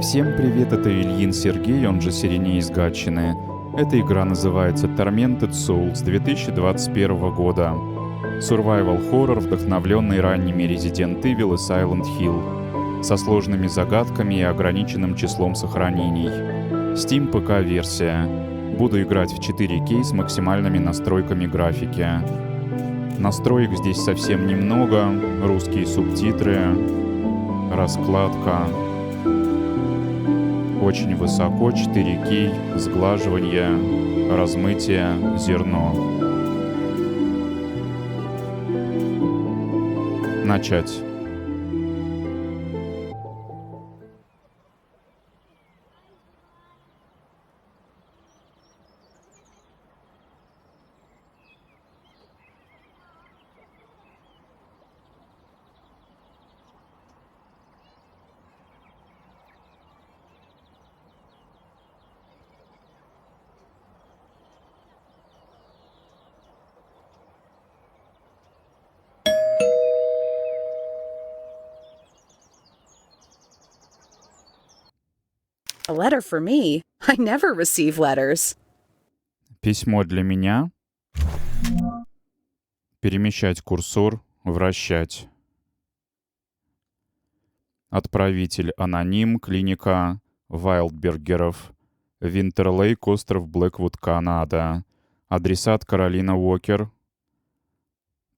Всем привет, это Ильин Сергей, он же Сиреней из Гатчины. Эта игра называется Tormented Souls 2021 года. Survival horror, вдохновленный ранними Resident Evil и Silent Hill, со сложными загадками и ограниченным числом сохранений. Steam ПК-версия. Буду играть в 4К с максимальными настройками графики. Настроек здесь совсем немного, русские субтитры, раскладка. Очень высоко, 4К, сглаживание, размытие, зерно. Начать. A letter for me? I never receive letters. Письмо для меня. Перемещать курсор, вращать. Отправитель аноним, клиника Вайлдбергеров. Винтерлейк, остров Блэквуд, Канада. Адресат Каролина Уокер.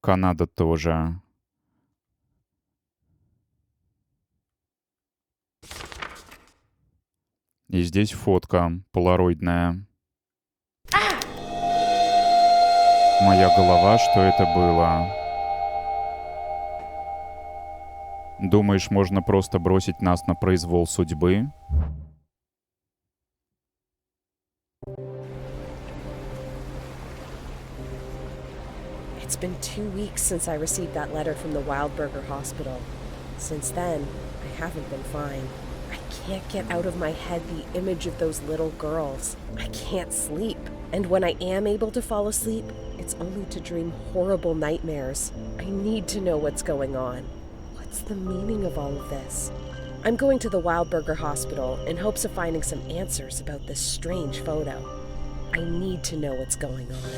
Канада тоже. И здесь фотка полароидная. Моя голова, что это было? Думаешь, можно просто бросить нас на произвол судьбы? It's been 2 weeks since I received that letter from the Wildberger Hospital. Since then, I haven't been fine. I can't get out of my head the image of those little girls. I can't sleep. And when I am able to fall asleep, it's only to dream horrible nightmares. I need to know what's going on. What's the meaning of all of this? I'm going to the Wildberger Hospital in hopes of finding some answers about this strange photo. I need to know what's going on.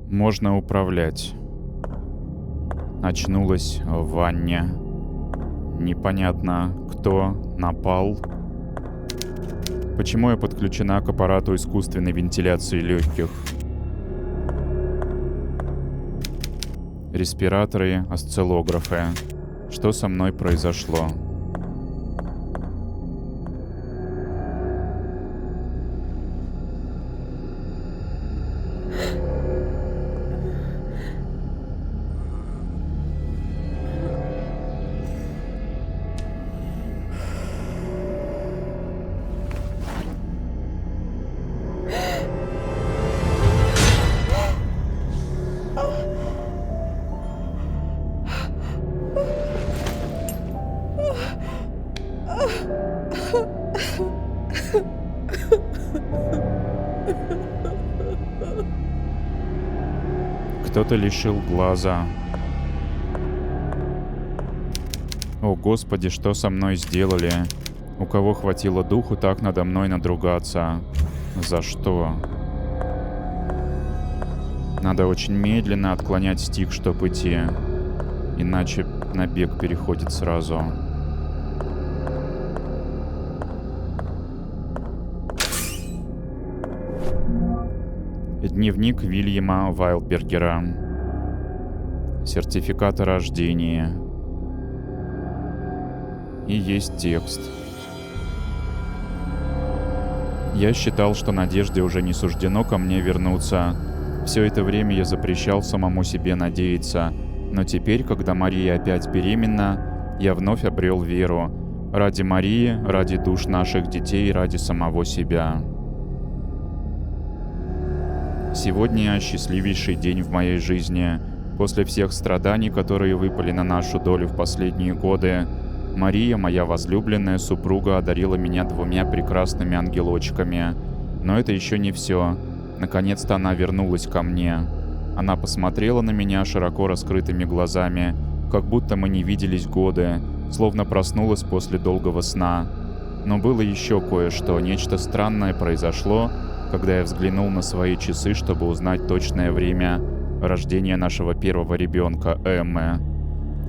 Можно управлять. Очнулась в ванне. Непонятно, кто напал. Почему я подключена к аппарату искусственной вентиляции легких? Респираторы, осциллографы. Что со мной произошло? Кто-то лишил глаза. О, Господи, что со мной сделали? У кого хватило духу так надо мной надругаться? За что? Надо очень медленно отклонять стик, чтобы идти. Иначе на бег переходит сразу. Дневник Вильяма Вайлдбергера. Сертификат о рождении. И есть текст. Я считал, что надежде уже не суждено ко мне вернуться. Все это время я запрещал самому себе надеяться. Но теперь, когда Мария опять беременна, я вновь обрел веру. Ради Марии, ради душ наших детей, ради самого себя. Сегодня счастливейший день в моей жизни. После всех страданий, которые выпали на нашу долю в последние годы, Мария, моя возлюбленная супруга, одарила меня 2 прекрасными ангелочками. Но это еще не все. Наконец-то она вернулась ко мне. Она посмотрела на меня широко раскрытыми глазами, как будто мы не виделись годы, словно проснулась после долгого сна. Но было еще кое-что, нечто странное произошло, когда я взглянул на свои часы, чтобы узнать точное время рождения нашего первого ребенка, Эммы.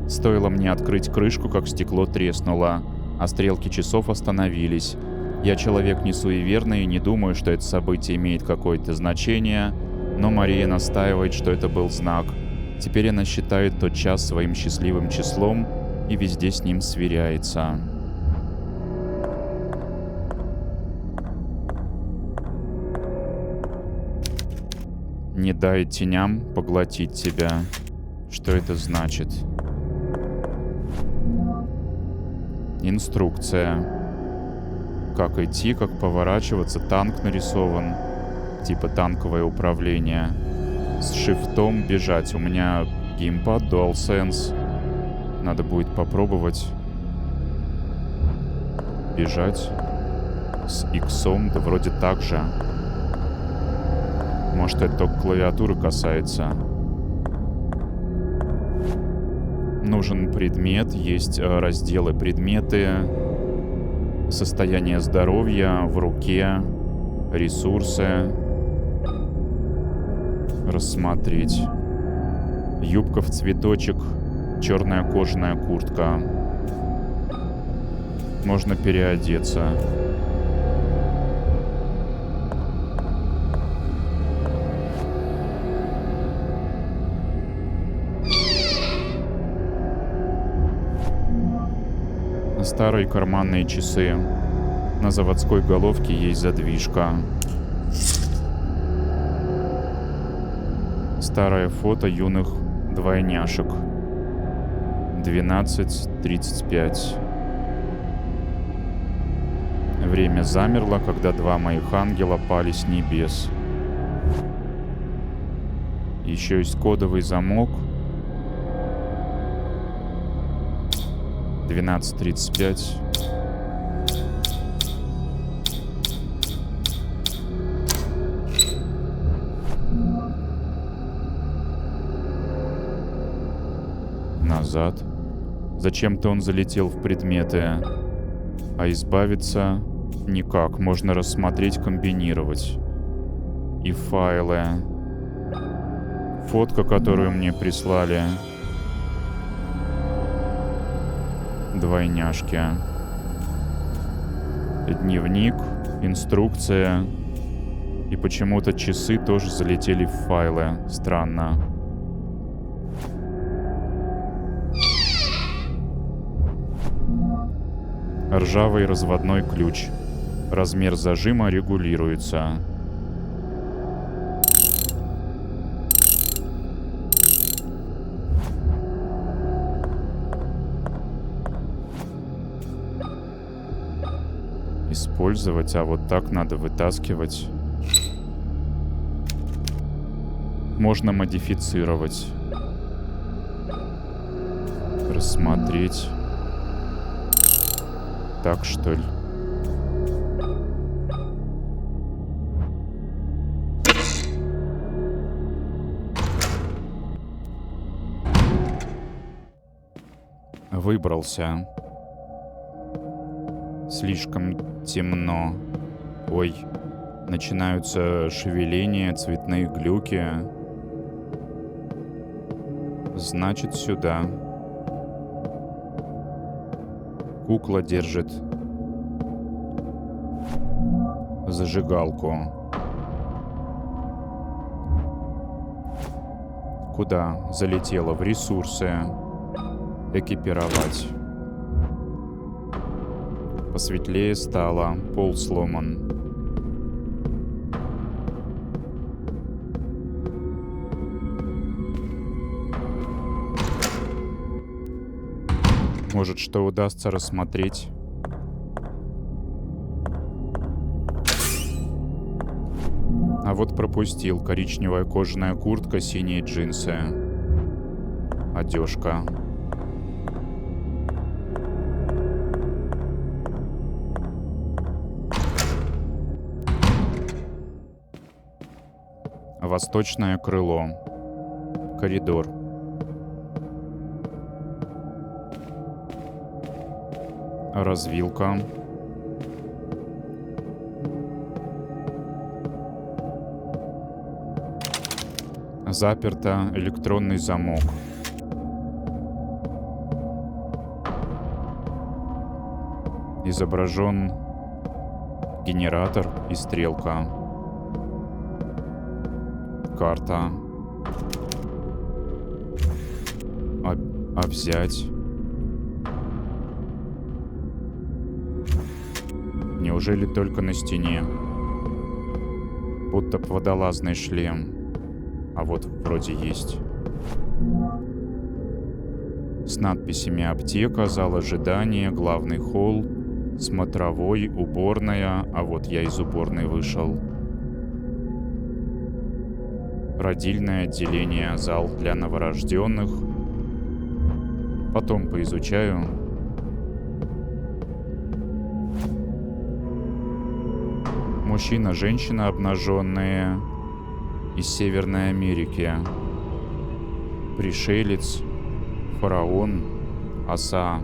Стоило мне открыть крышку, как стекло треснуло, а стрелки часов остановились. Я человек не суеверный и не думаю, что это событие имеет какое-то значение, но Мария настаивает, что это был знак. Теперь она считает тот час своим счастливым числом и везде с ним сверяется. Не дай теням поглотить тебя. Что это значит? Инструкция. Как идти, как поворачиваться, танк нарисован. Типа танковое управление. С шифтом бежать. У меня геймпад DualSense. Надо будет попробовать бежать с иксом, да вроде так же. Может, это только клавиатуры касается. Нужен предмет, есть разделы предметы, состояние здоровья в руке, ресурсы. Рассмотреть. Юбка в цветочек, черная кожаная куртка. Можно переодеться. Старые карманные часы. На заводской головке есть задвижка. Старое фото юных двойняшек. 12:35. Время замерло, когда 2 моих ангела пали с небес. Еще есть кодовый замок. 12:35. Назад. Зачем-то он залетел в предметы. А избавиться никак. Можно рассмотреть, комбинировать. И файлы. Фотка, которую мне прислали. Двойняшки. Дневник, инструкция. И почему-то часы тоже залетели в файлы. Странно. Ржавый разводной ключ. Размер зажима регулируется. Использовать, а вот так надо вытаскивать. Можно модифицировать. Рассмотреть. Так, что ли? выбрался. Слишком темно. Ой, начинаются шевеления, цветные глюки. Значит, сюда. Кукла держит зажигалку. Куда залетела? В ресурсы. Экипировать. Посветлее стало. Пол сломан. Может, что удастся рассмотреть? А вот пропустил. Коричневая кожаная куртка, синие джинсы. Одежка. Восточное крыло. Коридор. Развилка. Заперто. Электронный замок. Изображен генератор и стрелка. Карта. А взять? Неужели только на стене? Будто водолазный шлем. А вот вроде есть. С надписями «Аптека», «Зал ожидания», «Главный холл», «Смотровой», «Уборная». А вот я из уборной вышел. Родильное отделение, зал для новорожденных. Потом поизучаю. Мужчина, женщина обнаженные из Северной Америки. Пришелец, фараон, оса.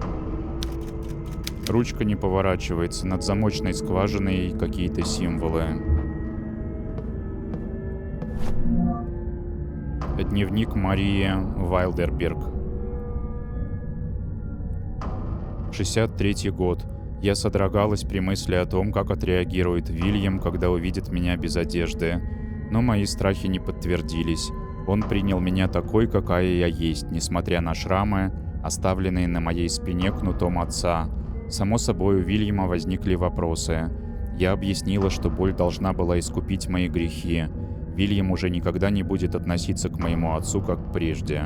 Ручка не поворачивается, над замочной скважиной какие-то символы. Дневник Марии Вайлдерберг. 63-й год. Я содрогалась при мысли о том, как отреагирует Вильям, когда увидит меня без одежды. Но мои страхи не подтвердились. Он принял меня такой, какая я есть, несмотря на шрамы, оставленные на моей спине кнутом отца. Само собой, у Вильяма возникли вопросы. Я объяснила, что боль должна была искупить мои грехи. Вильям уже никогда не будет относиться к моему отцу, как прежде.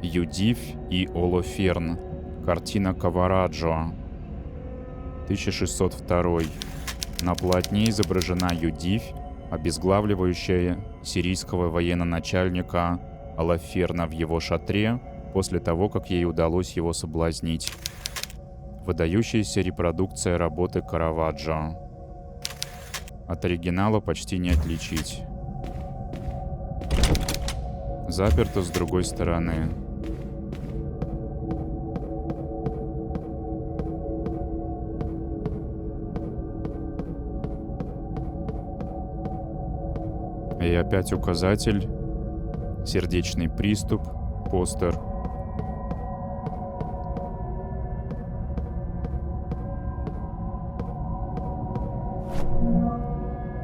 Юдифь и Олоферн. Картина Кавараджо. 1602. На полотне изображена Юдифь, обезглавливающая сирийского военачальника Олоферна в его шатре после того, как ей удалось его соблазнить. Выдающаяся репродукция работы Караваджо. От оригинала почти не отличить. Заперто с другой стороны. И опять указатель. Сердечный приступ. Постер.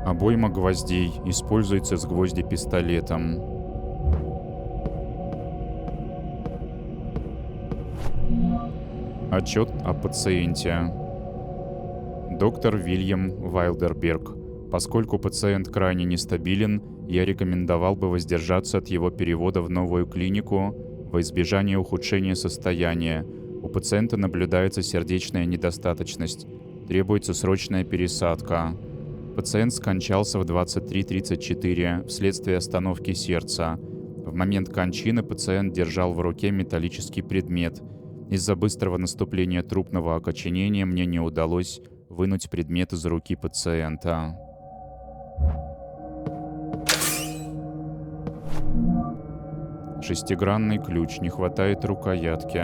Обойма гвоздей. Используется с гвоздепистолетом. Отчет о пациенте. Доктор Вильям Вайлдерберг. Поскольку пациент крайне нестабилен, я рекомендовал бы воздержаться от его перевода в новую клинику во избежание ухудшения состояния. У пациента наблюдается сердечная недостаточность. Требуется срочная пересадка. Пациент скончался в 23:34 вследствие остановки сердца. В момент кончины пациент держал в руке металлический предмет. Из-за быстрого наступления трупного окоченения мне не удалось вынуть предмет из руки пациента. Шестигранный ключ, не хватает рукоятки.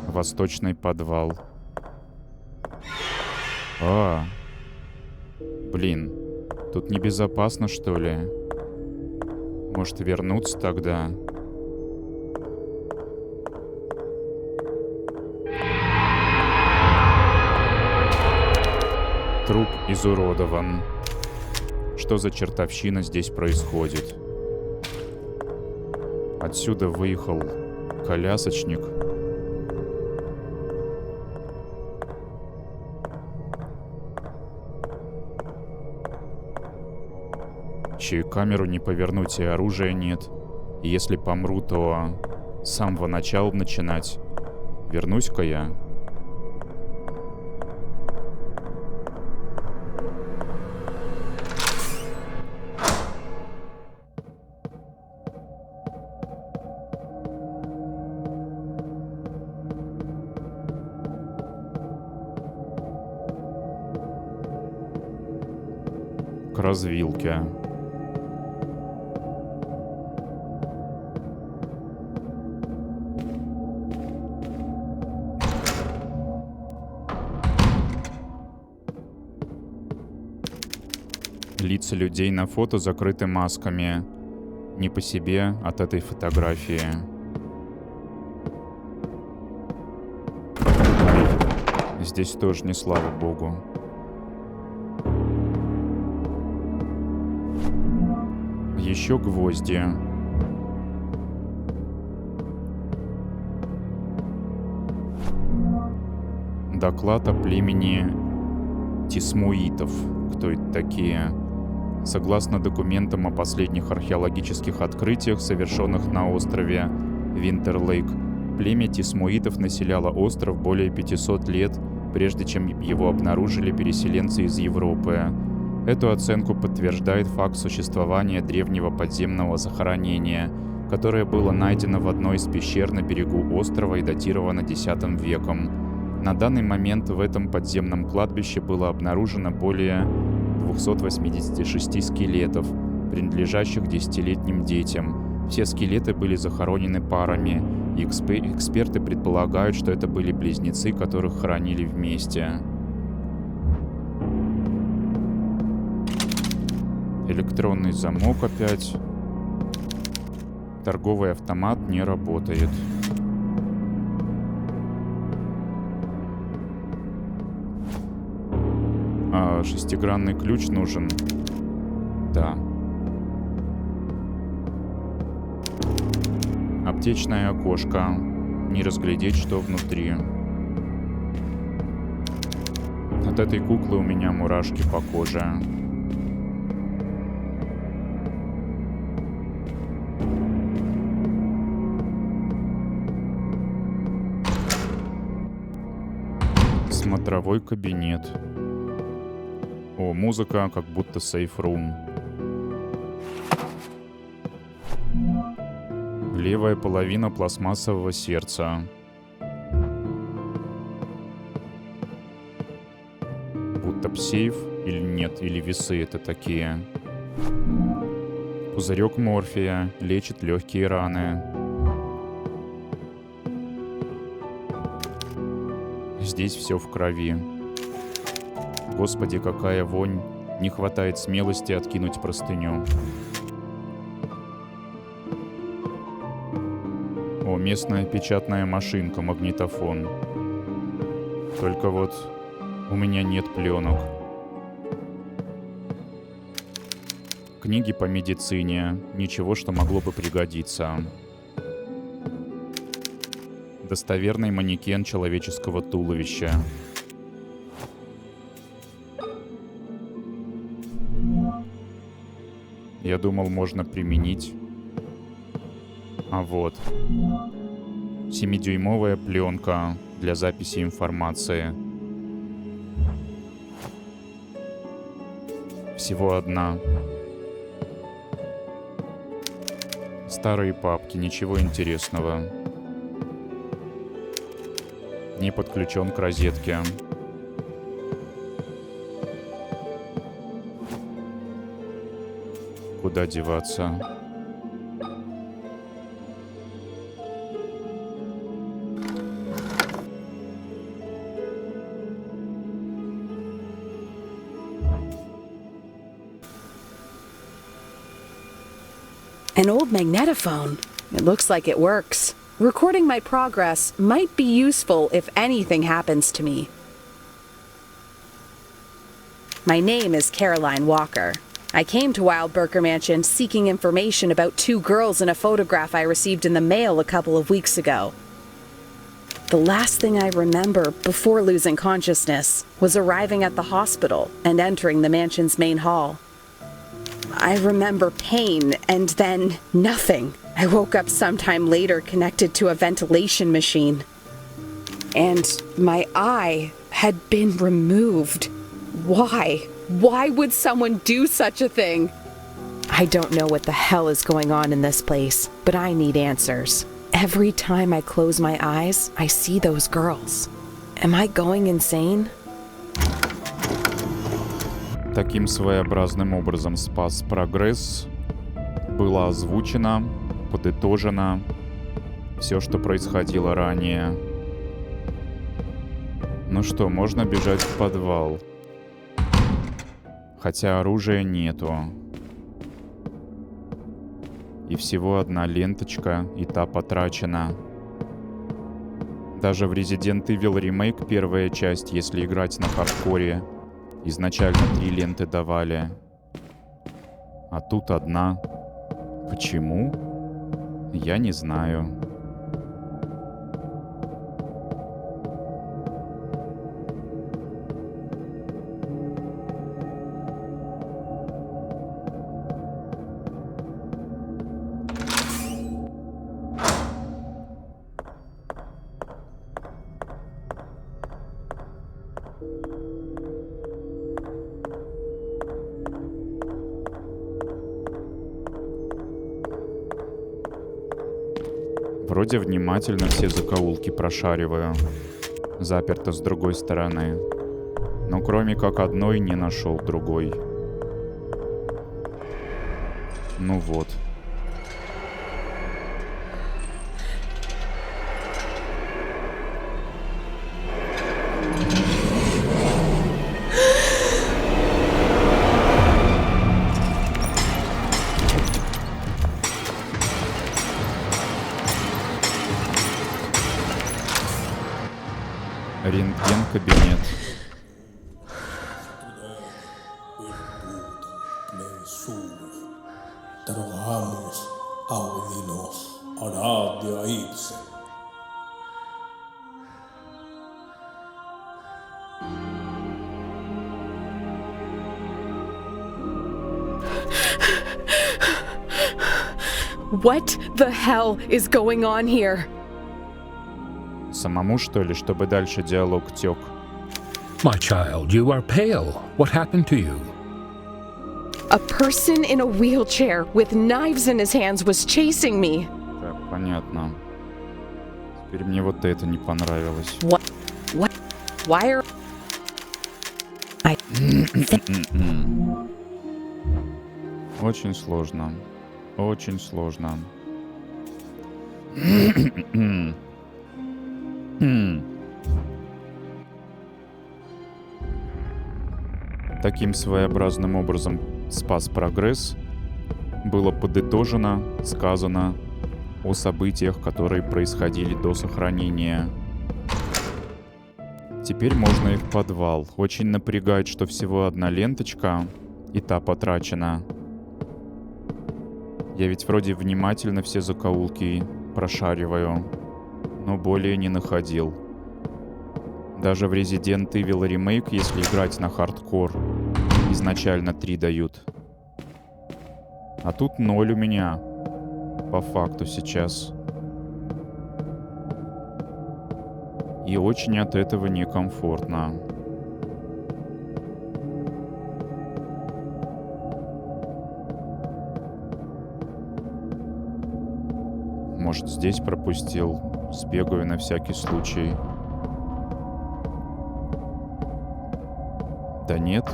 Восточный подвал. Блин, тут небезопасно, что ли? Может, вернуться тогда? Труп изуродован. Что за чертовщина здесь происходит? Отсюда выехал колясочник. Еще и камеру не повернуть, и оружия нет. И если помру, то с самого начала начинать. Вернусь-ка я. К развилке. Лица людей на фото закрыты масками. Не по себе от этой фотографии. Здесь тоже не слава богу. Еще гвозди. Доклад о племени тисмуитов. Кто это такие? Согласно документам о последних археологических открытиях, совершенных на острове Винтерлейк, племя тисмуитов населяло остров более 500 лет, прежде чем его обнаружили переселенцы из Европы. Эту оценку подтверждает факт существования древнего подземного захоронения, которое было найдено в одной из пещер на берегу острова и датировано X веком. На данный момент в этом подземном кладбище было обнаружено более 286 скелетов, принадлежащих десятилетним детям. Все скелеты были захоронены парами, и эксперты предполагают, что это были близнецы, которых хоронили вместе. Электронный замок опять. Торговый автомат не работает. Шестигранный ключ нужен. Да. Аптечное окошко. Не разглядеть, что внутри. От этой куклы у меня мурашки по коже. Смотровой кабинет. О, музыка, как будто сейф-рум. Левая половина пластмассового сердца. Будто б сейф или нет, или весы это такие. Пузырек морфия лечит легкие раны. Здесь все в крови. Господи, какая вонь. Не хватает смелости откинуть простыню. О, местная печатная машинка, магнитофон. Только вот у меня нет пленок. Книги по медицине. Ничего, что могло бы пригодиться. Достоверный манекен человеческого туловища. Я думал, можно применить. А вот. 7-дюймовая пленка для записи информации. Всего одна. Старые папки, ничего интересного. Не подключен к розетке. Куда деваться? An old magnetophone. It looks like it works. Recording my progress might be useful if anything happens to me. My name is Caroline Walker. I came to Wildberger Mansion seeking information about 2 girls in a photograph I received in the mail a couple of weeks ago. The last thing I remember before losing consciousness was arriving at the hospital and entering the mansion's main hall. I remember pain and then nothing. I woke up sometime later connected to a ventilation machine. And my eye had been removed. Why? Why would someone do such a thing? I don't know what the hell is going on in this place, but I need answers. Every time I close my eyes, I see those girls. Am I going insane? Таким своеобразным образом спас прогресс. Было озвучено, подытожено все, что происходило ранее. Ну что, можно бежать в подвал. Хотя оружия нету. И всего одна ленточка, и та потрачена. Даже в Resident Evil Remake первая часть, если играть на хардкоре, изначально 3 ленты давали. А тут одна. Почему? Я не знаю. Вроде внимательно все закоулки прошариваю. Заперто с другой стороны. Но кроме как одной не нашел другой. Ну вот. Рентген-кабинет. Trabajamos audinos aradia itse. What the hell is going on here? Самому, что ли, чтобы дальше диалог тек? My child, you are pale. What happened to you? A person in a wheelchair with knives in his hands was chasing me. Так, понятно. Теперь мне вот это не понравилось. What? Why are I... Очень сложно. Очень сложно. Таким своеобразным образом спас прогресс. Было подытожено, сказано о событиях, которые происходили до сохранения. Теперь можно и в подвал. Очень напрягает, что всего одна ленточка, и та потрачена. Я ведь вроде внимательно все закоулки прошариваю, но более не находил. Даже в Resident Evil Remake, если играть на хардкор, изначально 3 дают. А тут 0 у меня, по факту сейчас. И очень от этого некомфортно. Может, здесь пропустил. Сбегаю на всякий случай. Да нет.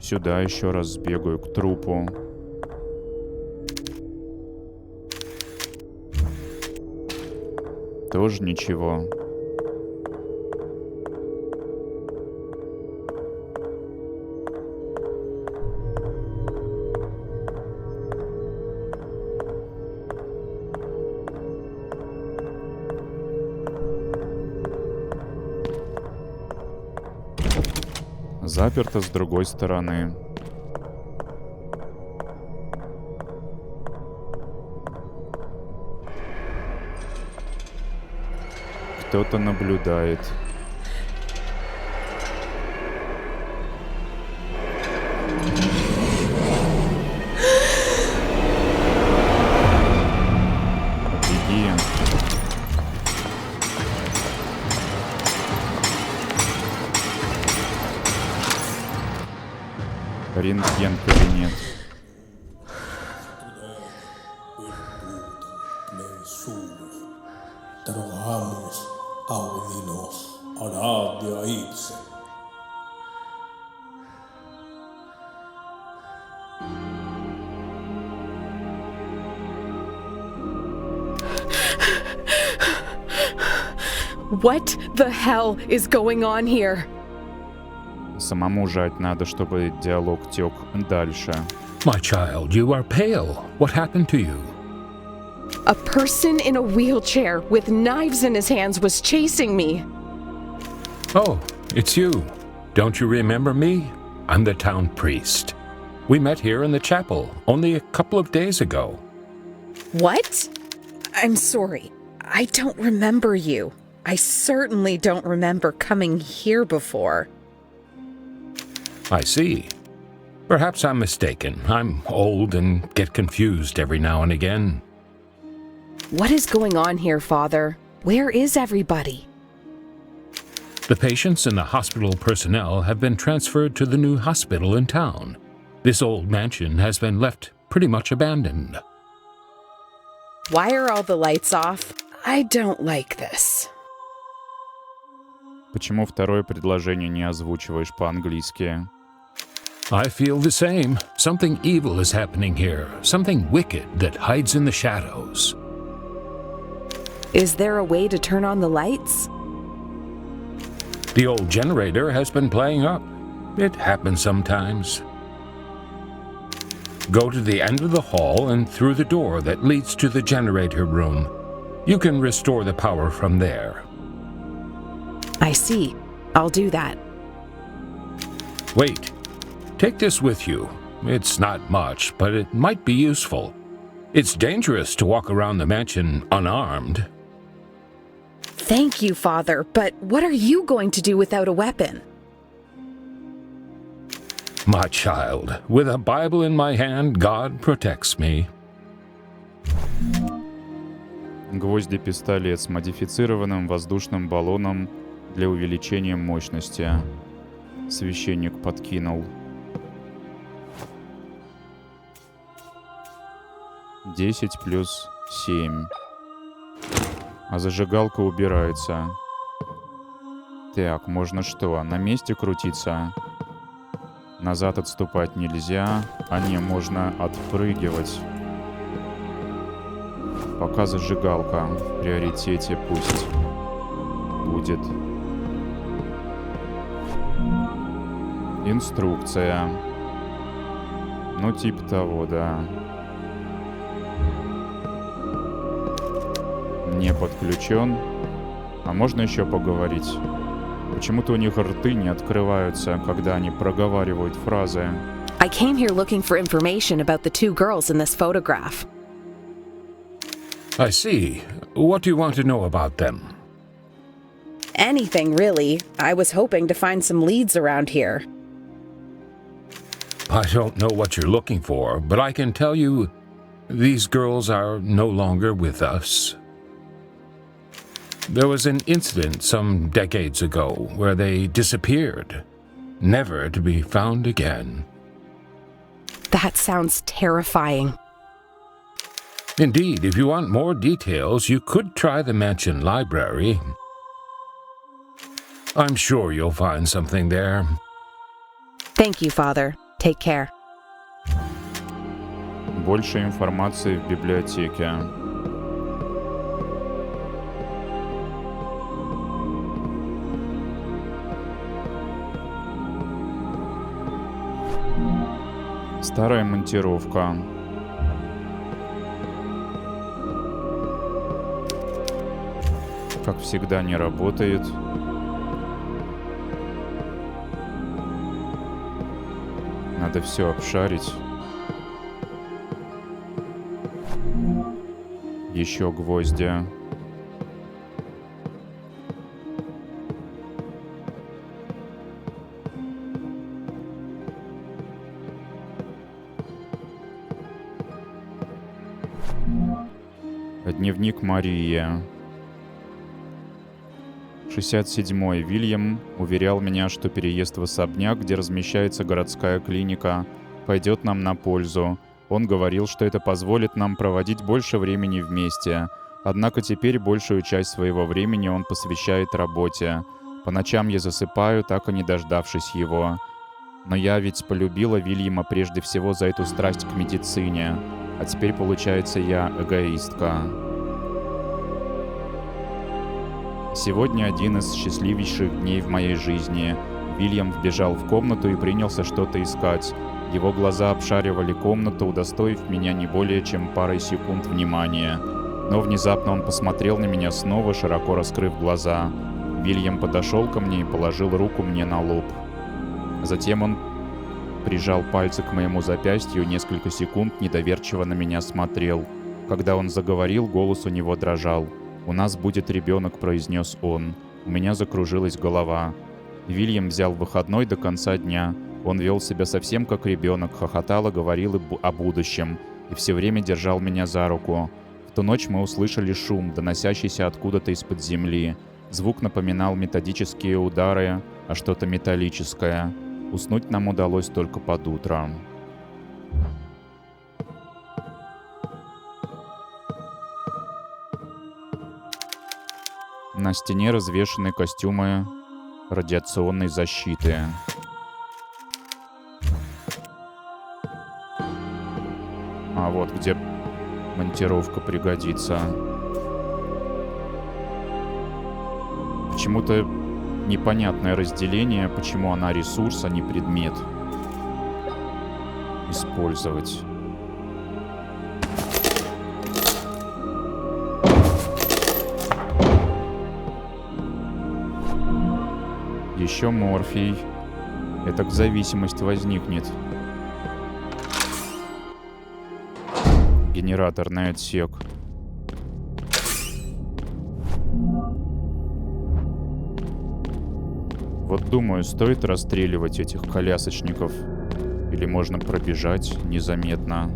Сюда еще раз сбегаю к трупу. Тоже ничего. Заперто с другой стороны. Кто-то наблюдает. Беги. Рентген-кабинет. Trabajamos audinos aradia itse. What the hell is going on here? Самому жать надо, чтобы диалог тек дальше. My child, you are pale. What happened to you? A person in a wheelchair with knives in his hands was chasing me. Oh, it's you. Don't you remember me? I'm the town priest. We met here in the chapel only a couple of days ago. What? I'm sorry. I don't remember you. I certainly don't remember coming here before. I see. Perhaps I'm mistaken. I'm old and get confused every now and again. What is going on here, Father? Where is everybody? The patients and the hospital personnel have been transferred to the new hospital in town. This old mansion has been left pretty much abandoned. Why are all the lights off? I don't like this. Почему второе предложение не озвучиваешь по-английски? I feel the same. Something evil is happening here. Something wicked that hides in the shadows. Is there a way to turn on the lights? The old generator has been playing up. It happens sometimes. Go to the end of the hall and through the door that leads to the generator room. You can restore the power from there. I see. I'll do that. Wait. Take this with you. It's not much, but it might be useful. It's dangerous to walk around the mansion unarmed. Thank you, Father, but what are you going to do without a weapon? My child, with a Bible in my hand, God protects me. Гвозди-пистолет с модифицированным воздушным баллоном для увеличения мощности. Священник подкинул. 10 плюс 7. А зажигалка убирается. Так, можно что? На месте крутиться? Назад отступать нельзя. А не, можно отпрыгивать. Пока зажигалка в приоритете пусть будет. Инструкция. Ну, типа того, да. Не подключен. А можно еще поговорить? Почему-то у них рты не открываются, когда они проговаривают фразы. I came here looking for information about the two girls in this photograph. I see. What do you want to know about them? Anything, really. I was hoping to find some leads around here. I don't know what you're looking for, but I can tell you these girls are no longer with us. There was an incident some decades ago where they disappeared, never to be found again. That sounds terrifying. Indeed, if you want more details, you could try the mansion library. I'm sure you'll find something there. Thank you, Father. Take care. Больше информации в библиотеке. Старая монтировка. Как всегда, не работает. Надо все обшарить. Еще гвозди. Дневник Марии. 67-й. Вильям уверял меня, что переезд в особняк, где размещается городская клиника, пойдет нам на пользу. Он говорил, что это позволит нам проводить больше времени вместе. Однако теперь большую часть своего времени он посвящает работе. По ночам я засыпаю, так и не дождавшись его. Но я ведь полюбила Вильяма прежде всего за эту страсть к медицине. А теперь, получается, я эгоистка. Сегодня один из счастливейших дней в моей жизни. Вильям вбежал в комнату и принялся что-то искать. Его глаза обшаривали комнату, удостоив меня не более чем парой секунд внимания. Но внезапно он посмотрел на меня снова, широко раскрыв глаза. Вильям подошел ко мне и положил руку мне на лоб. Затем он прижал пальцы к моему запястью и несколько секунд недоверчиво на меня смотрел. Когда он заговорил, голос у него дрожал. «У нас будет ребенок», — произнес он. У меня закружилась голова. Вильям взял выходной до конца дня. Он вел себя совсем как ребенок, хохотал и говорил о будущем, и все время держал меня за руку. В ту ночь мы услышали шум, доносящийся откуда-то из-под земли. Звук напоминал методические удары, а что-то металлическое. Уснуть нам удалось только под утро. На стене развешаны костюмы радиационной защиты. А вот где монтировка пригодится. Почему-то непонятное разделение, почему она ресурс, а не предмет. Использовать. Еще морфий. Это зависимость возникнет. Генераторный отсек. Вот думаю, стоит расстреливать этих колясочников? Или можно пробежать незаметно?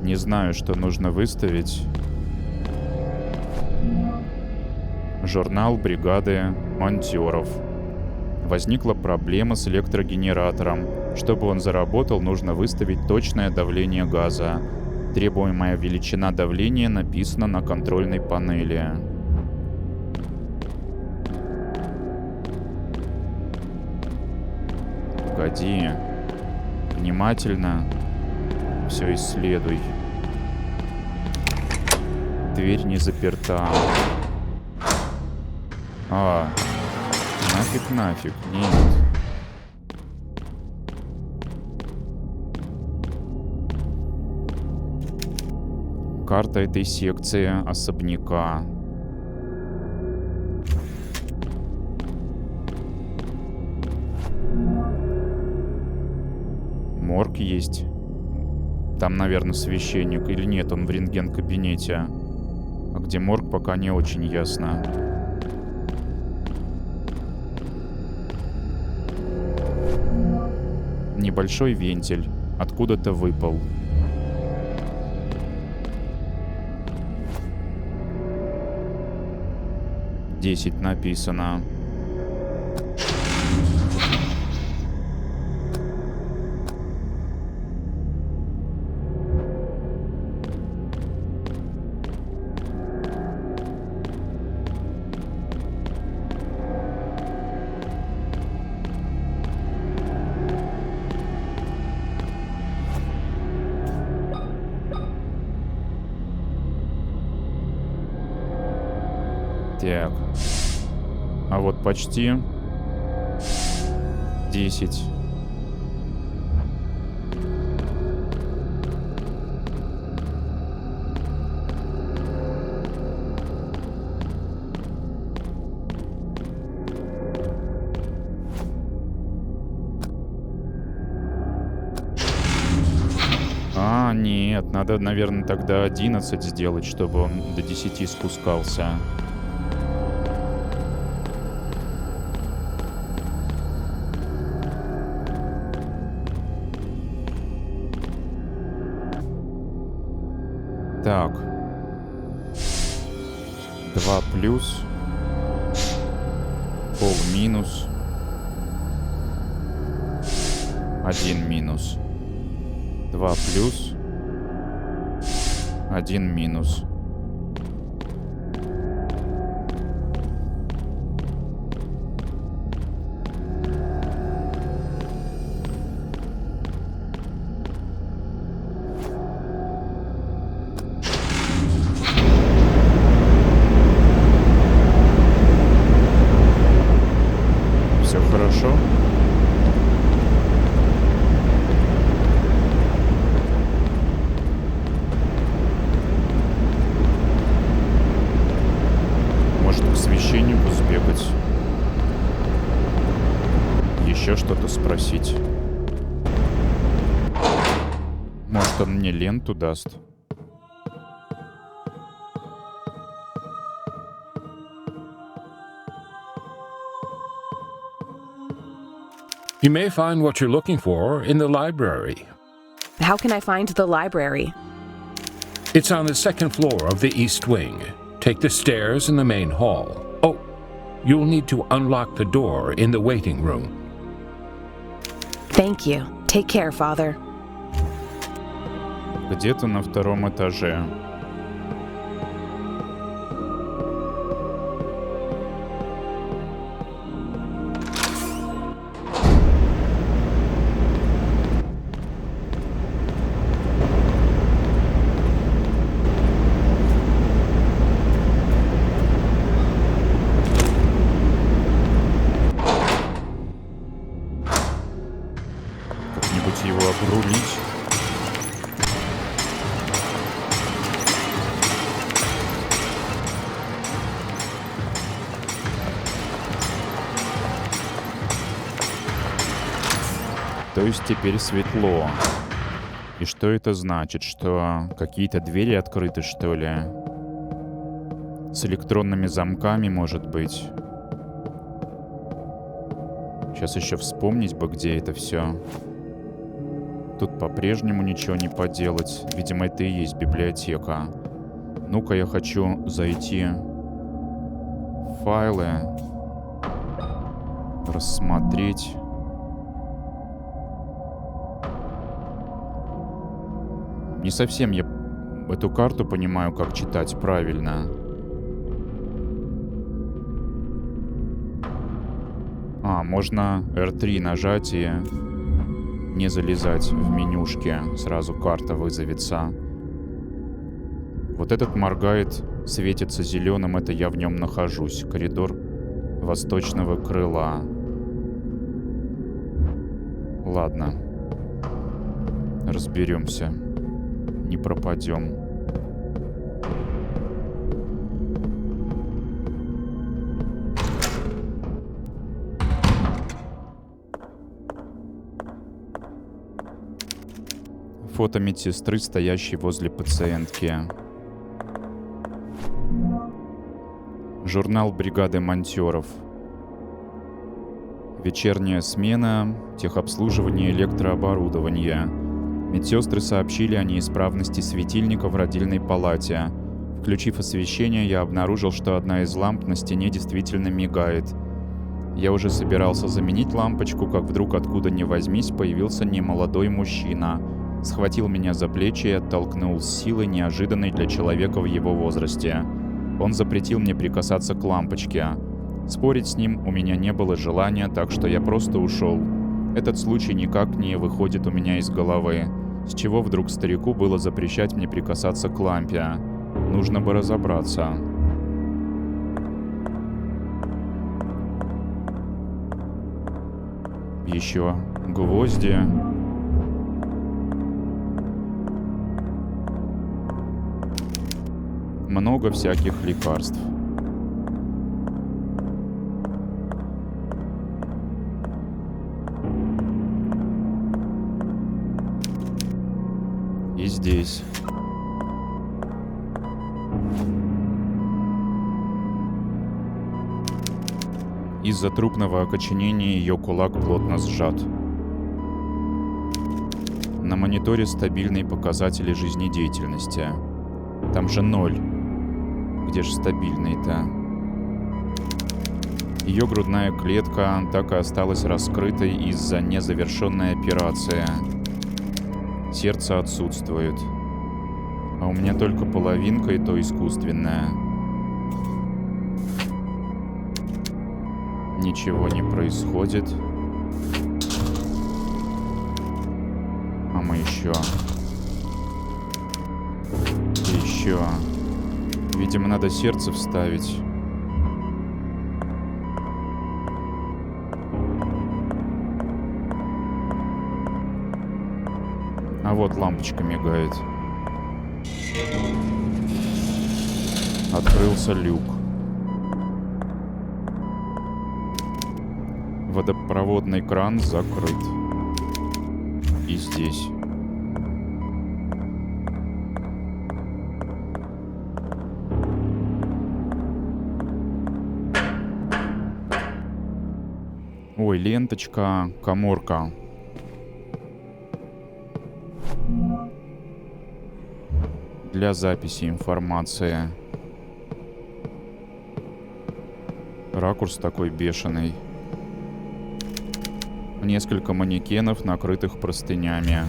Не знаю, что нужно выставить. Журнал бригады монтёров. Возникла проблема с электрогенератором. Чтобы он заработал, нужно выставить точное давление газа. Требуемая величина давления написана на контрольной панели. Погоди. Внимательно все исследуй. Дверь не заперта. Нафиг, нет. Карта этой секции особняка. Морг есть. Там, наверное, священник. Или нет, он в рентген-кабинете. А где морг, пока не очень ясно. Небольшой вентиль. Откуда-то выпал. «10» написано. Так. А вот почти 10. А, нет, надо, наверное, тогда 11 сделать, чтобы он до 10 спускался. Так. 2 плюс. Пол минус. 1 минус. 2 плюс. 1 минус. Все хорошо? Может, к священнику сбегать? Еще что-то спросить? Может, он мне ленту даст? You may find what you're looking for in the library. How can I find the library? It's on the second floor of the east wing. Take the stairs in the main hall. Oh, you'll need to unlock the door in the waiting room. Thank you. Take care, Father. Где-то на втором этаже. Как-нибудь его обрулить. То есть теперь светло. И что это значит? Что какие-то двери открыты, что ли? С электронными замками, может быть? Сейчас еще вспомнить бы, где это все. Тут по-прежнему ничего не поделать. Видимо, это и есть библиотека. Ну-ка, я хочу зайти в файлы. Рассмотреть. Не совсем я эту карту понимаю, как читать правильно. А, можно R3 нажать и не залезать в менюшки. Сразу карта вызовется. Вот этот моргает, светится зеленым, это я в нем нахожусь. Коридор восточного крыла. Ладно. Разберемся. Не пропадем. Фото медсестры, стоящей возле пациентки. Журнал бригады монтёров. Вечерняя смена, техобслуживание электрооборудования. Медсестры сообщили о неисправности светильника в родильной палате. Включив освещение, я обнаружил, что одна из ламп на стене действительно мигает. Я уже собирался заменить лампочку, как вдруг откуда ни возьмись появился немолодой мужчина. Схватил меня за плечи и оттолкнул с силой, неожиданной для человека в его возрасте. Он запретил мне прикасаться к лампочке. Спорить с ним у меня не было желания, так что я просто ушел. Этот случай никак не выходит у меня из головы. С чего вдруг старику было запрещать мне прикасаться к лампе? Нужно бы разобраться. Еще гвозди. Много всяких лекарств. И здесь. Из-за трупного окоченения ее кулак плотно сжат. На мониторе стабильные показатели жизнедеятельности. Там же 0. Где же стабильный-то? Ее грудная клетка так и осталась раскрытой из-за незавершенной операции. Сердце отсутствует. А у меня только половинка, и то искусственная. Ничего не происходит. А мы еще. И еще. Видимо, надо сердце вставить. А вот лампочка мигает. Открылся люк. Водопроводный кран закрыт. И здесь. Ой, ленточка, каморка. Для записи информации. Ракурс такой бешеный. Несколько манекенов, накрытых простынями.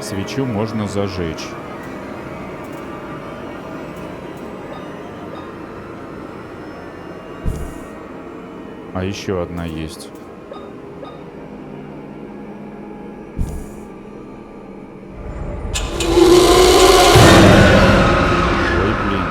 Свечу можно зажечь. А еще одна есть. Ой, блин.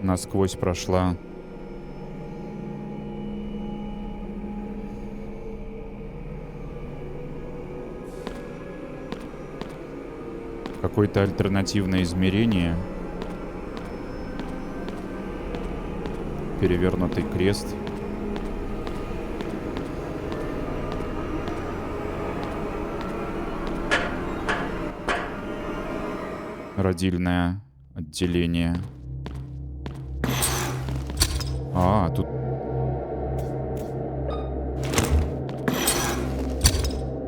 Насквозь прошла. Какое-то альтернативное измерение. Перевернутый крест. Родильное отделение. А, тут...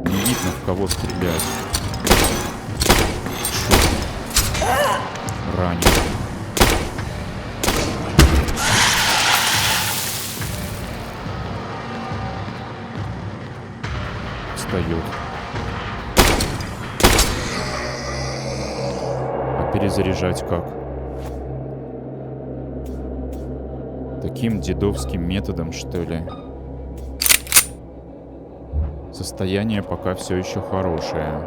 Не видно, в кого стрелять. ранен. Встает. А перезаряжать как? Таким дедовским методом, что ли? Состояние пока все еще хорошее.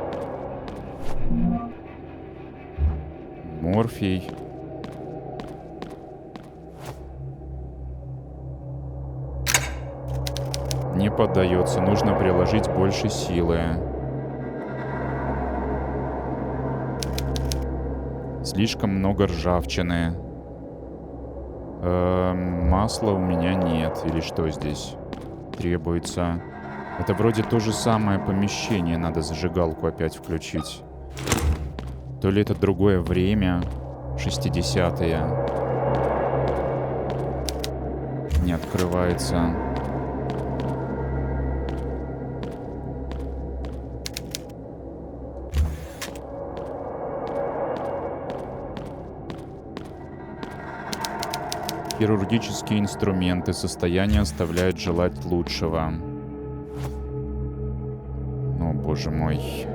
Морфий. Не поддается, нужно приложить больше силы. Слишком много ржавчины. Масла у меня нет. Или что здесь требуется? Это вроде то же самое помещение. Надо зажигалку опять включить. То ли это другое время. 60-е. Не открывается. Хирургические инструменты. Состояние оставляет желать лучшего. О, боже мой.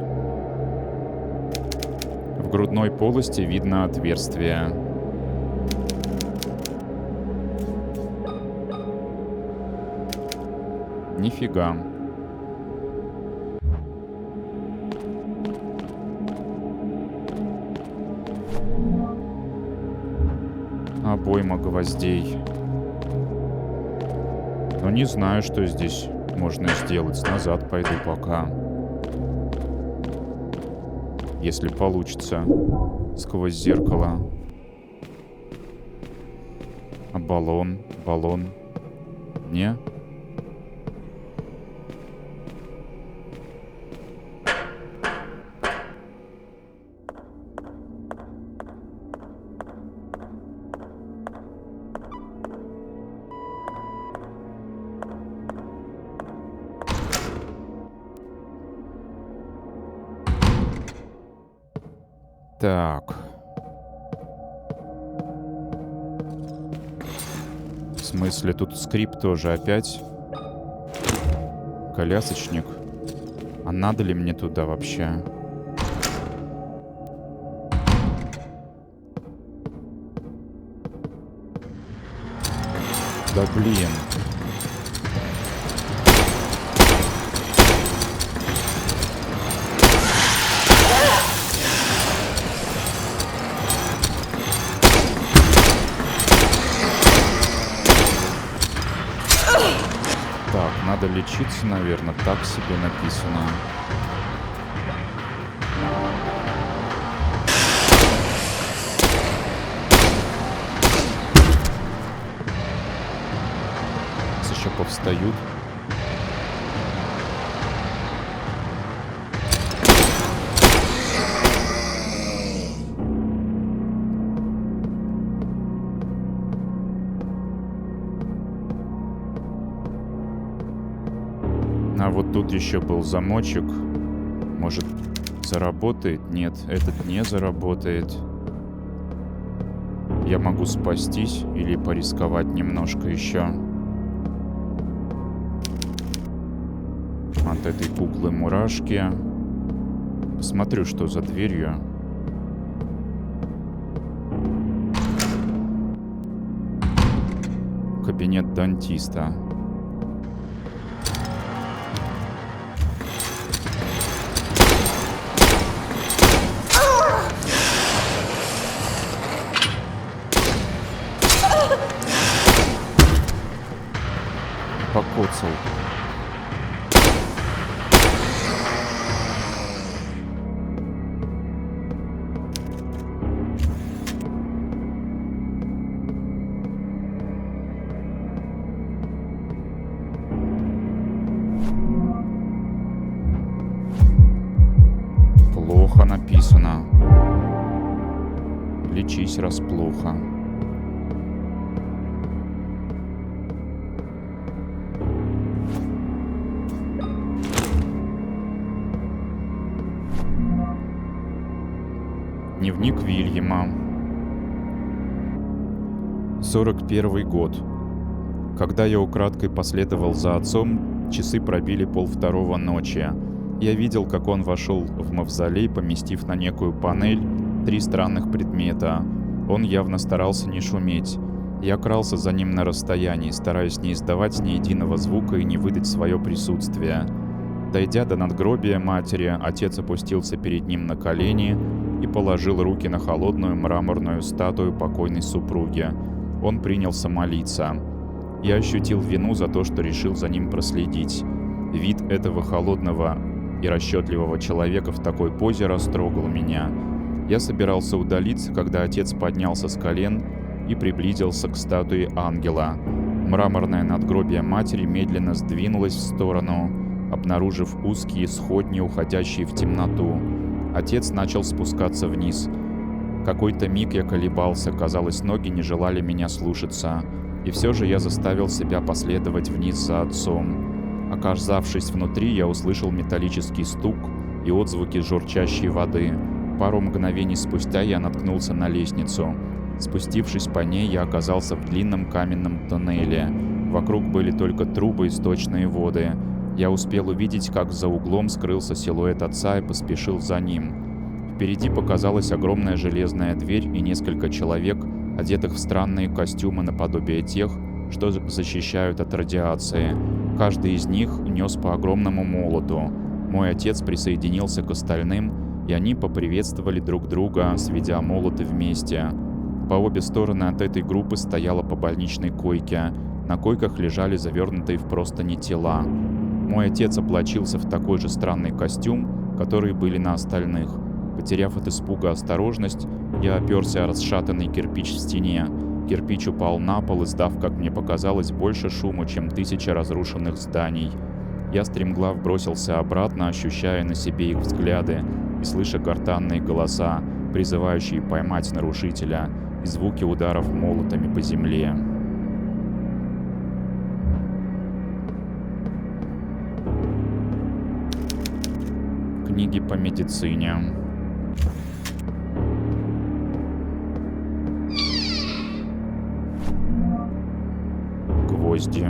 В грудной полости видно отверстие. Нифига. Обойма гвоздей. Но не знаю, что здесь можно сделать. Назад пойду пока. Если получится. Сквозь зеркало. А баллон? Баллон? Не? Так. В смысле, тут скрип тоже опять? Колясочник. А надо ли мне туда вообще? Да блин. Так, надо лечиться, наверное. Так себе написано. Еще повстают. А вот тут еще был замочек. Может, заработает? Нет, этот не заработает. Я могу спастись или порисковать немножко еще. От этой куклы мурашки. Посмотрю, что за дверью. Кабинет дантиста. Покоцал. Плохо написано. Лечись, раз плохо. Дневник Вильяма. 41 год. Когда я украдкой последовал за отцом, часы пробили 1:30 ночи. Я видел, как он вошел в мавзолей, поместив на некую панель 3 странных предмета. Он явно старался не шуметь. Я крался за ним на расстоянии, стараясь не издавать ни единого звука и не выдать свое присутствие. Дойдя до надгробия матери, отец опустился перед ним на колени и положил руки на холодную мраморную статую покойной супруги. Он принялся молиться. Я ощутил вину за то, что решил за ним проследить. Вид этого холодного и расчетливого человека в такой позе растрогал меня. Я собирался удалиться, когда отец поднялся с колен и приблизился к статуе ангела. Мраморное надгробие матери медленно сдвинулось в сторону, обнаружив узкие сходни, уходящие в темноту. Отец начал спускаться вниз. Какой-то миг я колебался, казалось, ноги не желали меня слушаться. И все же я заставил себя последовать вниз за отцом. Оказавшись внутри, я услышал металлический стук и отзвуки журчащей воды. Пару мгновений спустя я наткнулся на лестницу. Спустившись по ней, я оказался в длинном каменном тоннеле. Вокруг были только трубы и сточные воды. Я успел увидеть, как за углом скрылся силуэт отца и поспешил за ним. Впереди показалась огромная железная дверь и несколько человек, одетых в странные костюмы наподобие тех, что защищают от радиации. Каждый из них нес по огромному молоту. Мой отец присоединился к остальным, и они поприветствовали друг друга, сведя молоты вместе. По обе стороны от этой группы стояла по больничной койке. На койках лежали завернутые в простыни тела. Мой отец облачился в такой же странный костюм, которые были на остальных. Потеряв от испуга осторожность, я оперся о расшатанный кирпич в стене. Кирпич упал на пол, издав, как мне показалось, больше шума, чем 1000 разрушенных зданий. Я стремглав бросился обратно, ощущая на себе их взгляды и слыша гортанные голоса, призывающие поймать нарушителя, и звуки ударов молотами по земле. Книги по медицине. Гвозди.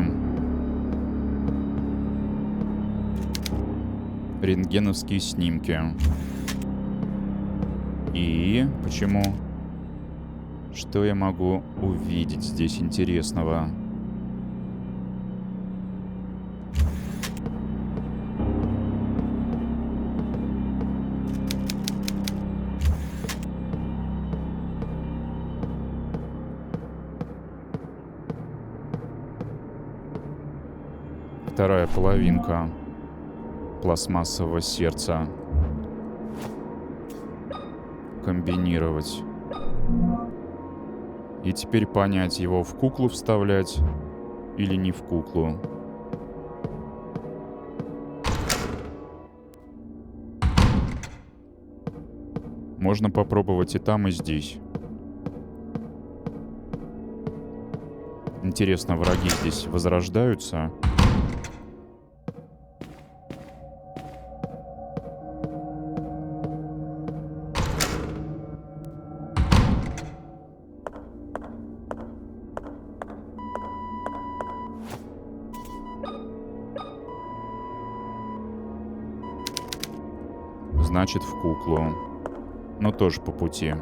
Рентгеновские снимки. И почему? Что я могу увидеть здесь интересного? Вторая половинка пластмассового сердца. Комбинировать. И теперь понять, его в куклу вставлять или не в куклу. Можно попробовать и там, и здесь. Интересно, враги здесь возрождаются? Значит, в куклу. Но тоже по пути.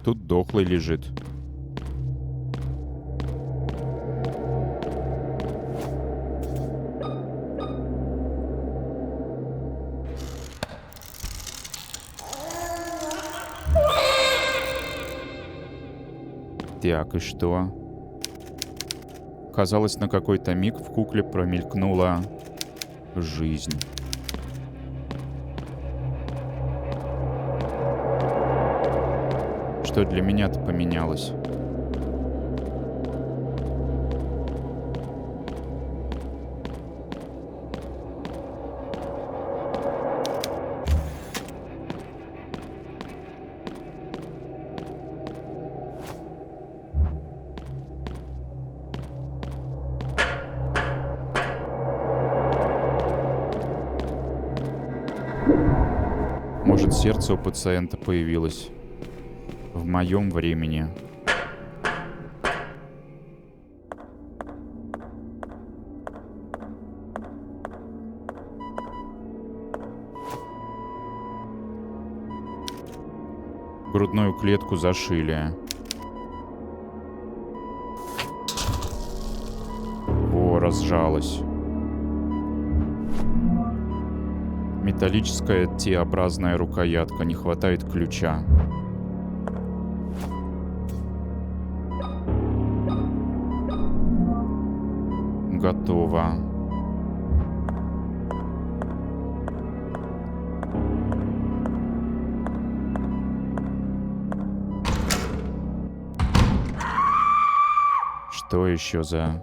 Тут дохлый лежит. Так, и что? Казалось, на какой-то миг в кукле промелькнула жизнь. Что для меня-то поменялось? Может, сердце у пациента появилось в моем времени. Грудную клетку зашили. Во, разжалась. Металлическая Т-образная рукоятка. Не хватает ключа. Готово. Что еще за...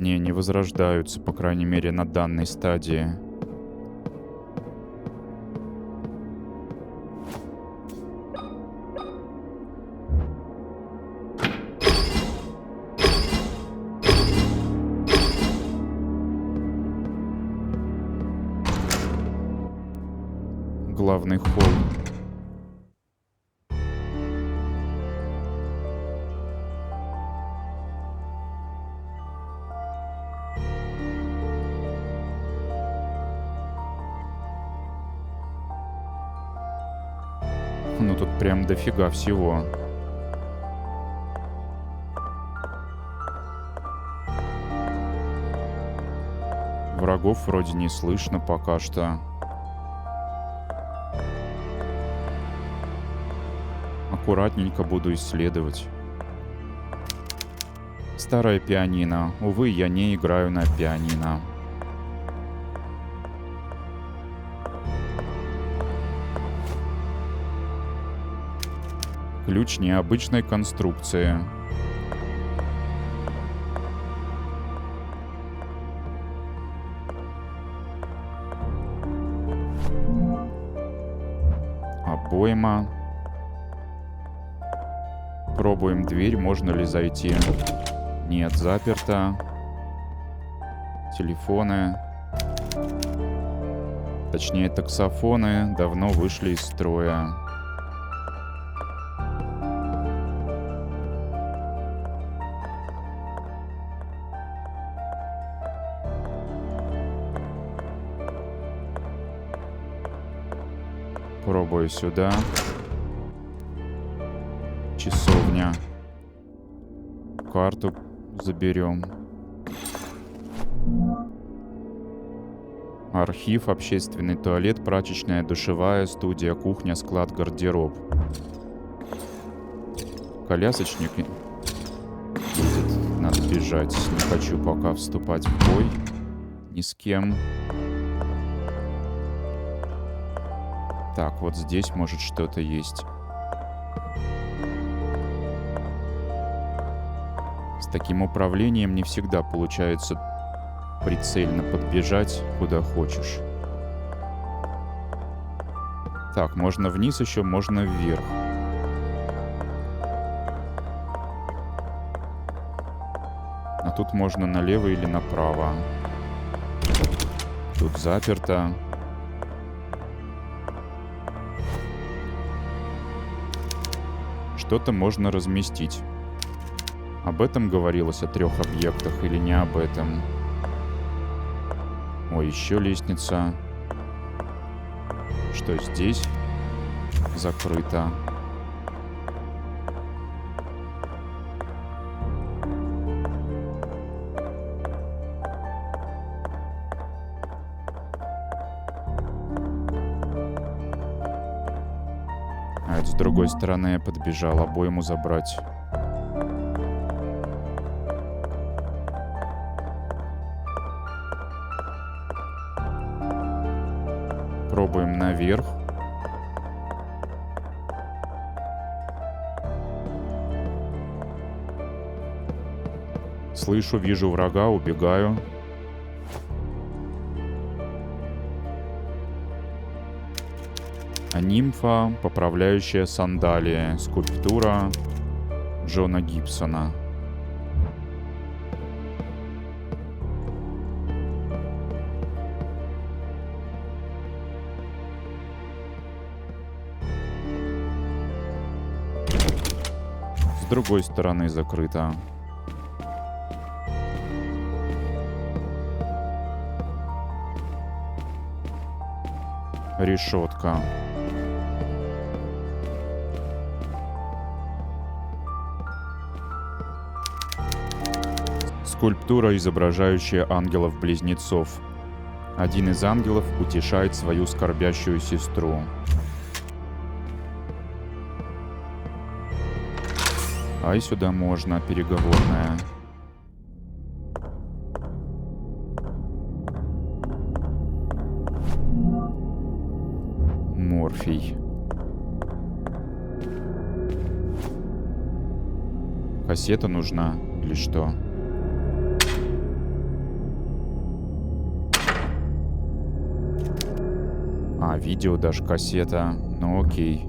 Не возрождаются, по крайней мере, на данной стадии. Главный холл. Ну тут прям дофига всего. Врагов вроде не слышно пока что. Аккуратненько буду исследовать. Старое пианино. Увы, я не играю на пианино. Ключ необычной конструкции. Обойма. Пробуем дверь, можно ли зайти. Нет, заперто. Телефоны. Точнее, таксофоны давно вышли из строя. Пробую сюда. Часовня. Карту заберем. Архив, общественный туалет, прачечная, душевая, студия, кухня, склад, гардероб. Колясочник будет. Надо бежать. Не хочу пока вступать в бой. Ни с кем. Так, вот здесь может что-то есть. С таким управлением не всегда получается прицельно подбежать куда хочешь. Так, можно вниз еще, можно вверх. А тут можно налево или направо. Тут заперто. Что-то можно разместить. Об этом говорилось, о 3 объектах, или не об этом? Ой, еще лестница. Что здесь? Закрыто. А это с другой стороны я подбежал обойму забрать. Пробуем наверх. Слышу, вижу врага, убегаю. А нимфа, поправляющая сандалии. Скульптура. Джона Гибсона. С другой стороны закрыто. Решетка. Скульптура, изображающая ангелов-близнецов. Один из ангелов утешает свою скорбящую сестру. А и сюда можно, переговорная. Морфий. Кассета нужна или что? А, видео даже кассета. Ну окей.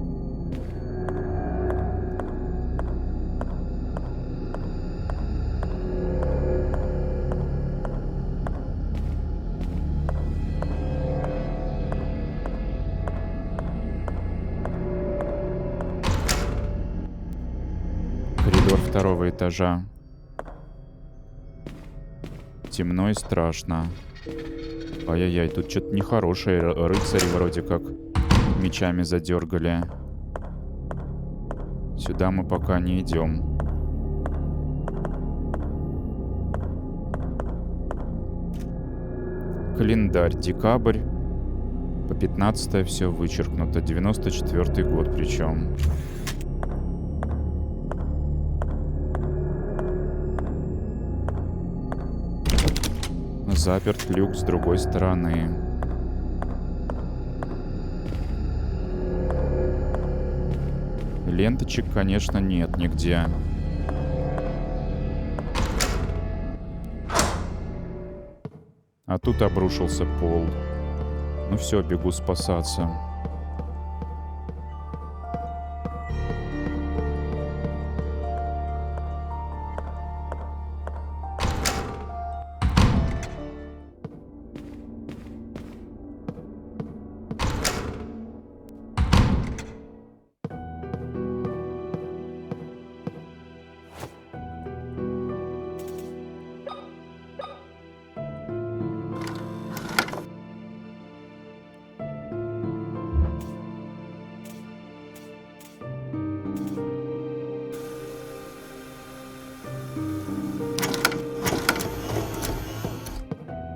Коридор второго этажа. Темно и страшно. Ай-яй-яй, тут что-то нехорошее. Рыцари вроде как мечами задергали. Сюда мы пока не идем. Календарь. Декабрь. По 15 все вычеркнуто. 94-й год причем. Заперт люк с другой стороны. Ленточек, конечно, нет нигде. А тут обрушился пол. Ну все, бегу спасаться.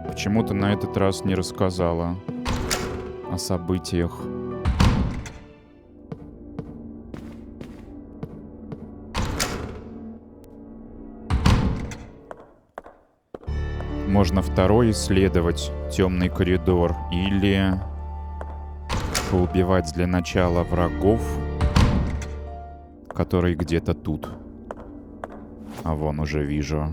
Почему-то на этот раз не рассказала о событиях. Можно второй исследовать темный коридор или поубивать для начала врагов, которые где-то тут. А вон уже вижу.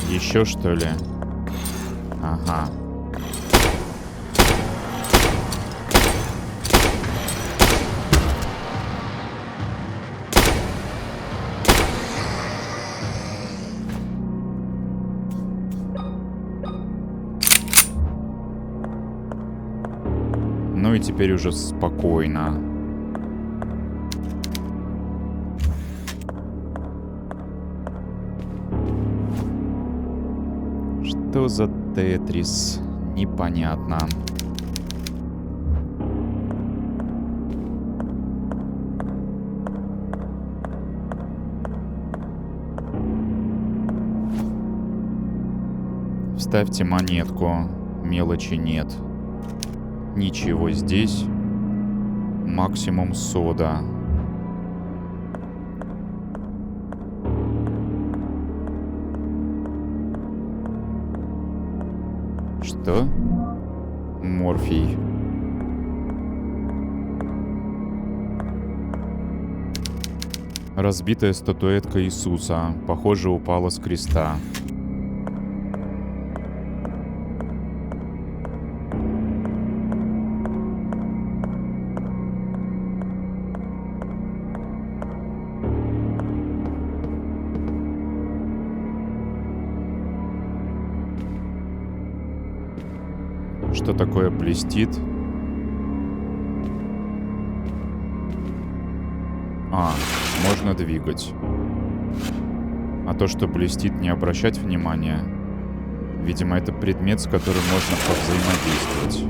Еще что ли? Ага. Ну и теперь уже спокойно. Что за Тетрис? Непонятно. Вставьте монетку. Мелочи нет. Ничего здесь. Максимум сода. Что? Морфий. Разбитая статуэтка Иисуса, похоже, упала с креста. Что такое блестит? Можно двигать. А то, что блестит, не обращать внимания. Видимо, это предмет, с которым можно повзаимодействовать.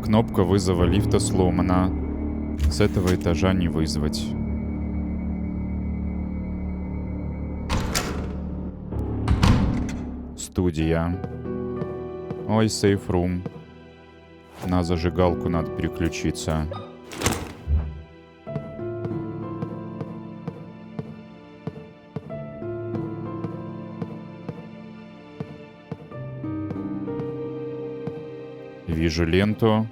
Кнопка вызова лифта сломана. С этого этажа не вызвать. Студия. Ой, сейф-рум. На зажигалку надо переключиться. Вижу ленту.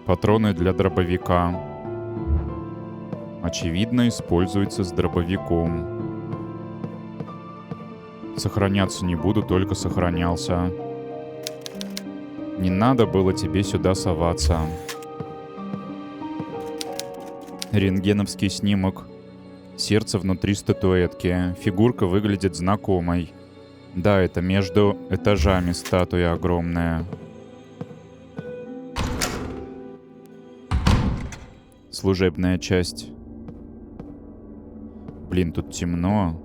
Патроны для дробовика. Очевидно, используется с дробовиком. Сохраняться не буду, только сохранялся. Не надо было тебе сюда соваться. Рентгеновский снимок. Сердце внутри статуэтки. Фигурка выглядит знакомой. Да, это между этажами статуя огромная. Служебная часть. Блин, тут темно.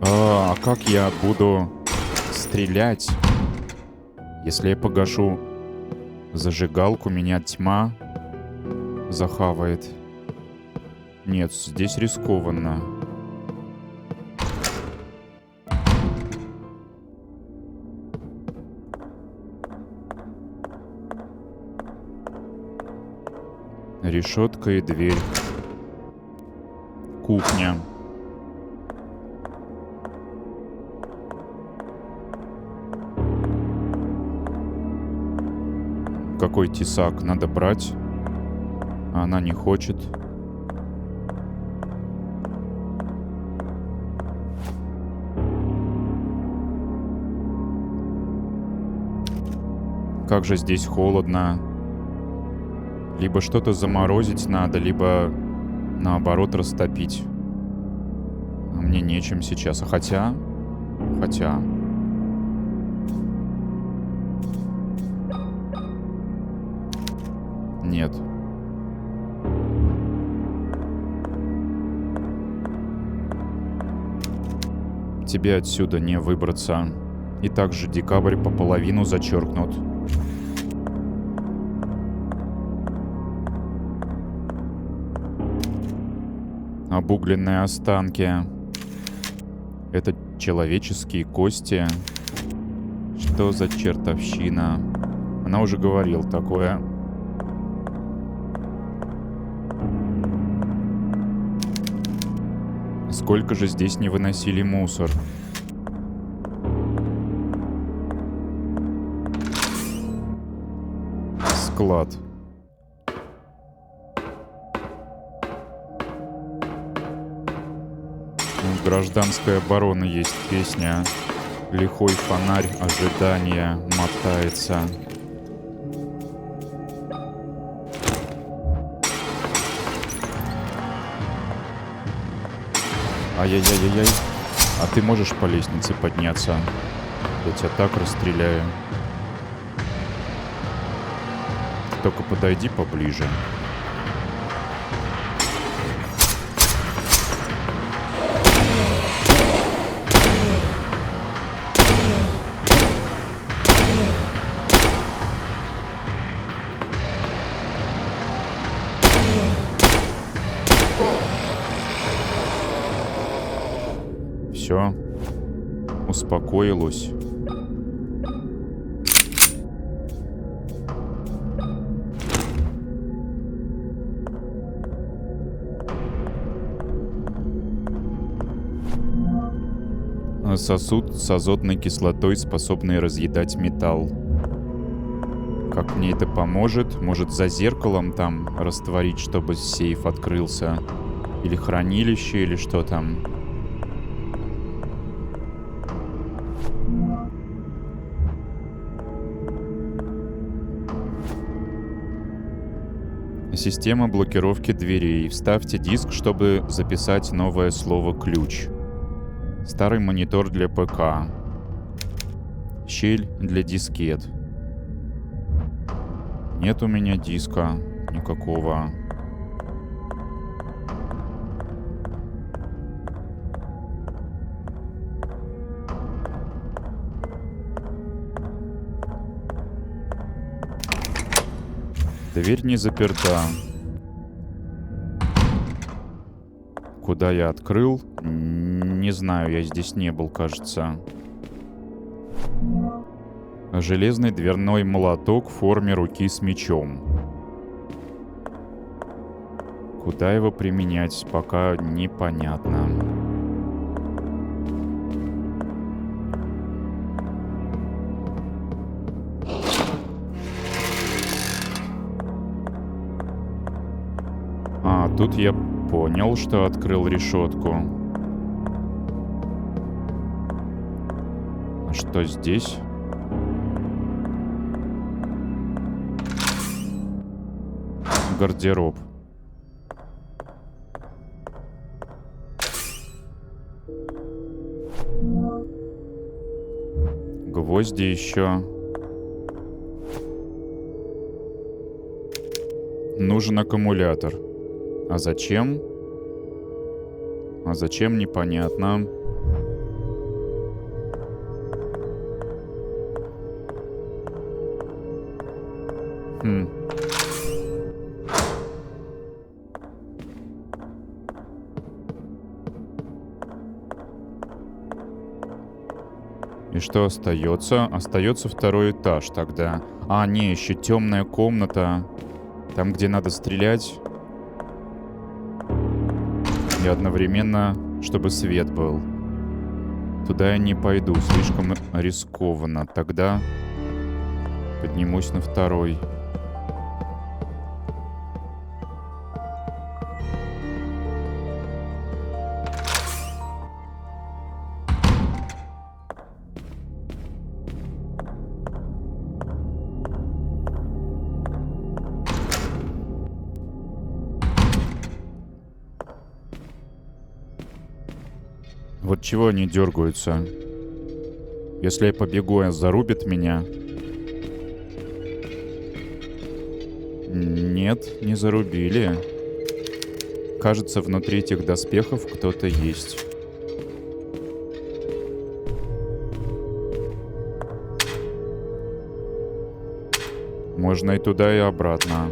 А как я буду стрелять, если я погашу зажигалку, меня тьма захавает? Нет, здесь рискованно. Решетка и дверь. Кухня. Какой тесак? Надо брать. А она не хочет. Как же здесь холодно. Либо что-то заморозить надо, либо наоборот растопить. А мне нечем сейчас. А хотя... Нет. Тебе отсюда не выбраться. И также декабрь пополовину зачеркнут. Обугленные останки. Это человеческие кости. Что за чертовщина? Она уже говорила такое. Сколько же здесь не выносили мусор? Склад. У гражданской обороны есть песня. Лихой фонарь ожидания мотается. Ай-яй-яй-яй-яй. А ты можешь по лестнице подняться? Я тебя так расстреляю. Только подойди поближе. Все. успокоилась. Сосуд с азотной кислотой, способный разъедать металл. Как мне это поможет? Может, за зеркалом там растворить, чтобы сейф открылся? Или хранилище, или что там? Система блокировки дверей. Вставьте диск, чтобы записать новое слово «ключ». Старый монитор для ПК. Щель для дискет. Нет у меня диска никакого. Дверь не заперта. Куда я открыл? Не знаю, я здесь не был, кажется. Железный дверной молоток в форме руки с мечом. Куда его применять, пока непонятно. Тут я понял, что открыл решетку. А что здесь? Гардероб. Гвозди еще. Нужен аккумулятор. А зачем? А зачем, непонятно. И что остается? Остается второй этаж тогда. А, не, еще темная комната. Там, где надо стрелять. И одновременно, чтобы свет был. Туда я не пойду, слишком рискованно. Тогда поднимусь на второй. Вот чего они дергаются? Если я побегу, зарубит меня? Нет, не зарубили. Кажется, внутри этих доспехов кто-то есть. Можно и туда, и обратно.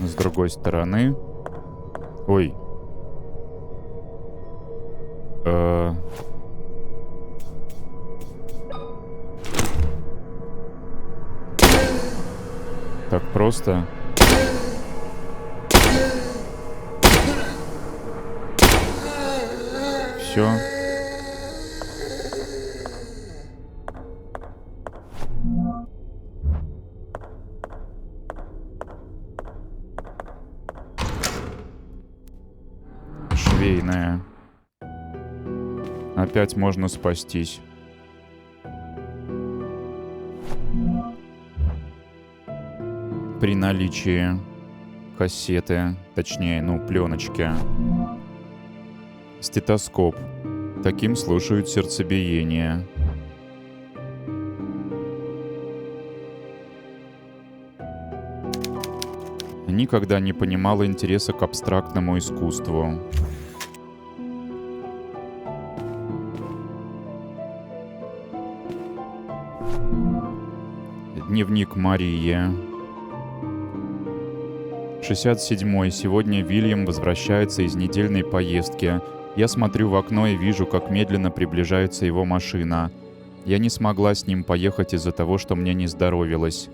С другой стороны. Ой. Так просто. Все. Швейная. Опять можно спастись. При наличии кассеты, точнее, пленочки. Стетоскоп. Таким слушают сердцебиение. Никогда не понимала интереса к абстрактному искусству. Дневник Марии. 67. Сегодня Вильям возвращается из недельной поездки. Я смотрю в окно и вижу, как медленно приближается его машина. Я не смогла с ним поехать из-за того, что мне не здоровилось.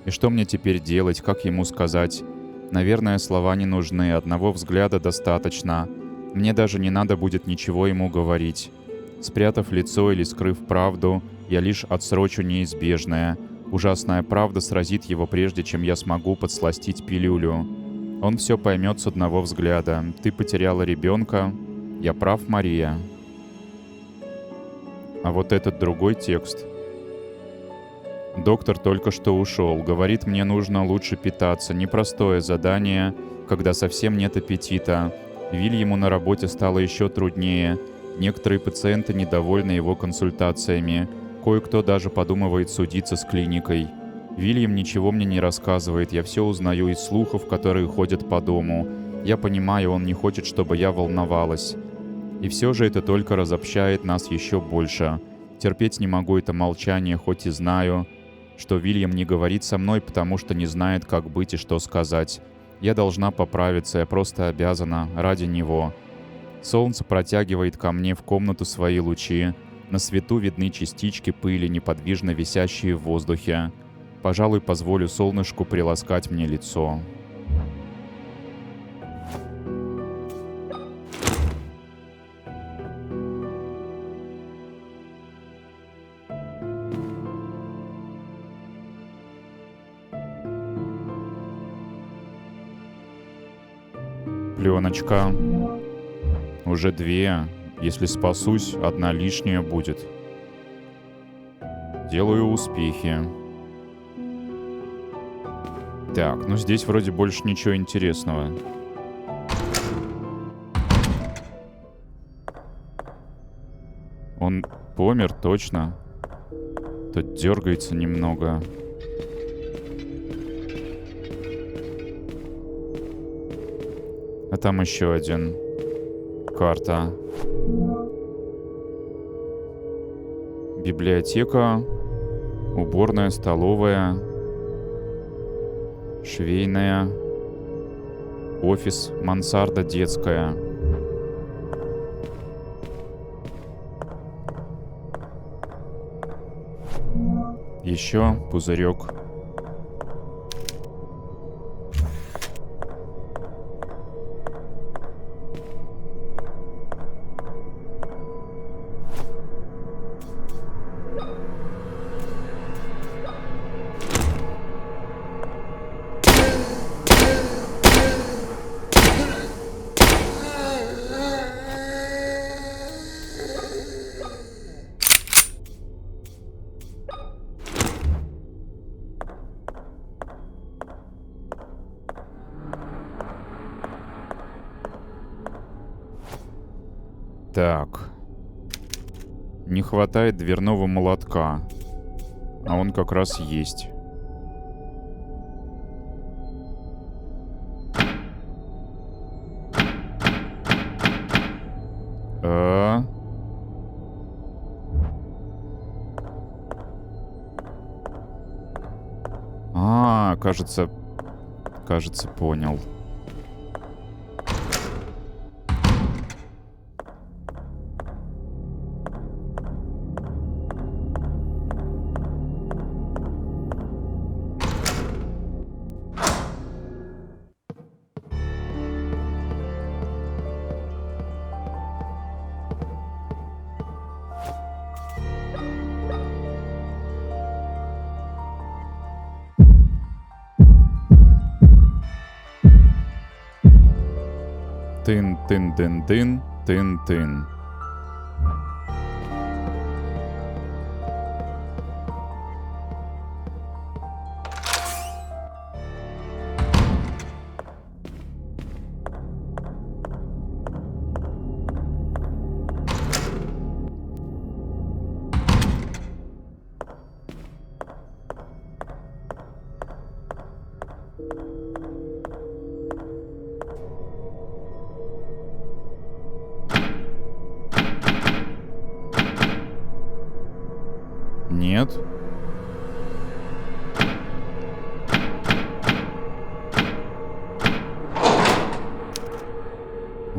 И что мне теперь делать, как ему сказать? Наверное, слова не нужны, одного взгляда достаточно. Мне даже не надо будет ничего ему говорить. Спрятав лицо или скрыв правду, я лишь отсрочу неизбежное. Ужасная правда сразит его прежде, чем я смогу подсластить пилюлю. Он все поймет с одного взгляда. Ты потеряла ребенка. Я прав, Мария. А вот этот другой текст. Доктор только что ушел. Говорит, мне нужно лучше питаться. Непростое задание, когда совсем нет аппетита. Вильяму на работе стало еще труднее. Некоторые пациенты недовольны его консультациями. Кое-кто даже подумывает судиться с клиникой. Вильям ничего мне не рассказывает. Я все узнаю из слухов, которые ходят по дому. Я понимаю, он не хочет, чтобы я волновалась. И все же это только разобщает нас еще больше. Терпеть не могу это молчание, хоть и знаю, что Вильям не говорит со мной, потому что не знает, как быть и что сказать. Я должна поправиться, я просто обязана, ради него. Солнце протягивает ко мне в комнату свои лучи. На свету видны частички пыли, неподвижно висящие в воздухе. Пожалуй, позволю солнышку приласкать мне лицо. Пленочка. Уже 2. Если спасусь, 1 лишняя будет. Делаю успехи. Так, ну здесь вроде больше ничего интересного. Он помер, точно. Тут дергается немного. А там еще один. Карта. Библиотека. Уборная, столовая. Швейная. Офис, мансарда детская. Еще пузырек. Так. Не хватает дверного молотка. А он как раз есть. Кажется, понял. Тын-тын-дын-дын, тын-тын. Нет.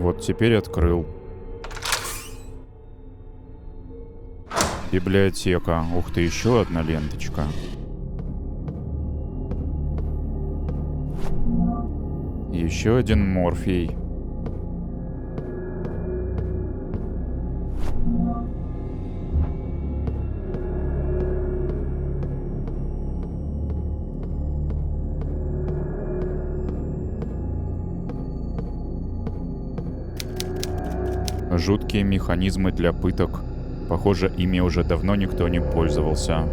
Вот теперь открыл. Библиотека. Ух ты, еще одна ленточка. Еще один Морфий. Жуткие механизмы для пыток. Похоже, ими уже давно никто не пользовался.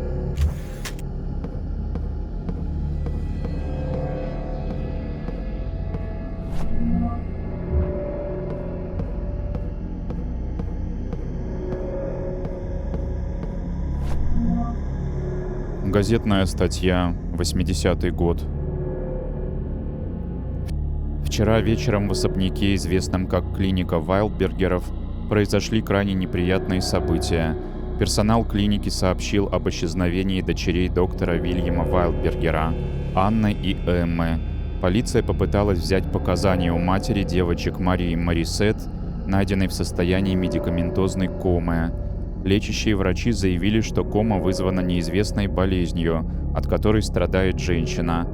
Газетная статья, 80-й год. Вчера вечером в особняке, известном как клиника Вайлдбергеров, произошли крайне неприятные события. Персонал клиники сообщил об исчезновении дочерей доктора Вильяма Вайлдбергера, Анны и Эммы. Полиция попыталась взять показания у матери девочек Марии Морисет, найденной в состоянии медикаментозной комы. Лечащие врачи заявили, что кома вызвана неизвестной болезнью, от которой страдает женщина.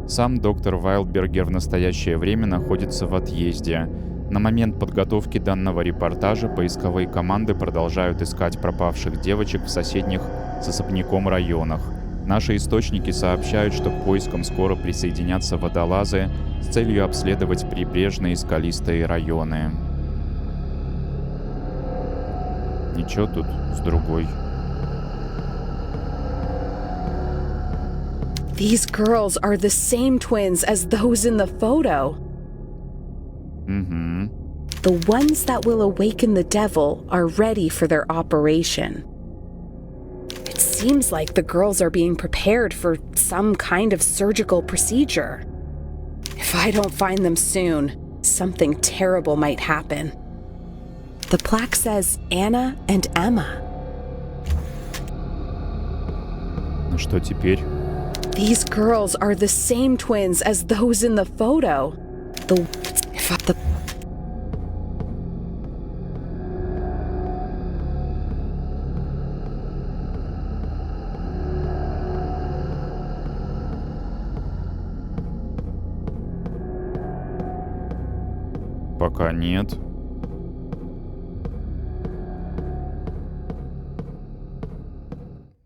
Сам доктор Вайлдбергер в настоящее время находится в отъезде. На момент подготовки данного репортажа поисковые команды продолжают искать пропавших девочек в соседних с особняком районах. Наши источники сообщают, что к поискам скоро присоединятся водолазы с целью обследовать прибрежные скалистые районы. Ничего тут с другой. These girls are the same twins as those in the photo. The ones that will awaken the devil are ready for their operation. It seems like the girls are being prepared for some kind of surgical procedure. If I don't find them soon, something terrible might happen. The plaque says Anna and Emma. Ну что теперь? These girls are the same twins as those in the photo. Пока нет.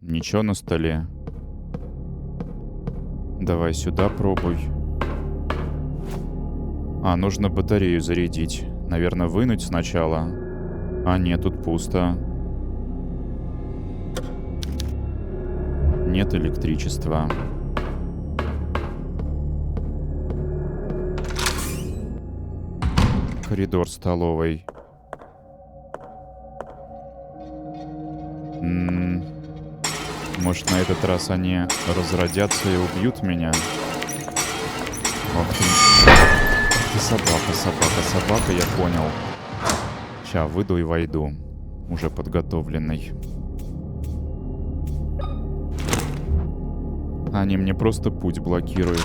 Ничего на столе. Давай сюда пробуй. Нужно батарею зарядить. Наверное, вынуть сначала. Нет, тут пусто. Нет электричества. Коридор столовой. Может, на этот раз они разродятся и убьют меня? Ох ты собака, я понял. Ща, выйду и войду. Уже подготовленный. Они мне просто путь блокируют.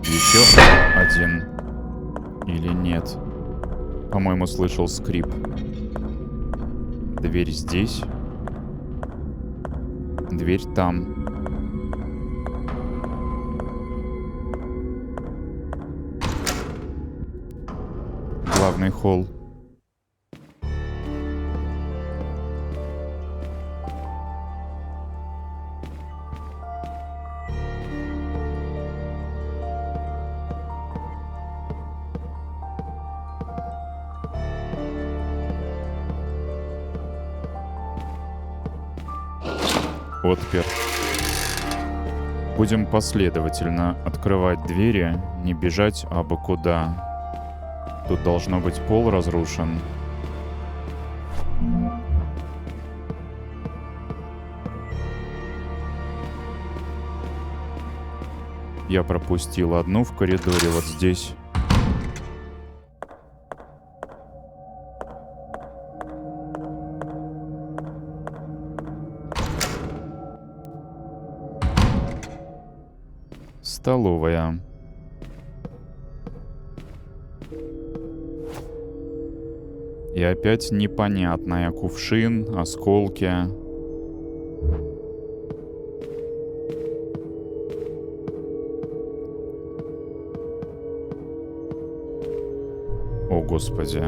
Еще один. Или нет? По-моему, слышал скрип. Дверь здесь. Дверь там. Главный холл. Отпер. Будем последовательно открывать двери, не бежать абы куда. Тут должно быть пол разрушен. Я пропустил одну в коридоре вот здесь. Столовая. И опять непонятная кувшин, осколки. О, Господи.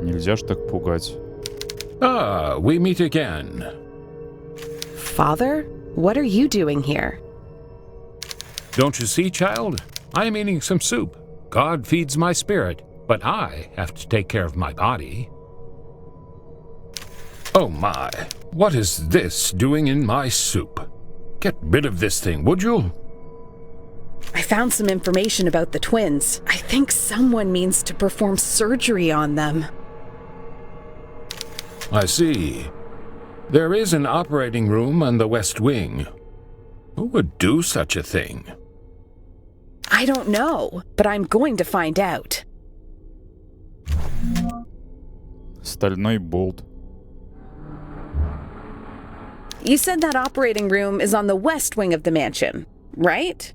Нельзя ж так пугать. Ah, we meet again. Father, what are you doing here? Don't you see, child? I am eating some soup. God feeds my spirit, but I have to take care of my body. Oh my, what is this doing in my soup? Get rid of this thing, would you? I found some information about the twins. I think someone means to perform surgery on them. I see. There is an operating room on the West Wing. Who would do such a thing? I don't know, but I'm going to find out. Стальной болт. You said that operating room is on the west wing of the mansion, right?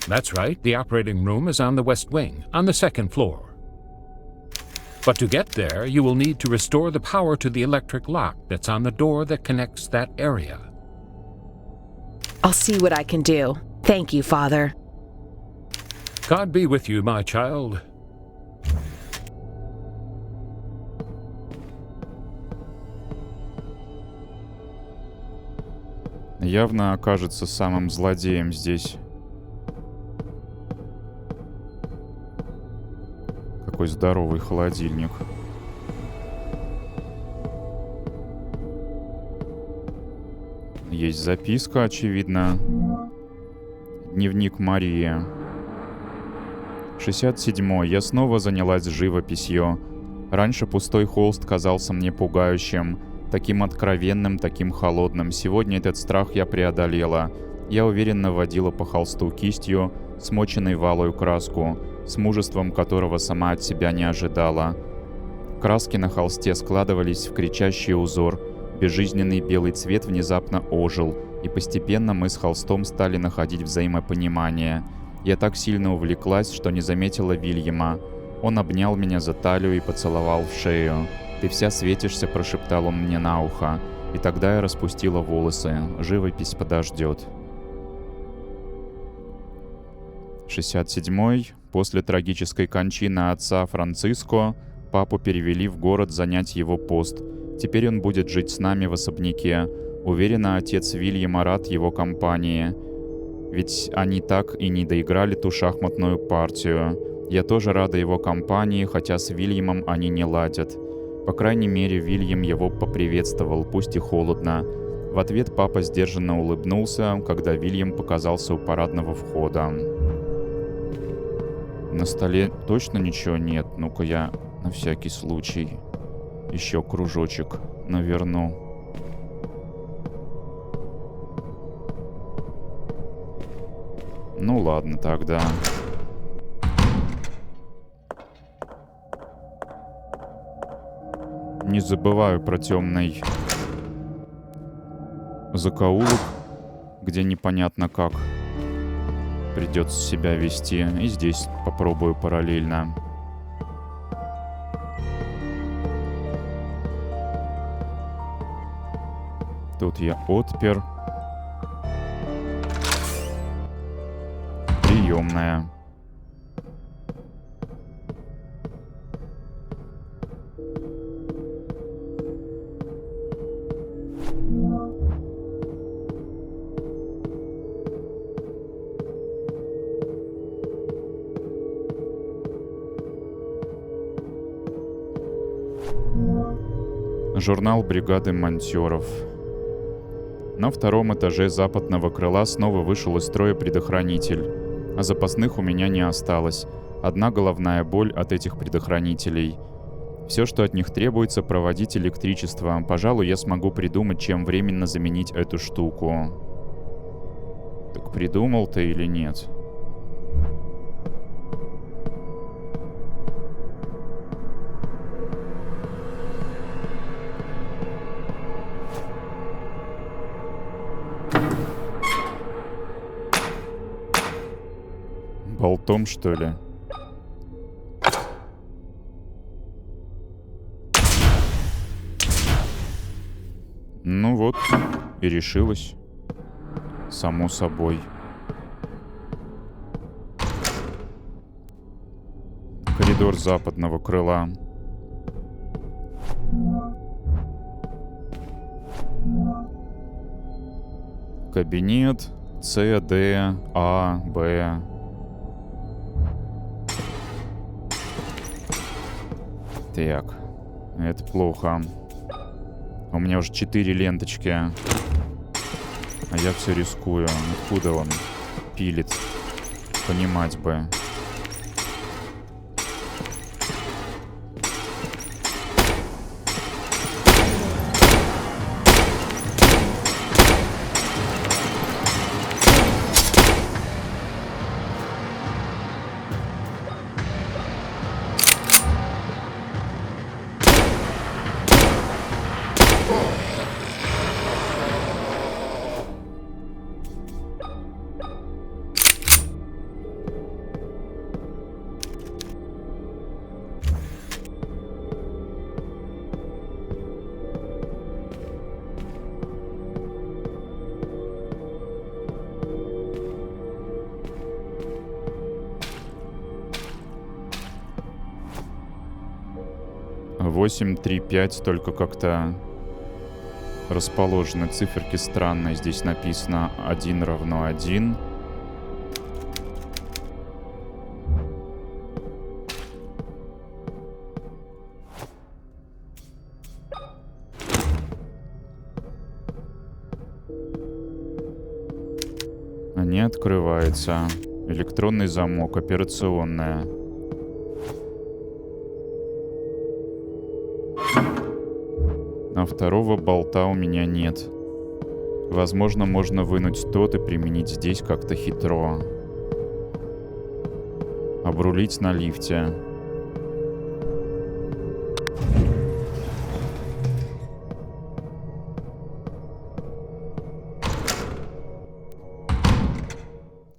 That's right, the operating room is on the West Wing, on the second floor. But to get there, you will need to restore the power to the electric lock that's on the door that connects that area. I'll see what I can do. Thank you, Father. God be with you, my child. Явно окажется самым злодеем здесь. Какой здоровый холодильник. Есть записка, очевидно. Дневник Марии. 67. Я снова занялась живописью. Раньше пустой холст казался мне пугающим, таким откровенным, таким холодным. Сегодня этот страх я преодолела. Я уверенно водила по холсту кистью, смоченной в алую краску, с мужеством которого сама от себя не ожидала. Краски на холсте складывались в кричащий узор. Безжизненный белый цвет внезапно ожил, и постепенно мы с холстом стали находить взаимопонимание. Я так сильно увлеклась, что не заметила Вильяма. Он обнял меня за талию и поцеловал в шею. «Ты вся светишься», — прошептал он мне на ухо. И тогда я распустила волосы. Живопись подождет. 67. После трагической кончины отца Франциско папу перевели в город занять его пост. Теперь он будет жить с нами в особняке. Уверена, отец Вильяма рад его компании. Ведь они так и не доиграли ту шахматную партию. Я тоже рада его компании, хотя с Вильямом они не ладят. По крайней мере, Вильям его поприветствовал, пусть и холодно. В ответ папа сдержанно улыбнулся, когда Вильям показался у парадного входа. На столе точно ничего нет? Ну-ка я на всякий случай еще кружочек наверну. Ну ладно тогда. Не забываю про темный закоулок, где непонятно как придется себя вести. И здесь попробую параллельно. Тут я отпер. Приемная. Журнал бригады монтёров. На втором этаже западного крыла снова вышел из строя предохранитель, а запасных у меня не осталось. Одна головная боль от этих предохранителей. Все, что от них требуется, проводить электричество. Пожалуй, я смогу придумать, чем временно заменить эту штуку. Так придумал ты или нет? Болтом, что ли? Ну вот, и решилось. Само собой. Коридор западного крыла. Кабинет С, Д, А, Б. Так, это плохо. У меня уже 4 ленточки. А я все рискую. Откуда он пилит? Понимать бы. Восемь, 3, 5, только как-то расположены циферки странные. Здесь написано 1 равно 1. Не открывается. Электронный замок, операционная. А второго болта у меня нет. Возможно, можно вынуть тот и применить здесь как-то хитро. Обрулить на лифте.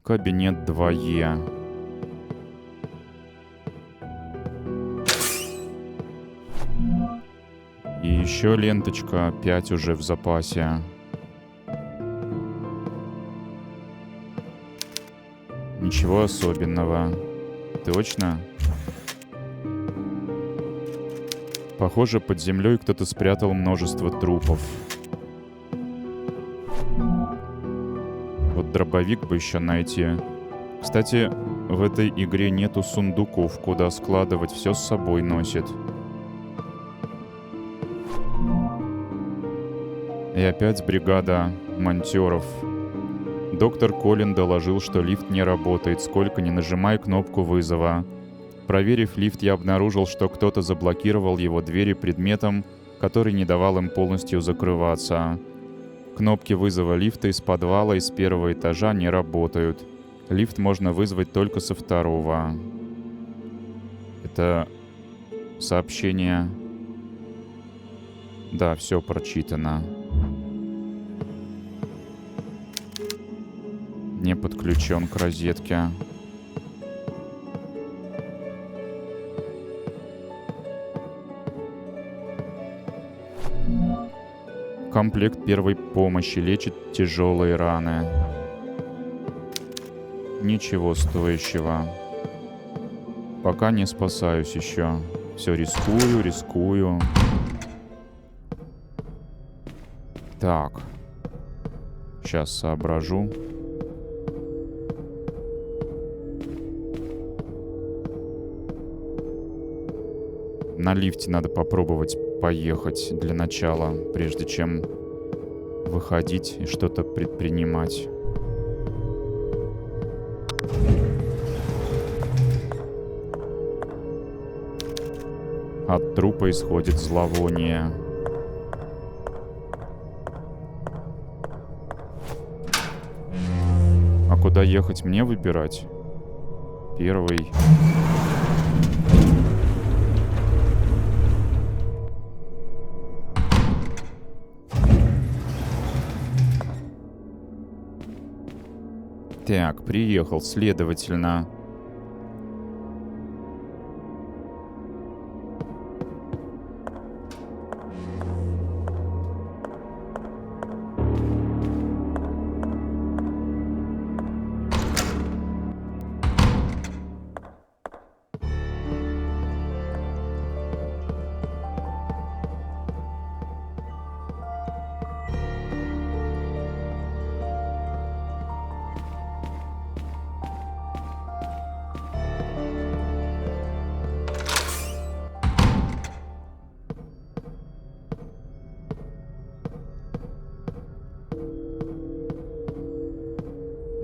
Кабинет 2Е. И еще ленточка 5 уже в запасе. Ничего особенного. Точно? Похоже, под землей кто-то спрятал множество трупов. Вот дробовик бы еще найти. Кстати, в этой игре нету сундуков, куда складывать, все с собой носит. И опять бригада монтёров. Доктор Колин доложил, что лифт не работает, сколько ни нажимай кнопку вызова. Проверив лифт, я обнаружил, что кто-то заблокировал его двери предметом, который не давал им полностью закрываться. Кнопки вызова лифта из подвала и с первого этажа не работают. Лифт можно вызвать только со второго. Это сообщение... Да, все прочитано. Не подключен к розетке. Комплект первой помощи лечит тяжелые раны. Ничего стоящего. Пока не спасаюсь еще. Все рискую. Так. Сейчас соображу. На лифте надо попробовать поехать для начала, прежде чем выходить и что-то предпринимать. От трупа исходит зловоние. А куда ехать, мне выбирать? Первый. Так, приехал, следовательно.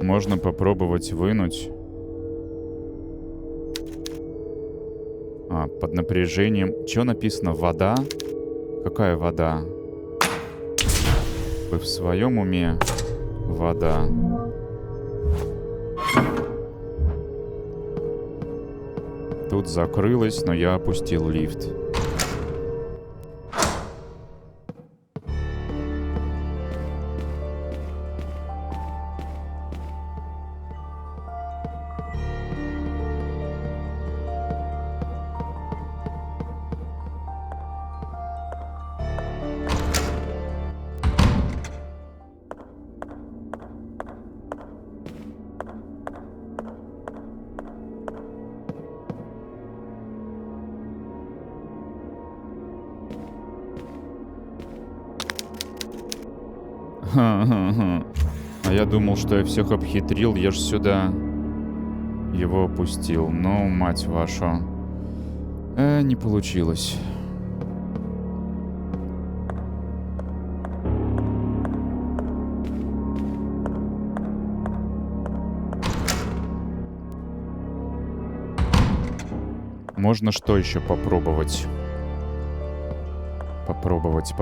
Можно попробовать вынуть. Под напряжением. Чё написано? Вода? Какая вода? Вы в своем уме? Вода. Тут закрылось, но я опустил лифт. Ха-ха-ха. А я думал, что я всех обхитрил, я ж сюда его опустил. Ну, мать вашу. Не получилось. Можно что еще попробовать? Попробовать.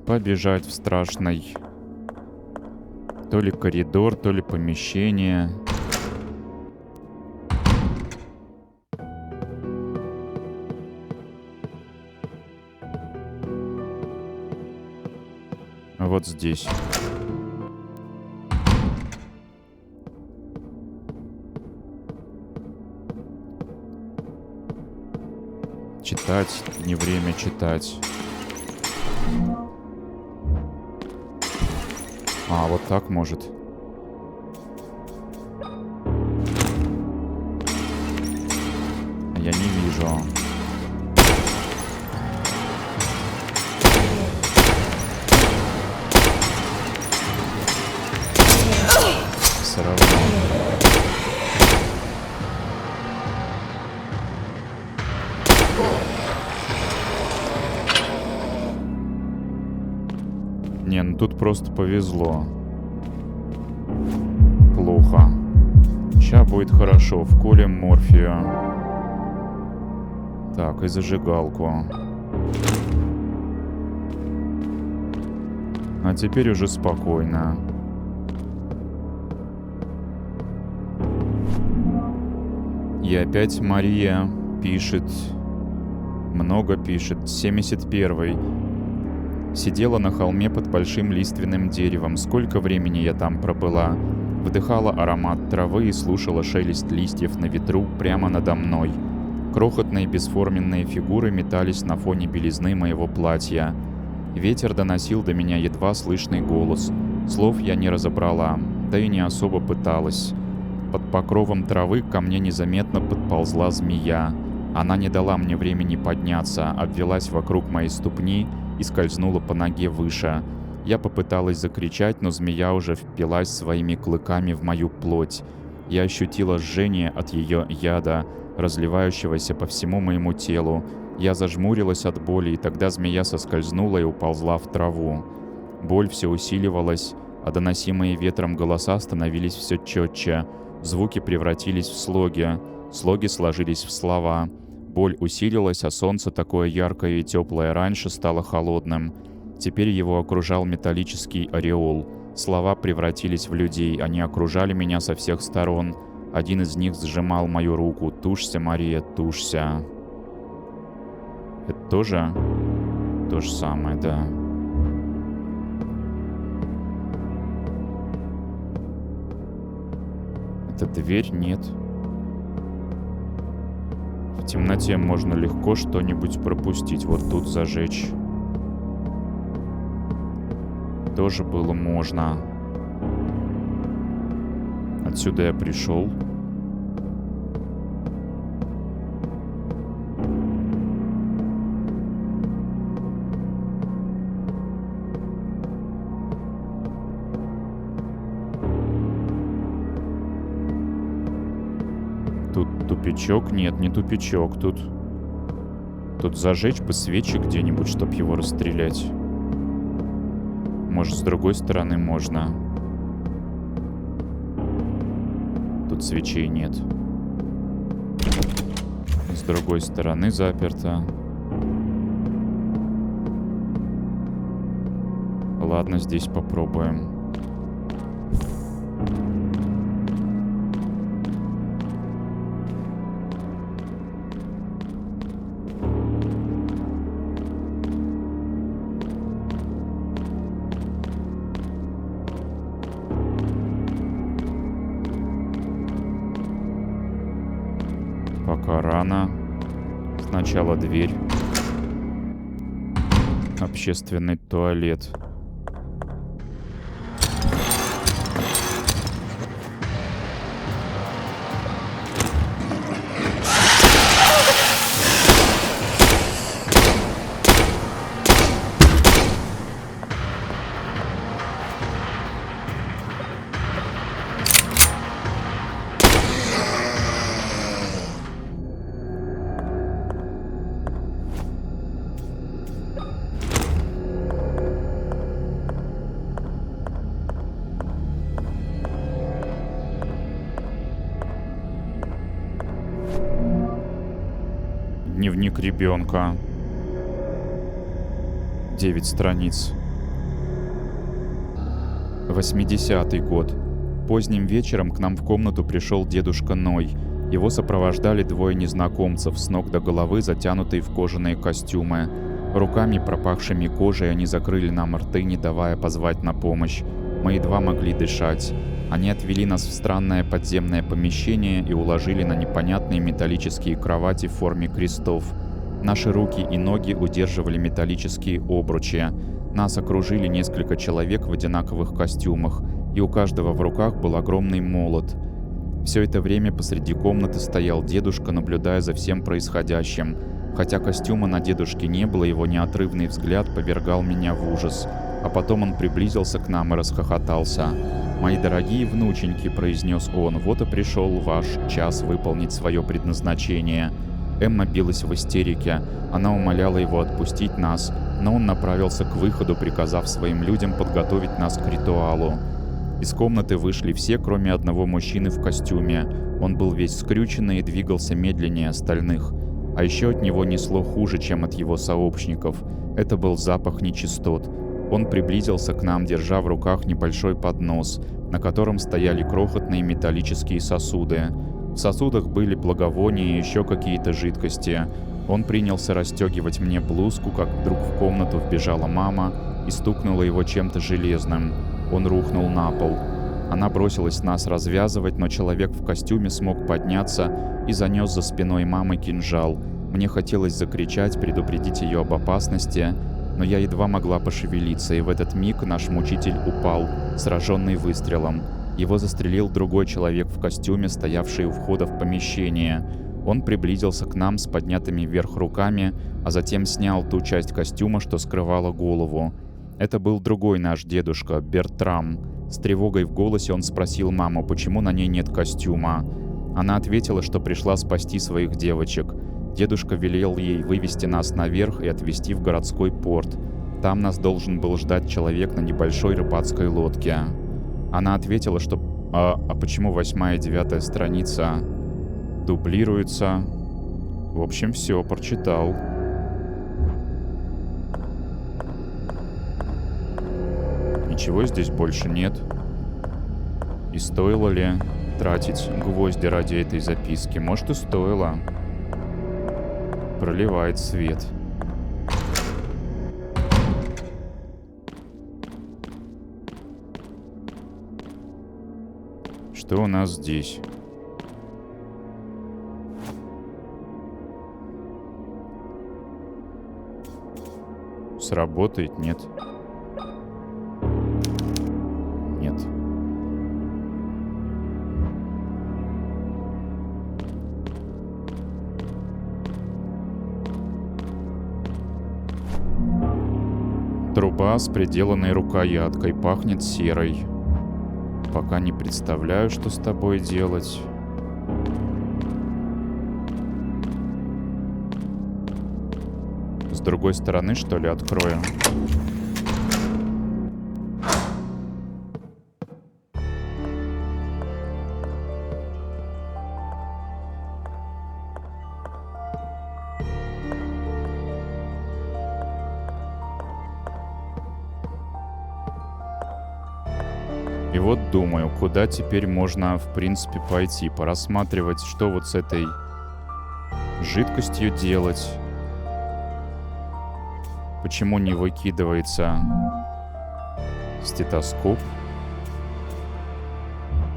Побежать в страшный то ли коридор, то ли помещение. Вот здесь. Читать, не время читать. Вот так может. Я не вижу. Все равно. Не, ну тут просто повезло. Плохо. Ща будет хорошо. Вколем морфию. Так, и зажигалку. А теперь уже спокойно. И опять Мария пишет. Много пишет. 71-й. Сидела на холме под большим лиственным деревом. Сколько времени я там пробыла. Вдыхала аромат травы и слушала шелест листьев на ветру прямо надо мной. Крохотные бесформенные фигуры метались на фоне белизны моего платья. Ветер доносил до меня едва слышный голос. Слов я не разобрала, да и не особо пыталась. Под покровом травы ко мне незаметно подползла змея. Она не дала мне времени подняться, обвелась вокруг моей ступни и скользнула по ноге выше. Я попыталась закричать, но змея уже впилась своими клыками в мою плоть. Я ощутила жжение от ее яда, разливающегося по всему моему телу. Я зажмурилась от боли, и тогда змея соскользнула и уползла в траву. Боль все усиливалась, а доносимые ветром голоса становились все четче. Звуки превратились в слоги. Слоги сложились в слова. Боль усилилась, а солнце, такое яркое и теплое раньше, стало холодным. Теперь его окружал металлический ореол. Слова превратились в людей, они окружали меня со всех сторон. Один из них сжимал мою руку. «Тушься, Мария, тушься». Это тоже то же самое, да. Это дверь? Нет. В темноте можно легко что-нибудь пропустить. Вот тут зажечь. Тоже было можно. Отсюда я пришел. Тут тупичок? Нет, не тупичок. Тут зажечь бы свечи где-нибудь, чтоб его расстрелять. Может, с другой стороны можно. Тут свечей нет. С другой стороны заперто. Ладно, здесь попробуем. Пока рано. Сначала дверь. Общественный туалет. Дневник ребенка. 9 страниц. 80-й год. Поздним вечером к нам в комнату пришел дедушка Ной. Его сопровождали двое незнакомцев, с ног до головы затянутые в кожаные костюмы. Руками, пропахшими кожей, они закрыли нам рты, не давая позвать на помощь. Мы едва могли дышать. Они отвели нас в странное подземное помещение и уложили на непонятные металлические кровати в форме крестов. Наши руки и ноги удерживали металлические обручи. Нас окружили несколько человек в одинаковых костюмах, и у каждого в руках был огромный молот. Все это время посреди комнаты стоял дедушка, наблюдая за всем происходящим. Хотя костюма на дедушке не было, его неотрывный взгляд повергал меня в ужас. А потом он приблизился к нам и расхохотался. «Мои дорогие внученьки», — произнес он, — «вот и пришел ваш час выполнить свое предназначение». Эмма билась в истерике. Она умоляла его отпустить нас, но он направился к выходу, приказав своим людям подготовить нас к ритуалу. Из комнаты вышли все, кроме одного мужчины в костюме. Он был весь скрюченный и двигался медленнее остальных. А еще от него несло хуже, чем от его сообщников. Это был запах нечистот. Он приблизился к нам, держа в руках небольшой поднос, на котором стояли крохотные металлические сосуды. В сосудах были благовония и еще какие-то жидкости. Он принялся расстегивать мне блузку, как вдруг в комнату вбежала мама и стукнула его чем-то железным. Он рухнул на пол. Она бросилась нас развязывать, но человек в костюме смог подняться и занес за спиной мамы кинжал. Мне хотелось закричать, предупредить ее об опасности, но я едва могла пошевелиться, и в этот миг наш мучитель упал, сраженный выстрелом. Его застрелил другой человек в костюме, стоявший у входа в помещение. Он приблизился к нам с поднятыми вверх руками, а затем снял ту часть костюма, что скрывала голову. Это был другой наш дедушка, Бертрам. С тревогой в голосе он спросил маму, почему на ней нет костюма. Она ответила, что пришла спасти своих девочек. Дедушка велел ей вывести нас наверх и отвезти в городской порт. Там нас должен был ждать человек на небольшой рыбацкой лодке. Она ответила, что «А почему 8 и 9 страница дублируются?» В общем, все, прочитал. Ничего здесь больше нет. И стоило ли тратить гвозди ради этой записки? Может, и стоило. Проливает свет. Что у нас здесь? Сработает? Нет. Нет. Труба с приделанной рукояткой, пахнет серой. Пока не представляю, что с тобой делать. С другой стороны, что ли, открою? И вот думаю, куда теперь можно, в принципе, пойти, порассматривать, что вот с этой жидкостью делать. Почему не выкидывается стетоскоп?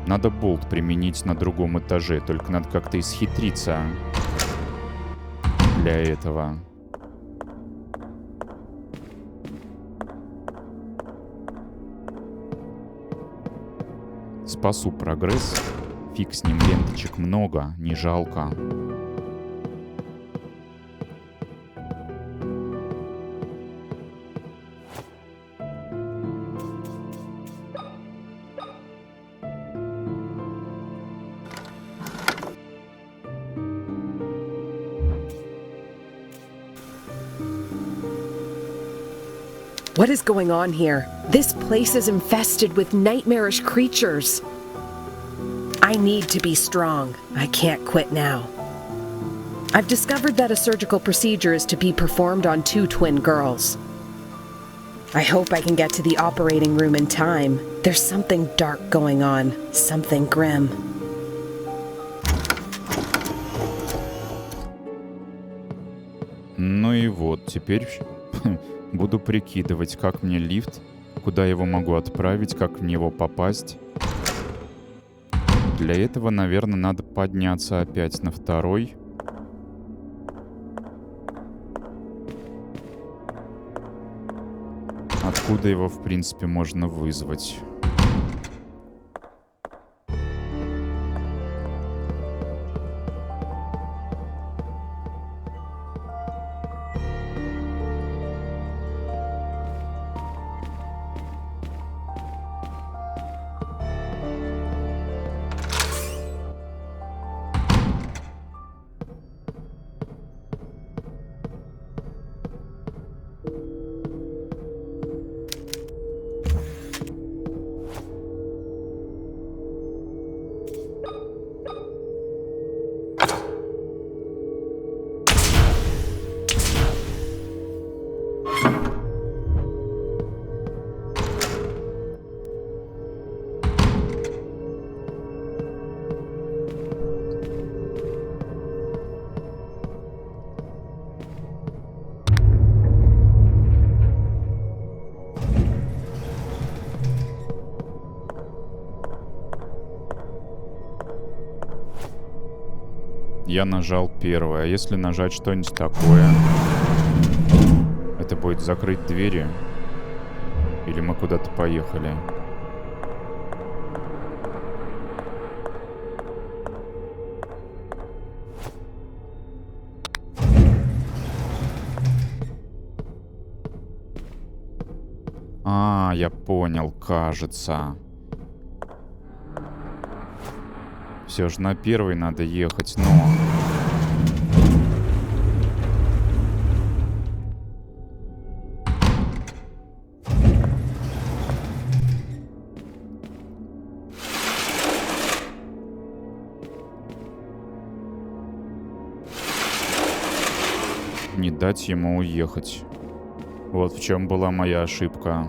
Надо болт применить на другом этаже, только надо как-то исхитриться для этого. Спасу прогресс. Фиг с ним, ленточек много, не жалко. What is going on here? This place is infested with nightmarish creatures. I need to be strong. I can't quit now. I've discovered that a surgical procedure is to be performed on 2 twin girls. I hope I can get to the operating room in time. There's something dark going on, something grim. Ну и вот, теперь буду прикидывать, как мне лифт, куда его могу отправить, как в него попасть. Для этого, наверное, надо подняться опять на 2-й. Откуда его, в принципе, можно вызвать? Я нажал 1-й, а если нажать что-нибудь такое? Это будет закрыть двери? Или мы куда-то поехали? А, я понял, кажется. Все же на 1-й надо ехать, но... не дать ему уехать. Вот в чем была моя ошибка.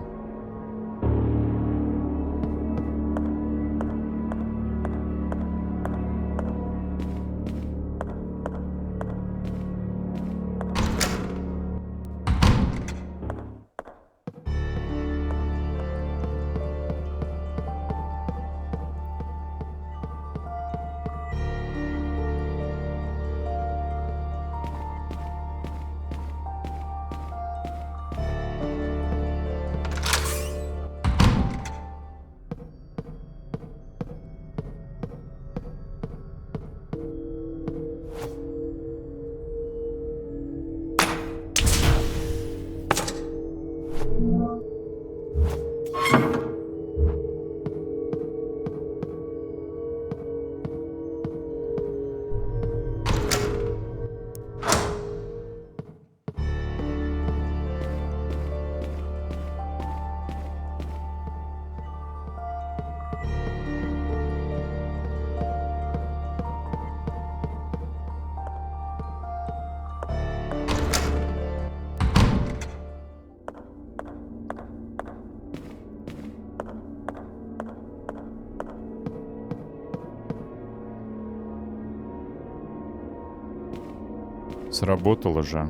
Сработало же.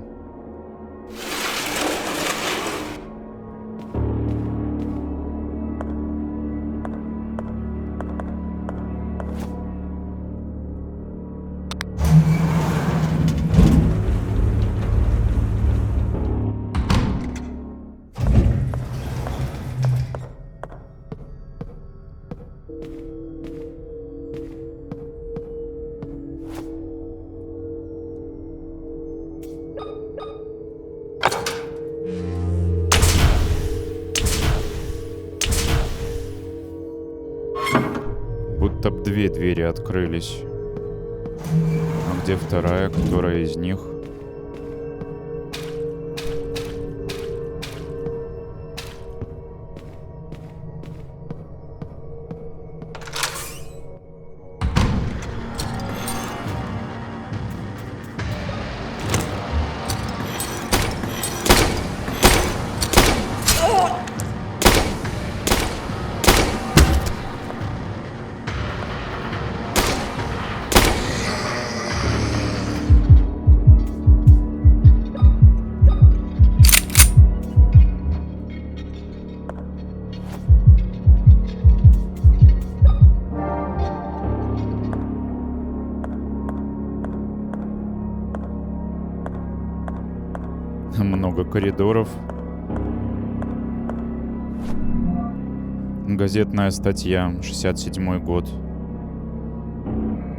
Будто б две двери открылись. А где вторая, которая из них? Много коридоров. Газетная статья, 67-й год.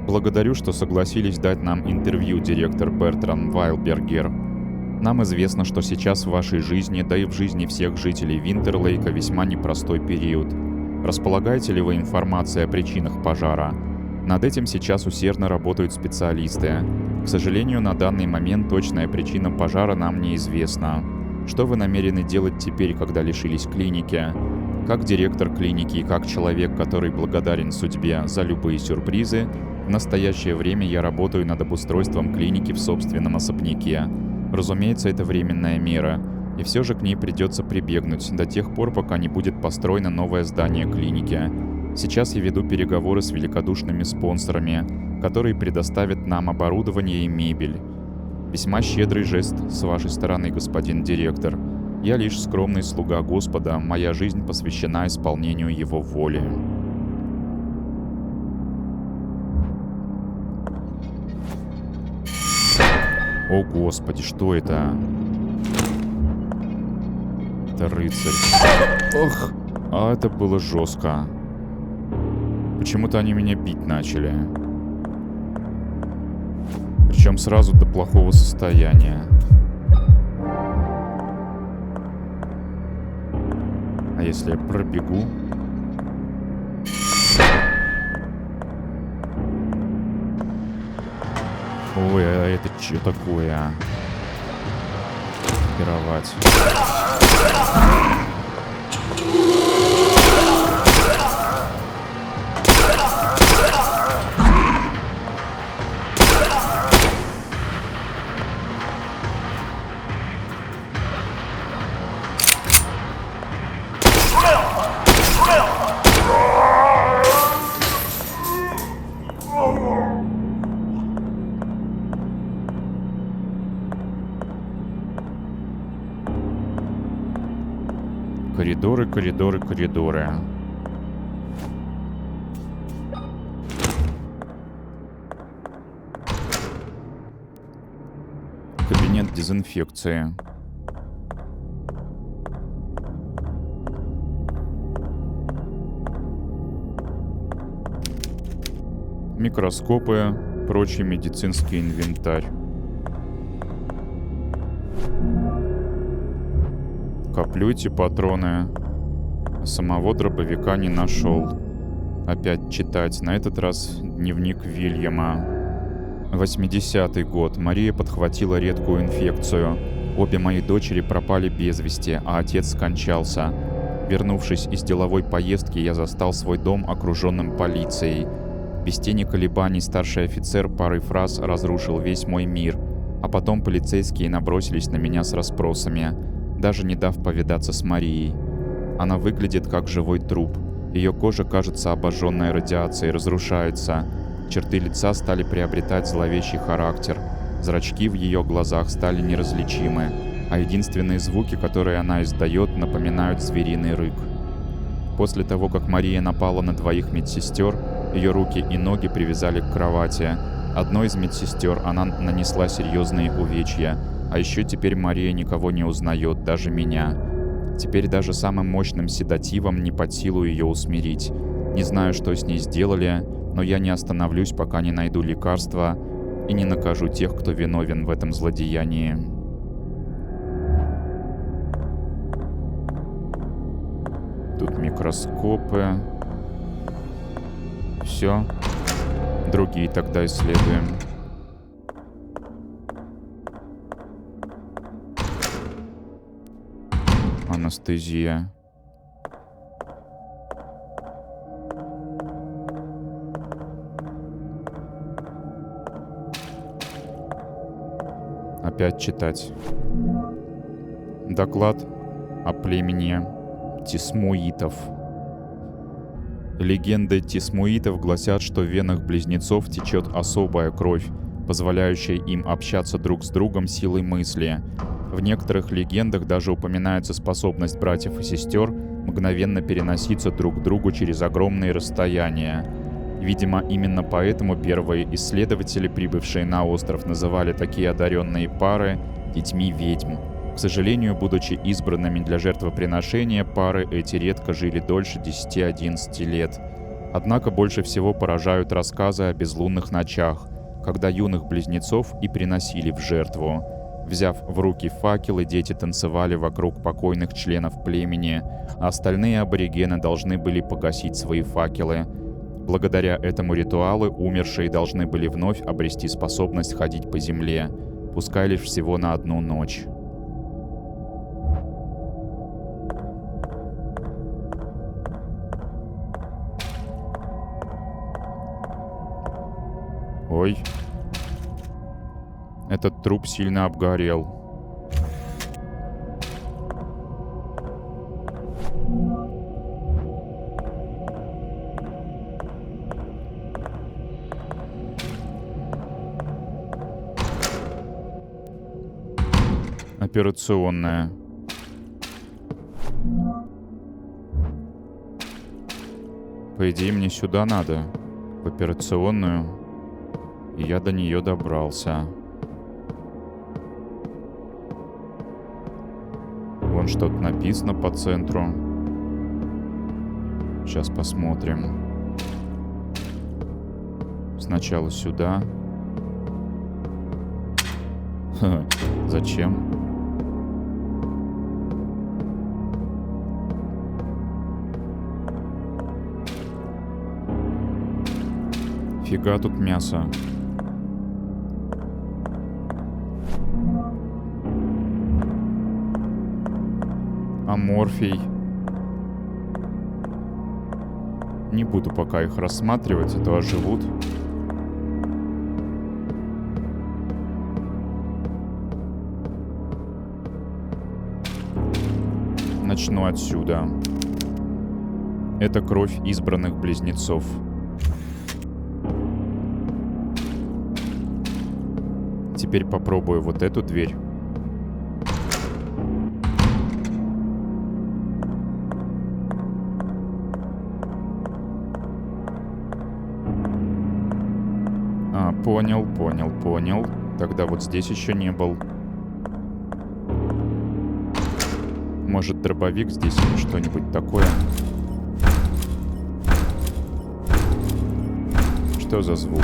Благодарю, что согласились дать нам интервью, директор Бертран Вайлбергер. Нам известно, что сейчас в вашей жизни, да и в жизни всех жителей Винтерлейка весьма непростой период. Располагаете ли вы информацией о причинах пожара? Над этим сейчас усердно работают специалисты. К сожалению, на данный момент точная причина пожара нам неизвестна. Что вы намерены делать теперь, когда лишились клиники? Как директор клиники и как человек, который благодарен судьбе за любые сюрпризы, в настоящее время я работаю над обустройством клиники в собственном особняке. Разумеется, это временная мера, и все же к ней придется прибегнуть до тех пор, пока не будет построено новое здание клиники. Сейчас я веду переговоры с великодушными спонсорами, которые предоставят нам оборудование и мебель. Весьма щедрый жест с вашей стороны, господин директор. Я лишь скромный слуга Господа, моя жизнь посвящена исполнению Его воли. О Господи, что это? Это рыцарь. Ох, а это было жестко. Почему-то они меня бить начали. Причем сразу до плохого состояния. А если я пробегу? Ой, а это что такое? Кровать. Коридоры, коридоры, коридоры. Кабинет дезинфекции. Микроскопы, прочий медицинский инвентарь. Коплю эти патроны. Самого дробовика не нашел. Опять читать. На этот раз дневник Вильяма. 80-й год. Мария подхватила редкую инфекцию. Обе мои дочери пропали без вести, а отец скончался. Вернувшись из деловой поездки, я застал свой дом окруженным полицией. Без тени колебаний старший офицер парой фраз разрушил весь мой мир, а потом полицейские набросились на меня с расспросами, даже не дав повидаться с Марией. Она выглядит как живой труп. Ее кожа кажется обожженной радиацией, разрушается. Черты лица стали приобретать зловещий характер. Зрачки в ее глазах стали неразличимы, а единственные звуки, которые она издает, напоминают звериный рык. После того, как Мария напала на двоих медсестер, ее руки и ноги привязали к кровати. Одной из медсестер она нанесла серьезные увечья, а еще теперь Мария никого не узнает, даже меня. Теперь даже самым мощным седативом не под силу ее усмирить. Не знаю, что с ней сделали, но я не остановлюсь, пока не найду лекарства и не накажу тех, кто виновен в этом злодеянии. Тут микроскопы. Все. Другие тогда исследуем. Анестезия. Опять читать. Доклад о племени тисмуитов. Легенды тисмуитов гласят, что в венах близнецов течет особая кровь, позволяющая им общаться друг с другом силой мысли. В некоторых легендах даже упоминается способность братьев и сестер мгновенно переноситься друг к другу через огромные расстояния. Видимо, именно поэтому первые исследователи, прибывшие на остров, называли такие одаренные пары детьми ведьм. К сожалению, будучи избранными для жертвоприношения, пары эти редко жили дольше 10-11 лет. Однако больше всего поражают рассказы о безлунных ночах, когда юных близнецов и приносили в жертву. Взяв в руки факелы, дети танцевали вокруг покойных членов племени, а остальные аборигены должны были погасить свои факелы. Благодаря этому ритуалу умершие должны были вновь обрести способность ходить по земле, пускай лишь всего на одну ночь. Ой. Этот труп сильно обгорел. Операционная. По идее, мне сюда надо, в операционную, и я до нее добрался. Вон что-то написано по центру. Сейчас посмотрим. Сначала сюда. Зачем? Фига тут мясо. А морфий? Не буду пока их рассматривать, а то оживут. Начну отсюда. Это кровь избранных близнецов. Теперь попробую вот эту дверь. Понял. Тогда вот здесь еще не был. Может, дробовик здесь или что-нибудь такое? Что за звук?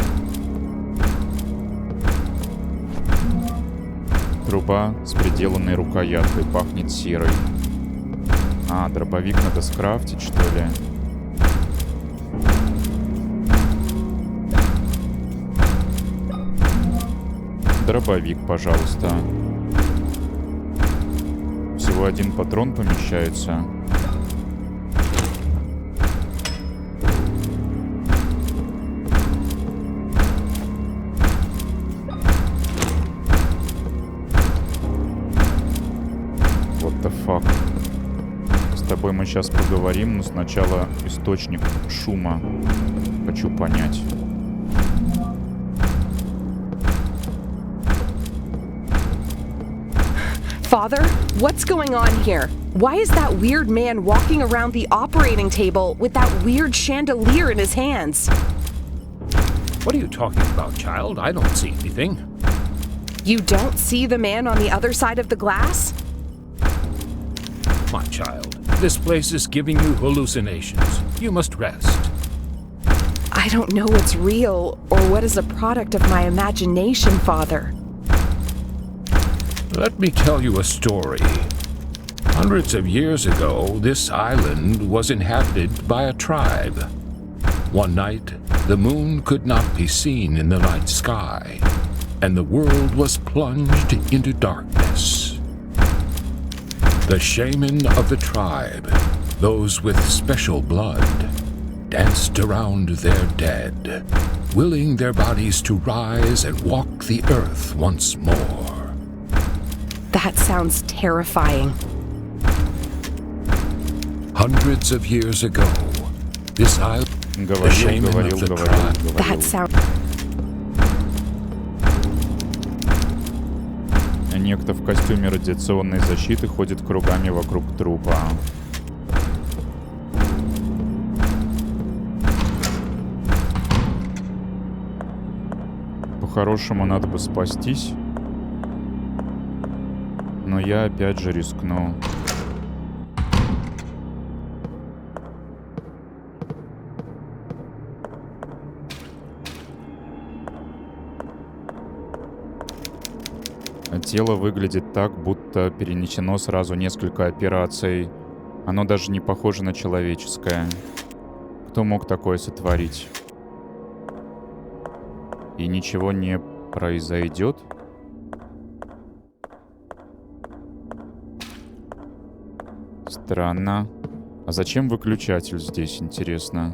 Труба с приделанной рукояткой, пахнет серой. А, дробовик надо скрафтить, что ли? Дробовик, пожалуйста. Всего один патрон помещается. What the fuck? С тобой мы сейчас поговорим, но сначала источник шума. Хочу понять. Father, what's going on here? Why is that weird man walking around the operating table with that weird chandelier in his hands? What are you talking about, child? I don't see anything. You don't see the man on the other side of the glass? My child, this place is giving you hallucinations. You must rest. I don't know what's real or what is a product of my imagination, Father. Let me tell you a story. Hundreds of years ago, this island was inhabited by a tribe. One night, the moon could not be seen in the night sky, and the world was plunged into darkness. The shaman of the tribe, those with special blood, danced around their dead, willing their bodies to rise and walk the earth once more. That sounds terrifying. Hundreds of years ago, this island, the shaman of the tribe. That sounds... Некто в костюме радиационной защиты ходит кругами вокруг трупа. По-хорошему надо бы спастись. Но я опять же рискну. Тело выглядит так, будто перенесено сразу несколько операций. Оно даже не похоже на человеческое. Кто мог такое сотворить? И ничего не произойдет? Странно. А зачем выключатель здесь, интересно?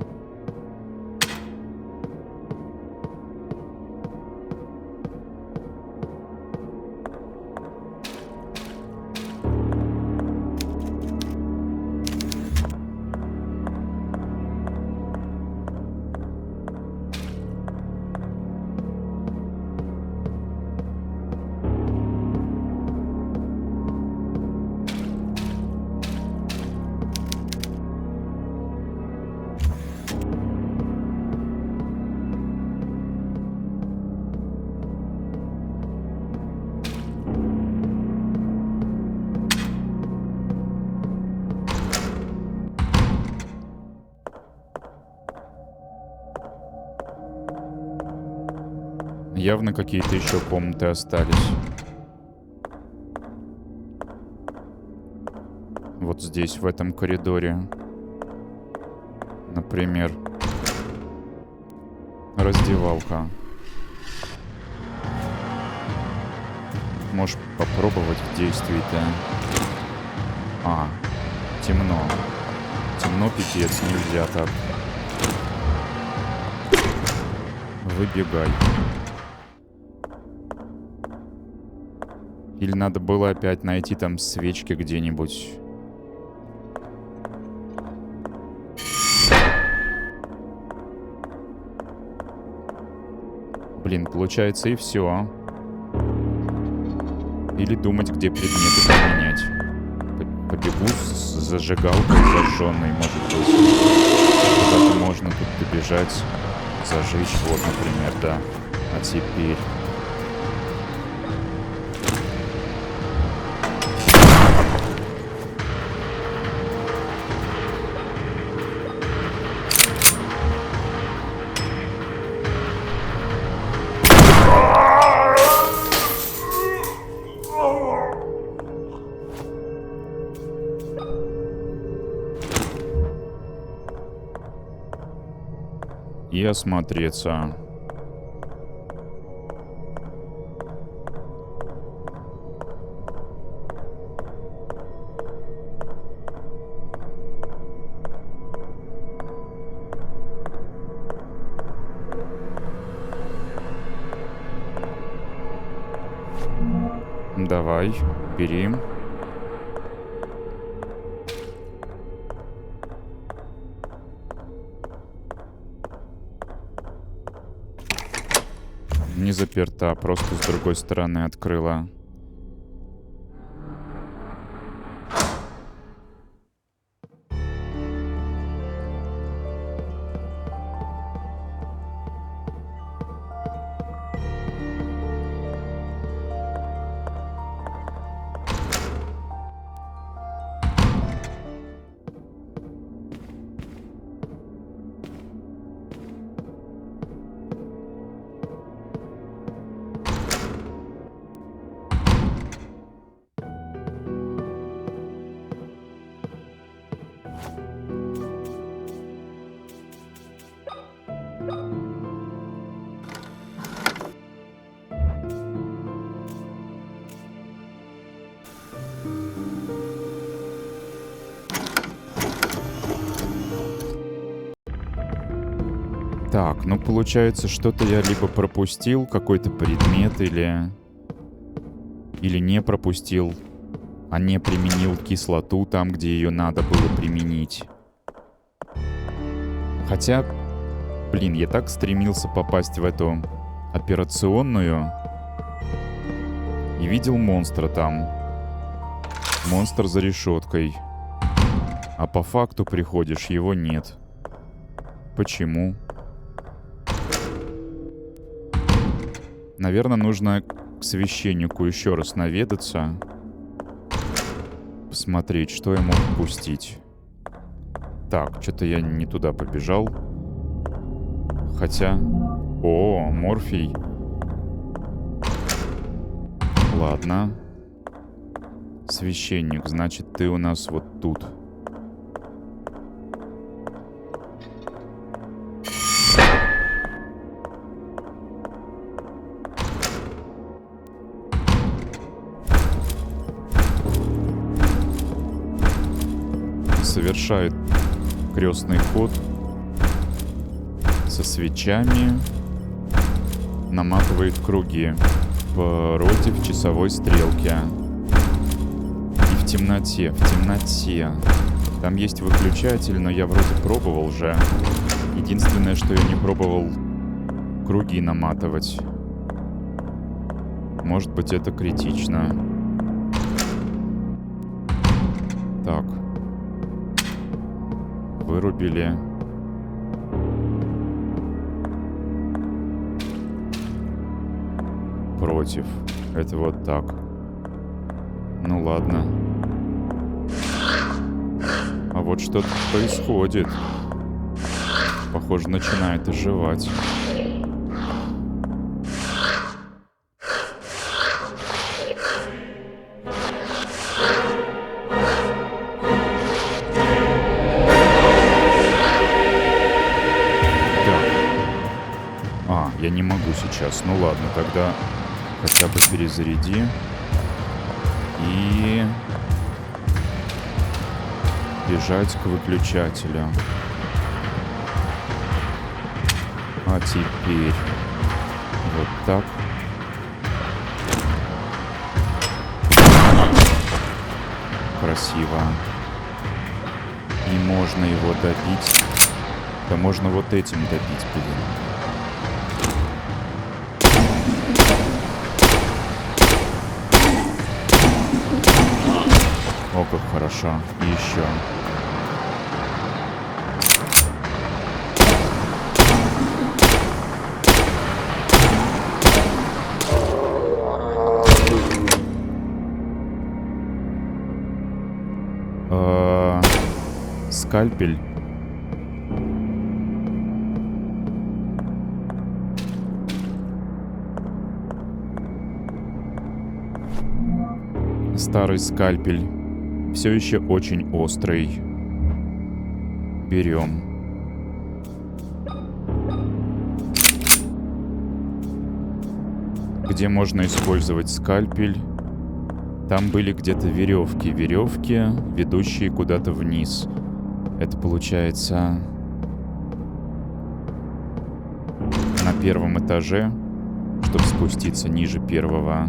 Явно какие-то еще комнаты остались. Вот здесь, в этом коридоре. Например, раздевалка. Можешь попробовать в действии-то. А, темно. Темно, пипец, нельзя так. Выбегай. Или надо было опять найти там свечки где-нибудь. Блин, получается и все. Или думать, где предметы поменять. Побегу с зажигалкой зажженной, может быть. Куда-то можно тут добежать, зажечь. Вот, например, да. А теперь... И осмотреться. Давай, бери. Не заперта, просто с другой стороны открыла. Так, ну получается, что-то я либо пропустил, какой-то предмет, или не пропустил, а не применил кислоту там, где ее надо было применить. Хотя, блин, я так стремился попасть в эту операционную и видел монстра там. Монстр за решеткой. А по факту приходишь, его нет. Почему? Наверное, нужно к священнику еще раз наведаться. Посмотреть, что я мог упустить. Так, что-то я не туда побежал. Хотя... О, Морфий. Ладно. Священник, значит, ты у нас вот тут. Совершает крестный ход со свечами, наматывает круги против часовой стрелки. И в темноте. Там есть выключатель, но я вроде пробовал же. Единственное, что я не пробовал круги наматывать. Может быть, это критично. Так. Вырубили. Против. Это вот так. Ну ладно. А вот что-то происходит. Похоже, начинает оживать. Я не могу сейчас. Ну ладно, тогда хотя бы перезаряди. И бежать к выключателю. А теперь вот так. Красиво. И можно его добить. Да можно вот этим добить, блин. О, как хорошо. И еще. скальпель. Старый скальпель. Все еще очень острый. Берем. Где можно использовать скальпель? Там были где-то веревки. Веревки, ведущие куда-то вниз. Это получается на первом этаже, чтобы спуститься ниже первого.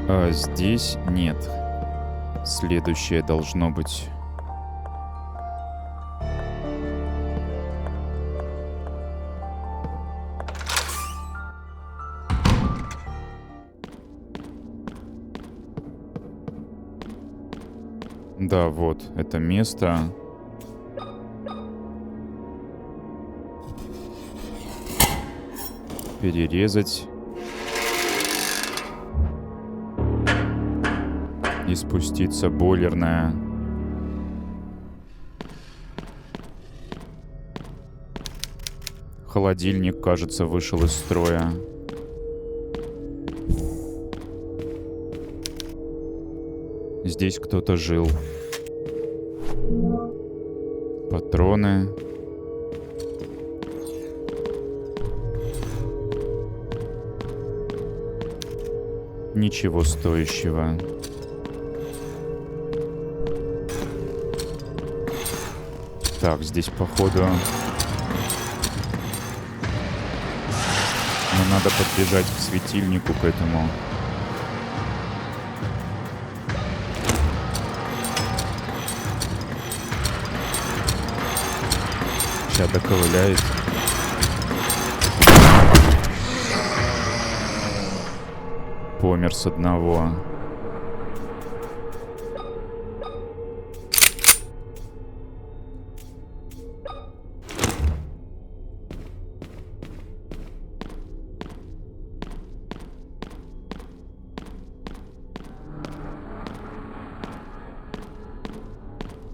А здесь нет. Следующее должно быть. Да, вот, это место. Перерезать. И спуститься бойлерная. Холодильник, кажется, вышел из строя. Здесь кто-то жил. Патроны. Ничего стоящего. Так, здесь походу... Мне надо подбежать к светильнику, к этому. Сейчас доковыляет. Помер с одного.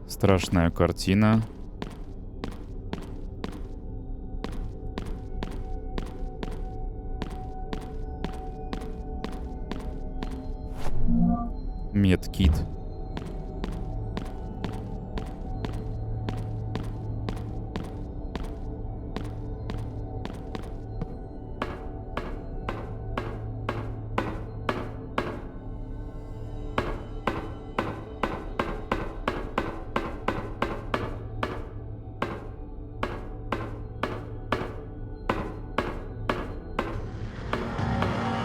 Страшная картина. Медкит.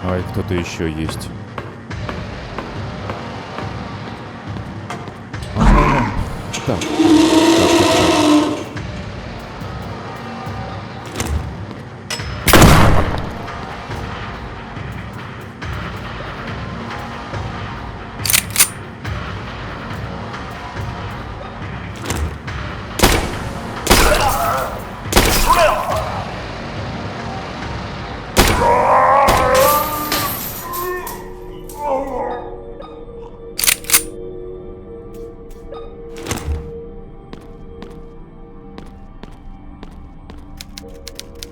Ай, кто-то еще есть. Так.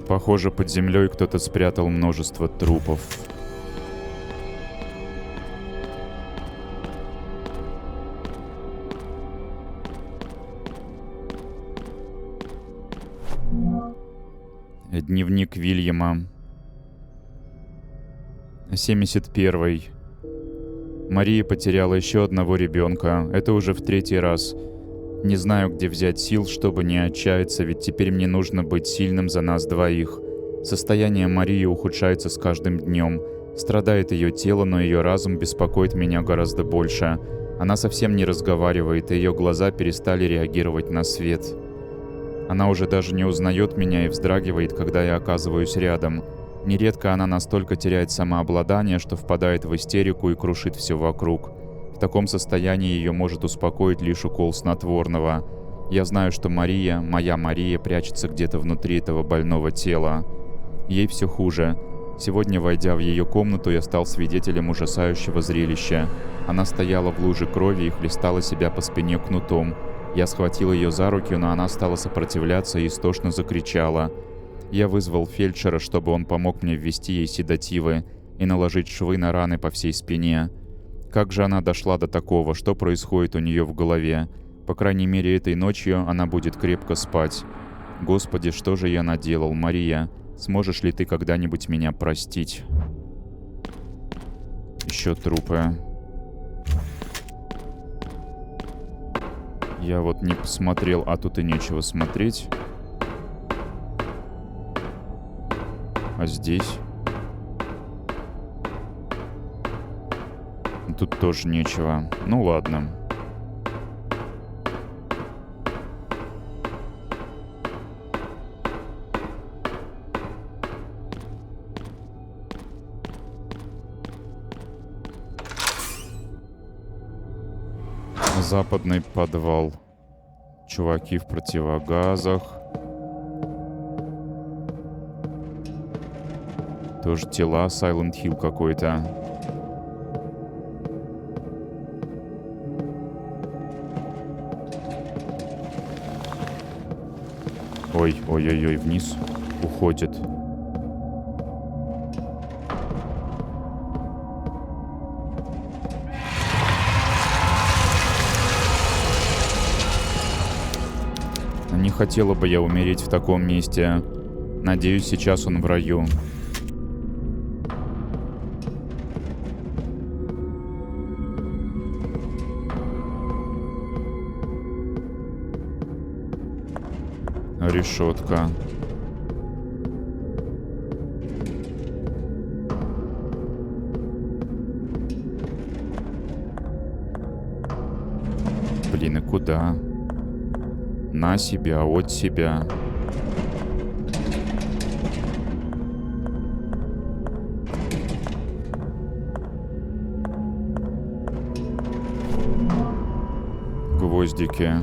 Похоже, под землей кто-то спрятал множество трупов. Дневник Вильяма. 71-й. Мария потеряла еще одного ребенка. Это уже в 3-й раз. Не знаю, где взять сил, чтобы не отчаяться, ведь теперь мне нужно быть сильным за нас двоих. Состояние Марии ухудшается с каждым днем. Страдает ее тело, но ее разум беспокоит меня гораздо больше. Она совсем не разговаривает, и ее глаза перестали реагировать на свет. Она уже даже не узнает меня и вздрагивает, когда я оказываюсь рядом. Нередко она настолько теряет самообладание, что впадает в истерику и крушит все вокруг. В таком состоянии ее может успокоить лишь укол снотворного. Я знаю, что Мария, моя Мария, прячется где-то внутри этого больного тела. Ей все хуже. Сегодня, войдя в ее комнату, я стал свидетелем ужасающего зрелища. Она стояла в луже крови и хлестала себя по спине кнутом. Я схватил ее за руки, но она стала сопротивляться и истошно закричала. Я вызвал фельдшера, чтобы он помог мне ввести ей седативы и наложить швы на раны по всей спине. Как же она дошла до такого? Что происходит у нее в голове? По крайней мере, этой ночью она будет крепко спать. Господи, что же я наделал, Мария? Сможешь ли ты когда-нибудь меня простить? Еще трупы. Я вот не посмотрел, а тут и нечего смотреть. А здесь? Тут тоже нечего. Ну ладно. Западный подвал. Чуваки в противогазах. Тоже тела. Silent Hill какой-то. Ой-ой-ой, вниз уходит. Не хотела бы я умереть в таком месте. Надеюсь, сейчас он в раю. Решетка. Блин, и куда? На себя, от себя. Гвоздики.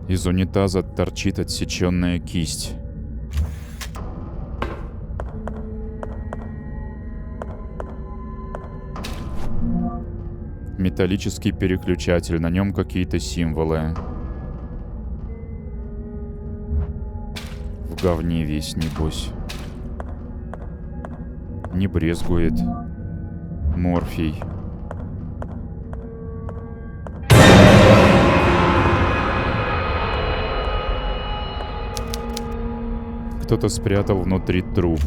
Из унитаза торчит отсеченная кисть. Металлический переключатель, на нем какие-то символы. В говне весь, небось. Не брезгует. Морфий. Кто-то спрятал внутри труп.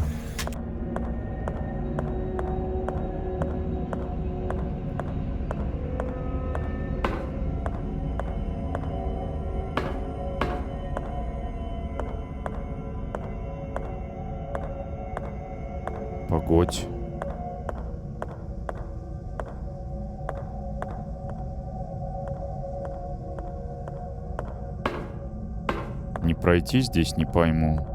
Погодь. Не пройти здесь, не пойму.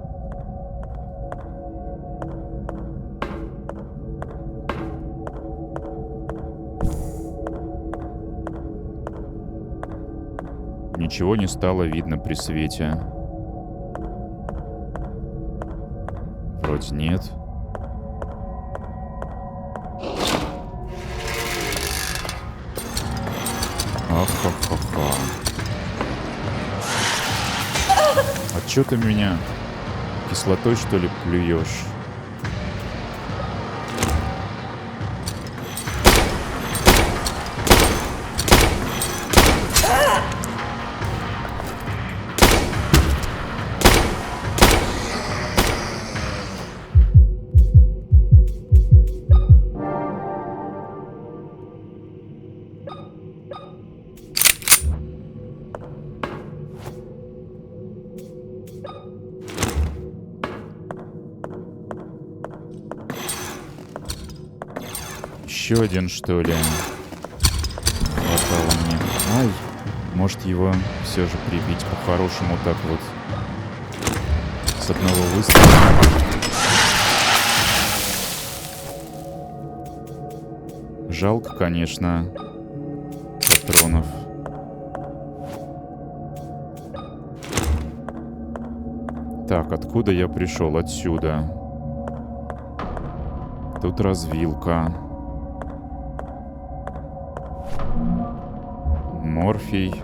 Ничего не стало видно при свете. Вроде нет. Ахахаха. А чё ты меня кислотой, что ли, плюешь? Еще один, что ли? Хватало мне. Ай, может его все же прибить по-хорошему так вот. С одного выстрела. Жалко, конечно, патронов. Так, откуда я пришел? Отсюда. Тут развилка. Морфий.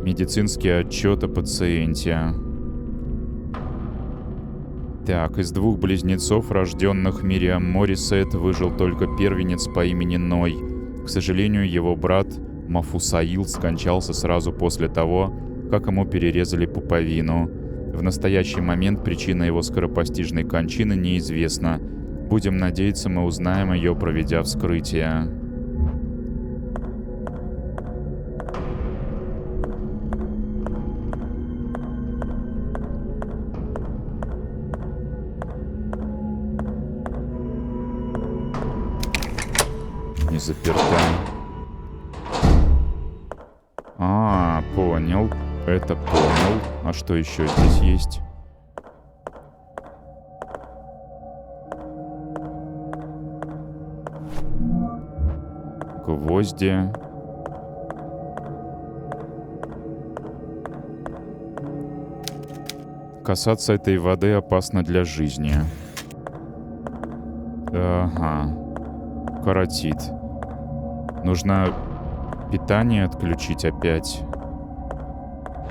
Медицинский отчет о пациенте. Так, из двух близнецов, рожденных Мириам Моррисет, выжил только первенец по имени Ной. К сожалению, его брат Мафусаил скончался сразу после того, как ему перерезали пуповину. В настоящий момент причина его скоропостижной кончины неизвестна. Будем надеяться, мы узнаем ее, проведя вскрытие. Не заперта. Понял. Это понял. А что еще здесь есть? Гвозди. Касаться этой воды опасно для жизни. Ага. Каротит. Нужно питание отключить опять.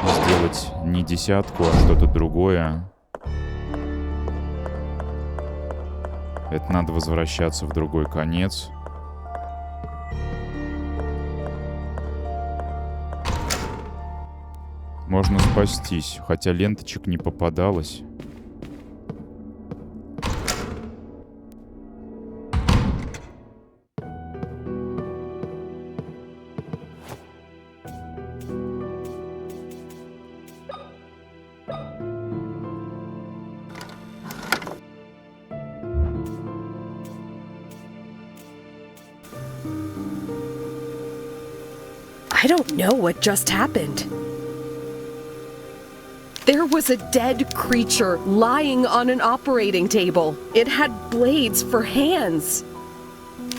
Сделать не десятку, а что-то другое. Это надо возвращаться в другой конец. Можно спастись, хотя ленточек не попадалось. I don't know what just happened. There was a dead creature lying on an operating table. It had blades for hands.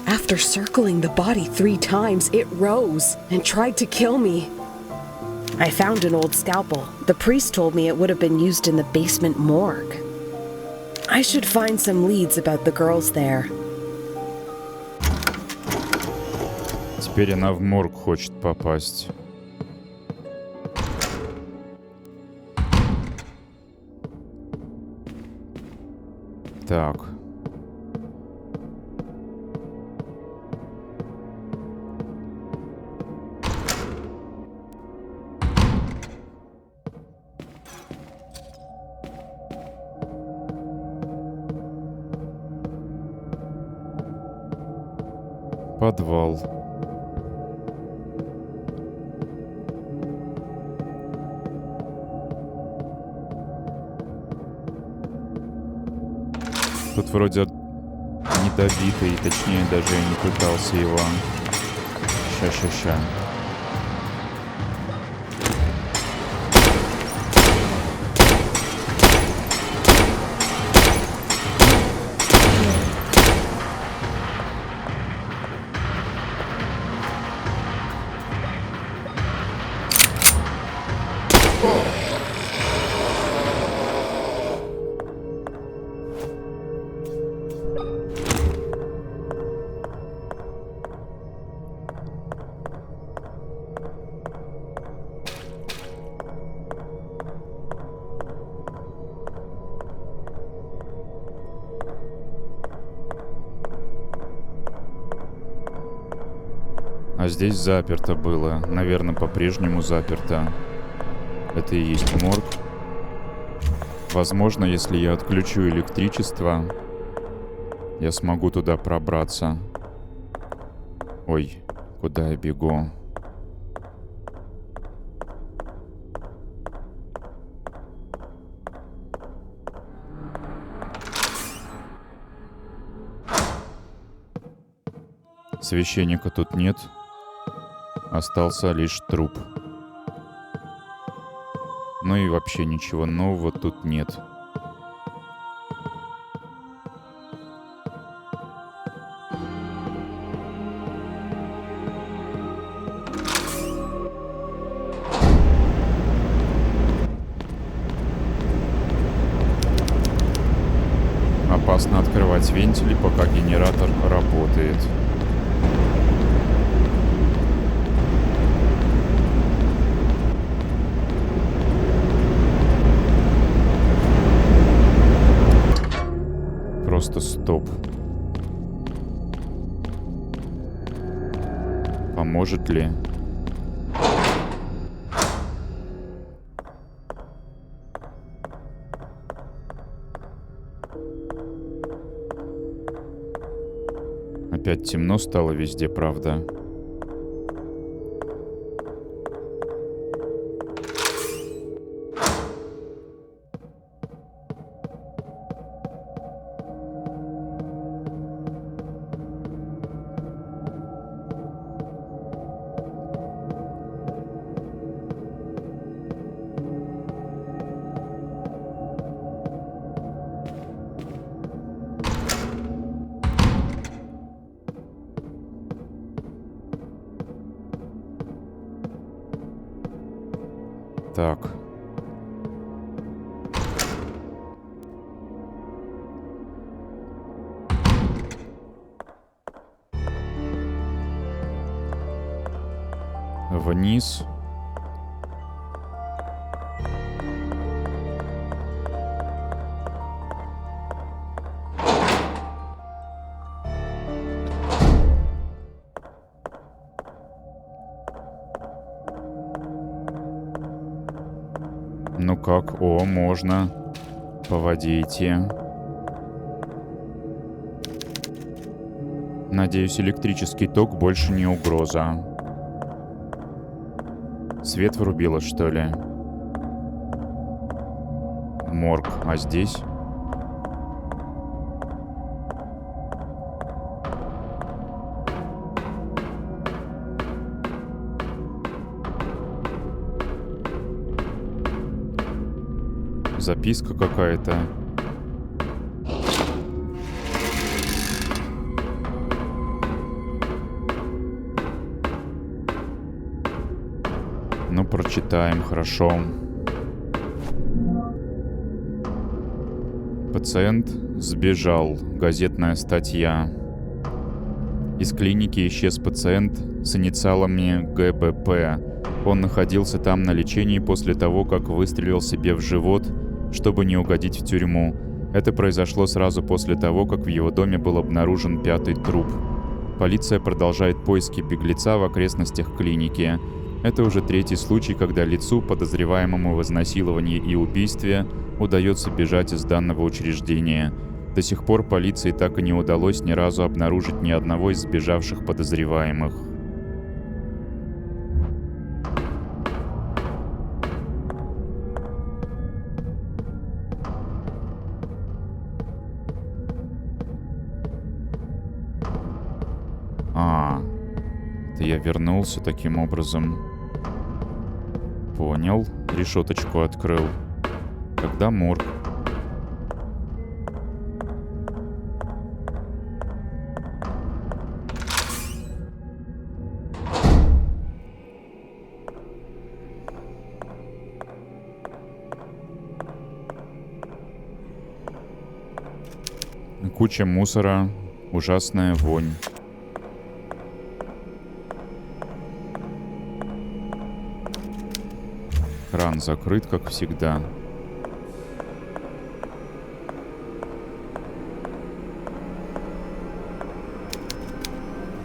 After circling the body 3 times, it rose and tried to kill me. I found an old scalpel. The priest told me it would have been used in the basement morgue. I should find some leads about the girls there. Теперь она в морг хочет попасть. Так. Подвал. Тут вроде недобитый, точнее даже я не пытался его. Ща. А здесь заперто было. Наверное, по-прежнему заперто. Это и есть морг. Возможно, если я отключу электричество, я смогу туда пробраться. Ой, куда я бегу? Священника тут нет. Остался лишь труп. Ну и вообще ничего нового тут нет. Опасно открывать вентили, пока генератор работает. Просто стоп. Поможет ли? Опять темно стало везде, правда? Так. Вниз. Ну как? О, можно. По воде идти. Надеюсь, электрический ток больше не угроза. Свет врубило, что ли? Морг. А здесь? Записка какая-то. Ну, прочитаем, хорошо. Пациент сбежал. Газетная статья. Из клиники исчез пациент с инициалами ГБП. Он находился там на лечении после того, как выстрелил себе в живот, чтобы не угодить в тюрьму. Это произошло сразу после того, как в его доме был обнаружен 5-й труп. Полиция продолжает поиски беглеца в окрестностях клиники. Это уже 3-й случай, когда лицу, подозреваемому в изнасиловании и убийстве, удается бежать из данного учреждения. До сих пор полиции так и не удалось ни разу обнаружить ни одного из сбежавших подозреваемых. Это я вернулся таким образом. Понял. Решеточку открыл. Когда морг? Куча мусора. Ужасная вонь. Кран закрыт, как всегда.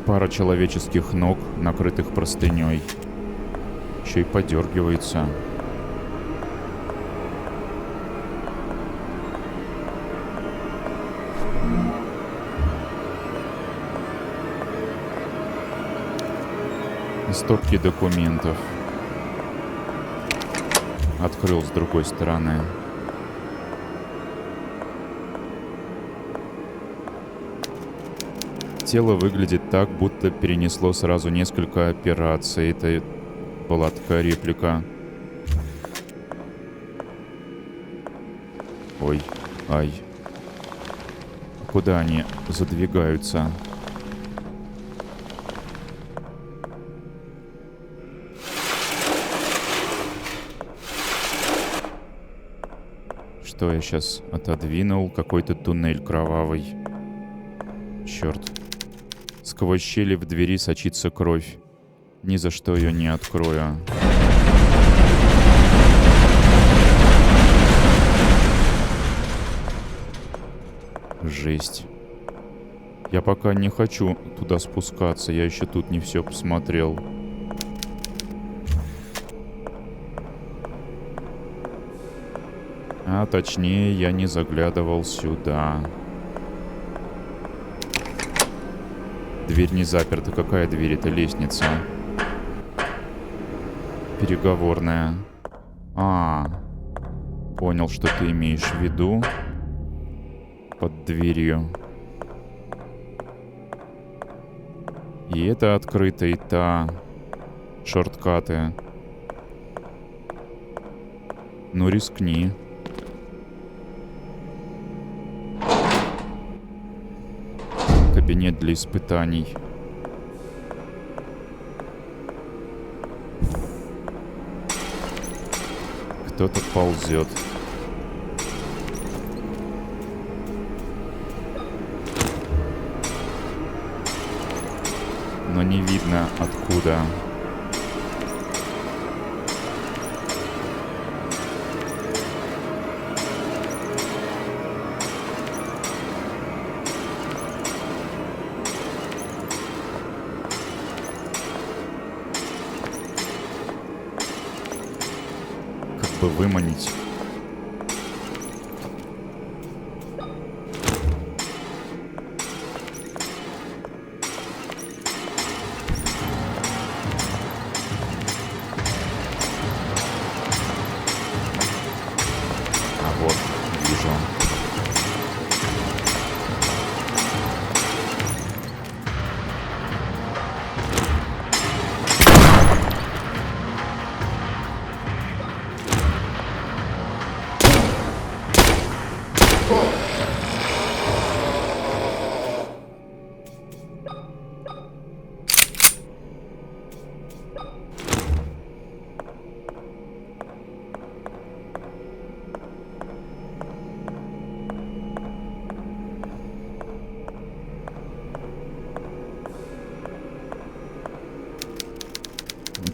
Пара человеческих ног, накрытых простыней. Еще и подергивается. Стопки документов. Открыл с другой стороны. тело выглядит так, будто перенесло сразу несколько операций. Это была такая реплика. Ой, ай. Куда они задвигаются? Что я сейчас отодвинул? Какой-то туннель кровавый. Черт. Сквозь щели в двери сочится кровь. Ни за что ее не открою. Жесть. Я пока не хочу туда спускаться. Я еще тут не все посмотрел. А точнее, я не заглядывал сюда. Дверь не заперта. Какая дверь? Это лестница. Переговорная. Понял, что ты имеешь в виду. Под дверью. И это открыто, и та. Шорткаты. Ну, рискни. Кабинет для испытаний. Кто-то ползет. Но не видно откуда. Как бы выманить.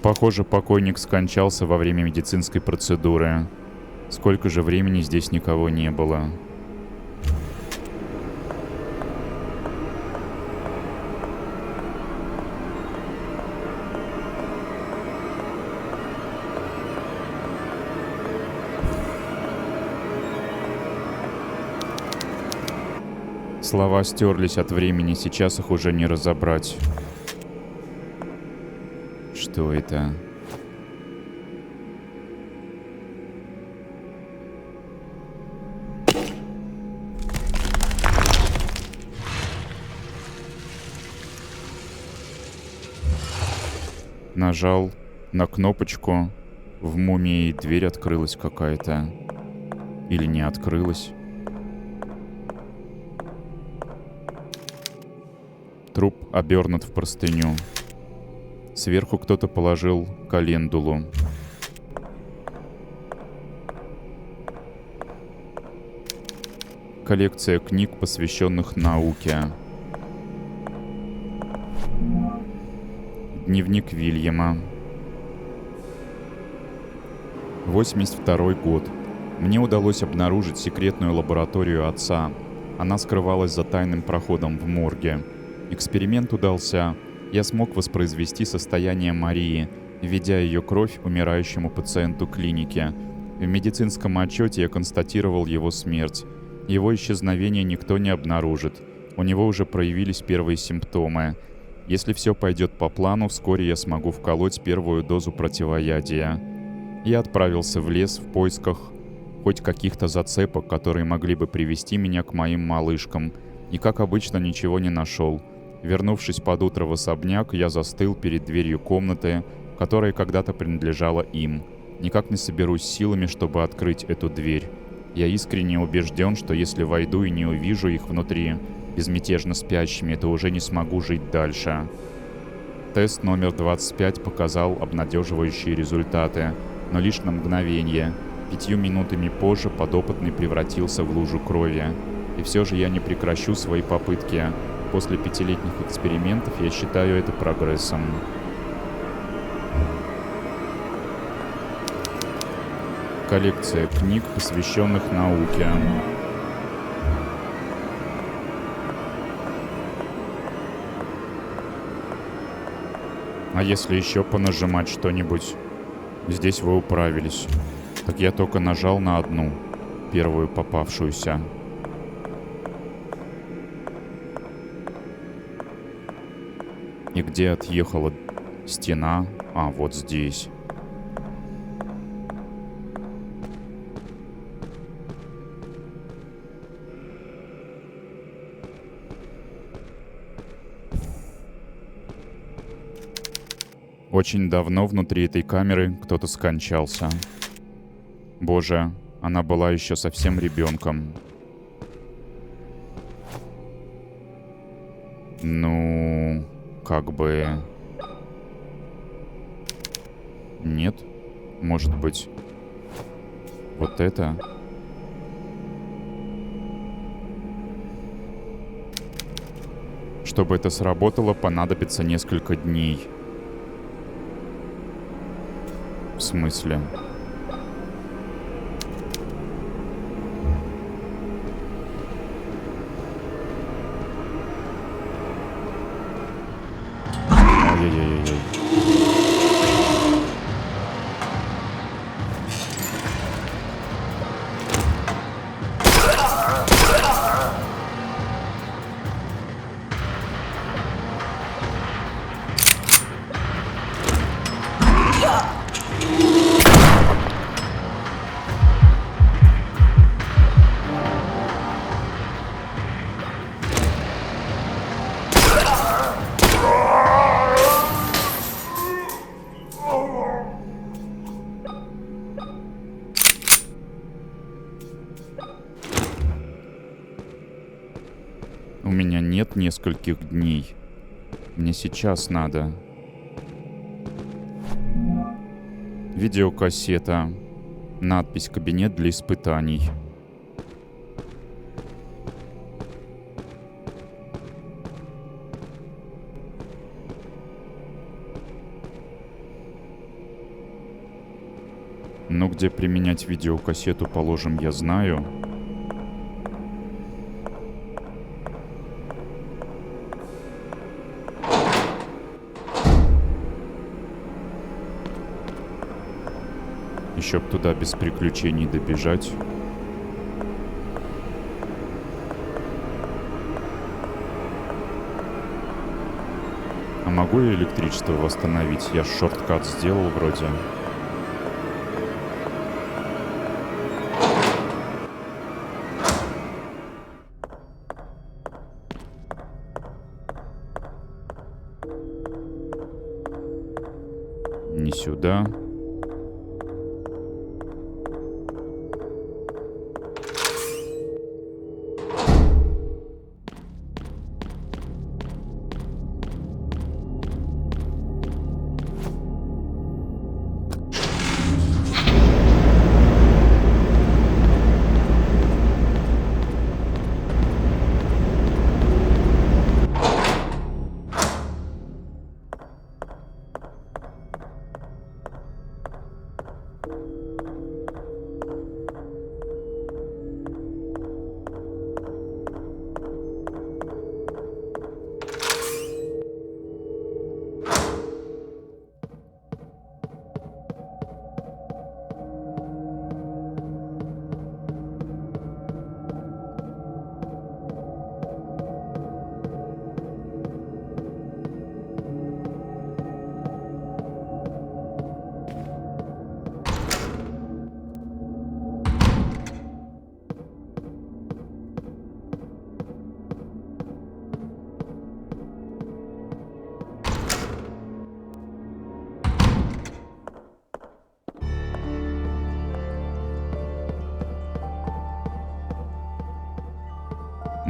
Похоже, покойник скончался во время медицинской процедуры. Сколько же времени здесь никого не было. Слова стерлись от времени, сейчас их уже не разобрать. Что это? Нажал на кнопочку, в мумии дверь открылась какая-то. Или не открылась. Труп обернут в простыню. Сверху кто-то положил календулу. Коллекция книг, посвященных науке. Дневник Вильяма. 82 год. Мне удалось обнаружить секретную лабораторию отца. Она скрывалась за тайным проходом в морге. Эксперимент удался. Я смог воспроизвести состояние Марии, введя ее кровь умирающему пациенту клиники. В медицинском отчете я констатировал его смерть. Его исчезновение никто не обнаружит. У него уже проявились первые симптомы. Если все пойдет по плану, вскоре я смогу вколоть первую дозу противоядия. Я отправился в лес в поисках хоть каких-то зацепок, которые могли бы привести меня к моим малышкам. И, как обычно, ничего не нашел. Вернувшись под утро в особняк, я застыл перед дверью комнаты, которая когда-то принадлежала им. Никак не соберусь силами, чтобы открыть эту дверь. Я искренне убежден, что если войду и не увижу их внутри, безмятежно спящими, то уже не смогу жить дальше. Тест номер 25 показал обнадеживающие результаты, но лишь на мгновение. 5 минутами позже подопытный превратился в лужу крови. И все же я не прекращу свои попытки. После 5-летних экспериментов я считаю это прогрессом. Коллекция книг, посвященных науке. А если еще понажимать что-нибудь? Здесь вы управились. Так я только нажал на одну, первую попавшуюся. И где отъехала стена? А, вот здесь. Очень давно внутри этой камеры кто-то скончался. Боже, она была еще совсем ребенком. Ну, как бы... Нет? Может быть... Вот это? Чтобы это сработало, понадобится несколько дней. В смысле? Ай-яй-яй-яй. У меня нет нескольких дней. Мне сейчас надо. Видеокассета. Надпись «Кабинет для испытаний». Ну, где применять видеокассету, положим, я знаю. Еще б туда без приключений добежать. А могу я электричество восстановить? Я шорткат сделал вроде. Не сюда.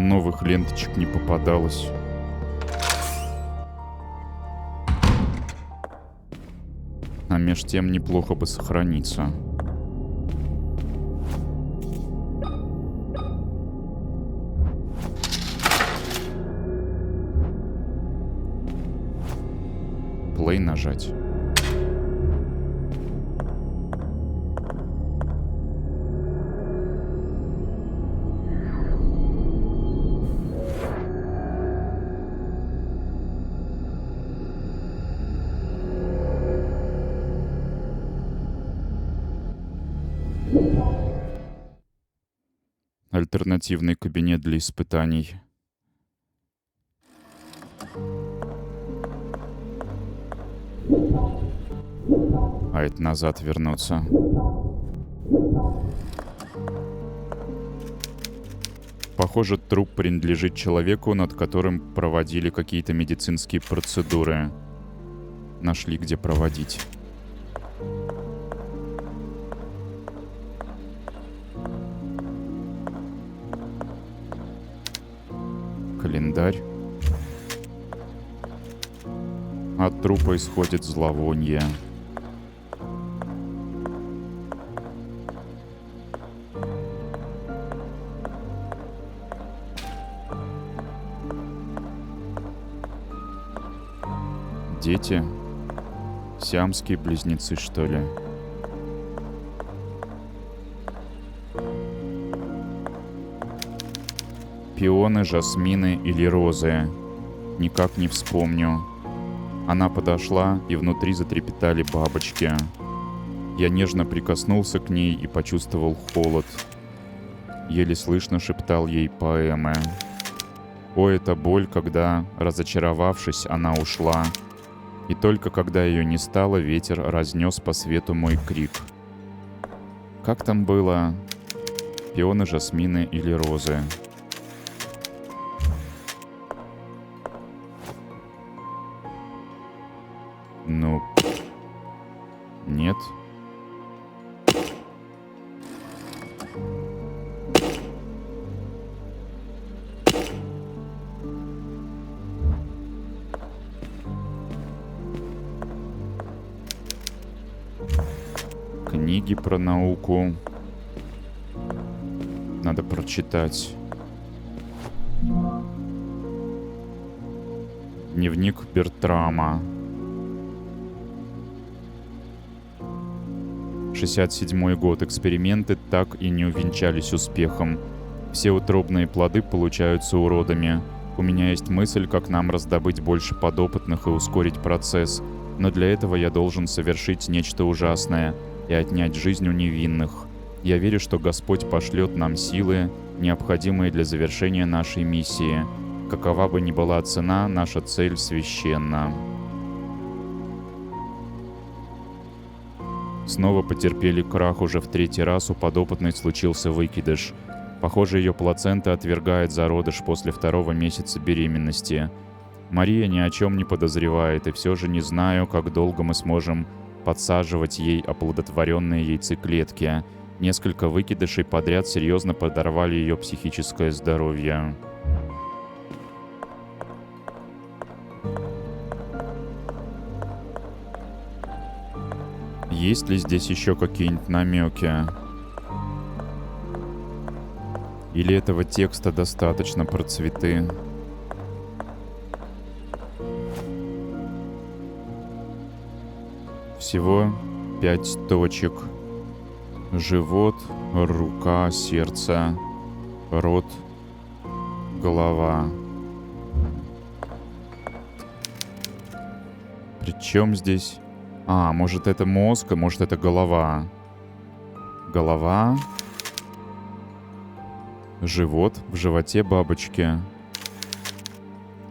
Новых ленточек не попадалось. А меж тем неплохо бы сохраниться. Play нажать. Альтернативный кабинет для испытаний. А это назад вернуться. Похоже, труп принадлежит человеку, над которым проводили какие-то медицинские процедуры. Нашли, где проводить. Календарь. От трупа исходит зловоние. Дети? Сиамские близнецы, что ли? Пионы, жасмины или розы? Никак не вспомню. Она подошла, и внутри затрепетали бабочки. Я нежно прикоснулся к ней и почувствовал холод. Еле слышно шептал ей поэмы. О, эта боль, когда, разочаровавшись, она ушла. И только когда ее не стало, ветер разнес по свету мой крик. Как там было? Пионы, жасмины или розы? Ну, нет. Книги про науку. Надо прочитать. Дневник Бертрама. 67-й год. Эксперименты так и не увенчались успехом. Все утробные плоды получаются уродами. У меня есть мысль, как нам раздобыть больше подопытных и ускорить процесс. Но для этого я должен совершить нечто ужасное и отнять жизнь у невинных. Я верю, что Господь пошлет нам силы, необходимые для завершения нашей миссии. Какова бы ни была цена, наша цель священна. Снова потерпели крах уже в 3-й раз, у подопытной случился выкидыш. Похоже, ее плацента отвергает зародыш после 2-го месяца беременности. Мария ни о чем не подозревает, и все же не знаю, как долго мы сможем подсаживать ей оплодотворенные яйцеклетки. Несколько выкидышей подряд серьезно подорвали ее психическое здоровье. Есть ли здесь еще какие-нибудь намеки? Или этого текста достаточно про цветы? Всего 5 точек. Живот, рука, сердце, рот, голова. Причем здесь... А, может это мозг, а может это голова. Голова. Живот, в животе бабочки.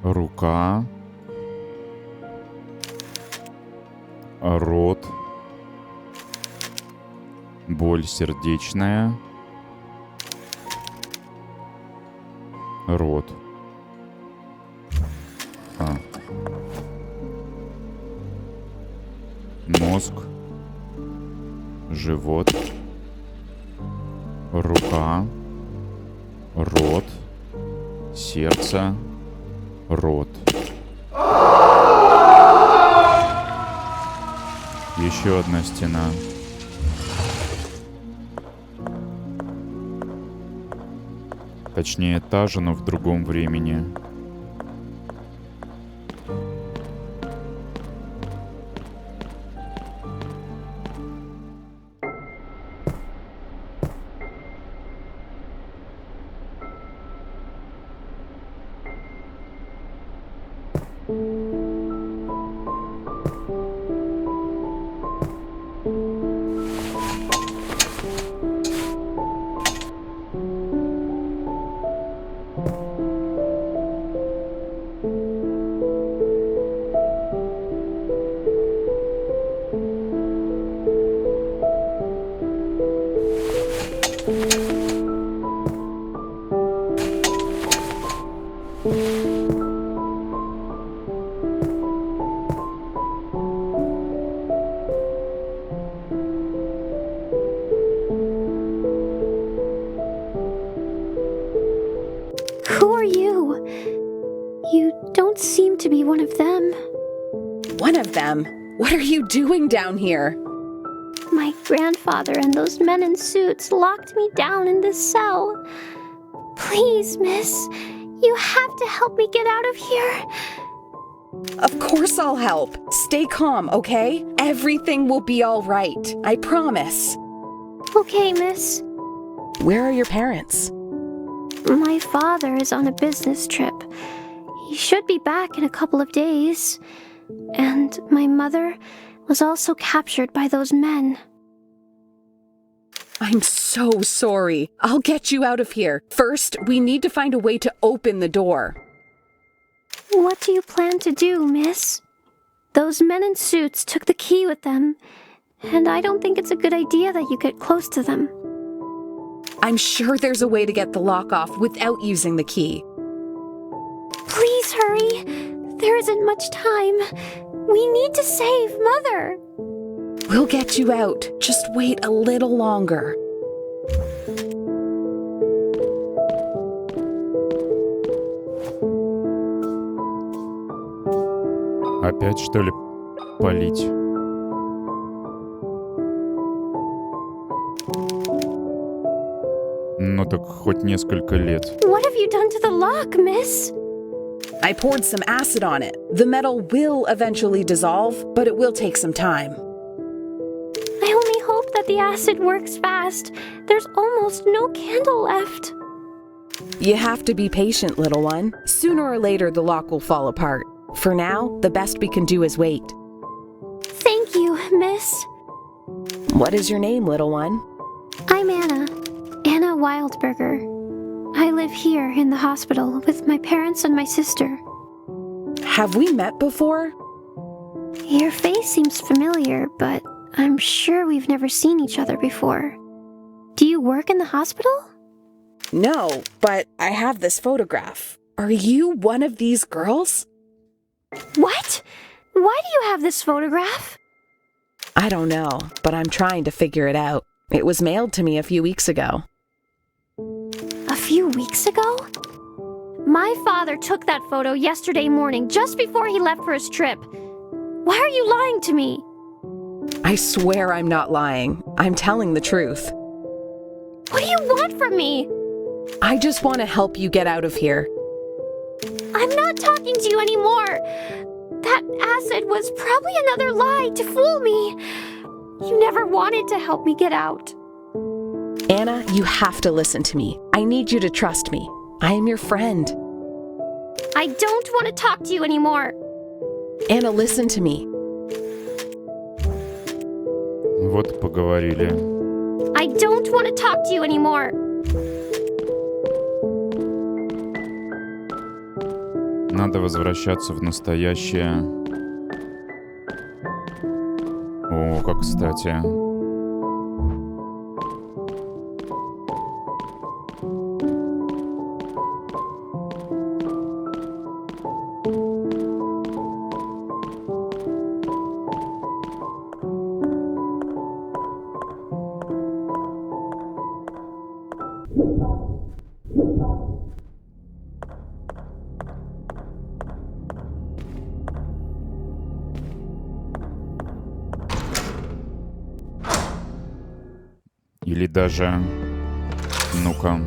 Рука. Рот. Боль сердечная. Рот. Мозг. Живот. Рука. Рот. сердце, рот. Еще одна стена. Точнее, та же, но в другом времени. Who are you? You don't seem to be one of them. One of them? What are you doing down here? My grandfather and those men in suits locked me down in this cell. Please, miss, you have to help me get out of here. Of course I'll help. Stay calm, okay? Everything will be all right. I promise. Okay, miss. Where are your parents? My father is on a business trip. He should be back in a couple of days. And my mother was also captured by those men. I'm so sorry. I'll get you out of here. First, we need to find a way to open the door. What do you plan to do, miss? Those men in suits took the key with them, and I don't think it's a good idea that you get close to them. I'm sure there's a way to get the lock off without using the key. Please hurry. There isn't much time. We need to save Mother. We'll get you out. Just wait a little longer. Опять, что ли, палить? Ну так хоть несколько лет. What have you done to the lock, miss? I poured some acid on it. The metal will eventually dissolve, but it will take some time. I only hope that the acid works fast. There's almost no candle left. You have to be patient, little one. Sooner or later, the lock will fall apart. For now, the best we can do is wait. Thank you, miss. What is your name, little one? I'm Anna. Anna Wildberger. I live here in the hospital with my parents and my sister. Have we met before? Your face seems familiar, but I'm sure we've never seen each other before. Do you work in the hospital? No, but I have this photograph. Are you one of these girls? What? Why do you have this photograph? I don't know, but I'm trying to figure it out. It was mailed to me a few weeks ago. A few weeks ago? My father took that photo yesterday morning, just before he left for his trip. Why are you lying to me? I swear I'm not lying. I'm telling the truth. What do you want from me? I just want to help you get out of here. I'm not talking to you anymore. That acid was probably another lie to fool me. You never wanted to help me get out. Anna, you have to listen to me. I need you to trust me. I am your friend. I don't want to talk to you anymore. Anna, listen to me. Вот и поговорили. I don't want to talk to you anymore. Надо возвращаться в настоящее. О, как кстати. Или даже... Ну-ка.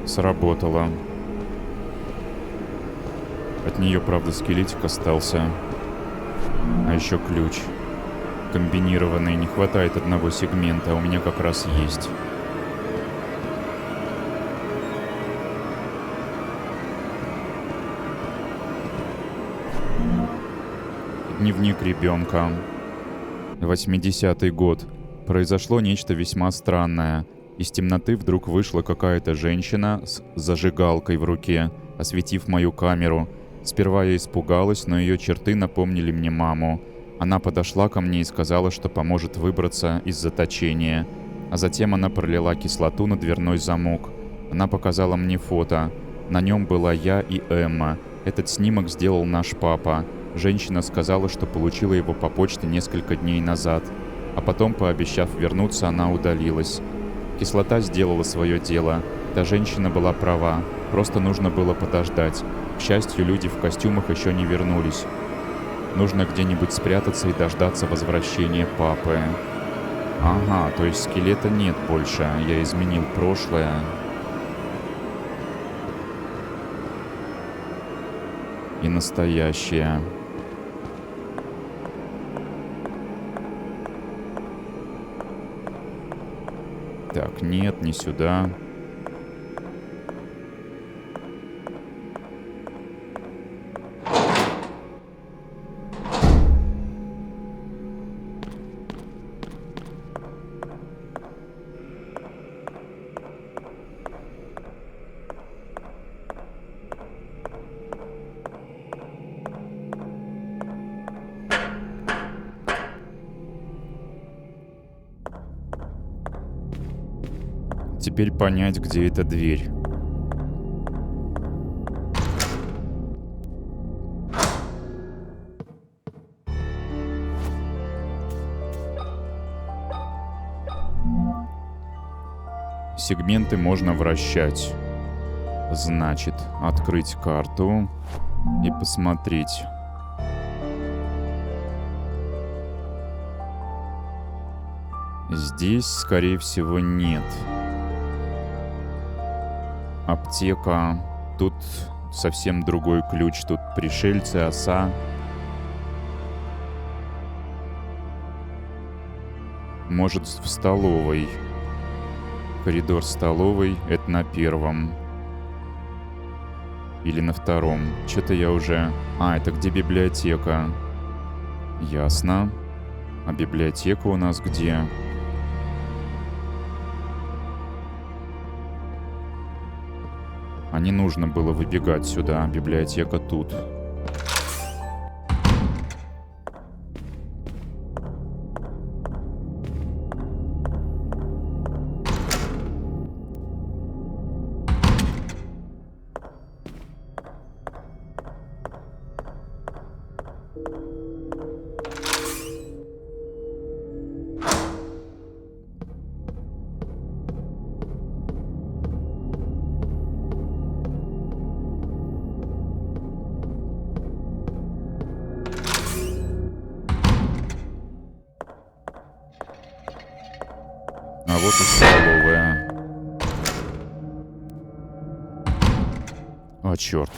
Сработало. От нее, правда, скелетик остался. А еще ключ. Комбинированный. Не хватает одного сегмента, а у меня как раз есть. Дневник ребенка. 80-й год. Произошло нечто весьма странное. Из темноты вдруг вышла какая-то женщина с зажигалкой в руке, осветив мою камеру. Сперва я испугалась, но ее черты напомнили мне маму. Она подошла ко мне и сказала, что поможет выбраться из заточения. А затем она пролила кислоту на дверной замок. Она показала мне фото. На нем была я и Эмма. Этот снимок сделал наш папа. Женщина сказала, что получила его по почте несколько дней назад. А потом, пообещав вернуться, она удалилась. Кислота сделала свое дело. Та женщина была права. Просто нужно было подождать. К счастью, люди в костюмах еще не вернулись. Нужно где-нибудь спрятаться и дождаться возвращения папы. Ага, то есть скелета нет больше. Я изменил прошлое. И настоящее. Так, нет, не сюда. Теперь понять, где эта дверь. Сегменты можно вращать. Значит, открыть карту и посмотреть. Здесь, скорее всего, нет. Аптека. Тут совсем другой ключ. Тут пришельцы, оса. Может, в столовой. Коридор столовой. Это на первом. Или на втором. Что-то я уже... А, это где библиотека. Ясно. А библиотека у нас где? А не нужно было выбегать сюда. Библиотека тут. А вот и столовая. О, черт.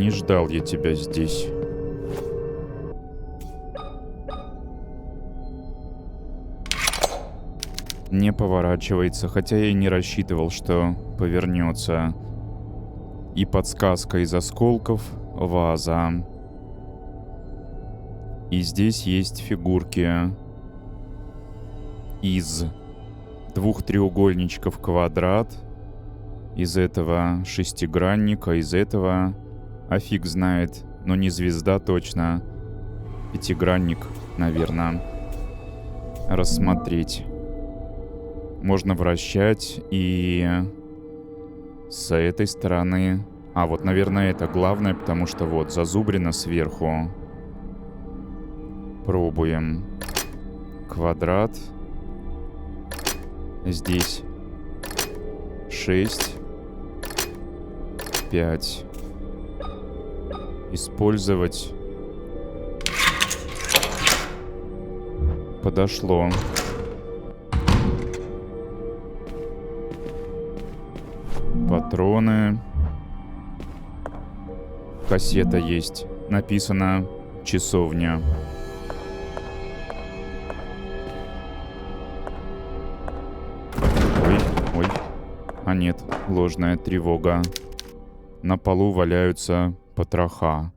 Не ждал я тебя здесь. Не поворачивается, хотя я и не рассчитывал, что повернется. И подсказка из осколков — ваза. И здесь есть фигурки из 2 треугольничков квадрат, из этого шестигранник, а из этого, а фиг знает, но не звезда точно, пятигранник, наверное. Рассмотреть. Можно вращать и с этой стороны. А вот, наверное, это главное, потому что вот зазубрено сверху. Пробуем. Квадрат. Здесь 6. 5. Использовать. Подошло. Патроны. Кассета есть. Написано «Часовня». Ой. А нет, ложная тревога. На полу валяются потроха.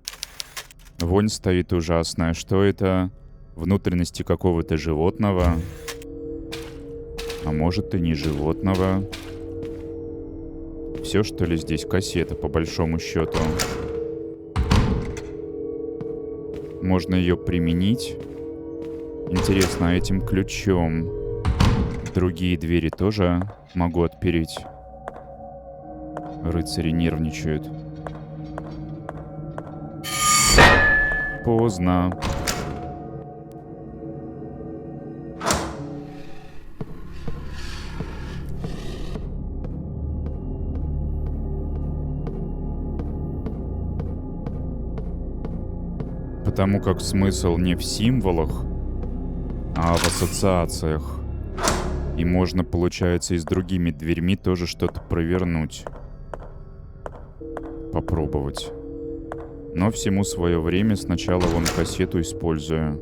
Вонь стоит ужасная. Что это? Внутренности какого-то животного? А может и не животного? Все, что ли, здесь кассета, по большому счету. Можно ее применить. Интересно, а этим ключом другие двери тоже могу отпереть? Рыцари нервничают. Поздно. Потому как смысл не в символах, а в ассоциациях. И можно, получается, и с другими дверьми тоже что-то провернуть. Попробовать. Но всему свое время. Сначала вон кассету использую.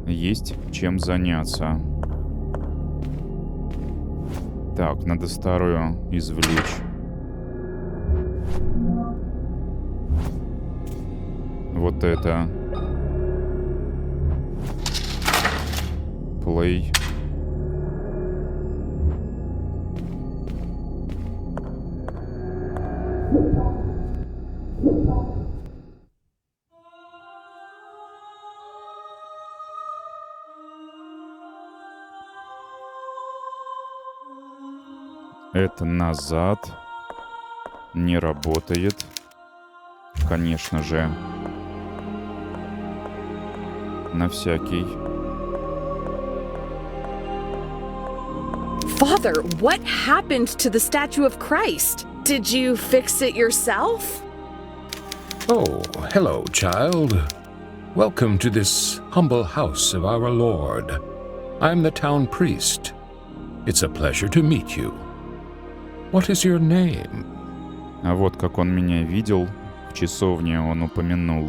Есть чем заняться. Так, надо старую извлечь. Вот это. Play. Это назад. Не работает. Конечно же. На всякий. Father, what happened to the statue of Christ? Did you fix it yourself? Oh, hello, child. Welcome to this humble house of our Lord. I'm the town priest. It's a pleasure to meet you. What is your name? А вот как он меня видел, в часовне он упомянул.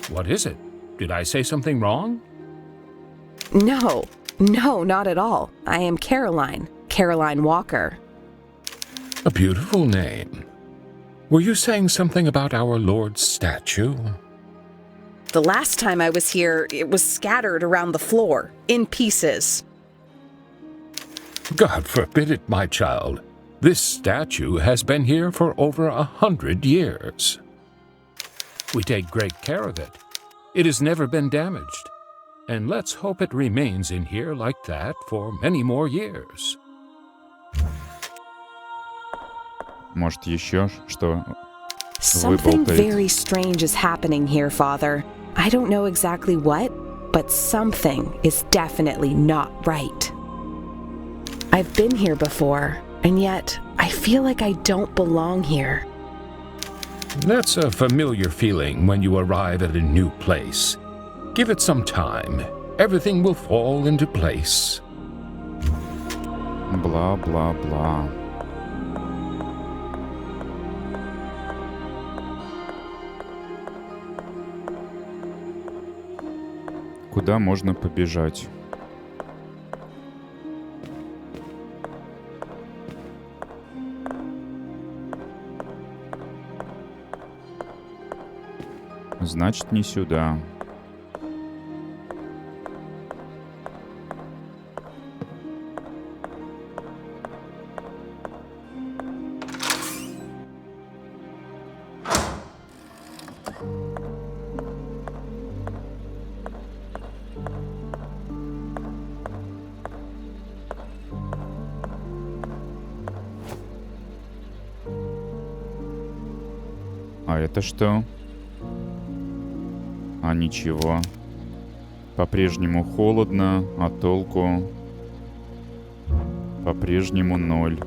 What is it? Did I say something wrong? No, not at all. I am Caroline Walker. A beautiful name. Were you saying something about our Lord's statue? The last time I was here, it was scattered around the floor, in pieces. God forbid it, my child. This statue has been here for over 100 years. We take great care of it. It has never been damaged. And let's hope it remains in here like that for many more years. Может, еще что? Something Выболтает. very strange is happening here, Father. I don't know exactly what, but something is definitely not right. I've been here before, and yet I feel like I don't belong here. That's a familiar feeling when you arrive at a new place. Give it some time. Everything will fall into place. Бла-бла-бла. Куда можно побежать? Значит, не сюда. А это что? А ничего. По-прежнему холодно, а толку? По-прежнему 0.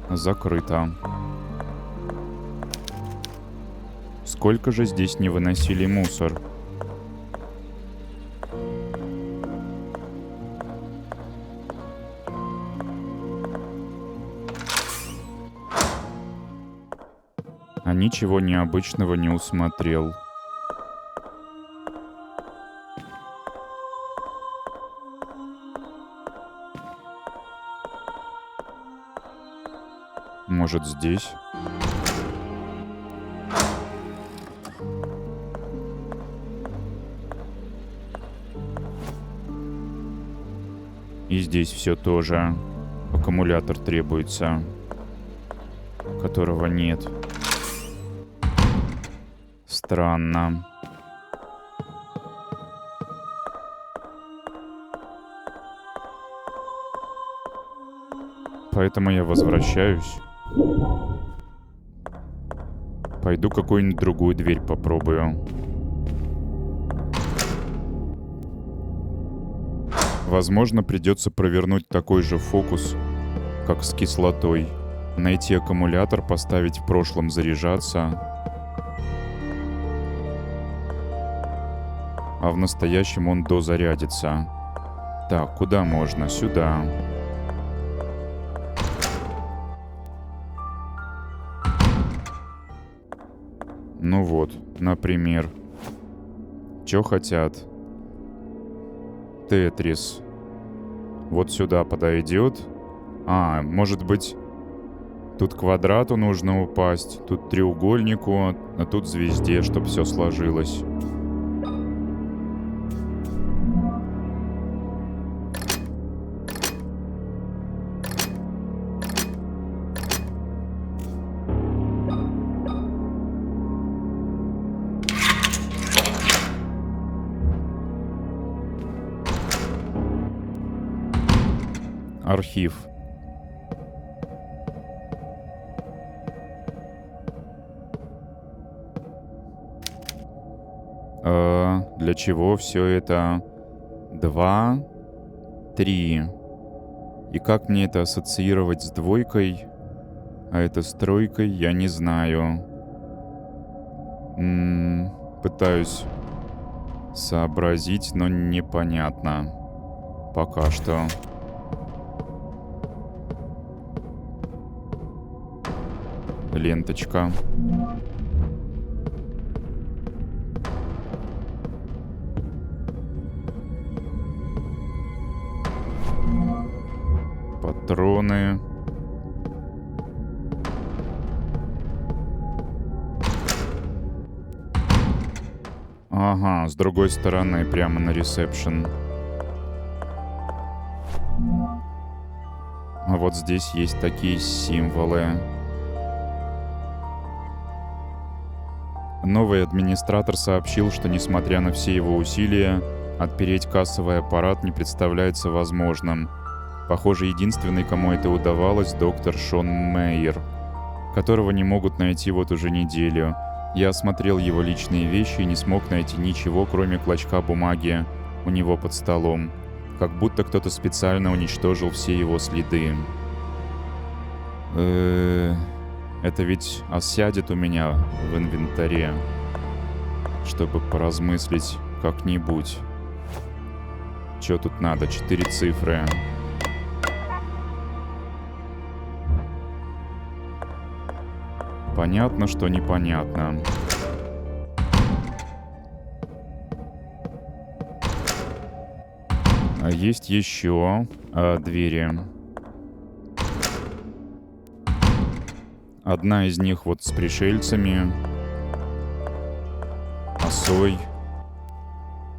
Закрыто. Сколько же здесь не выносили мусор? А ничего необычного не усмотрел. Может, здесь? И здесь все тоже. Аккумулятор требуется, которого нет. Странно. Поэтому я возвращаюсь. Пойду какую-нибудь другую дверь попробую. Возможно, придется провернуть такой же фокус, как с кислотой. Найти аккумулятор, поставить в прошлом заряжаться, а в настоящем он дозарядится. Так, куда можно? Сюда. Ну вот, например. Чё хотят? Тетрис. Вот сюда подойдет. А, может быть, тут квадрату нужно упасть, тут треугольнику, а тут звезде, чтобы все сложилось. Архив. Для чего все это? 2, 3. И как мне это ассоциировать с двойкой? А это с тройкой, я не знаю. Пытаюсь сообразить, но непонятно. Пока что. Ленточка. Патроны. Ага, с другой стороны, прямо на ресепшн. А вот здесь есть такие символы. Новый администратор сообщил, что, несмотря на все его усилия, отпереть кассовый аппарат не представляется возможным. Похоже, единственный, кому это удавалось, доктор Шон Мейер, которого не могут найти вот уже неделю. Я осмотрел его личные вещи и не смог найти ничего, кроме клочка бумаги у него под столом. Как будто кто-то специально уничтожил все его следы. Это ведь осядет у меня в инвентаре, чтобы поразмыслить как-нибудь. Чё тут надо? 4 цифры. Понятно, что непонятно. А есть еще двери. Одна из них вот с пришельцами, осой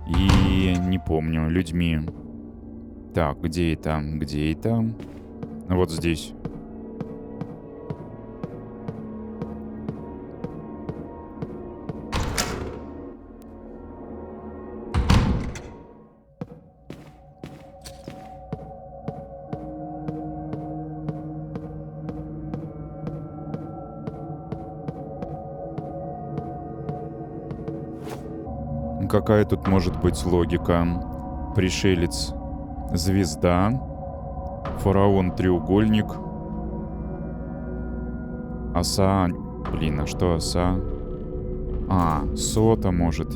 и, не помню, людьми. Так, где это? Где это? Вот здесь. Какая тут может быть логика? Пришелец — звезда, фараон — треугольник, оса... Блин, а что оса? А, сота может.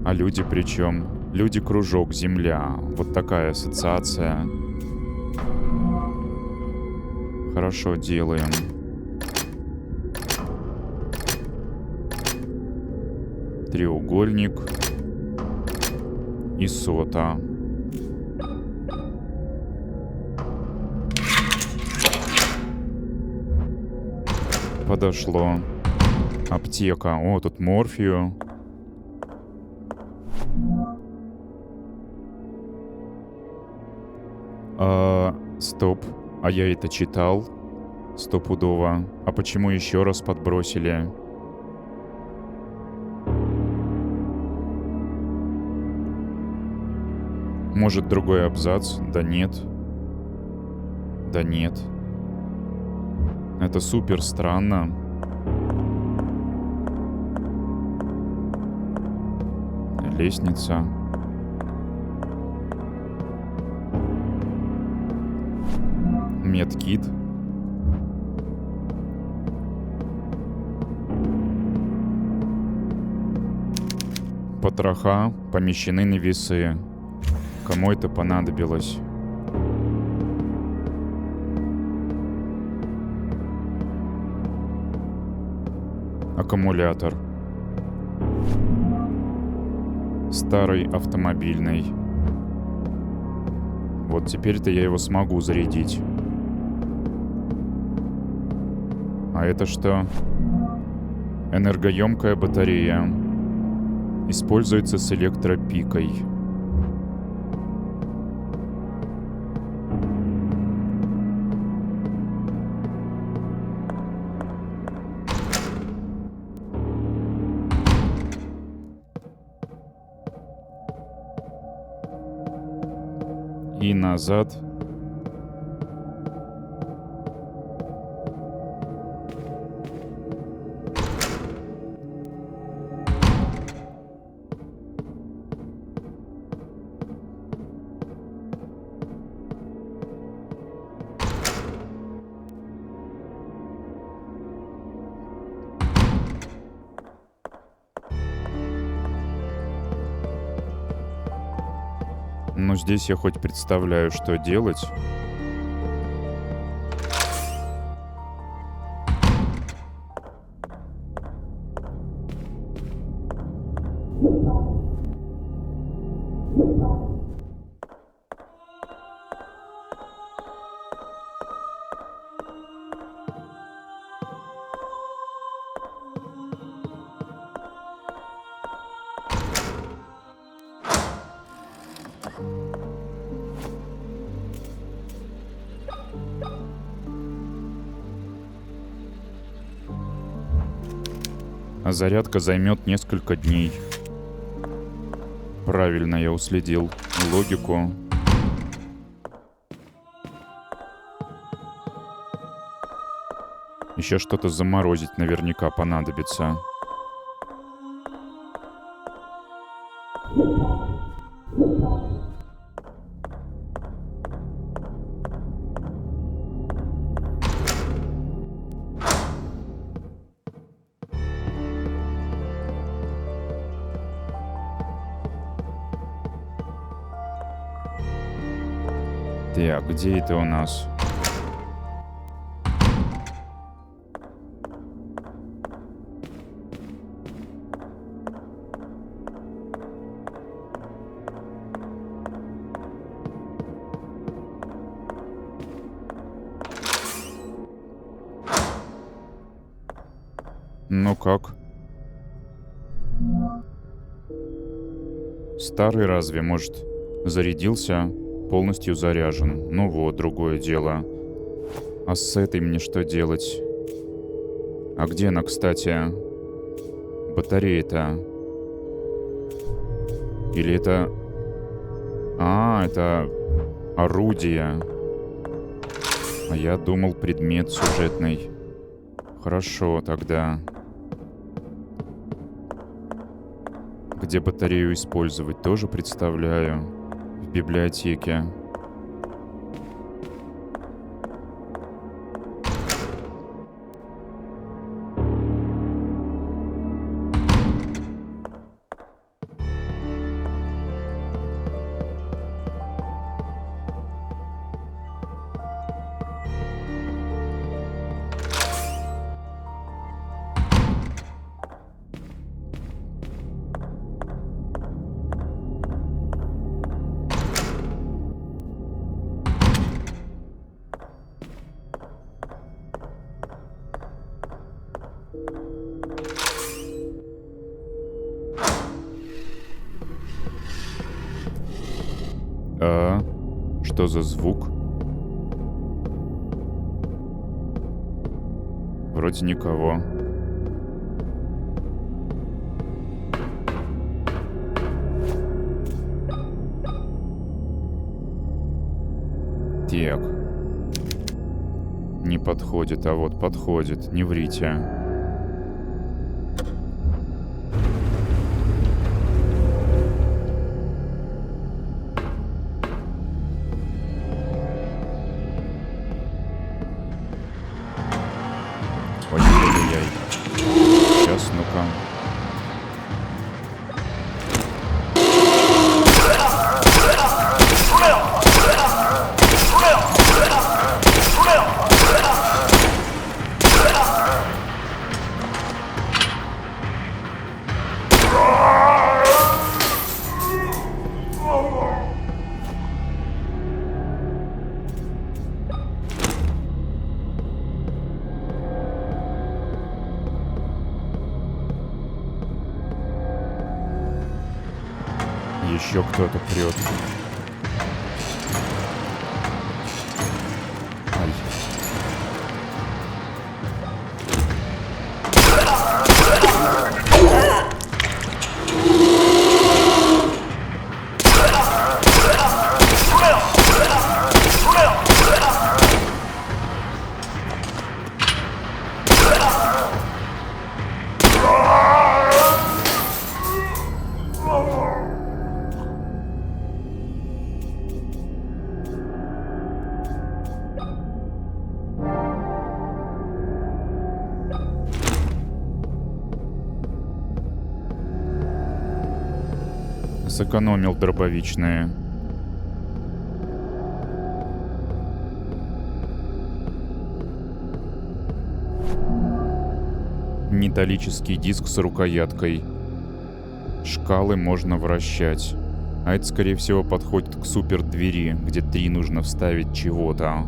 А люди при чем? Люди — кружок, земля. Вот такая ассоциация. Хорошо, делаем. Треугольник и сота. Подошло. Аптека. О, тут морфию. Стоп. А я это читал. Стопудово. А почему еще раз подбросили? Может, другой абзац? Да нет. Да нет. Это супер странно. Лестница. Медкит. Потроха помещены на весы. Кому это понадобилось? Аккумулятор. Старый автомобильный. Вот теперь-то я его смогу зарядить. А это что? Энергоемкая батарея. Используется с электропикой. И назад. Ну, здесь я хоть представляю, что делать. А зарядка займет несколько дней. Правильно я уследил логику. Еще что-то заморозить наверняка понадобится. Так, где это у нас? Ну как? Старый разве, может, зарядился? Полностью заряжен. Ну вот, другое дело. А с этой мне что делать? А где она, кстати? Батарея-то? Или это... А, это орудие. А я думал, предмет сюжетный. Хорошо, тогда. Где батарею использовать, тоже представляю. В библиотеке. А? Что за звук? Вроде никого. Так. Не подходит, а вот подходит. Не врите. Ой-ой-ой. Сейчас, ну-ка. Еще кто-то прет. Ай. Сэкономил дробовичные. Металлический диск с рукояткой. Шкалы можно вращать. А это, скорее всего, подходит к супер двери, где 3 нужно вставить чего-то.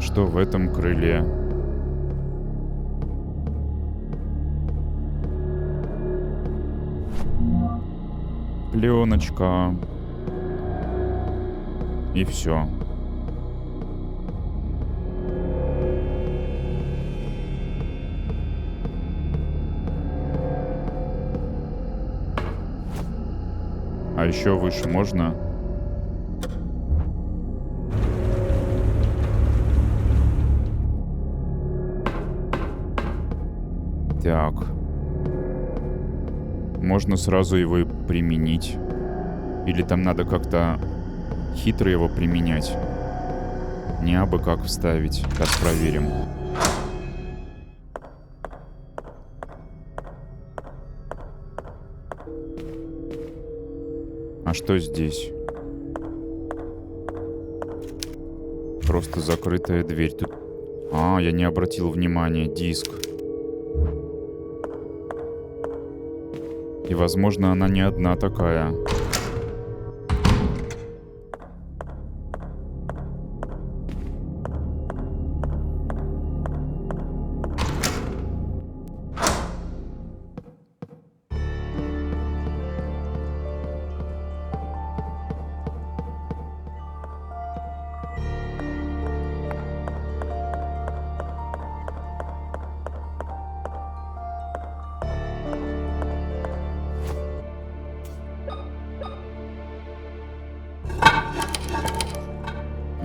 Что в этом крыле? Пленочка. И все. А еще выше можно? Так. Можно сразу его и применить. Или там надо как-то хитро его применять. Не абы как вставить. Сейчас проверим. А что здесь? Просто закрытая дверь. Тут... А, я не обратил внимания. Диск. И, возможно, она не одна такая.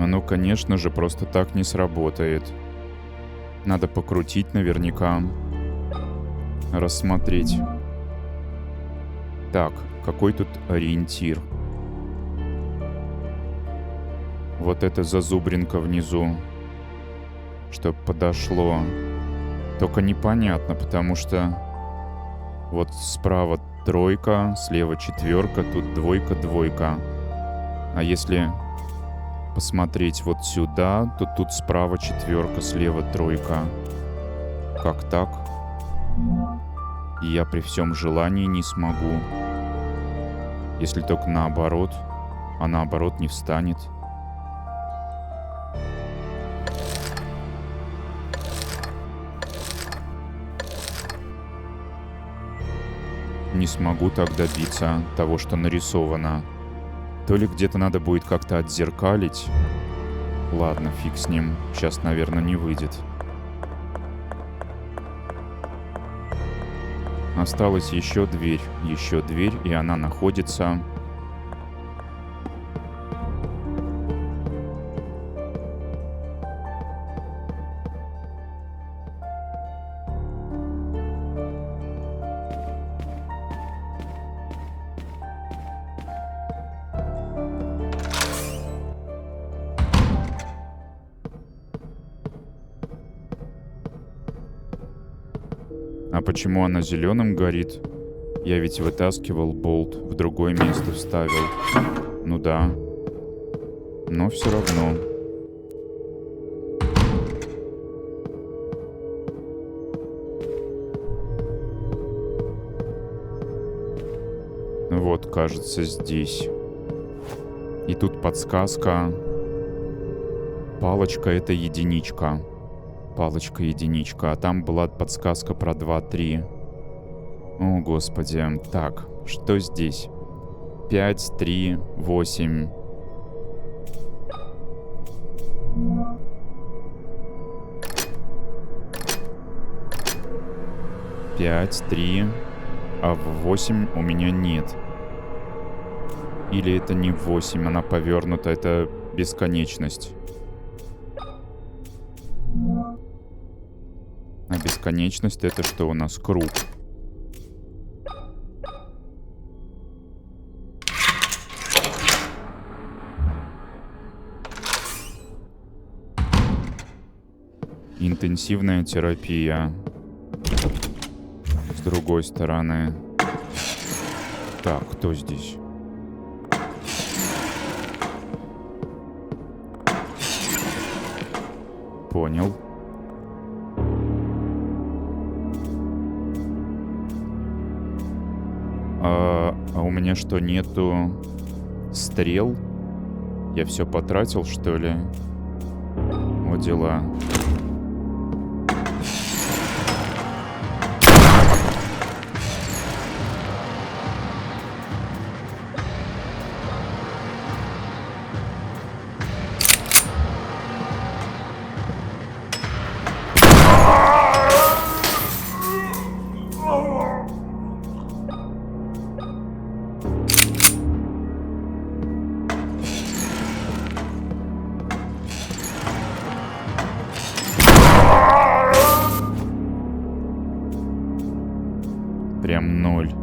Оно, конечно же, просто так не сработает. Надо покрутить наверняка. Рассмотреть. Так, какой тут ориентир? Вот эта зазубринка внизу. Чтоб подошло. Только непонятно, потому что вот справа 3, слева 4, тут 2, 2. А если посмотреть вот сюда, то тут справа 4, слева 3. Как так? И я при всем желании не смогу. Если только наоборот, а наоборот не встанет. Не смогу так добиться того, что нарисовано. То ли где-то надо будет как-то отзеркалить. Ладно, фиг с ним. Сейчас, наверное, не выйдет. Осталась еще дверь, и она находится... А почему она зеленым горит? Я ведь вытаскивал болт, в другое место вставил. Ну да. Но все равно. Вот, кажется, здесь. И тут подсказка. Палочка — это единичка. Палочка-единичка. А там была подсказка про 2, 3. О, господи. Так, что здесь? 5, 3, 8. Пять, 3. А в 8 у меня нет. Или это не 8, она повернута, это бесконечность. А бесконечность — это что у нас? Круг. Интенсивная терапия. С другой стороны. Так, кто здесь? Понял. А у меня что, нету стрел? Я все потратил, что ли? О, дела. Прям 0.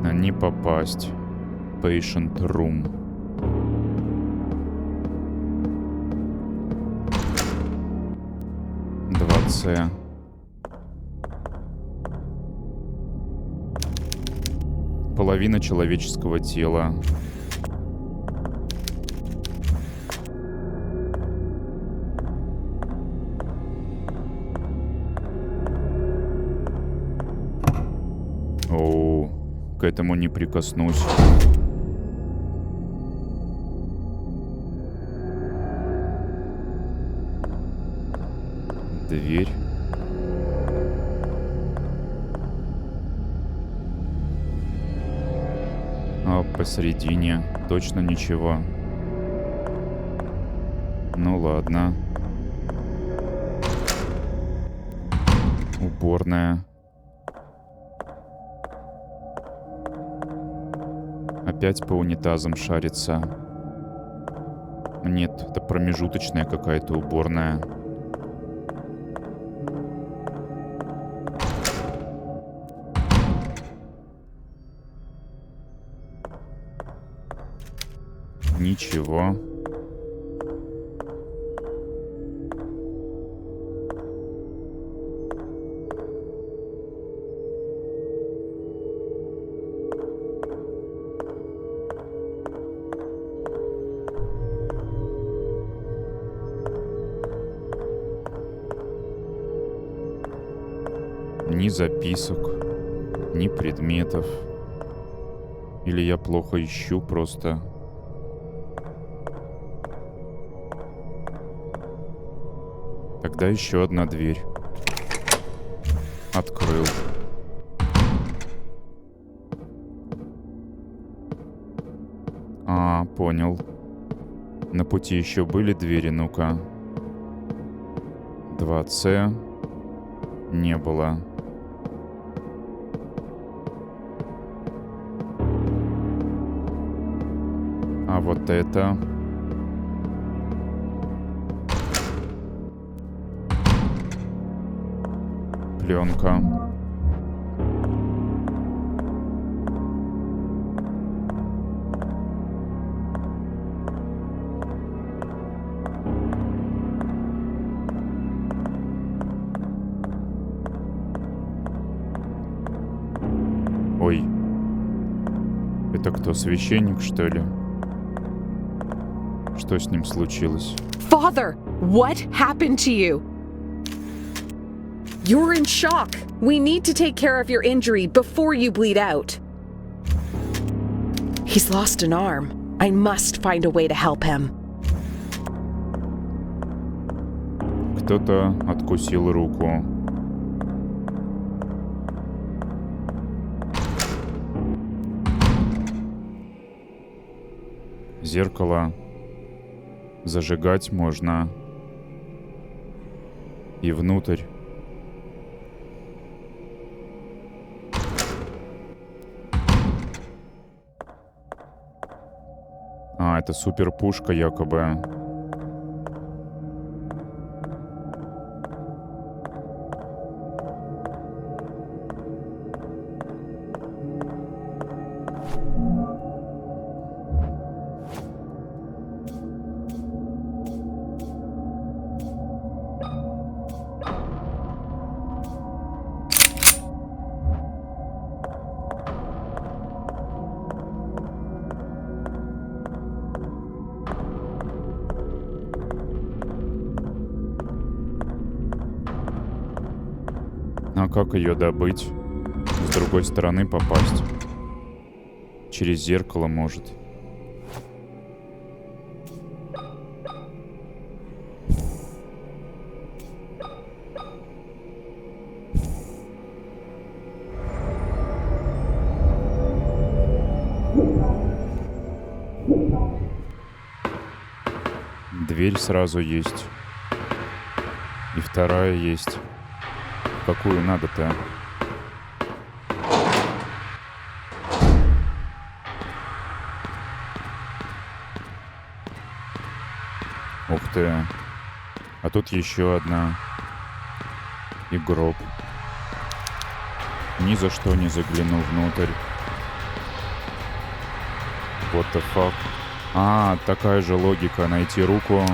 А не попасть. Patient room. Половина человеческого тела. О, к этому не прикоснусь. Дверь. Посередине точно ничего. Ну ладно. Уборная. Опять по унитазам шарится. Нет, это промежуточная какая-то уборная. Ничего. Ни записок, ни предметов. Или я плохо ищу просто. Тогда еще одна дверь. Открыл. А, понял. На пути еще были двери, ну-ка. 2С. Не было. А вот это... Пленка. Ой. Это кто, священник, что ли? Что с ним случилось? Father, what happened to you? You're in shock. We need to take care of your injury before you bleed out. He's lost an arm. I must find a way to help him. Кто-то откусил руку. Зеркало зажигать можно. И внутрь. А, это суперпушка якобы. А как ее добыть? С другой стороны попасть? Через зеркало, может. Дверь сразу есть. И вторая есть. Какую надо-то? Ух ты. А тут еще одна. И гроб. Ни за что не загляну внутрь. What the fuck? А, такая же логика. Найти руку,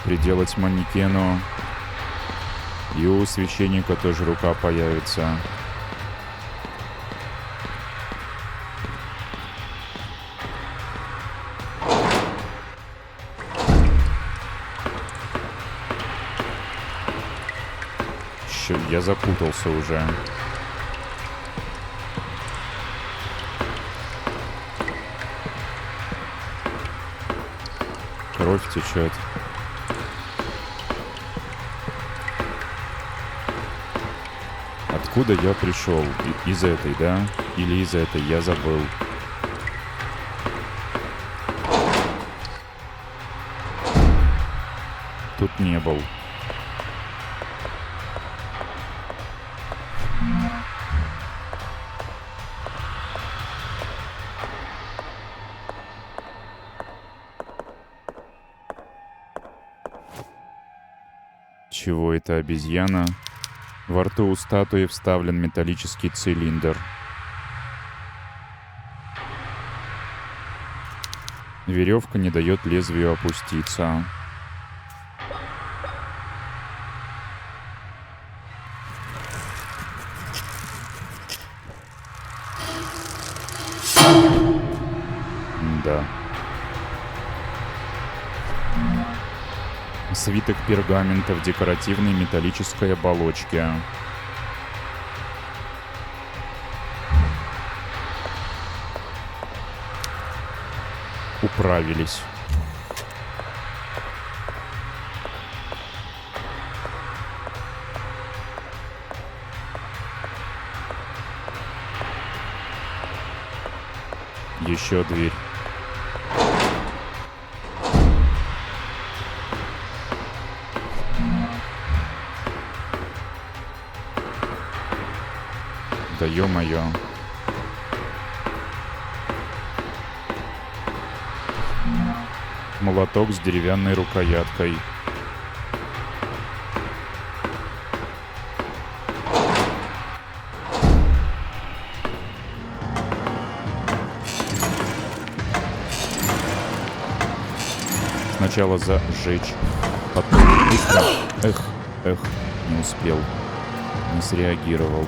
приделать манекену. И у священника тоже рука появится. Я запутался уже. Кровь течет. Откуда я пришел? Из этой, да? Или из этой? Я забыл. тут не был. Чего это обезьяна? Во рту у статуи вставлен металлический цилиндр. Веревка не дает лезвию опуститься. Да. Свиток пергамента в декоративной металлической оболочке. Управились. Еще дверь. Да ё-моё. Молоток с деревянной рукояткой. Сначала зажечь, потом быстро. Эх, не успел. Не среагировал.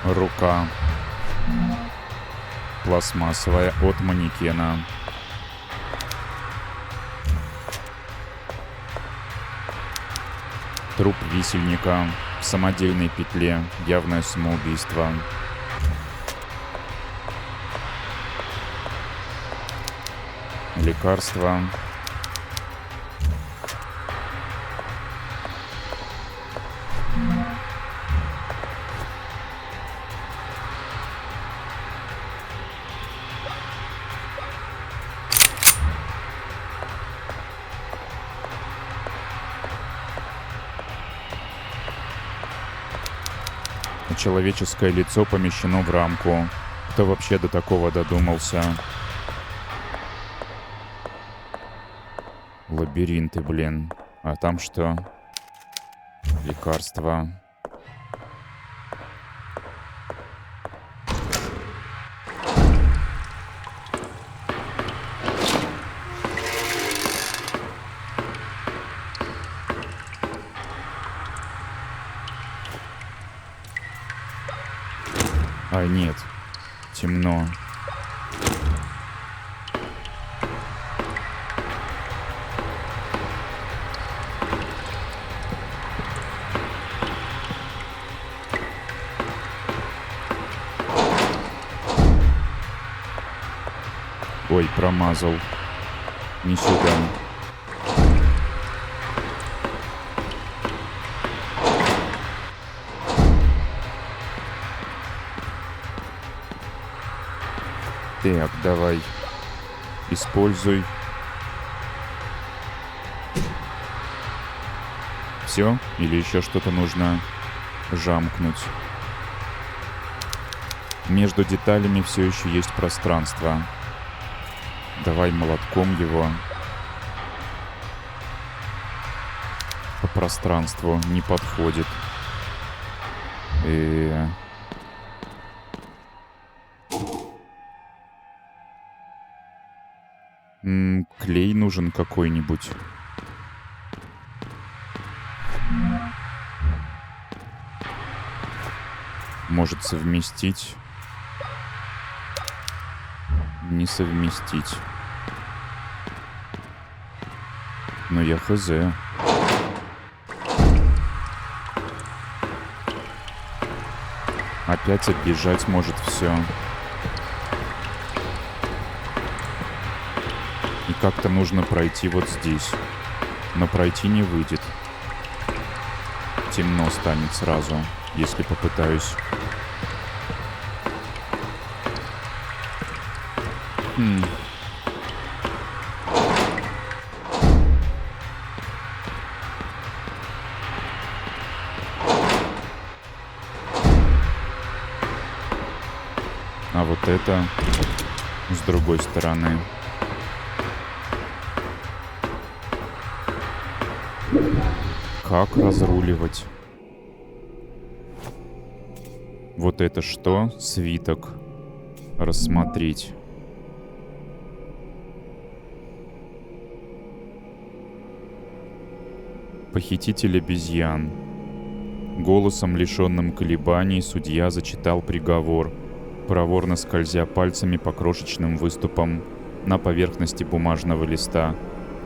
Рука. Пластмассовая от манекена. Труп висельника в самодельной петле. Явное самоубийство. Лекарство. Человеческое лицо помещено в рамку. Кто вообще до такого додумался? Лабиринты, блин. А там что? Лекарства. А, нет. Темно. Ой, промазал. Не сюда. Так, давай. Используй. Все? Или еще что-то нужно жамкнуть? Между деталями все еще есть пространство. Давай молотком его. По пространству не подходит. Клей нужен какой-нибудь. Может совместить. Не совместить. Но я хз. Опять оббежать может все. И как-то нужно пройти вот здесь. Но пройти не выйдет. Темно станет сразу, если попытаюсь. А вот это с другой стороны. Как разруливать? Вот это что? Свиток. Рассмотреть. Похититель обезьян. Голосом, лишенным колебаний, судья зачитал приговор, проворно скользя пальцами по крошечным выступам на поверхности бумажного листа.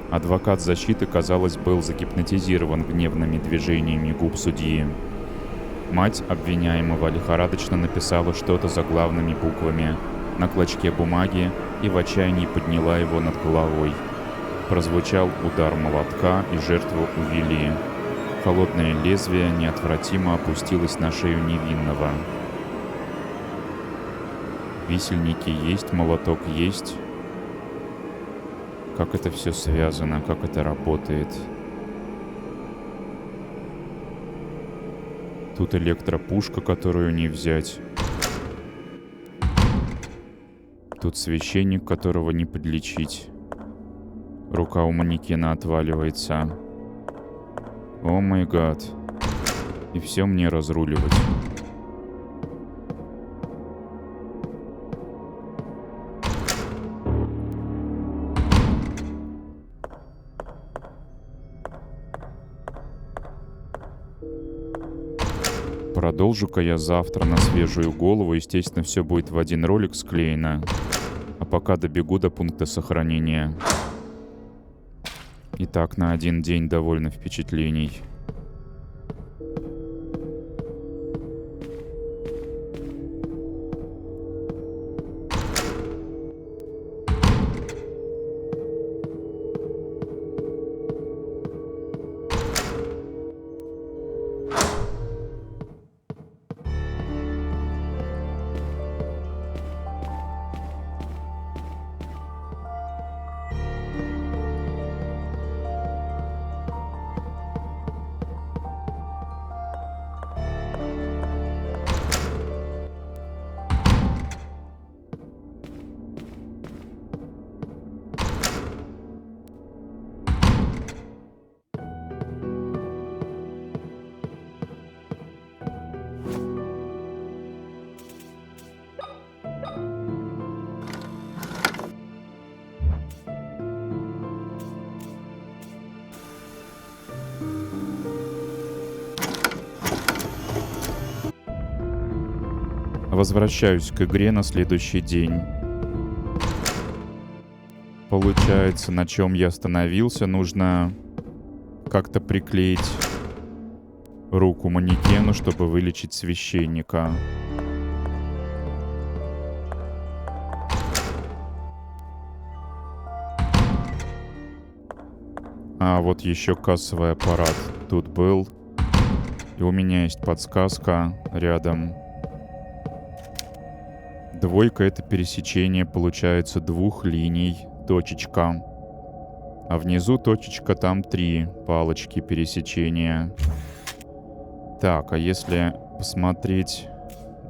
Адвокат защиты, казалось, был загипнотизирован гневными движениями губ судьи. Мать обвиняемого лихорадочно написала что-то заглавными буквами на клочке бумаги и в отчаянии подняла его над головой. Прозвучал удар молотка, и жертву увели. Холодное лезвие неотвратимо опустилось на шею невинного. Висельники есть, молоток есть. Как это все связано, как это работает. Тут электропушка, которую не взять. Тут священник, которого не подлечить. Рука у манекена отваливается. О май гад. И все мне разруливать. Продолжу-ка я завтра на свежую голову. Естественно, все будет в один ролик склеено. А пока добегу до пункта сохранения. Итак, на один день довольно впечатлений. Возвращаюсь к игре на следующий день. Получается, на чем я остановился, нужно как-то приклеить руку манекену, чтобы вылечить священника. А вот еще кассовый аппарат тут был. И у меня есть подсказка рядом. Двойка — это пересечение, получается, двух линий, точечка. А внизу точечка, там 3 палочки пересечения. Так, а если посмотреть,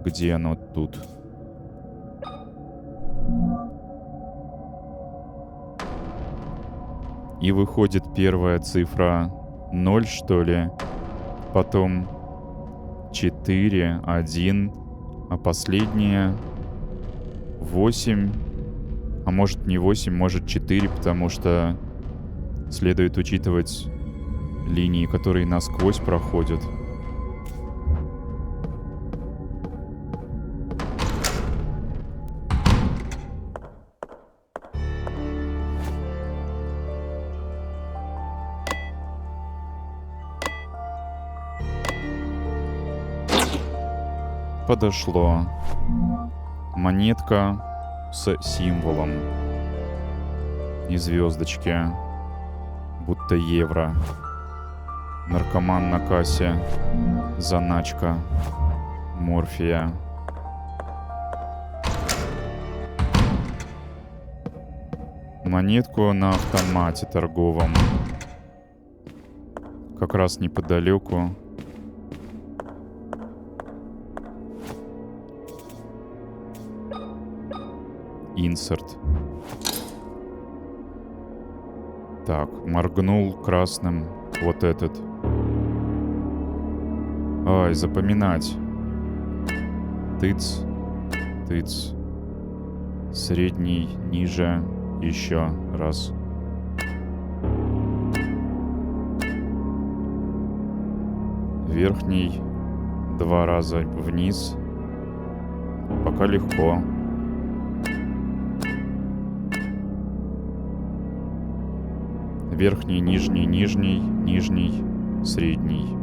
где оно тут? И выходит первая цифра 0, что ли? Потом 4, 1, а последняя 8, а может не 8, может 4, потому что следует учитывать линии, которые насквозь проходят. подошло. Монетка с символом. И звездочки. Будто евро. Наркоман на кассе. Заначка. Морфия. Монетку на автомате торговом. Как раз неподалеку. Инсерт. Так, моргнул красным вот этот. Ай, запоминать. Тыц, тыц. Средний, ниже, еще раз. Верхний 2 раза вниз. Пока легко. Верхний, нижний, нижний, нижний, средний.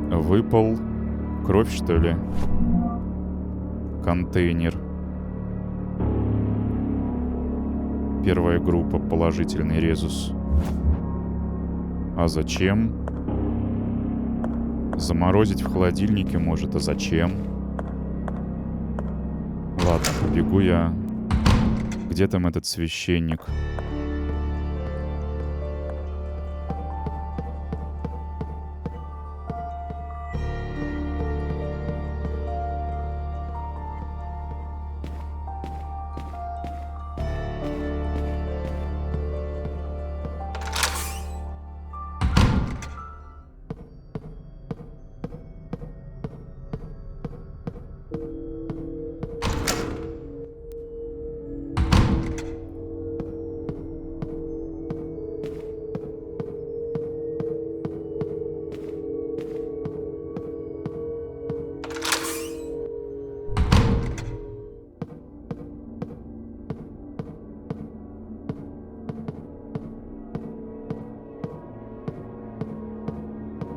Выпал. Кровь, что ли? Контейнер. Первая группа. Положительный резус. А зачем? Заморозить в холодильнике может. А зачем? Ладно, побегу я. Где там этот священник?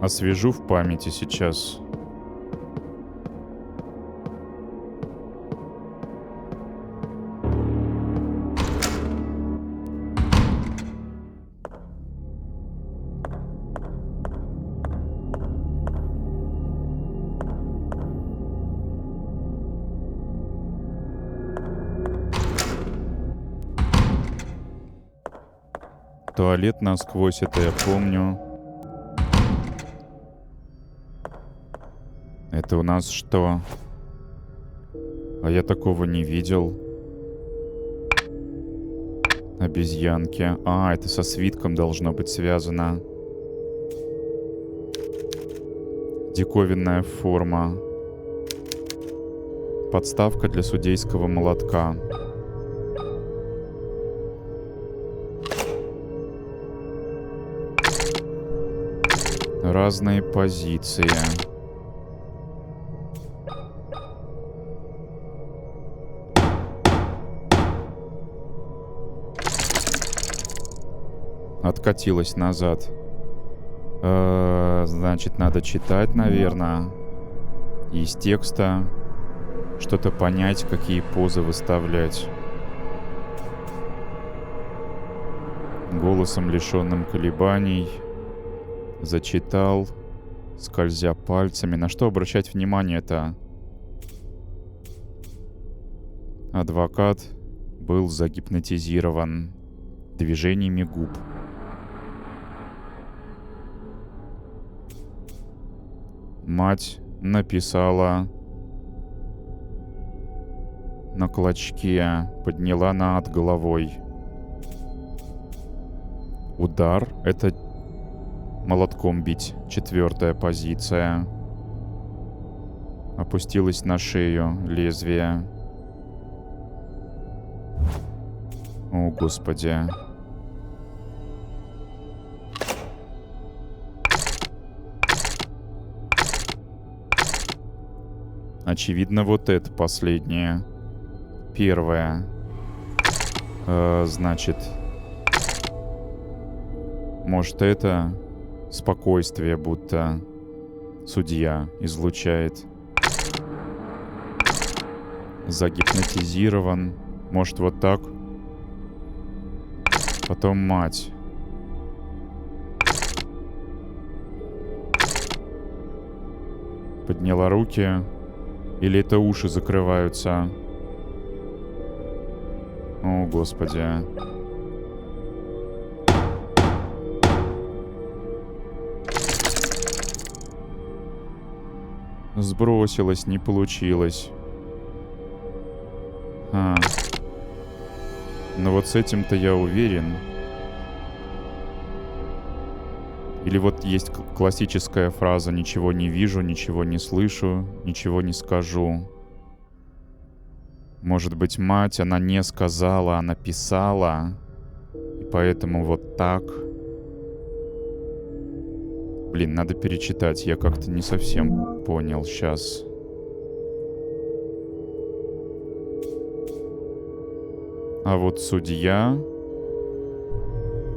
Освежу в памяти сейчас. Туалет насквозь, это я помню. Это у нас что? А я такого не видел. Обезьянки. А, это со свитком должно быть связано. Диковинная форма. Подставка для судейского молотка. Разные позиции. Откатилась назад. Значит, надо читать, наверное. Из текста что-то понять, какие позы выставлять. Голосом, лишенным колебаний. Зачитал, скользя пальцами. На что обращать внимание-то? Адвокат был загипнотизирован движениями губ. Мать написала на клочке, подняла над головой. Удар — это молотком бить. 4-я позиция. Опустилась на шею лезвие. О, Господи. Очевидно, вот это последнее. Первое. Значит, Может, это спокойствие, будто судья излучает. Загипнотизирован. Может, вот так? Потом мать. Подняла руки. Или это уши закрываются? О, Господи. Сбросилось, не получилось. Но вот с этим-то я уверен. Или вот есть классическая фраза «ничего не вижу, ничего не слышу, ничего не скажу». Может быть, мать, она не сказала, она писала. И поэтому вот так. Блин, надо перечитать, я как-то не совсем понял сейчас. А вот судья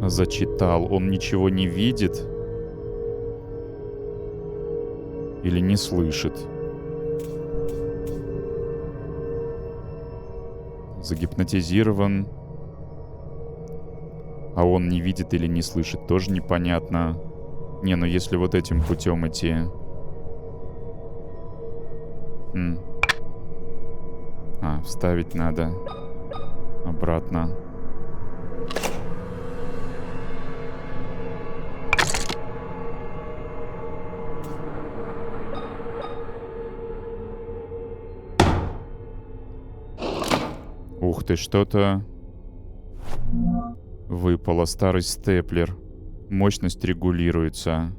зачитал, он ничего не видит или не слышит. Загипнотизирован, а он не видит или не слышит, тоже непонятно. Не, ну если вот этим путем идти. Вставить надо обратно. Ух ты, что-то выпало. Старый степлер. Мощность регулируется.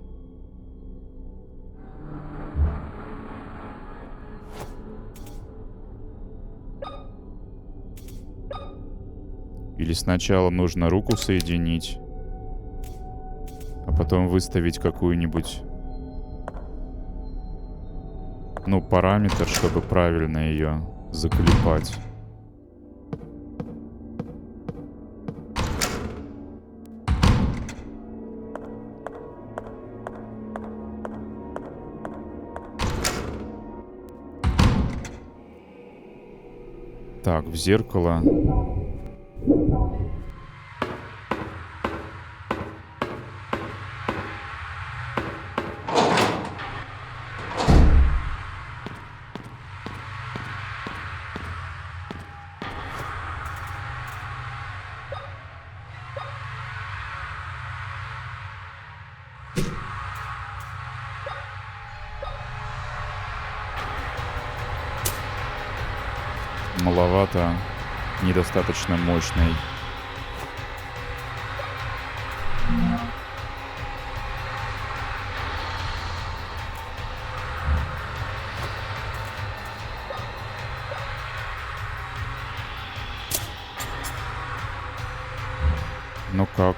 Или сначала нужно руку соединить, а потом выставить какую-нибудь, параметр, чтобы правильно ее заклепать. Так, в зеркало. Маловато, недостаточно мощный. Ну как?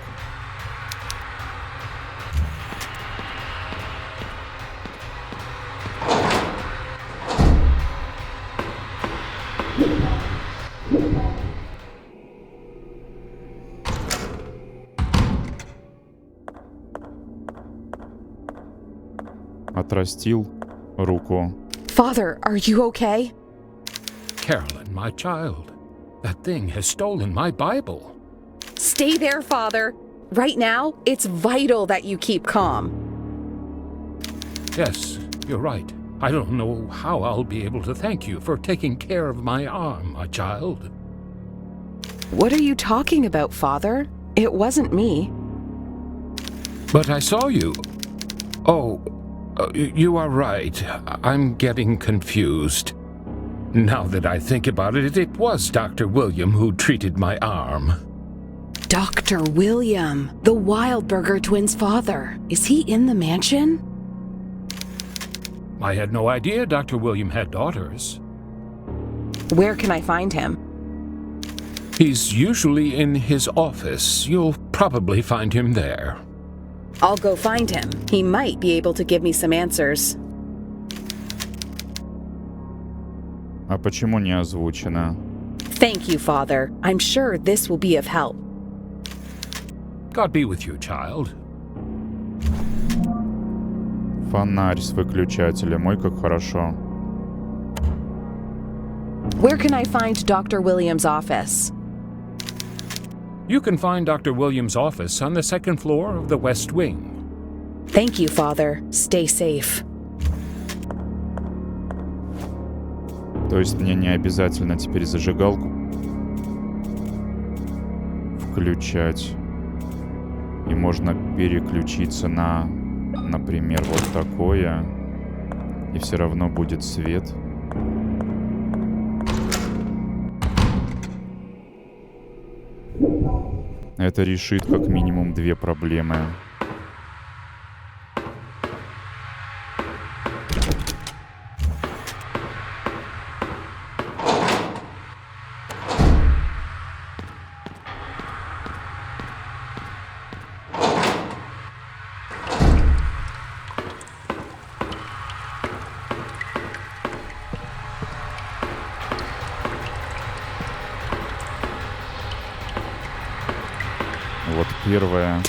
Отрастил руку. Father, are you okay? Carolyn, my child, that thing has stolen my Bible. Stay there, Father. Right now, it's vital that you keep calm. Yes, you're right. I don't know how I'll be able to thank you for taking care of my arm, my child. What are you talking about, Father? It wasn't me. But I saw you. Oh, you are right. I'm getting confused. Now that I think about it, it was Dr. William who treated my arm. Dr. William, the Wildberger twins' father. Is he in the mansion? I had no idea Dr. William had daughters. Where can I find him? He's usually in his office. You'll probably find him there. I'll go find him. He might be able to give me some answers. А почему не озвучено? Thank you, Father. I'm sure this will be of help. God be with you, child. Фонарь с выключателем. Ой, как хорошо. Where can I find Dr. Williams' office? You can find Dr. Williams' office on the second floor of the West Wing. Thank you, Father. Stay safe. То есть мне не обязательно теперь зажигалку включать. И можно переключиться на, например, вот такое. И все равно будет свет. Это решит как минимум 2 проблемы. Вот первое.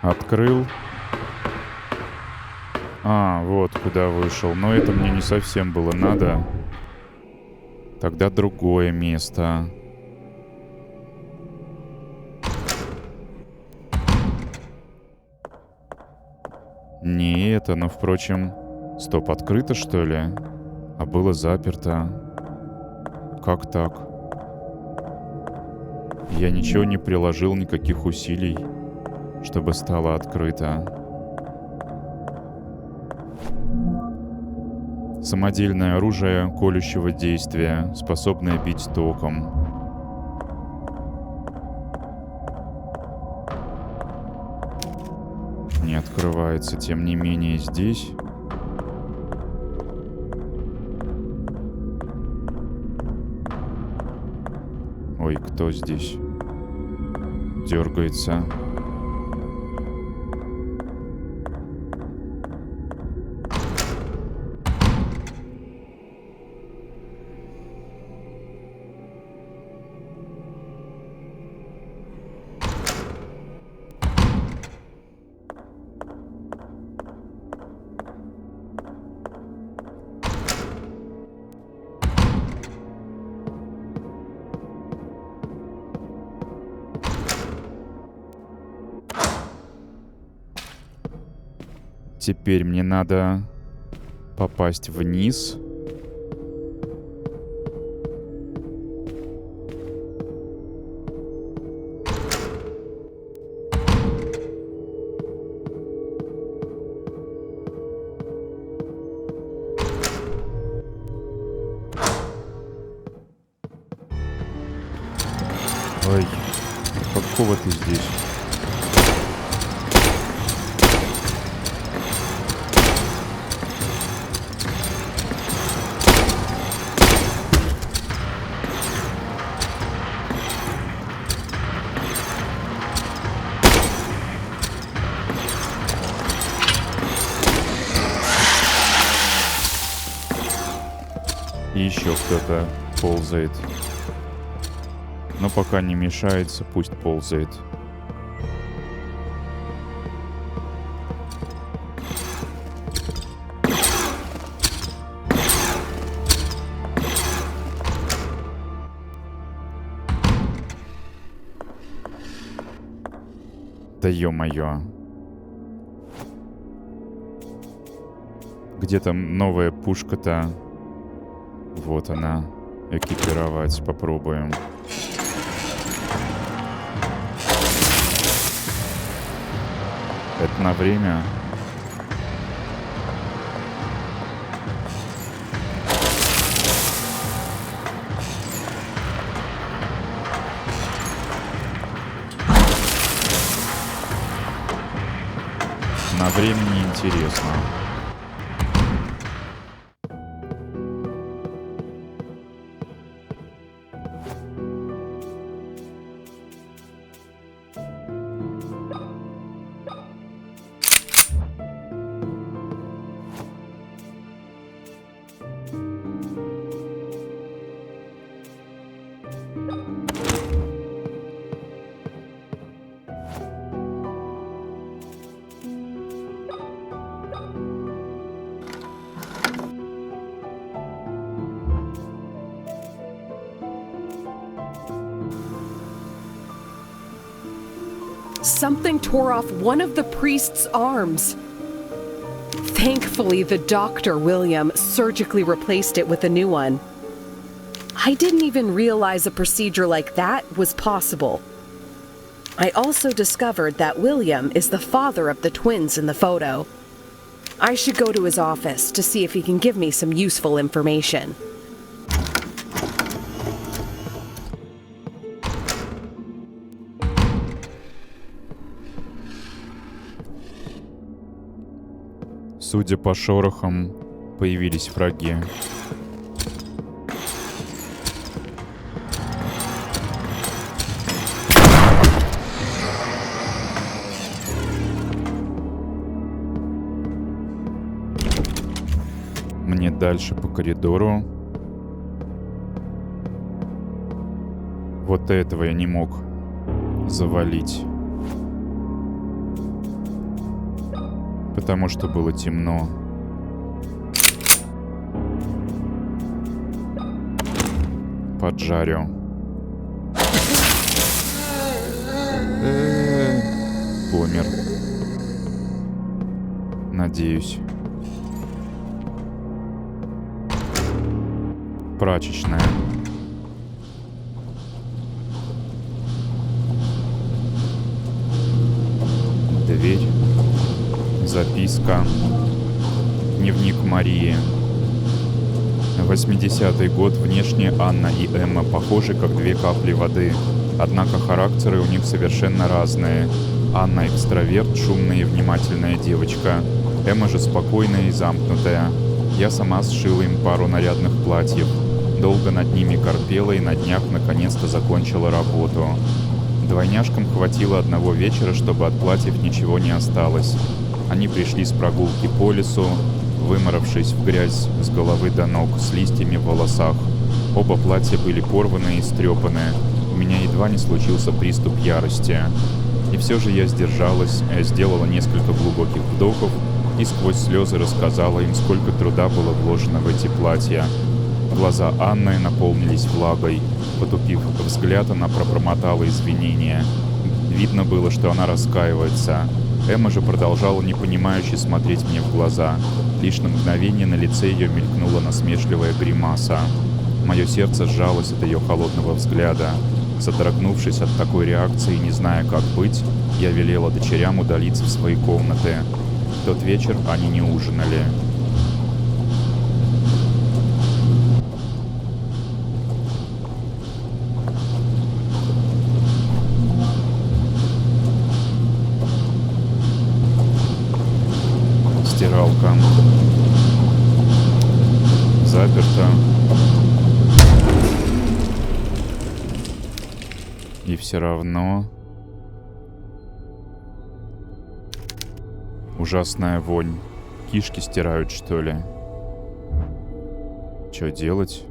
Открыл. А, вот куда вышел. Но это мне не совсем было надо. Тогда другое место. Не это, но, впрочем... Стоп, открыто, что ли? А было заперто. Как так? Я ничего не приложил, никаких усилий, чтобы стало открыто. Самодельное оружие колющего действия, способное бить током. Не открывается, тем не менее, здесь. Ой, кто здесь? Дергается. Теперь мне надо попасть вниз. Ой, какого ты здесь? И еще кто-то ползает. Но пока не мешается, пусть ползает. ё-моё. Где там новая пушка-то? Вот она. Экипировать попробуем. Это на время. На время неинтересно. Something tore off one of the priest's arms. Thankfully, the doctor, William, surgically replaced it with a new one. I didn't even realize a procedure like that was possible. I also discovered that William is the father of the twins in the photo. I should go to his office to see if he can give me some useful information. Судя по шорохам, появились враги. Мне дальше по коридору. Вот этого я не мог завалить. Потому что было темно. Поджарю. Помер. Надеюсь. Прачечная. Дверь. Записка. Дневник Марии. 80-й год. Внешне Анна и Эмма похожи, как две капли воды. Однако характеры у них совершенно разные. Анна экстраверт, шумная и внимательная девочка. Эмма же спокойная и замкнутая. Я сама сшила им пару нарядных платьев. Долго над ними корпела и на днях наконец-то закончила работу. Двойняшкам хватило одного вечера, чтобы от платьев ничего не осталось. Они пришли с прогулки по лесу, выморавшись в грязь с головы до ног, с листьями в волосах. Оба платья были порваны и истрепаны. У меня едва не случился приступ ярости. И все же я сдержалась, сделала несколько глубоких вдохов и сквозь слезы рассказала им, сколько труда было вложено в эти платья. Глаза Анны наполнились влагой. Потупив взгляд, она пробормотала извинения. Видно было, что она раскаивается. Эмма же продолжала непонимающе смотреть мне в глаза. Лишь на мгновение на лице ее мелькнула насмешливая гримаса. Мое сердце сжалось от ее холодного взгляда. Содрогнувшись от такой реакции, не зная, как быть, я велела дочерям удалиться в свои комнаты. В тот вечер они не ужинали. Стиралка. Заперта. И все равно... Ужасная вонь. Кишки стирают, что ли? Что делать?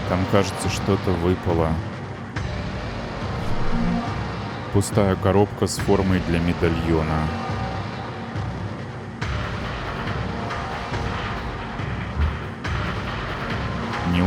Там, кажется, что-то выпало. Пустая коробка с формой для медальона.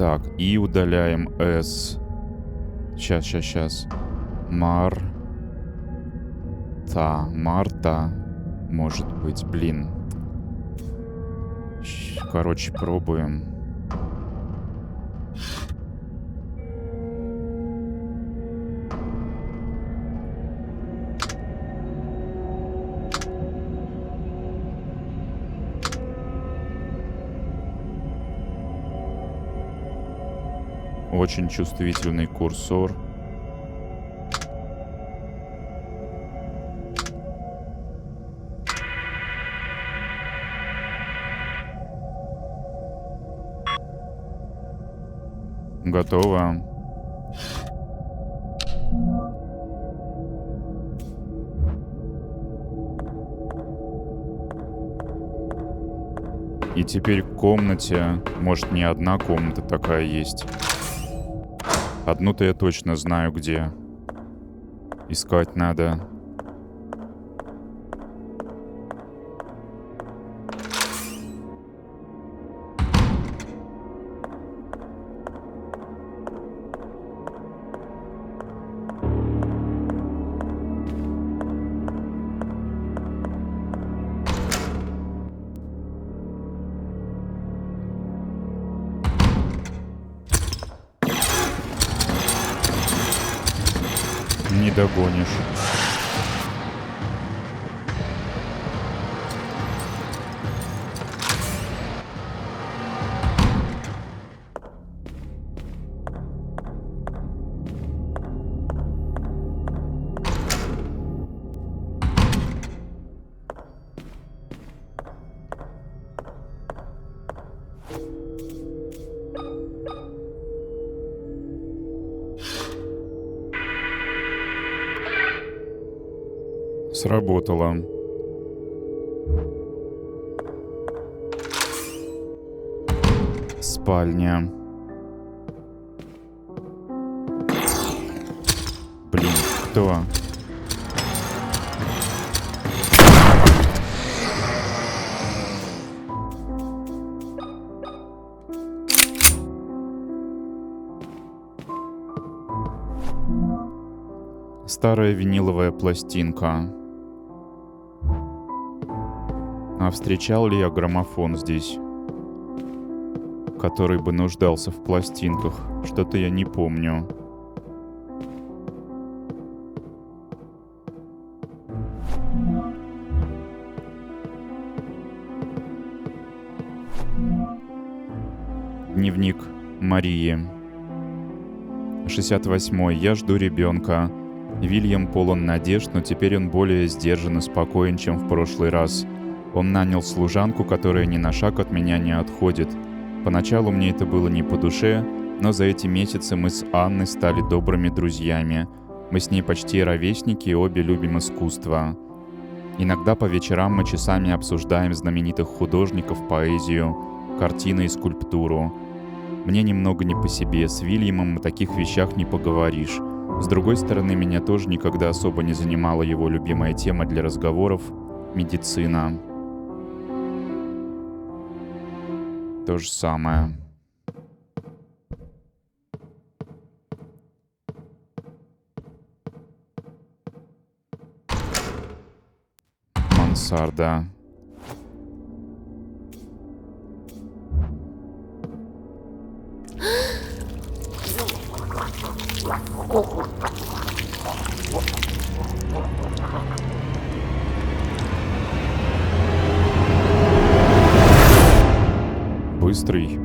Так, и удаляем S. Сейчас. Марта. Марта. Может быть, блин. Короче, пробуем. Очень чувствительный курсор. Готово. И теперь к комнате. Может, не одна комната такая есть. Одну-то я точно знаю, где. Искать надо. Не догонишь. Сработало. Спальня. Блин, кто? Старая виниловая пластинка. А встречал ли я граммофон здесь, который бы нуждался в пластинках? Что-то я не помню. Дневник Марии. 68-й. Я жду ребенка. Вильям полон надежд, но теперь он более сдержан и спокоен, чем в прошлый раз. Он нанял служанку, которая ни на шаг от меня не отходит. Поначалу мне это было не по душе, но за эти месяцы мы с Анной стали добрыми друзьями. Мы с ней почти ровесники и обе любим искусство. Иногда по вечерам мы часами обсуждаем знаменитых художников, поэзию, картины и скульптуру. Мне немного не по себе, с Вильямом о таких вещах не поговоришь. С другой стороны, меня тоже никогда особо не занимала его любимая тема для разговоров — медицина. То же самое. Мансарда. Быстрый.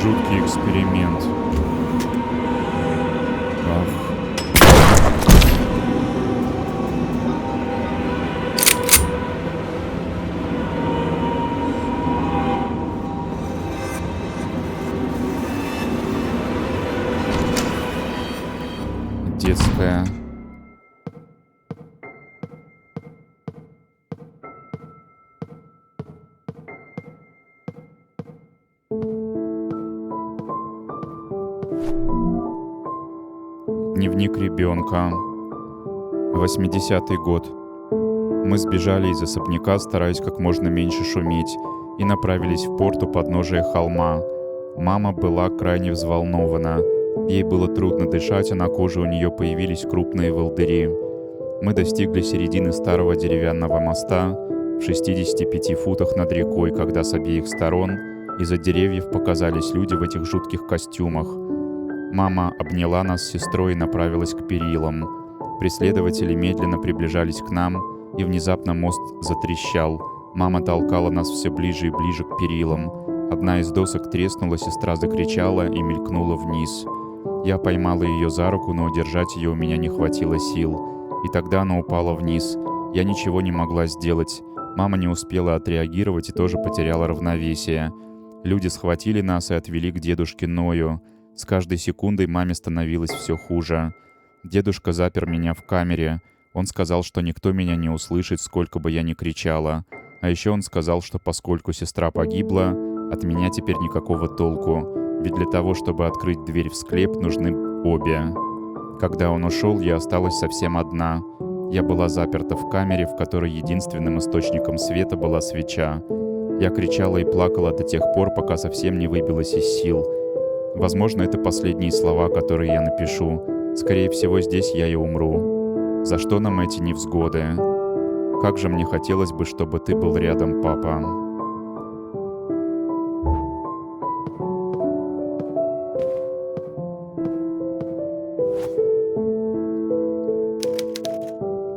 Жуткий эксперимент. Ах. Детская. Дневник ребенка. 80-й год. Мы сбежали из особняка, стараясь как можно меньше шуметь, и направились в порт у подножия холма. Мама была крайне взволнована. Ей было трудно дышать, а на коже у нее появились крупные волдыри. Мы достигли середины старого деревянного моста в 65 футах над рекой, когда с обеих сторон из-за деревьев показались люди в этих жутких костюмах. Мама обняла нас с сестрой и направилась к перилам. Преследователи медленно приближались к нам, и внезапно мост затрещал. Мама толкала нас все ближе и ближе к перилам. Одна из досок треснула, сестра закричала и мелькнула вниз. Я поймала ее за руку, но удержать ее у меня не хватило сил. И тогда она упала вниз. Я ничего не могла сделать. Мама не успела отреагировать и тоже потеряла равновесие. Люди схватили нас и отвели к дедушке Ною. С каждой секундой маме становилось все хуже. Дедушка запер меня в камере. Он сказал, что никто меня не услышит, сколько бы я ни кричала. А еще он сказал, что поскольку сестра погибла, от меня теперь никакого толку. Ведь для того, чтобы открыть дверь в склеп, нужны обе. Когда он ушел, я осталась совсем одна. Я была заперта в камере, в которой единственным источником света была свеча. Я кричала и плакала до тех пор, пока совсем не выбилась из сил. Возможно, это последние слова, которые я напишу. Скорее всего, здесь я и умру. За что нам эти невзгоды? Как же мне хотелось бы, чтобы ты был рядом, папа.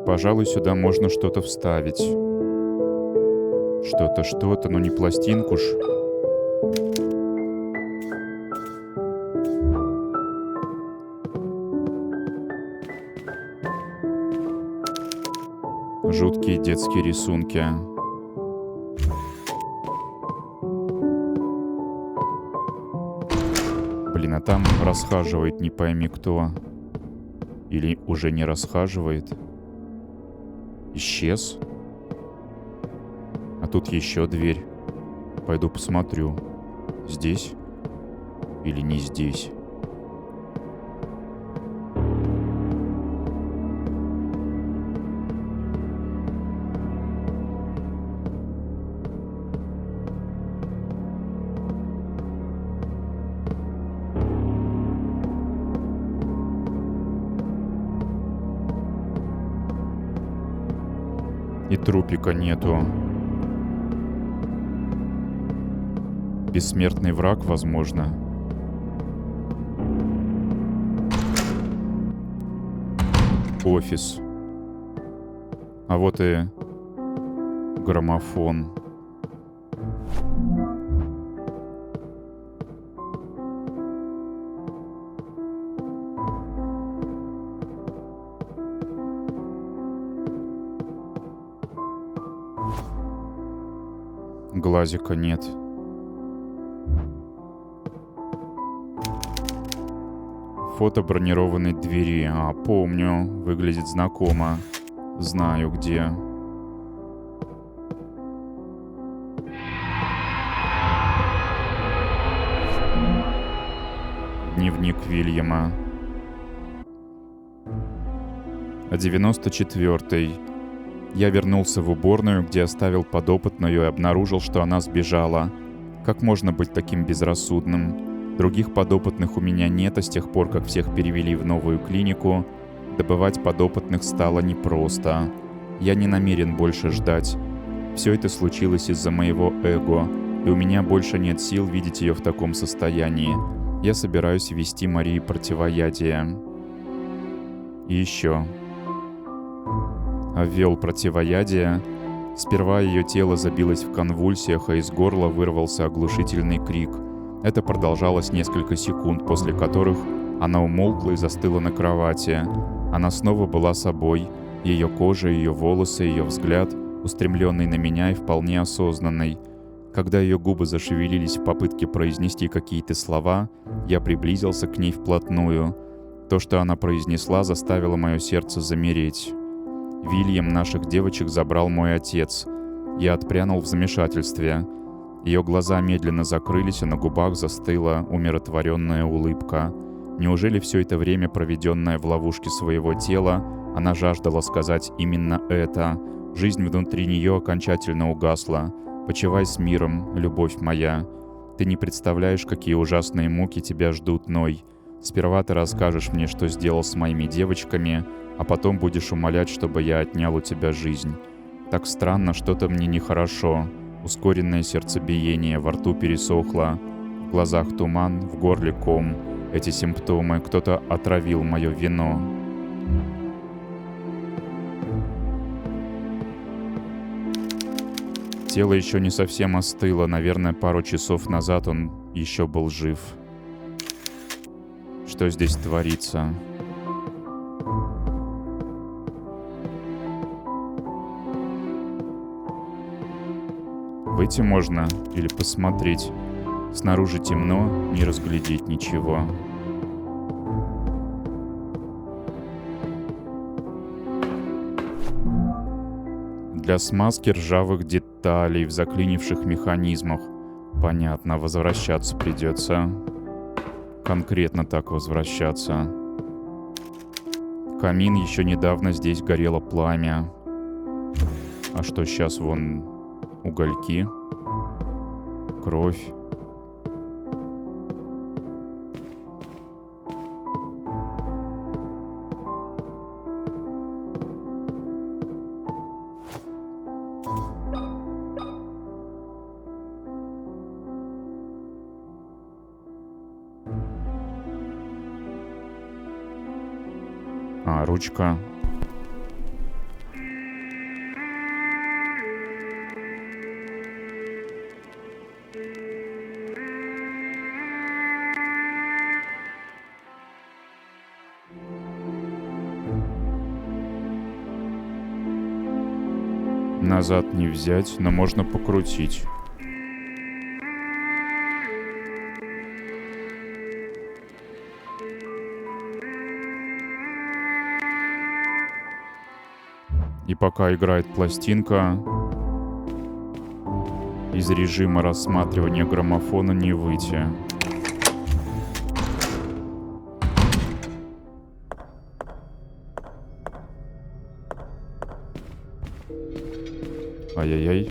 Пожалуй, сюда можно что-то вставить. Что-то, но не пластинку ж. Жуткие детские рисунки. Блин, а там расхаживает не пойми кто. Или уже не расхаживает. Исчез. А тут еще дверь. Пойду посмотрю. Здесь или не здесь? И трупика нету. Бессмертный враг, возможно. Офис. А вот и граммофон. Глазика нет. Фото бронированной двери. Помню. Выглядит знакомо. Знаю где. Дневник Вильяма. 94-й. Я вернулся в уборную, где оставил подопытную и обнаружил, что она сбежала. Как можно быть таким безрассудным? Других подопытных у меня нет, а с тех пор, как всех перевели в новую клинику, добывать подопытных стало непросто. Я не намерен больше ждать. Все это случилось из-за моего эго, и у меня больше нет сил видеть ее в таком состоянии. Я собираюсь ввести Марии противоядие. И еще. Ввел противоядие. Сперва ее тело забилось в конвульсиях, а из горла вырвался оглушительный крик. Это продолжалось несколько секунд, после которых она умолкла и застыла на кровати. Она снова была собой. Ее кожа, ее волосы, ее взгляд, устремленный на меня и вполне осознанный. Когда ее губы зашевелились в попытке произнести какие-то слова, я приблизился к ней вплотную. То, что она произнесла, заставило мое сердце замереть. Вильям наших девочек забрал мой отец. Я отпрянул в замешательстве. Ее глаза медленно закрылись, а на губах застыла умиротворенная улыбка. Неужели все это время, проведенное в ловушке своего тела, она жаждала сказать именно это? Жизнь внутри нее окончательно угасла. Почивай с миром, любовь моя. Ты не представляешь, какие ужасные муки тебя ждут, Ной. Сперва ты расскажешь мне, что сделал с моими девочками, а потом будешь умолять, чтобы я отнял у тебя жизнь. Так странно, что-то мне нехорошо. Ускоренное сердцебиение, во рту пересохло, в глазах туман, в горле ком. Эти симптомы, кто-то отравил мое вино. Тело еще не совсем остыло, наверное, пару часов назад он еще был жив. Что здесь творится? Выйти можно или посмотреть. Снаружи темно, не разглядеть ничего. Для смазки ржавых деталей в заклинивших механизмах. Понятно, возвращаться придется. Конкретно так возвращаться. Камин, еще недавно здесь горело пламя. А что сейчас, вон, угольки, кровь. А, ручка. Назад не взять, но можно покрутить. И пока играет пластинка, из режима рассматривания граммофона не выйти. Ай-яй-яй.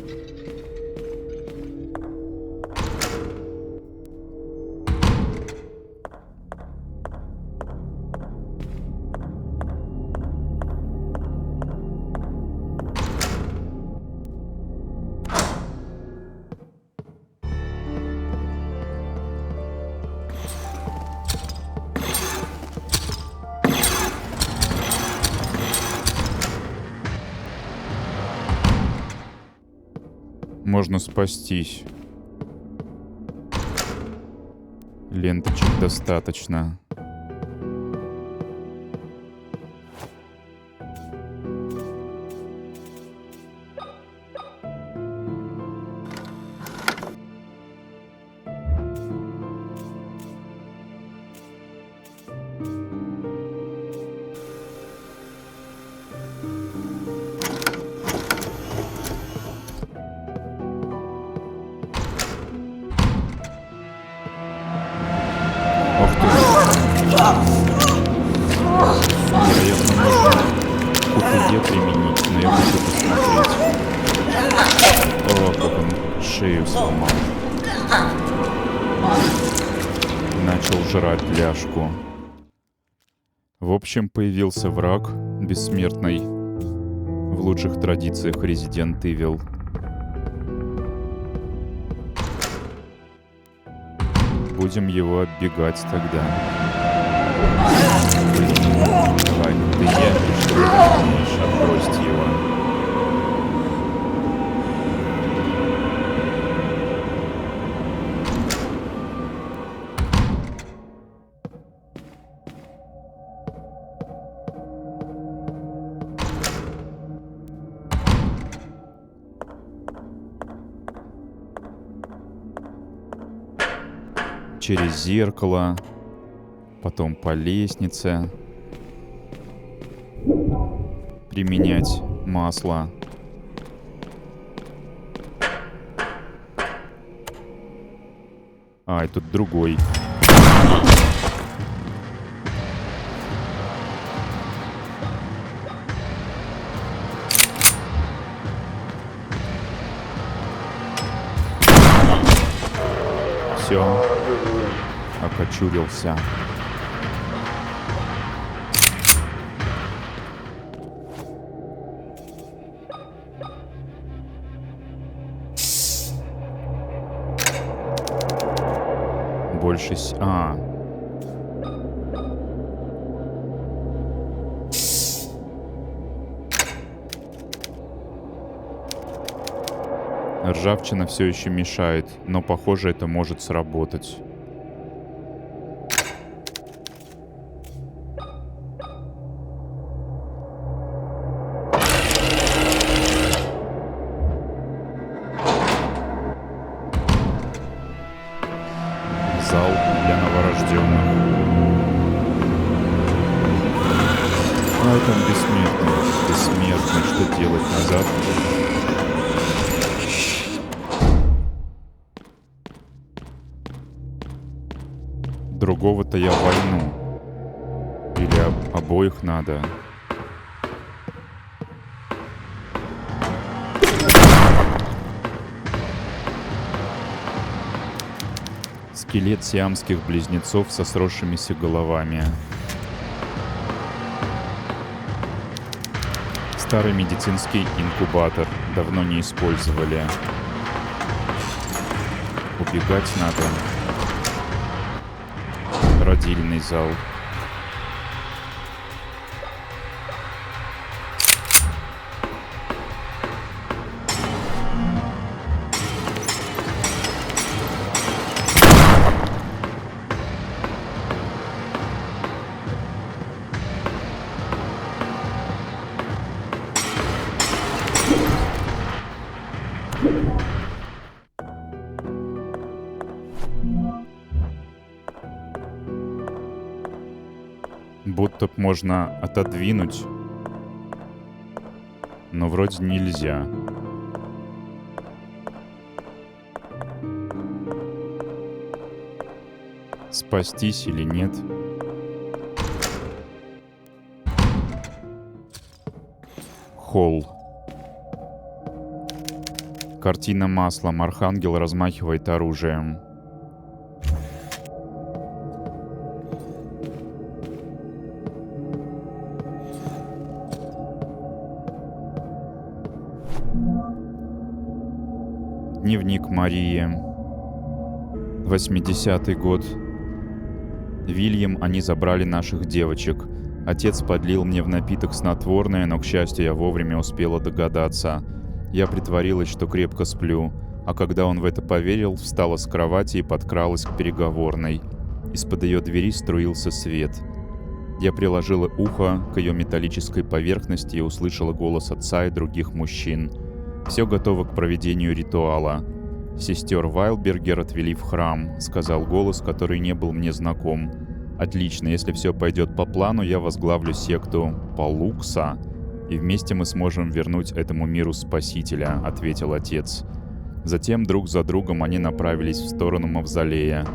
Можно спастись. Ленточек достаточно. Вероятно, можно КПЕ применить, но я хочу посмотреть. О, как он шею сломал. Начал жрать ляжку. В общем, появился враг бессмертный в лучших традициях Resident Evil. Будем его оббегать тогда. Давай, ты я, что ты умеешь, отбросить его. Через зеркало, потом по лестнице. Применять масло. А, и тут другой. все окочурился. Больше... Ржавчина все еще мешает, но, похоже, это может сработать. Зал для новорожденных. А там бессмертный. Бессмертный. Что делать назад? Другого-то я войну. Или обоих надо. Скелет сиамских близнецов со сросшимися головами. Старый медицинский инкубатор. Давно не использовали. Убегать надо. Родильный зал. Будто б можно отодвинуть, но вроде нельзя. Спастись или нет? Холл. Картина маслом. Архангел размахивает оружием. Дневник Марии. 80-й год. Вильям, они забрали наших девочек. Отец подлил мне в напиток снотворное, но, к счастью, я вовремя успела догадаться. Я притворилась, что крепко сплю, а когда он в это поверил, встала с кровати и подкралась к переговорной. Из-под ее двери струился свет. Я приложила ухо к ее металлической поверхности и услышала голос отца и других мужчин. «Все готово к проведению ритуала. Сестер Вайлбергер отвели в храм», — сказал голос, который не был мне знаком. «Отлично, если все пойдет по плану, я возглавлю секту Палукса, и вместе мы сможем вернуть этому миру Спасителя», — ответил отец. Затем друг за другом они направились в сторону мавзолея.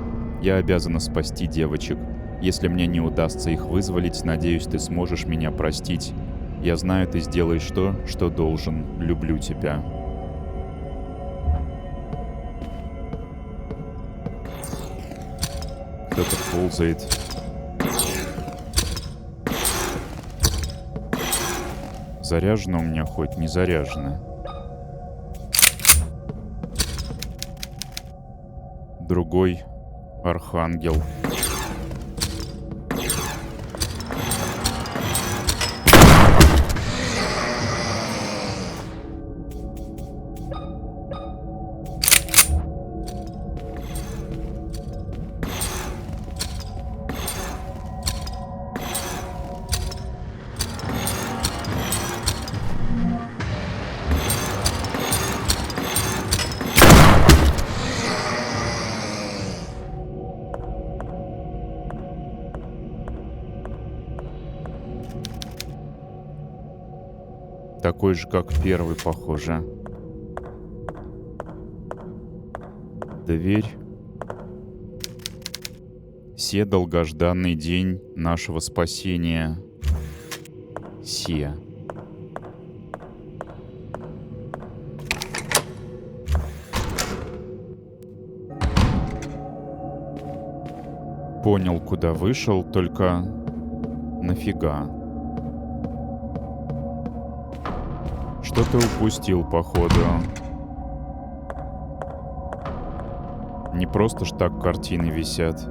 «Я обязана спасти девочек. Если мне не удастся их вызволить, надеюсь, ты сможешь меня простить. Я знаю, ты сделаешь то, что должен. Люблю тебя». Кто-то ползает. Заряжено у меня хоть, не заряжено. Другой архангел. Такой же, как первый, похоже. Дверь. Се долгожданный день нашего спасения. Се. понял, куда вышел, только нафига? Что-то упустил, походу. Не просто ж так картины висят.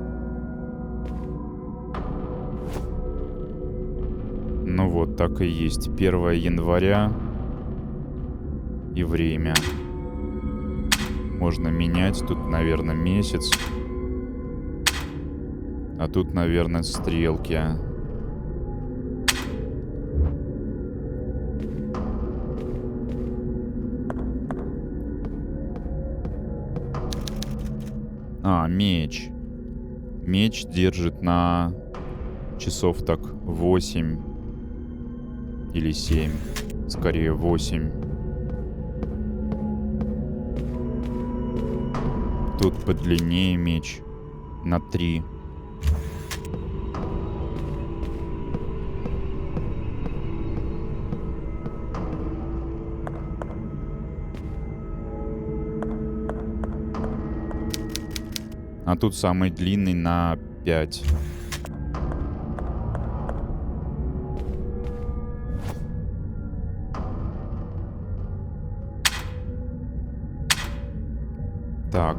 Ну вот, так и есть. 1 января и время. Можно менять. Тут, наверное, месяц. А тут, наверное, стрелки. Меч. Меч держит на часов так 8 или 7. Скорее 8. Тут подлиннее меч. На 3. А тут самый длинный на 5. Так.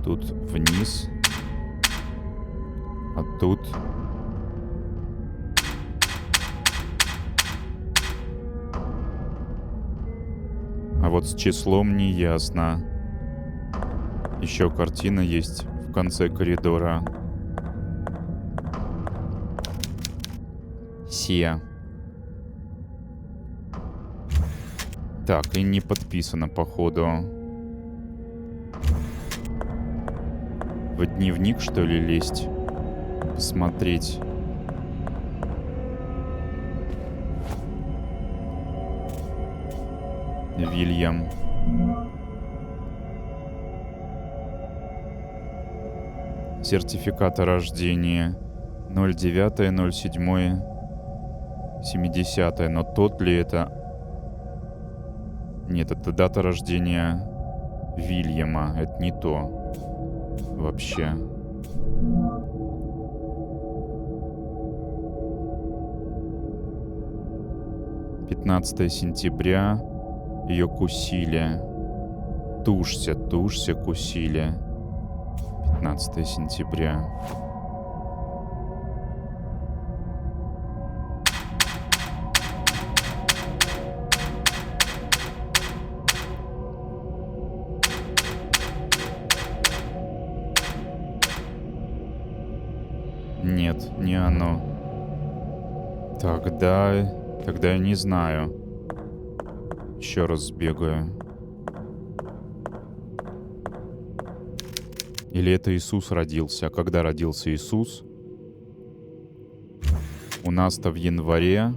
Тут вниз. А тут... А вот с числом не ясно. Еще картина есть в конце коридора. Се. Так, и не подписано, походу. В дневник, что ли, лезть? Посмотреть. Вильям. Сертификат о рождении 09.07.70. Но тот ли это? Нет, это дата рождения Вильяма. Это не то. Вообще. «15 сентября. Ее кусили. Тушься, тушься, кусили. 15 сентября. Нет, не оно. Тогда я не знаю. Еще раз сбегаю. Или это Иисус родился? А когда родился Иисус? У нас-то в январе.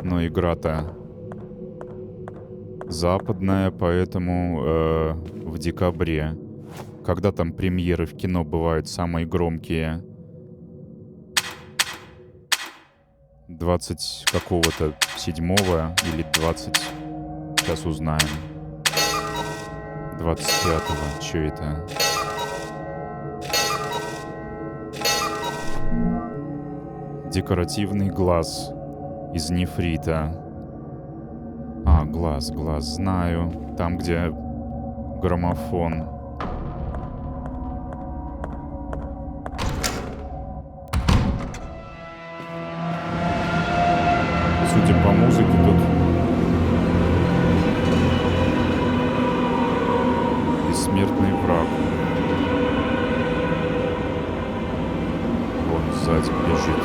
Но игра-то западная, поэтому в декабре. Когда там премьеры в кино бывают самые громкие? 20 какого-то 7-го или 20? Сейчас узнаем. 25-го. Чё это? Декоративный глаз из нефрита. Глаз, знаю. Там, где граммофон. Судя по музыке, тут бессмертный враг. Вон сзади бежит.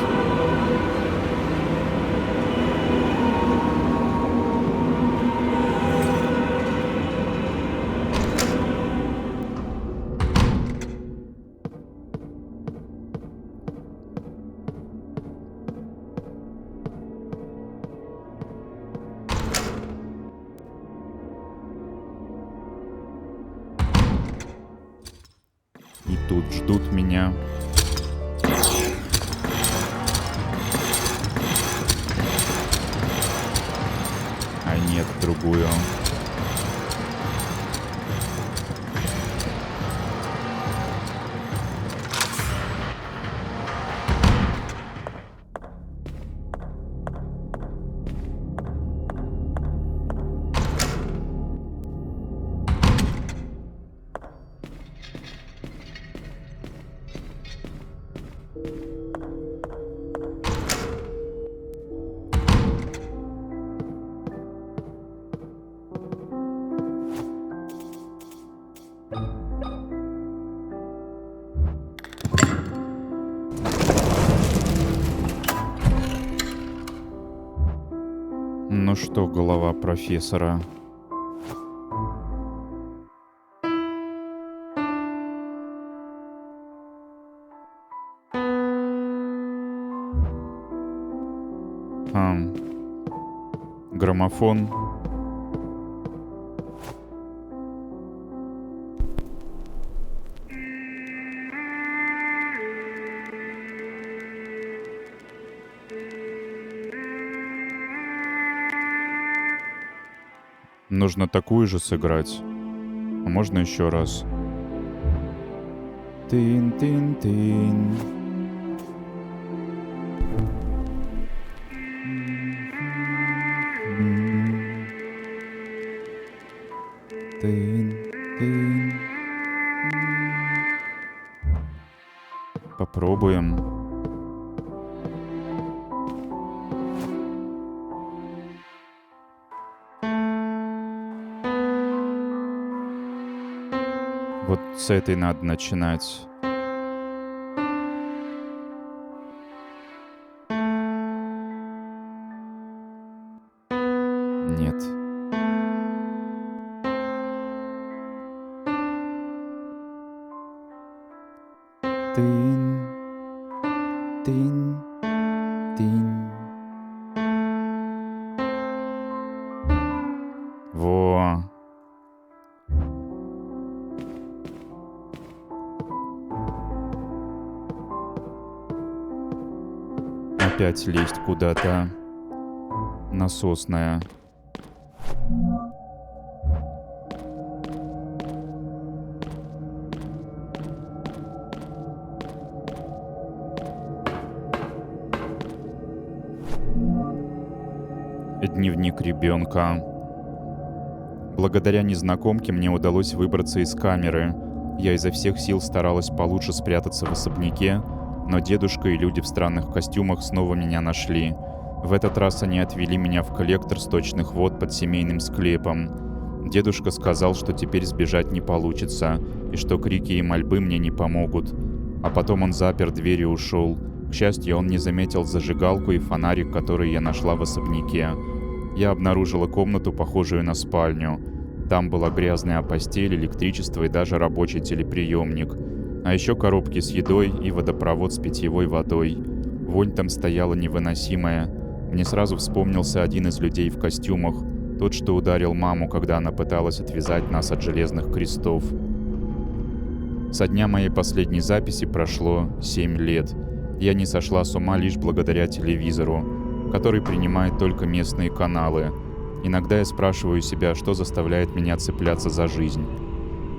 И тут ждут меня. А нет, другую. Ну что, голова профессора? Граммофон. Нужно такую же сыграть. А можно еще раз? Тын-тын-тын. Тын-тын. Попробуем. Вот с этой надо начинать. Нет. Тын, тын, тын. Во. Опять лезть куда-то. Насосная. Дневник ребенка. Благодаря незнакомке мне удалось выбраться из камеры. Я изо всех сил старалась получше спрятаться в особняке, но дедушка и люди в странных костюмах снова меня нашли. В этот раз они отвели меня в коллектор сточных вод под семейным склепом. Дедушка сказал, что теперь сбежать не получится, и что крики и мольбы мне не помогут. А потом он запер дверь и ушел. К счастью, он не заметил зажигалку и фонарик, который я нашла в особняке. Я обнаружила комнату, похожую на спальню. Там была грязная постель, электричество и даже рабочий телеприемник. А еще коробки с едой и водопровод с питьевой водой. Вонь там стояла невыносимая. Мне сразу вспомнился один из людей в костюмах. Тот, что ударил маму, когда она пыталась отвязать нас от железных крестов. Со дня моей последней записи прошло 7 лет. Я не сошла с ума лишь благодаря телевизору, который принимает только местные каналы. Иногда я спрашиваю себя, что заставляет меня цепляться за жизнь.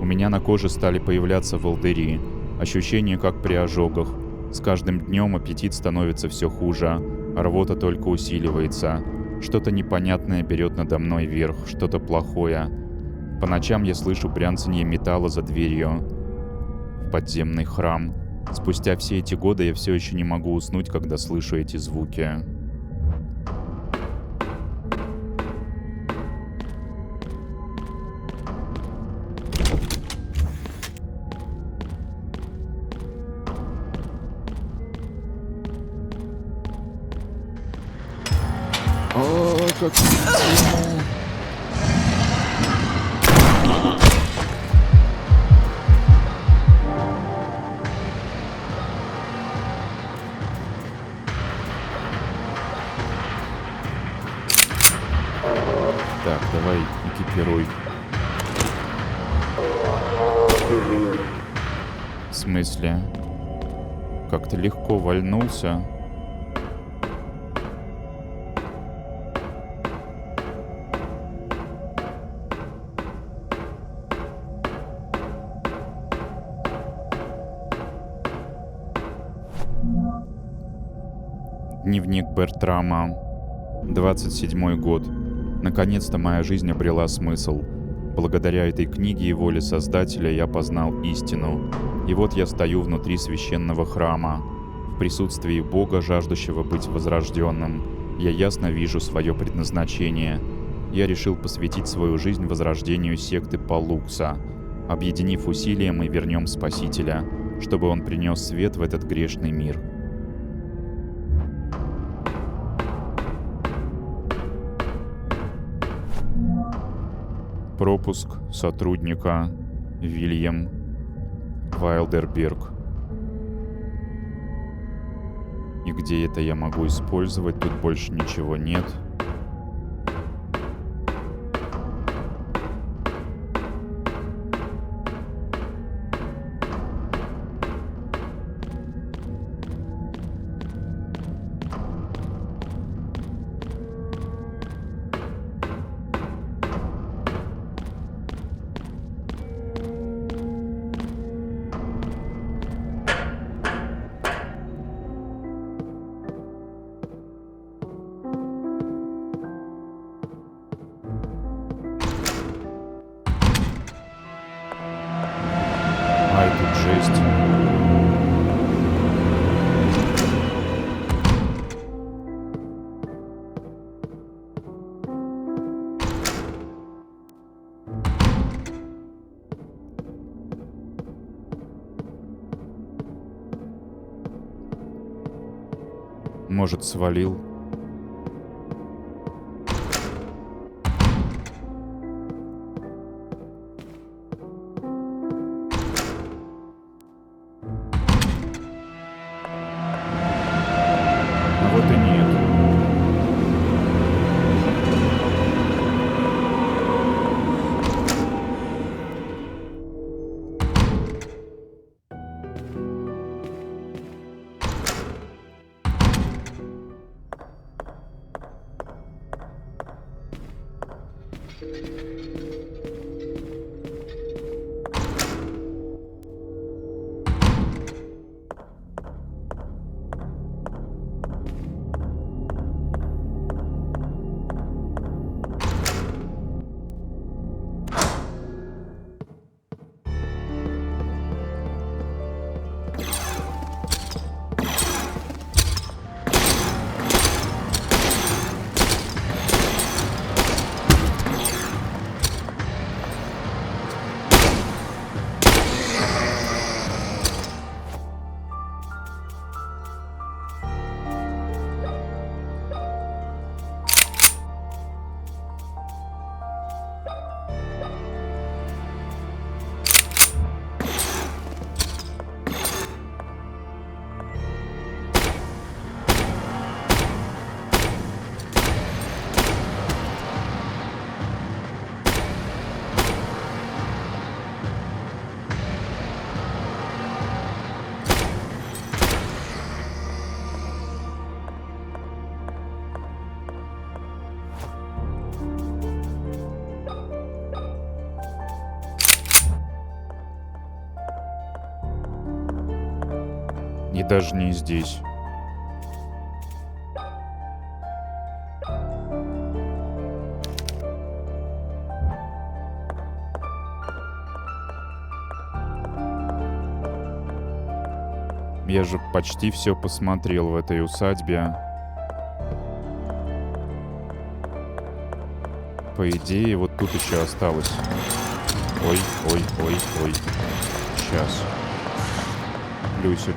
У меня на коже стали появляться волдыри, ощущения как при ожогах. С каждым днем аппетит становится все хуже, а рвота только усиливается. Что-то непонятное берет надо мной верх, что-то плохое. По ночам я слышу брянцанье металла за дверью. В подземный храм. Спустя все эти годы я все еще не могу уснуть, когда слышу эти звуки. Как... Так, давай, экипируй. В смысле? Как-то легко вальнулся. Дневник Бертрама. 27-й год. Наконец-то моя жизнь обрела смысл. Благодаря этой книге и воле Создателя я познал истину. И вот я стою внутри священного храма. В присутствии Бога, жаждущего быть возрожденным, я ясно вижу свое предназначение. Я решил посвятить свою жизнь возрождению секты Палукса. Объединив усилия, мы вернем Спасителя, чтобы он принес свет в этот грешный мир. Пропуск сотрудника Вильям Вайлдерберг. И где это я могу использовать? Тут больше ничего нет. Ай, тут жесть. Может, свалил? А вот и нет. И даже не здесь. Я же почти все посмотрел в этой усадьбе. По идее, вот тут еще осталось. Ой, ой, ой, ой. Сейчас.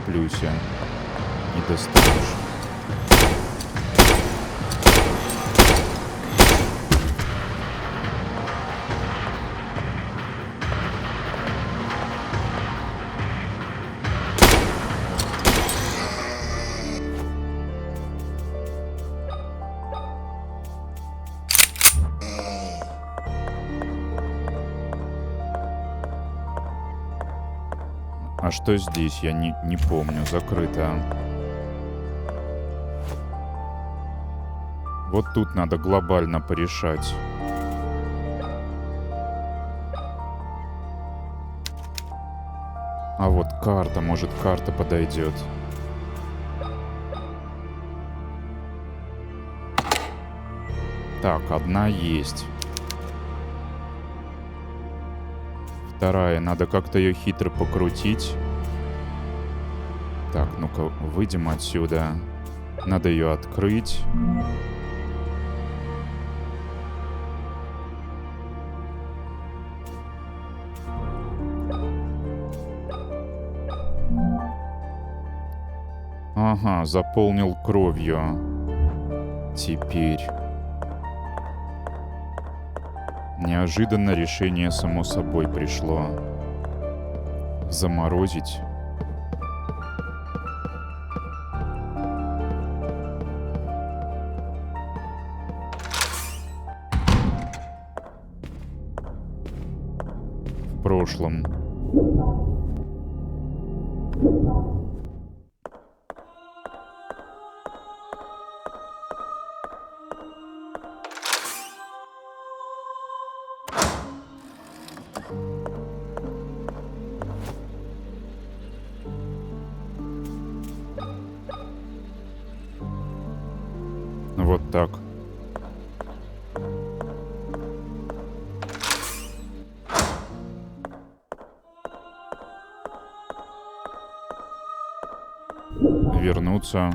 Плюся. Не достанешь. А что здесь? Я не помню. Закрыто. Вот тут надо глобально порешать. А вот карта. Может, карта подойдет. Так, одна есть. Вторая. Надо как-то ее хитро покрутить. Так, ну-ка, выйдем отсюда. Надо ее открыть. Ага, заполнил кровью. Теперь. Неожиданно решение само собой пришло. Заморозить. В прошлом. Вот так. Вернуться.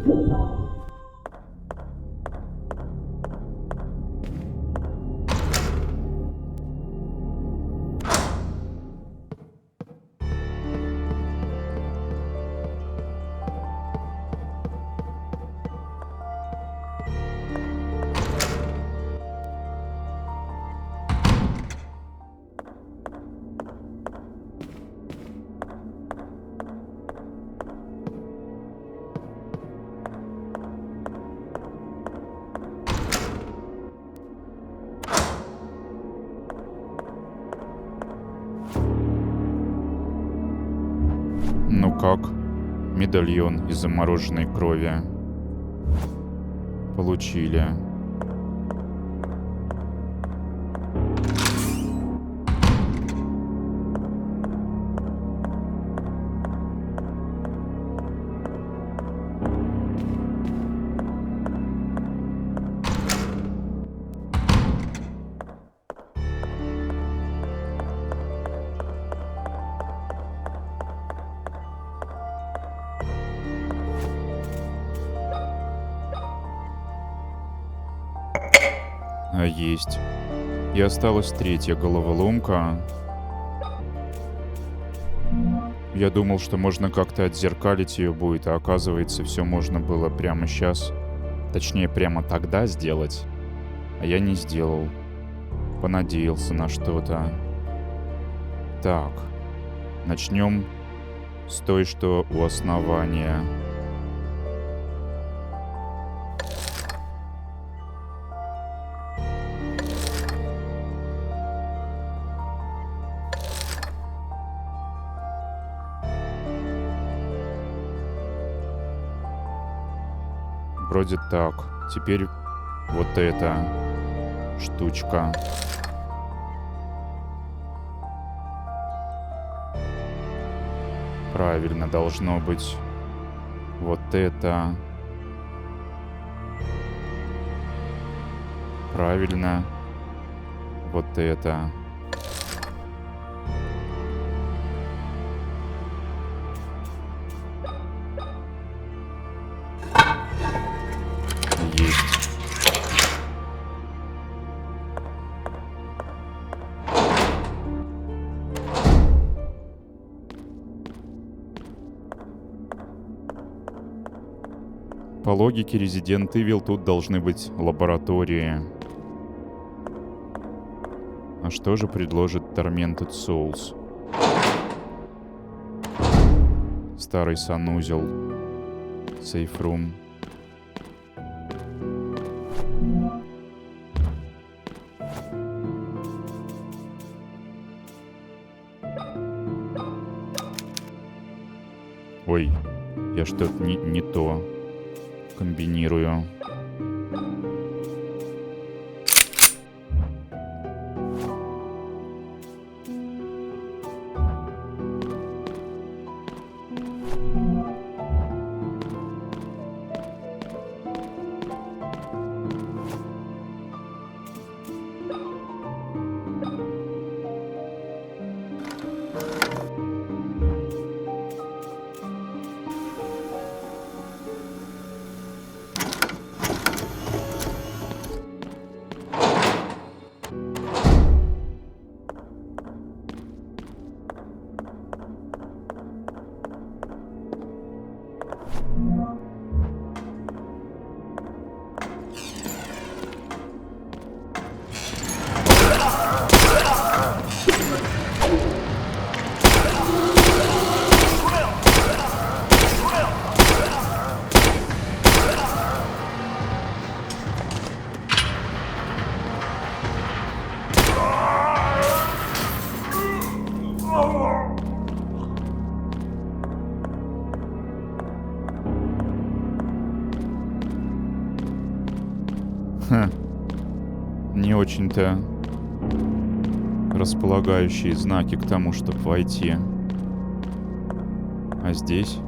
Ну как? Медальон из замороженной крови. Получили. А есть. И осталась третья головоломка. Я думал, что можно как-то отзеркалить ее будет, а оказывается, все можно было прямо сейчас. Точнее, прямо тогда сделать. А я не сделал. Понадеялся на что-то. Так. Начнем с той, что у основания. Вроде так. Теперь вот эта штучка. Правильно, должно быть вот это. Правильно. Вот это. Есть. По логике Resident Evil тут должны быть лаборатории. А что же предложит Tormented Souls? Старый санузел. Сейфрум. Ой, я что-то не то комбинирую. Не очень-то располагающие знаки к тому, чтобы войти. А здесь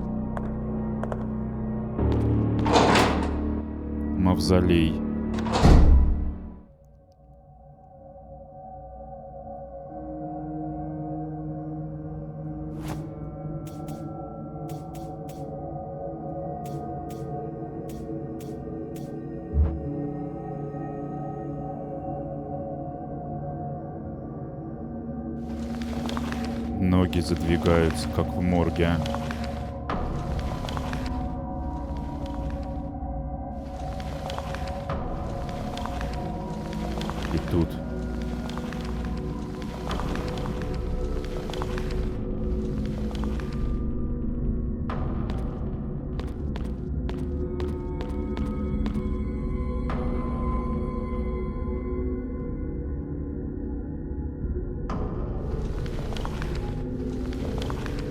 мавзолей. Ноги задвигаются, как в морге. И тут.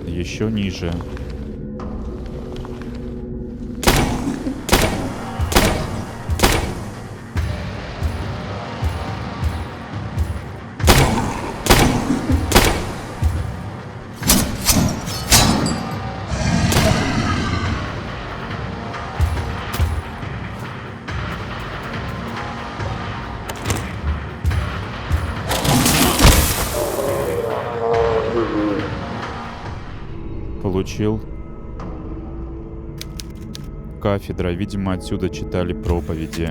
Еще ниже. Получил. Кафедра. Видимо, отсюда читали проповеди.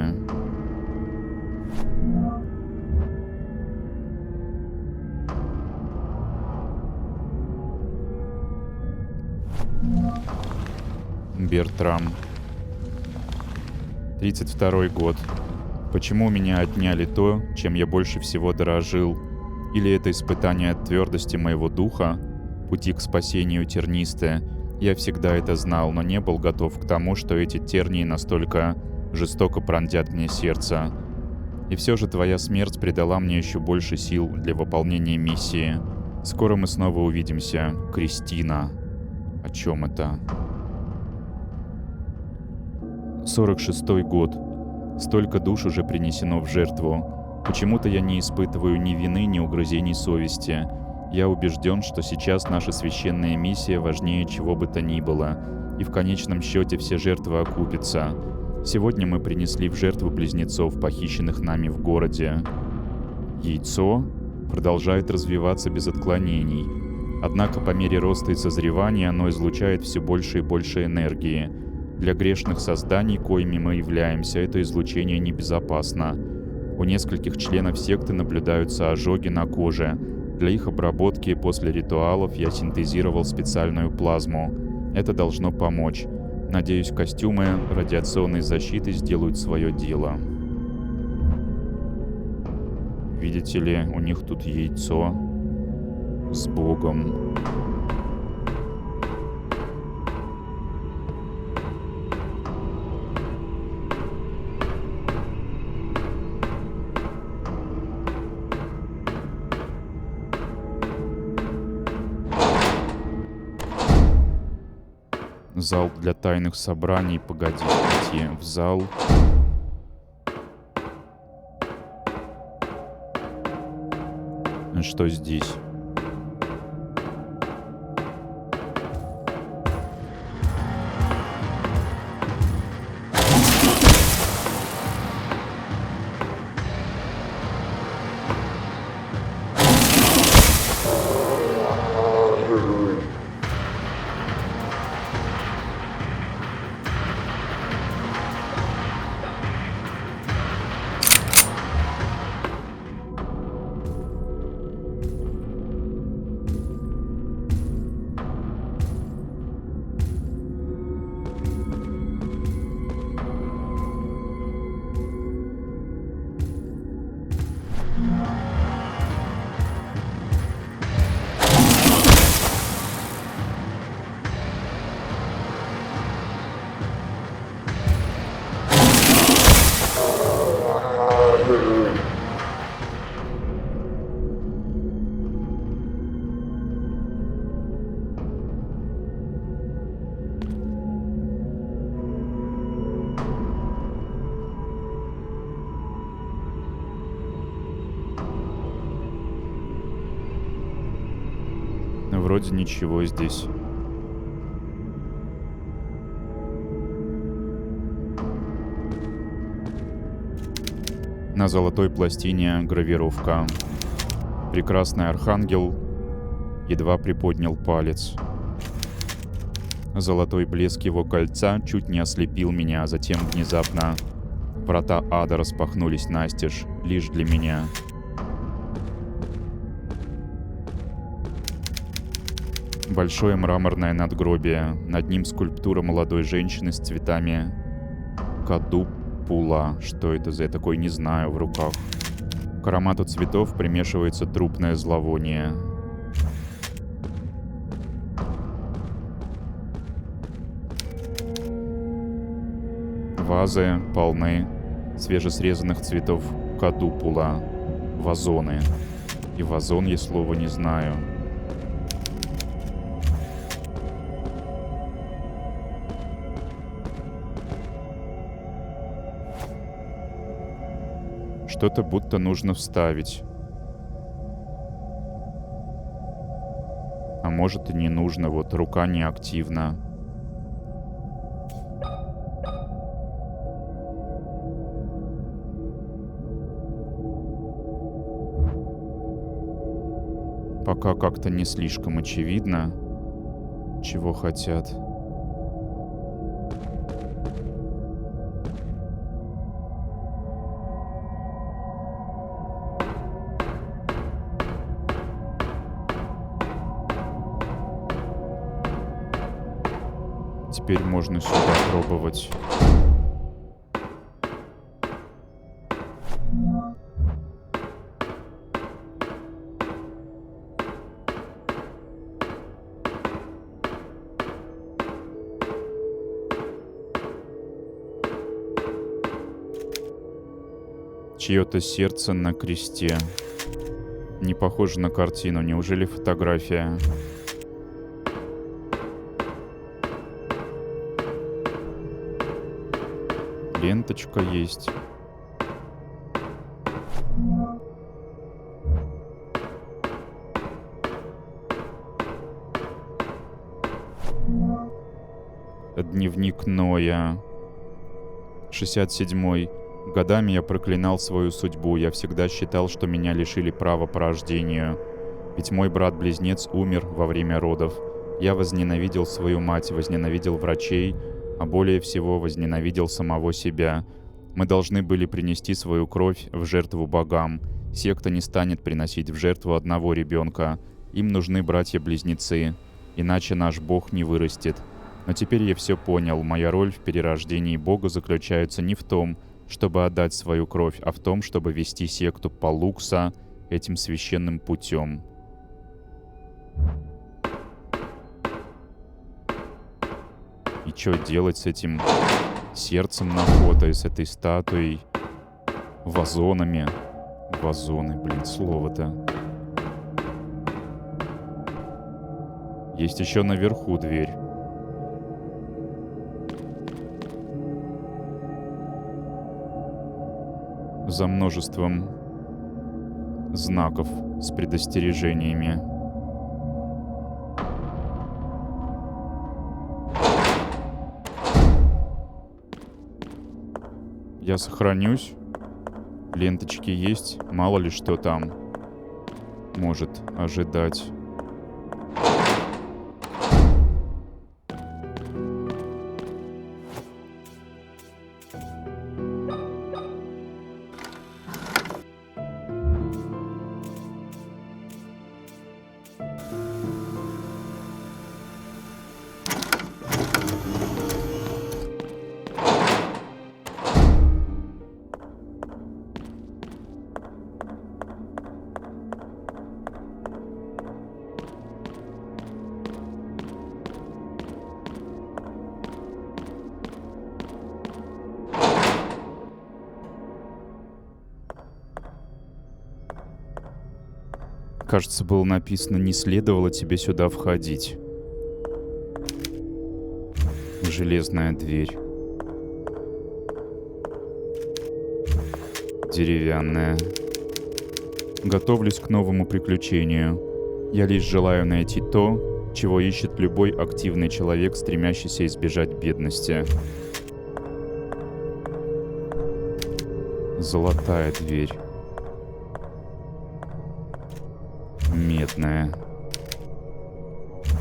Бертрам. 32-й год. Почему у меня отняли то, чем я больше всего дорожил? Или это испытание твердости моего духа? Пути к спасению тернисты. Я всегда это знал, но не был готов к тому, что эти тернии настолько жестоко пронзят мне сердце. И все же твоя смерть придала мне еще больше сил для выполнения миссии. Скоро мы снова увидимся. Кристина. О чем это? 46-й год. Столько душ уже принесено в жертву. Почему-то я не испытываю ни вины, ни угрызений совести. Я убежден, что сейчас наша священная миссия важнее чего бы то ни было, и в конечном счете все жертвы окупятся. Сегодня мы принесли в жертву близнецов, похищенных нами в городе. Яйцо продолжает развиваться без отклонений. Однако по мере роста и созревания оно излучает все больше и больше энергии. Для грешных созданий, коими мы являемся, это излучение небезопасно. У нескольких членов секты наблюдаются ожоги на коже. Для их обработки после ритуалов я синтезировал специальную плазму. Это должно помочь. Надеюсь, костюмы радиационной защиты сделают свое дело. Видите ли, у них тут яйцо с Богом. Зал для тайных собраний. Погоди, идти в зал. Что здесь? Вроде ничего здесь. На золотой пластине гравировка. Прекрасный архангел едва приподнял палец. Золотой блеск его кольца чуть не ослепил меня, а затем внезапно врата ада распахнулись настежь лишь для меня. Большое мраморное надгробие. Над ним скульптура молодой женщины с цветами кадупула. Что это за такой, не знаю, в руках. К аромату цветов примешивается трупное зловоние. Вазы полны свежесрезанных цветов кадупула. Вазоны. И вазон я слова не знаю. Что-то будто нужно вставить. А может и не нужно, вот рука не активна. Пока как-то не слишком очевидно, чего хотят. Теперь можно сюда пробовать. Чье-то сердце на кресте. Не похоже на картину. Неужели фотография? Ленточка есть. Дневник Ноя. 67-й. Годами я проклинал свою судьбу. Я всегда считал, что меня лишили права по рождению. Ведь мой брат-близнец умер во время родов. Я возненавидел свою мать, возненавидел врачей, а более всего возненавидел самого себя. Мы должны были принести свою кровь в жертву богам. Секта не станет приносить в жертву одного ребенка. Им нужны братья-близнецы, иначе наш бог не вырастет. Но теперь я все понял. Моя роль в перерождении бога заключается не в том, чтобы отдать свою кровь, а в том, чтобы вести секту Палукса этим священным путем. И что делать с этим сердцем на фото и с этой статуей? Вазонами. Вазоны, блин, слово-то. Есть еще наверху дверь. За множеством знаков с предостережениями. Я сохранюсь. Ленточки есть. Мало ли что там может ожидать. Кажется, было написано: не следовало тебе сюда входить. Железная дверь. Деревянная. Готовлюсь к новому приключению. Я лишь желаю найти то, чего ищет любой активный человек, стремящийся избежать бедности. Золотая дверь. Медная.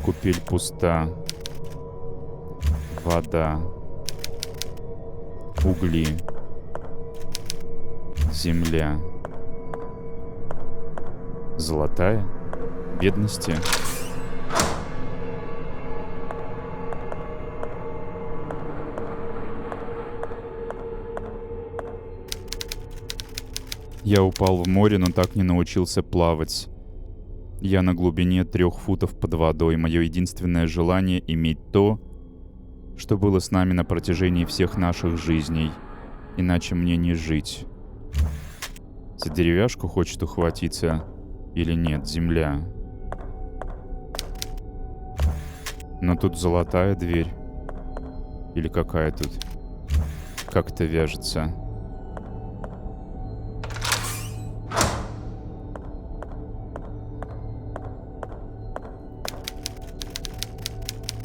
Купель пуста. Вода. Угли. Земля. Золотая? Бедности? Я упал в море, но так не научился плавать. Я на глубине 3 футов под водой. Мое единственное желание — иметь то, что было с нами на протяжении всех наших жизней. Иначе мне не жить. За деревяшку хочет ухватиться или нет? Земля. Но тут золотая дверь. Или какая тут? Как это вяжется?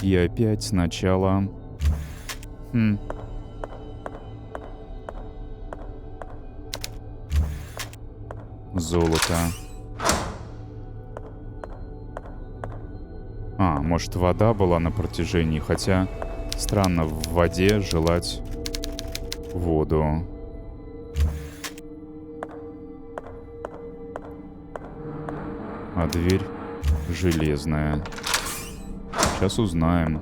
И опять сначала... Золото. Может, вода была на протяжении, хотя странно в воде желать воду. А дверь железная. Сейчас узнаем.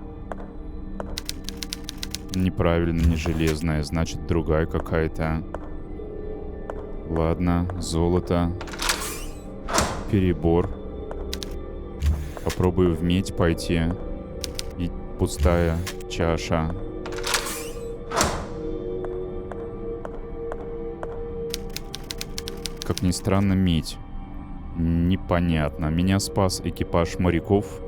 Неправильно, не железная, значит другая какая-то. Ладно, золото. Перебор. Попробую в медь пойти. И пустая чаша. Как ни странно, медь. Непонятно. Меня спас экипаж моряков,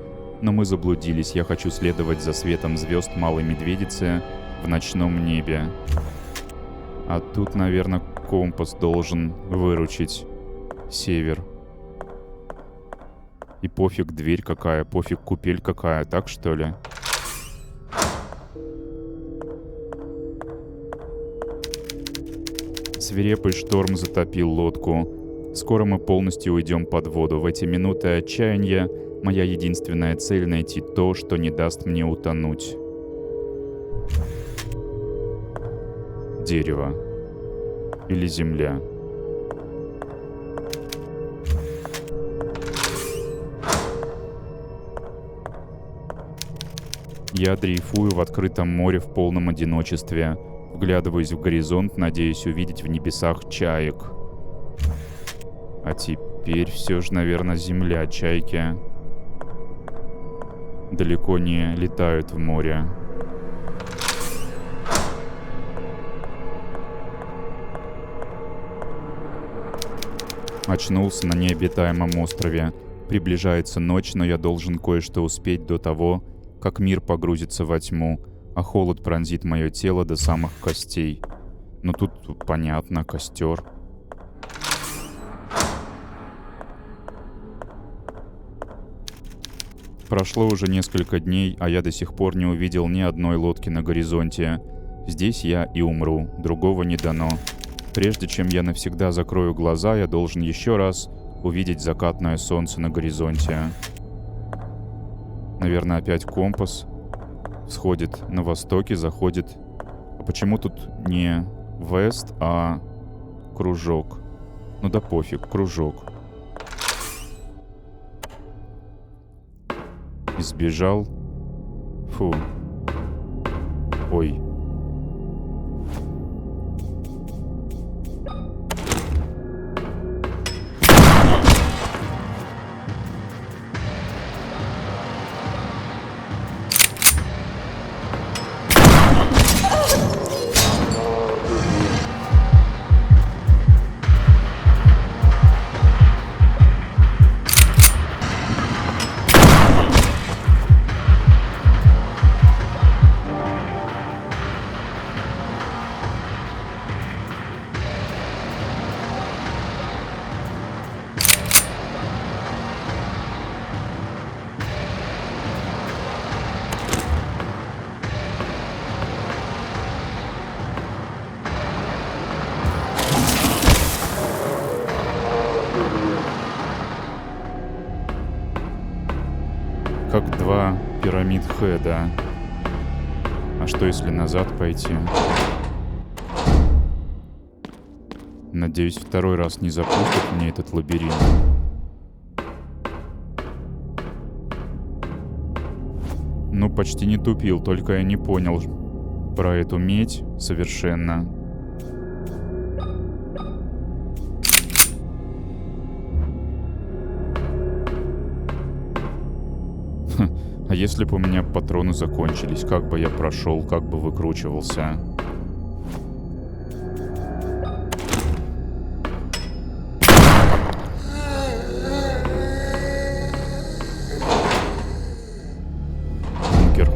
но мы заблудились. Я хочу следовать за светом звезд Малой Медведицы в ночном небе. А тут, наверное, компас должен выручить. Север. И пофиг дверь какая, пофиг купель какая, так что ли? Свирепый шторм затопил лодку. Скоро мы полностью уйдем под воду. В эти минуты отчаяния моя единственная цель — найти то, что не даст мне утонуть. Дерево. Или земля. Я дрейфую в открытом море в полном одиночестве. Вглядываюсь в горизонт, надеясь увидеть в небесах чаек. А теперь все же, наверное, земля. Чайки далеко не летают в море. Очнулся на необитаемом острове. Приближается ночь, но я должен кое-что успеть до того, как мир погрузится во тьму, а холод пронзит мое тело до самых костей. Но тут понятно, костер. Прошло уже несколько дней, а я до сих пор не увидел ни одной лодки на горизонте. Здесь я и умру, другого не дано. Прежде чем я навсегда закрою глаза, я должен еще раз увидеть закатное солнце на горизонте. Наверное, опять компас. Всходит на востоке, заходит... А почему тут не вест, а кружок? Ну да пофиг, кружок. Избежал. Фу. Ой. Гейтхеда. А что если назад пойти? Надеюсь, второй раз не запустит мне этот лабиринт. Ну, почти не тупил, только я не понял про эту медь совершенно. А если бы у меня патроны закончились, как бы я прошел, как бы выкручивался? Бункер.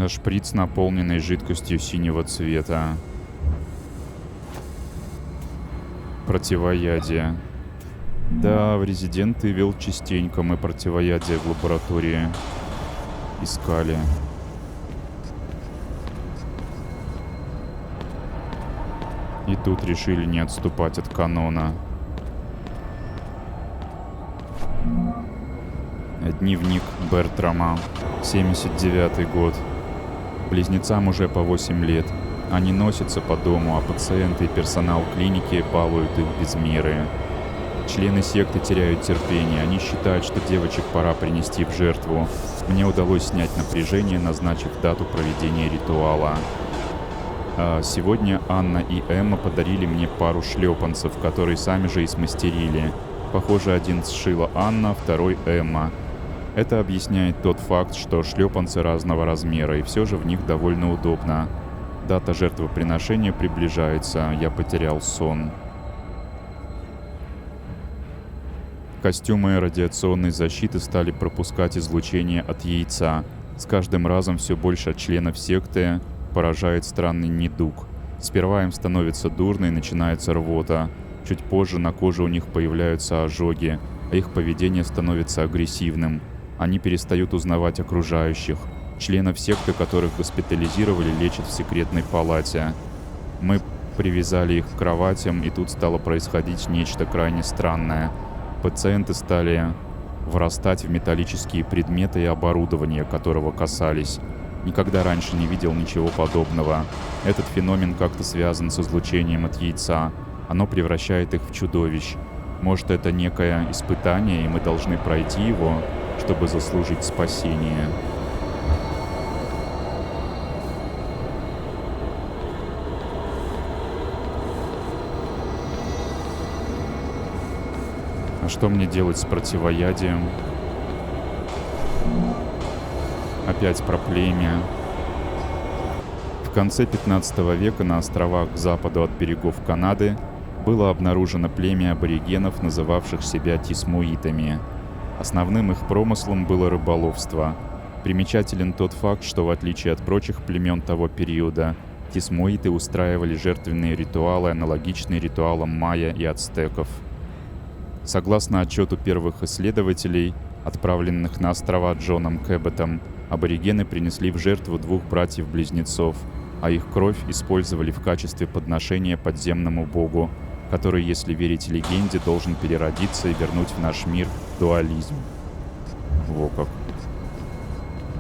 Шприц, наполненный жидкостью синего цвета. Противоядие. Да, в Resident Evil частенько мы противоядие в лаборатории искали. И тут решили не отступать от канона. Дневник Бертрама. 79-й год. Близнецам уже по 8 лет. Они носятся по дому, а пациенты и персонал клиники балуют их без меры. Члены секты теряют терпение. Они считают, что девочек пора принести в жертву. Мне удалось снять напряжение, назначив дату проведения ритуала. Сегодня Анна и Эмма подарили мне пару шлепанцев, которые сами же и смастерили. Похоже, один сшила Анна, второй Эмма. Это объясняет тот факт, что шлепанцы разного размера, и все же в них довольно удобно. Дата жертвоприношения приближается, я потерял сон. Костюмы радиационной защиты стали пропускать излучение от яйца. С каждым разом все больше членов секты поражает странный недуг. Сперва им становится дурно и начинается рвота. Чуть позже на коже у них появляются ожоги, а их поведение становится агрессивным. Они перестают узнавать окружающих. Членов секты, которых госпитализировали, лечат в секретной палате. Мы привязали их к кроватям, и тут стало происходить нечто крайне странное. Пациенты стали врастать в металлические предметы и оборудование, которого касались. Никогда раньше не видел ничего подобного. Этот феномен как-то связан с излучением от яйца. Оно превращает их в чудовищ. Может, это некое испытание, и мы должны пройти его, чтобы заслужить спасение. А что мне делать с противоядием? Опять про племя. В конце 15 века на островах к западу от берегов Канады было обнаружено племя аборигенов, называвших себя тисмуитами. Основным их промыслом было рыболовство. Примечателен тот факт, что в отличие от прочих племен того периода, тисмуиты устраивали жертвенные ритуалы, аналогичные ритуалам майя и ацтеков. Согласно отчету первых исследователей, отправленных на острова Джоном Кэбботом, аборигены принесли в жертву 2 братьев-близнецов, а их кровь использовали в качестве подношения подземному богу, который, если верить легенде, должен переродиться и вернуть в наш мир дуализм. Во как.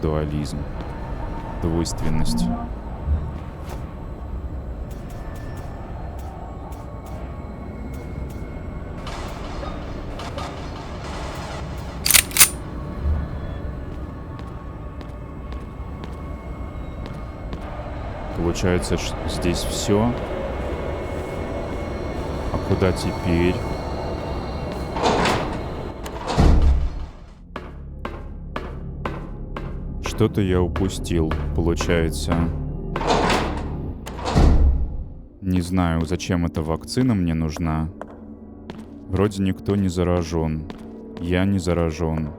Дуализм. Двойственность. Получается, здесь все. А куда теперь? Что-то я упустил, получается. Не знаю, зачем эта вакцина мне нужна. Вроде никто не заражен. Я не заражен.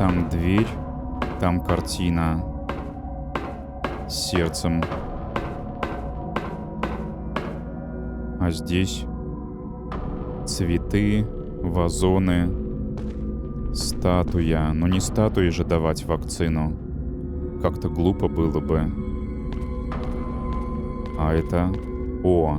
Там дверь, там картина с сердцем. А здесь цветы, вазоны, статуя. Но не статуе же давать вакцину. Как-то глупо было бы. А это... О!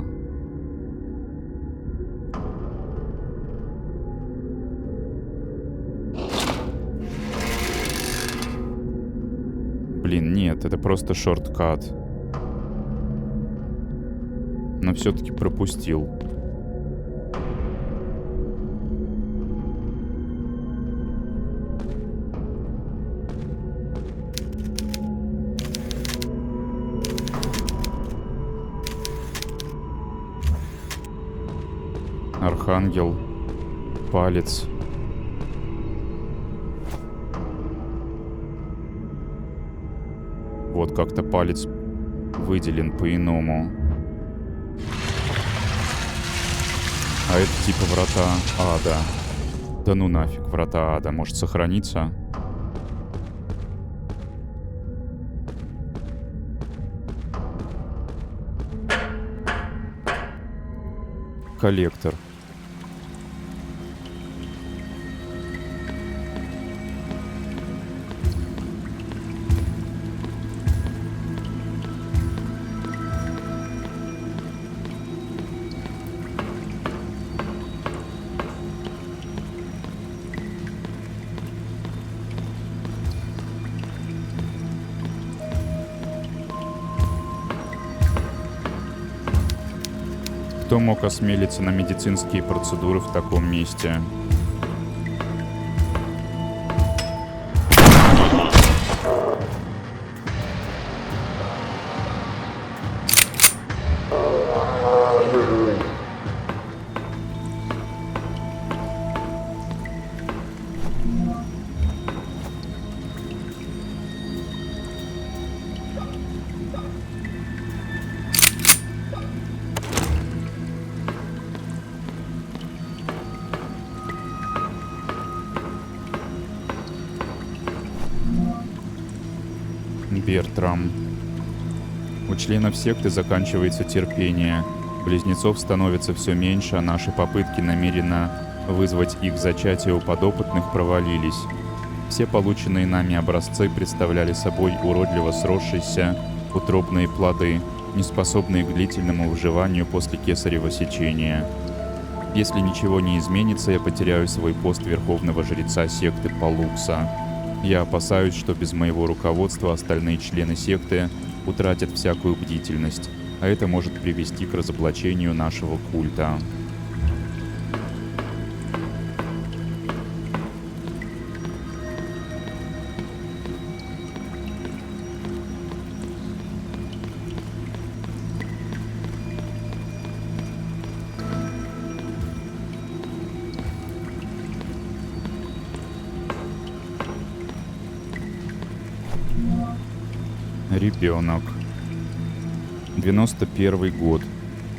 Блин, нет, это просто шорткат. Но все-таки пропустил. Архангел. Палец. Вот как-то палец выделен по-иному. А это типа врата ада. Да ну нафиг, врата ада. Может сохраниться? Коллектор. Кто мог осмелиться на медицинские процедуры в таком месте? Бертрам. У членов секты заканчивается терпение. Близнецов становится все меньше, а наши попытки намеренно вызвать их зачатие у подопытных провалились. Все полученные нами образцы представляли собой уродливо сросшиеся утробные плоды, не способные к длительному выживанию после кесарево сечения. Если ничего не изменится, я потеряю свой пост верховного жреца секты Палукса. Я опасаюсь, что без моего руководства остальные члены секты утратят всякую бдительность, а это может привести к разоблачению нашего культа. Ребенок. 91 год.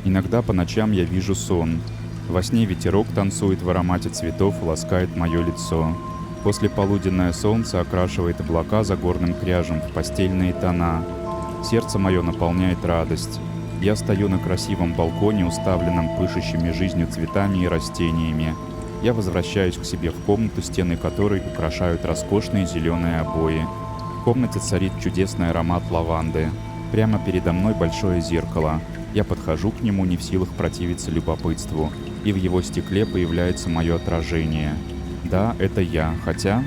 Иногда по ночам я вижу сон. Во сне ветерок танцует в аромате цветов и ласкает мое лицо. После полуденное солнце окрашивает облака за горным кряжем в постельные тона. Сердце мое наполняет радость. Я стою на красивом балконе, уставленном пышущими жизнью цветами и растениями. Я возвращаюсь к себе в комнату, стены которой украшают роскошные зеленые обои. В комнате царит чудесный аромат лаванды. Прямо передо мной большое зеркало. Я подхожу к нему, не в силах противиться любопытству, и в его стекле появляется мое отражение. Да, это я, хотя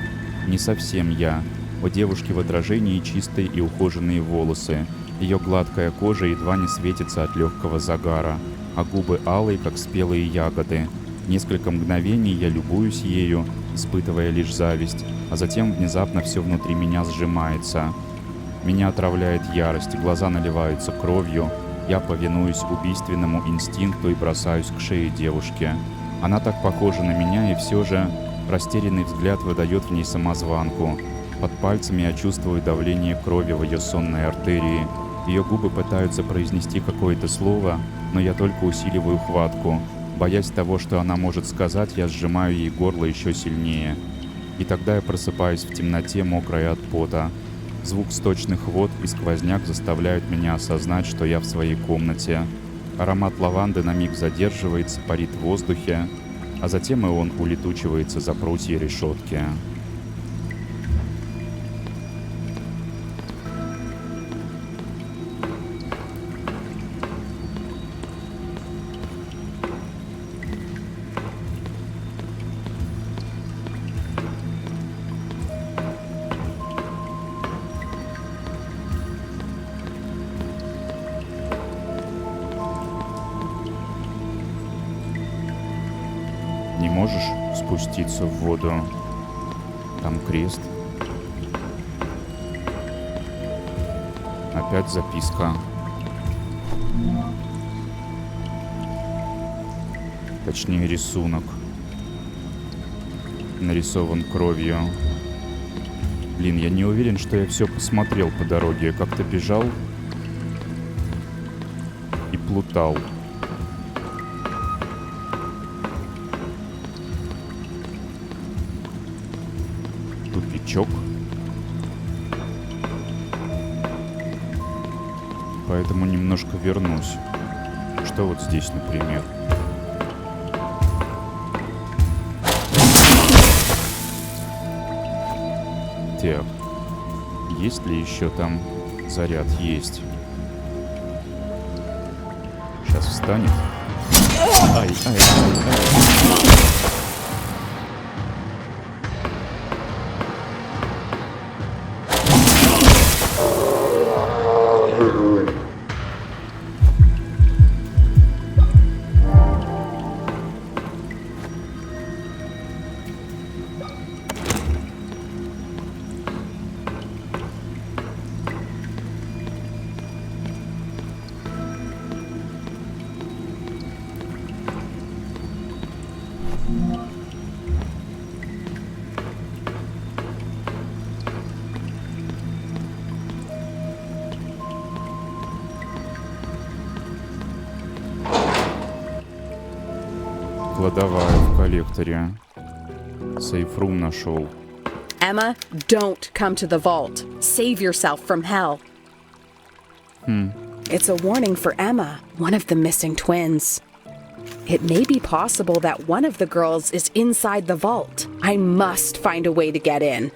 не совсем я. У девушки в отражении чистые и ухоженные волосы. Ее гладкая кожа едва не светится от легкого загара, а губы алые, как спелые ягоды. Несколько мгновений я любуюсь ею, испытывая лишь зависть, а затем внезапно все внутри меня сжимается. Меня отравляет ярость, глаза наливаются кровью. Я повинуюсь убийственному инстинкту и бросаюсь к шее девушки. Она так похожа на меня, и все же растерянный взгляд выдает в ней самозванку. Под пальцами я чувствую давление крови в ее сонной артерии. Ее губы пытаются произнести какое-то слово, но я только усиливаю хватку. Боясь того, что она может сказать, я сжимаю ей горло еще сильнее. И тогда я просыпаюсь в темноте, мокрая от пота. Звук сточных вод и сквозняк заставляют меня осознать, что я в своей комнате. Аромат лаванды на миг задерживается, парит в воздухе, а затем и он улетучивается за прутья решетки. Не можешь спуститься в воду? Там крест. Опять записка. Точнее, рисунок. Нарисован кровью. Блин, я не уверен, что я все посмотрел по дороге. Я как-то бежал и плутал. Тупичок. Поэтому немножко вернусь. Что вот здесь, например? Так. Есть ли еще там заряд? Есть. Сейчас встанет. Ай, ай, ай, ай. Кладовая в коллекторе. Сейфрум нашел. Emma, don't come to the vault. Save yourself from hell. It's a warning for Emma, one of the missing twins. It may be possible that one of the girls is inside the vault. I must find a way to get in.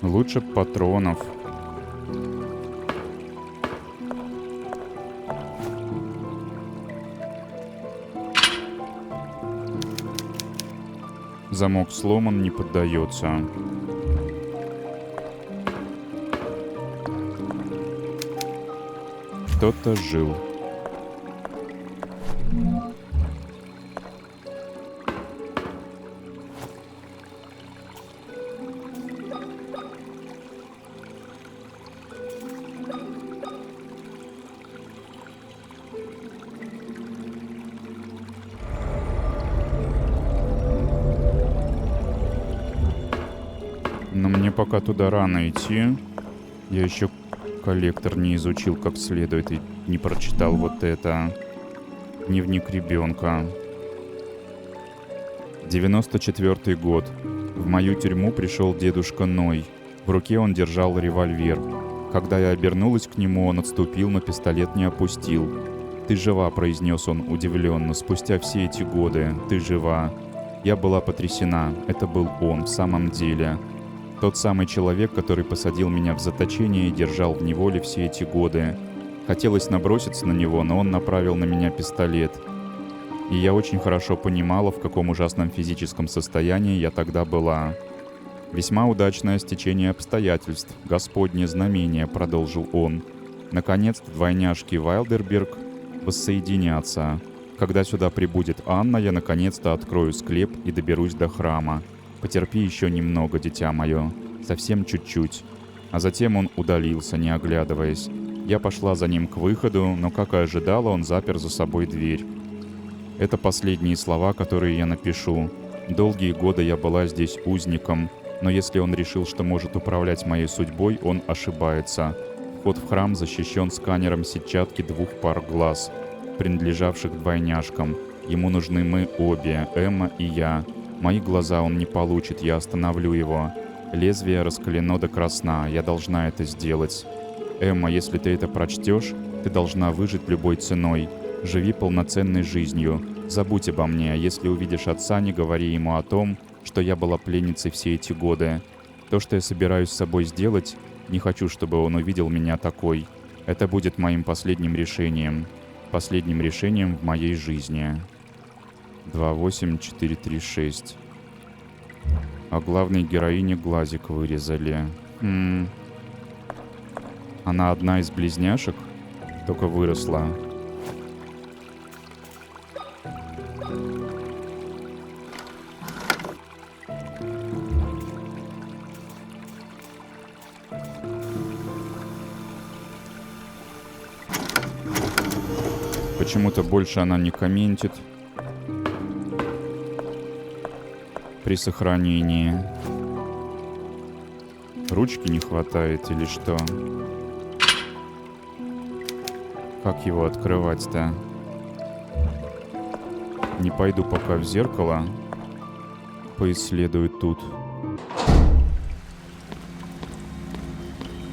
Лучше патронов. Замок сломан, не поддается. Кто-то жил. Но мне пока туда рано идти. Я еще коллектор не изучил как следует и не прочитал вот это. Дневник ребенка. 94-й год. В мою тюрьму пришел дедушка Ной. В руке он держал револьвер. Когда я обернулась к нему, он отступил, но пистолет не опустил. «Ты жива», — произнес он удивленно, — «спустя все эти годы. Ты жива». Я была потрясена. Это был он, в самом деле. Тот самый человек, который посадил меня в заточение и держал в неволе все эти годы. Хотелось наброситься на него, но он направил на меня пистолет. И я очень хорошо понимала, в каком ужасном физическом состоянии я тогда была. «Весьма удачное стечение обстоятельств, Господне знамение», — продолжил он. «Наконец-то двойняшки Вайлдерберг воссоединятся. Когда сюда прибудет Анна, я наконец-то открою склеп и доберусь до храма. Потерпи еще немного, дитя мое, совсем чуть-чуть». А затем он удалился, не оглядываясь. Я пошла за ним к выходу, но, как и ожидала, он запер за собой дверь. Это последние слова, которые я напишу. Долгие годы я была здесь узником, но если он решил, что может управлять моей судьбой, он ошибается. Вход в храм защищен сканером сетчатки 2 пар глаз. принадлежавших двойняшкам. Ему нужны мы обе, Эмма и я. Мои глаза он не получит, я остановлю его. Лезвие раскалено до красна, я должна это сделать. Эмма, если ты это прочтешь, ты должна выжить любой ценой. Живи полноценной жизнью. Забудь обо мне. Если увидишь отца, не говори ему о том, что я была пленницей все эти годы. То, что я собираюсь с собой сделать, не хочу, чтобы он увидел меня такой. Это будет моим последним решением. Последним решением в моей жизни. 28436. А главной героине глазик вырезали. Она одна из близняшек? Только выросла. Почему-то больше она не комментит при сохранении. Ручки не хватает или что? Как его открывать-то? Не пойду пока в зеркало. Поисследую тут.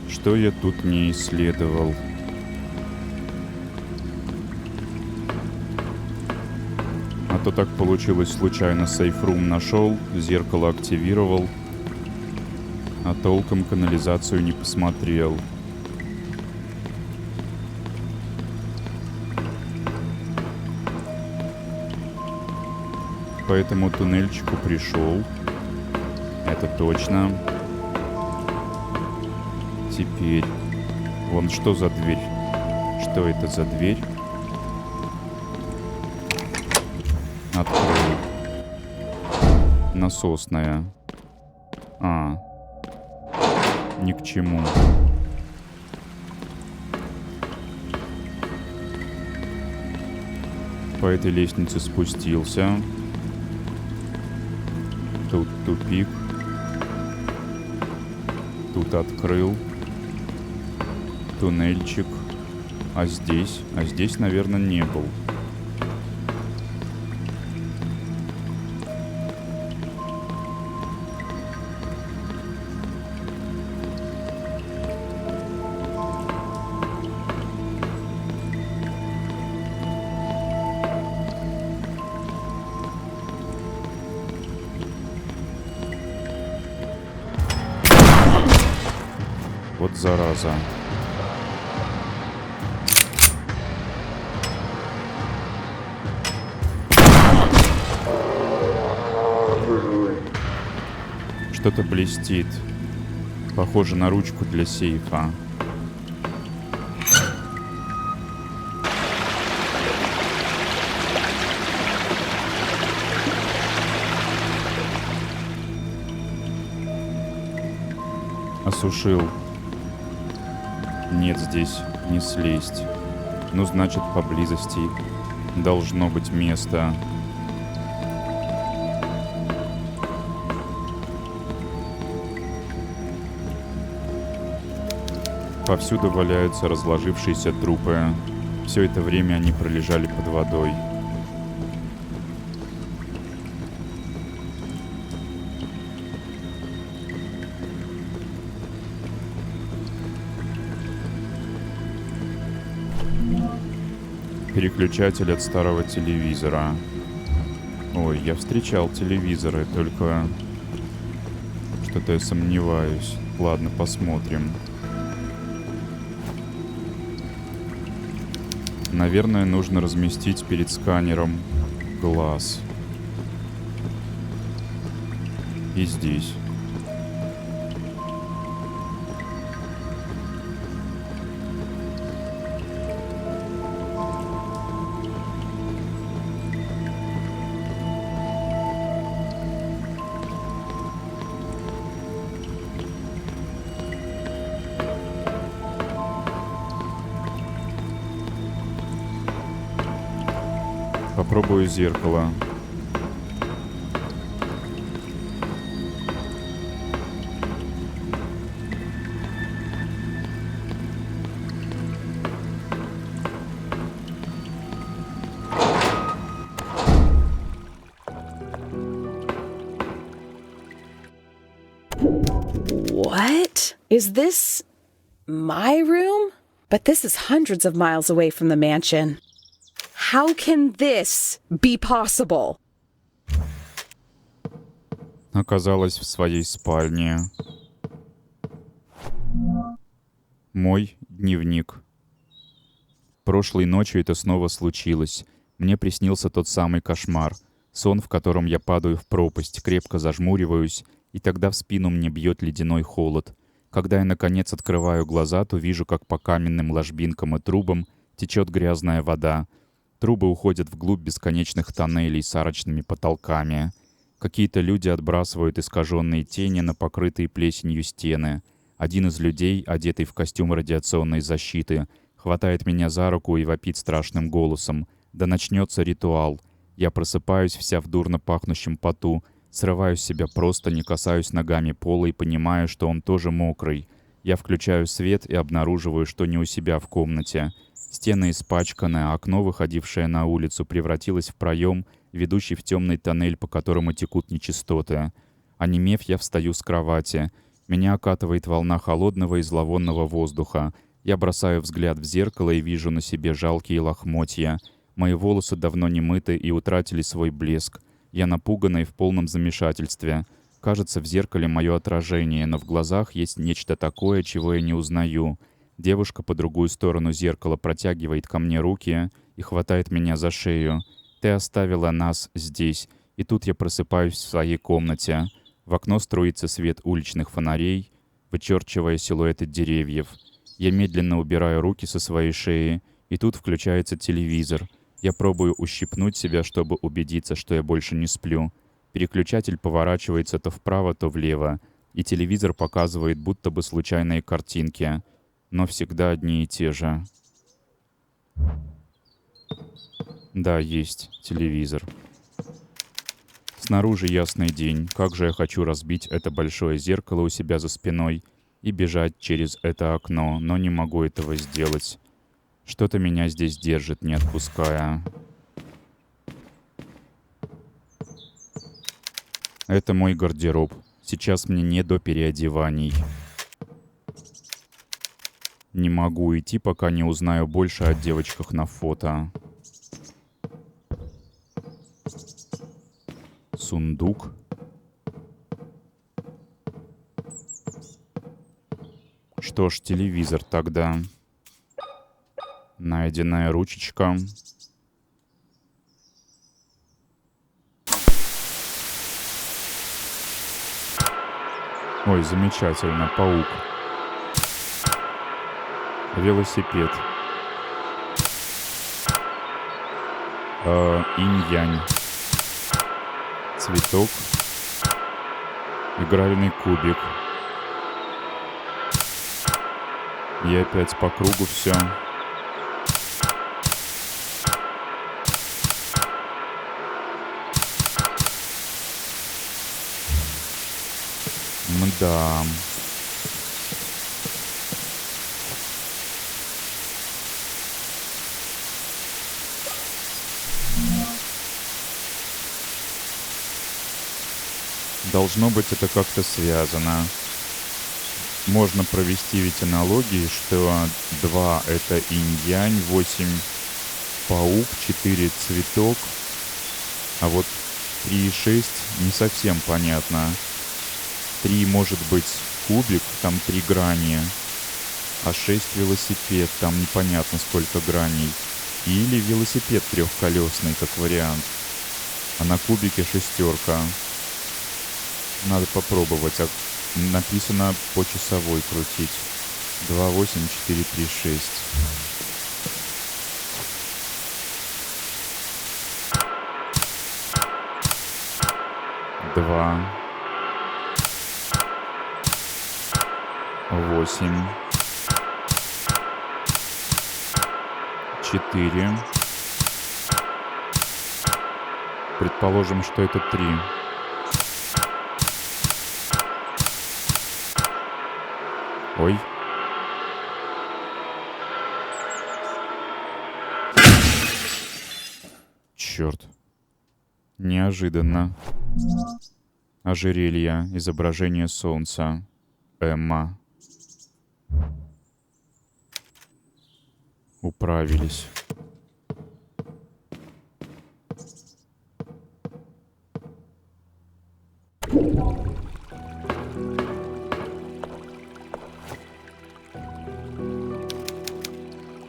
Что я тут не исследовал? А то так получилось, случайно сейфрум нашел, зеркало активировал, а толком канализацию не посмотрел. По этому туннельчику пришел. Это точно. Теперь. Вон что за дверь? Что это за дверь? Открою. Насосная. Ни к чему. По этой лестнице спустился. Тут тупик. Тут открыл. Туннельчик. А здесь? А здесь, наверное, не был. Вот зараза. Что-то блестит. Похоже на ручку для сейфа. Осушил. Нет, здесь не слезть. Ну, значит, поблизости должно быть место. Повсюду валяются разложившиеся трупы. Все это время они пролежали под водой. Переключатель от старого телевизора. Ой, я встречал телевизоры, только что-то я сомневаюсь. Ладно, посмотрим. Наверное, нужно разместить перед сканером глаз. И здесь. Попробую зеркало. Is this my room? But this is hundreds of miles away from the mansion. How can this be possible? Оказалась в своей спальне. Мой дневник. Прошлой ночью это снова случилось. Мне приснился тот самый кошмар. Сон, в котором я падаю в пропасть, крепко зажмуриваюсь, и тогда в спину мне бьет ледяной холод. Когда я, наконец, открываю глаза, то вижу, как по каменным ложбинкам и трубам течет грязная вода. Трубы уходят вглубь бесконечных тоннелей с арочными потолками. Какие-то люди отбрасывают искаженные тени на покрытые плесенью стены. Один из людей, одетый в костюм радиационной защиты, хватает меня за руку и вопит страшным голосом. Да начнется ритуал. Я просыпаюсь вся в дурно пахнущем поту, срываю с себя просто, не касаюсь ногами пола и понимаю, что он тоже мокрый. Я включаю свет и обнаруживаю, что не у себя в комнате. Стены испачканы, а окно, выходившее на улицу, превратилось в проем, ведущий в темный тоннель, по которому текут нечистоты. Онемев, я встаю с кровати. Меня окатывает волна холодного и зловонного воздуха. Я бросаю взгляд в зеркало и вижу на себе жалкие лохмотья. Мои волосы давно не мыты и утратили свой блеск. Я напугана и в полном замешательстве. Кажется, в зеркале мое отражение, но в глазах есть нечто такое, чего я не узнаю. Девушка по другую сторону зеркала протягивает ко мне руки и хватает меня за шею. «Ты оставила нас здесь». И тут я просыпаюсь в своей комнате. В окно струится свет уличных фонарей, вычерчивая силуэты деревьев. Я медленно убираю руки со своей шеи, и тут включается телевизор. Я пробую ущипнуть себя, чтобы убедиться, что я больше не сплю. Переключатель поворачивается то вправо, то влево, и телевизор показывает будто бы случайные картинки, но всегда одни и те же. Да, есть телевизор. Снаружи ясный день. Как же я хочу разбить это большое зеркало у себя за спиной и бежать через это окно, но не могу этого сделать. Что-то меня здесь держит, не отпуская. Это мой гардероб. Сейчас мне не до переодеваний. Не могу идти, пока не узнаю больше о девочках на фото. Сундук. Что ж, телевизор тогда. Найденная ручечка. Ой, замечательно, паук. Велосипед. Инь-янь. Цветок. Игральный кубик. И опять по кругу все. Мда. Должно быть, это как-то связано. Можно провести ведь аналогии, что 2 — это инь-янь, 8 — паук, 4 — цветок. А вот 3 и 6 не совсем понятно. 3 может быть кубик, там 3 грани, а 6 велосипед, там непонятно сколько граней. Или велосипед трехколесный, как вариант. А на кубике 6. Надо попробовать. Написано по часовой крутить. 2, 8, 4, 3, 6. Два. 8. 4. Предположим, что это 3. Ой. Черт. Неожиданно. Ожерелье. Изображение солнца. Эмма. управились.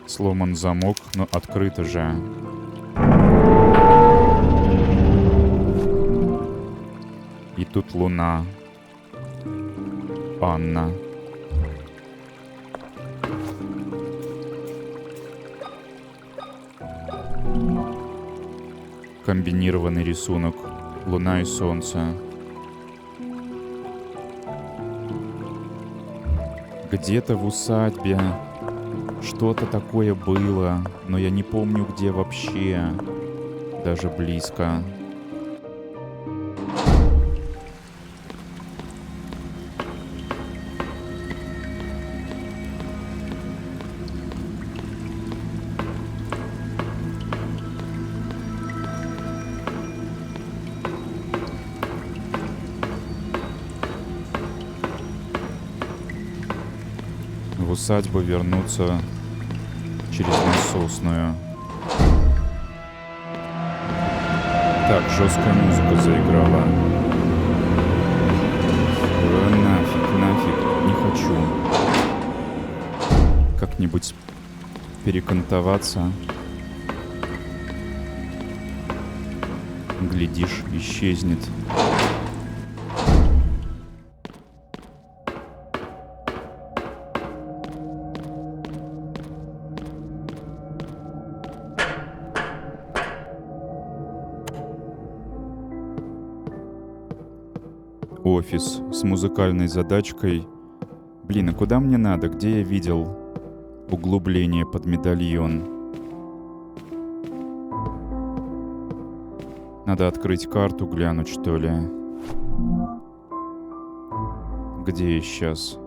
Сломан замок, но открыто же. И тут луна. Анна. Комбинированный рисунок. Луна и солнце. Где-то в усадьбе что-то такое было, но я не помню, где вообще. Даже близко. В усадьбу вернуться через насосную. Так, жесткая музыка заиграла. Нафиг, не хочу. Как-нибудь перекантоваться. Глядишь, исчезнет. Офис с музыкальной задачкой. Блин, а куда мне надо? Где я видел углубление под медальон? Надо открыть карту, глянуть, что ли. Где я сейчас?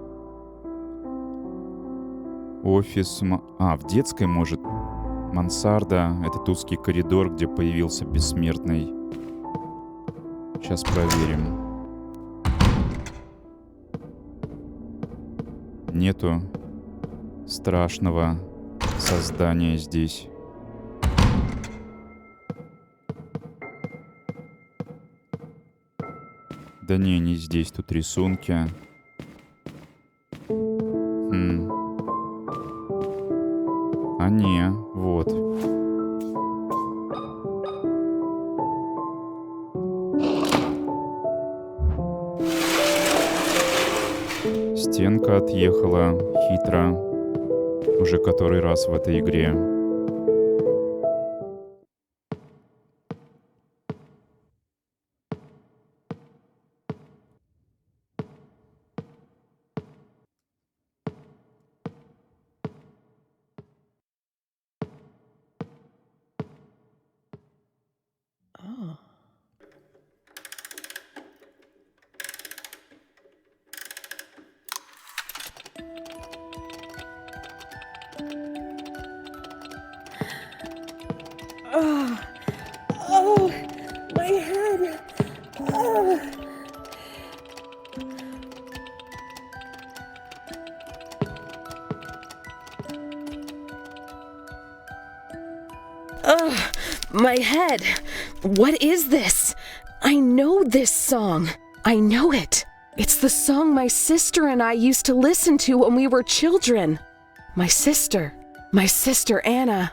Офис... в детской, может. Мансарда. Этот узкий коридор, где появился бессмертный. Сейчас проверим. Нету страшного создания здесь. Да не здесь, тут рисунки. А не, вот. Стенка отъехала хитро. Уже который раз в этой игре. Oh, my head. Oh. My head. What is this? I know this song. I know it. It's the song my sister and I used to listen to when we were children. My sister Anna.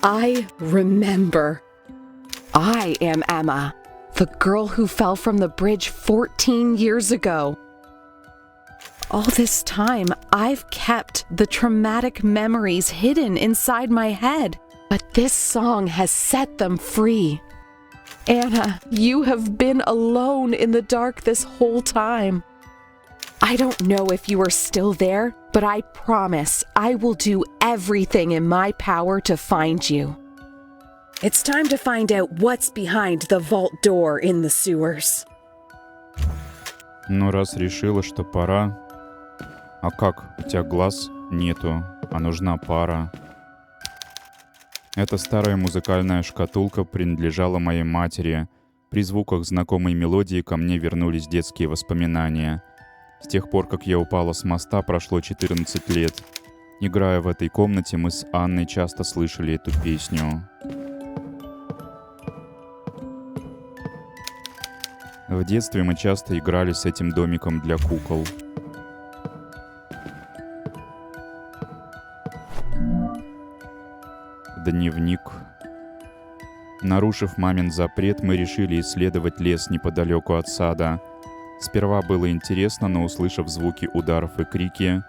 I remember. I am Emma, the girl who fell from the bridge 14 years ago. All this time, I've kept the traumatic memories hidden inside my head, but this song has set them free. Anna, you have been alone in the dark this whole time. I don't know if you are still there, but I promise I will do everything in my power to find you. It's time to find out what's behind the vault door in the sewers. Ну, раз решила, что пора... А как? У тебя глаз нету, а нужна пара. Эта старая музыкальная шкатулка принадлежала моей матери. При звуках знакомой мелодии ко мне вернулись детские воспоминания. С тех пор, как я упала с моста, прошло 14 лет. Играя в этой комнате, мы с Анной часто слышали эту песню. В детстве мы часто играли с этим домиком для кукол. Дневник. Нарушив мамин запрет, мы решили исследовать лес неподалеку от сада. Сперва было интересно, но услышав звуки ударов и крики,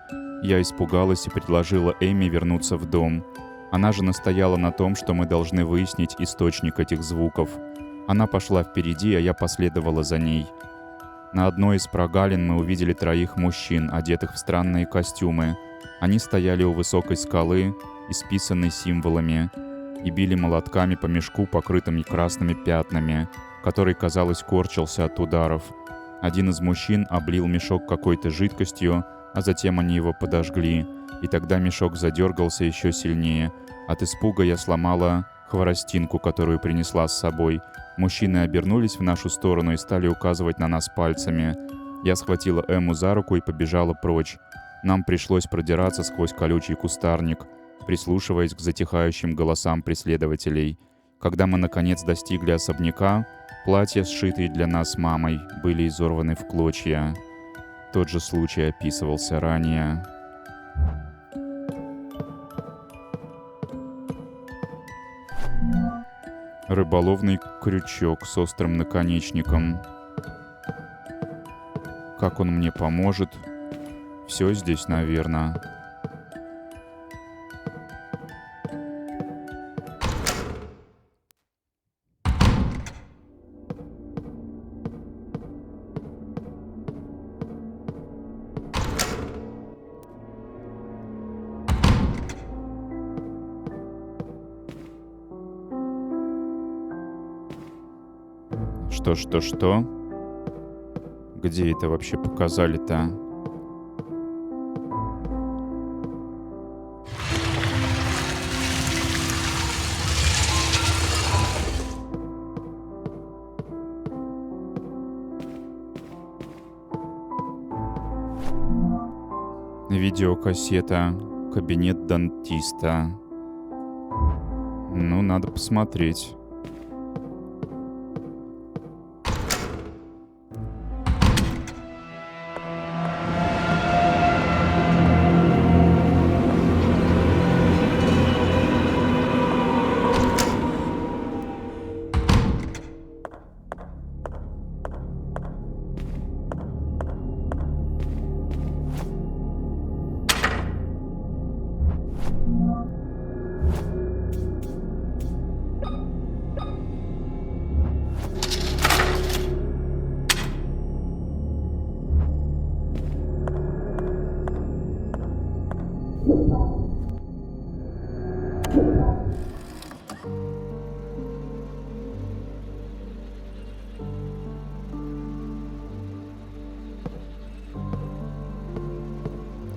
я испугалась и предложила Эми вернуться в дом. Она же настояла на том, что мы должны выяснить источник этих звуков. Она пошла впереди, а я последовала за ней. На одной из прогалин мы увидели 3 мужчин, одетых в странные костюмы. Они стояли у высокой скалы, исписанной символами, и били молотками по мешку, покрытым красными пятнами, который, казалось, корчился от ударов. Один из мужчин облил мешок какой-то жидкостью, а затем они его подожгли, и тогда мешок задергался еще сильнее. От испуга я сломала хворостинку, которую принесла с собой. Мужчины обернулись в нашу сторону и стали указывать на нас пальцами. Я схватила Эмму за руку и побежала прочь. Нам пришлось продираться сквозь колючий кустарник, прислушиваясь к затихающим голосам преследователей. Когда мы наконец достигли особняка, платья, сшитые для нас мамой, были изорваны в клочья. Тот же случай описывался ранее. Рыболовный крючок с острым наконечником. Как он мне поможет? Все здесь, наверное. Что? Где это вообще показали-то? Видеокассета. Кабинет дантиста. Ну, надо посмотреть.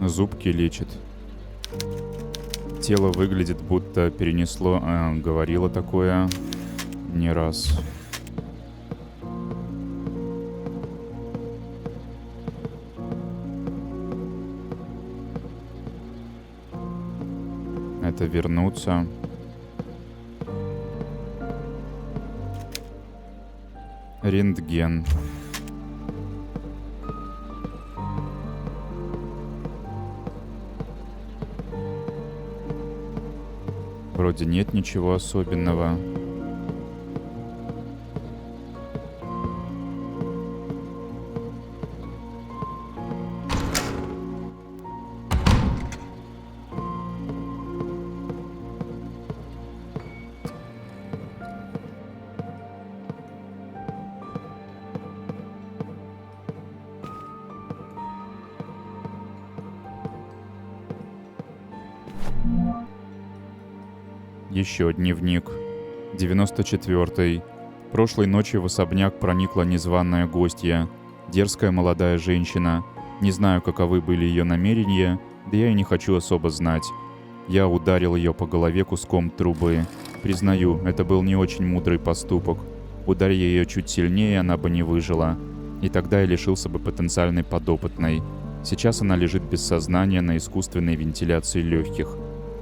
Зубки лечит. Тело выглядит, будто перенесло... говорила такое не раз. Это вернуться. Рентген. Вроде нет ничего особенного. Еще дневник. 94-й. Прошлой ночью в особняк проникла незваная гостья. Дерзкая молодая женщина. Не знаю, каковы были ее намерения, да я и не хочу особо знать. Я ударил ее по голове куском трубы. Признаю, это был не очень мудрый поступок. Ударь я ее чуть сильнее, она бы не выжила. И тогда я лишился бы потенциальной подопытной. Сейчас она лежит без сознания на искусственной вентиляции легких.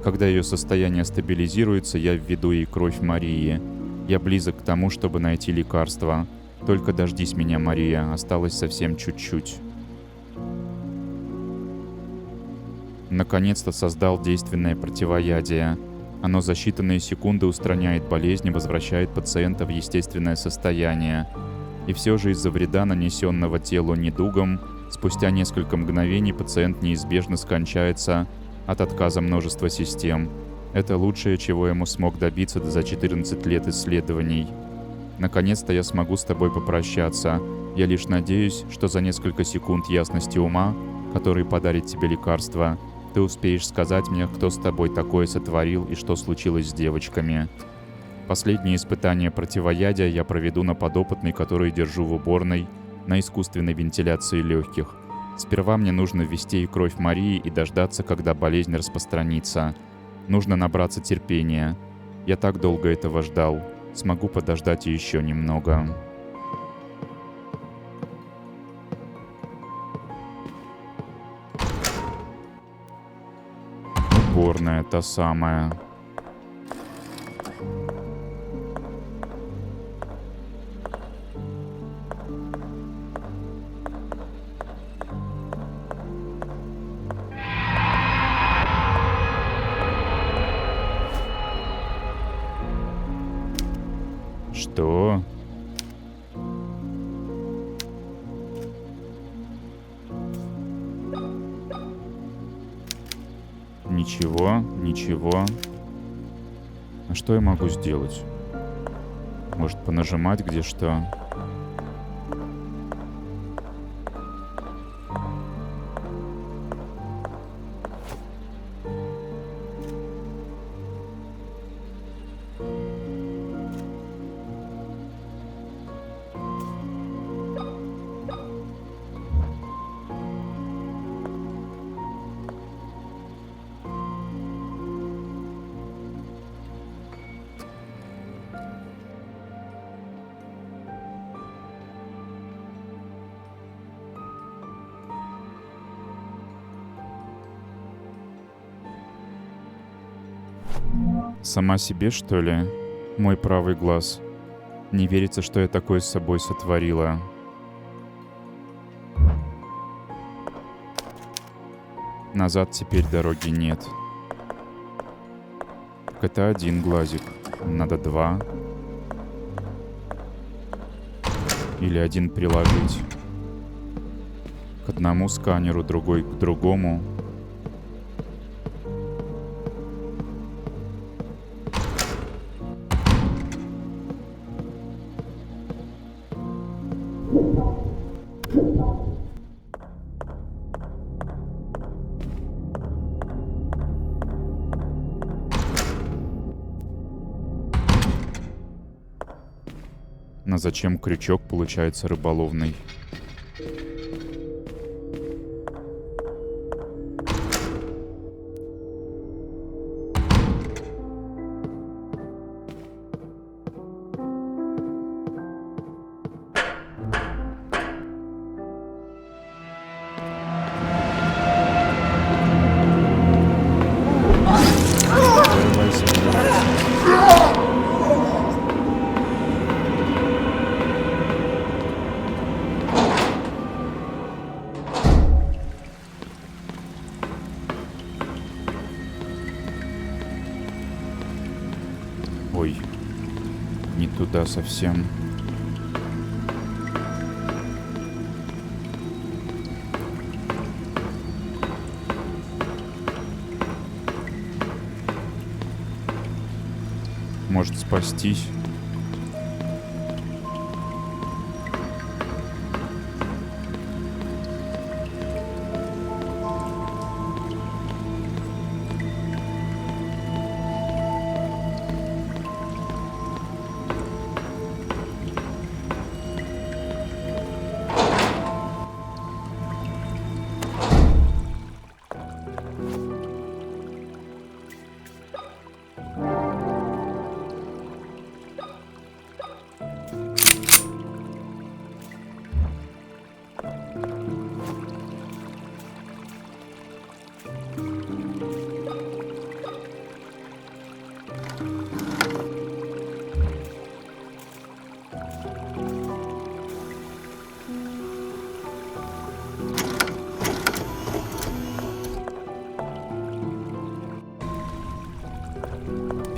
Когда ее состояние стабилизируется, я введу ей кровь Марии. Я близок к тому, чтобы найти лекарство. Только дождись меня, Мария, осталось совсем чуть-чуть. Наконец-то создал действенное противоядие. Оно за считанные секунды устраняет болезнь и возвращает пациента в естественное состояние. И все же из-за вреда, нанесенного телу недугом, спустя несколько мгновений пациент неизбежно скончается от отказа множества систем. Это лучшее, чего ему смог добиться за 14 лет исследований. Наконец-то я смогу с тобой попрощаться. Я лишь надеюсь, что за несколько секунд ясности ума, который подарит тебе лекарство, ты успеешь сказать мне, кто с тобой такое сотворил и что случилось с девочками. Последнее испытание противоядия я проведу на подопытной, которую держу в уборной, на искусственной вентиляции легких. Сперва мне нужно ввести ей кровь Марии и дождаться, когда болезнь распространится. Нужно набраться терпения. Я так долго этого ждал. Смогу подождать еще немного. Уборная та самая. Что? Ничего, ничего. А что я могу сделать? Может, понажимать где что? Сама себе, что ли? Мой правый глаз. Не верится, что я такое с собой сотворила. Назад теперь дороги нет. Так это один глазик. Надо два. Или один приложить. К одному сканеру, другой к другому. Но зачем крючок получается рыболовный? Ой, не туда совсем. Может спастись?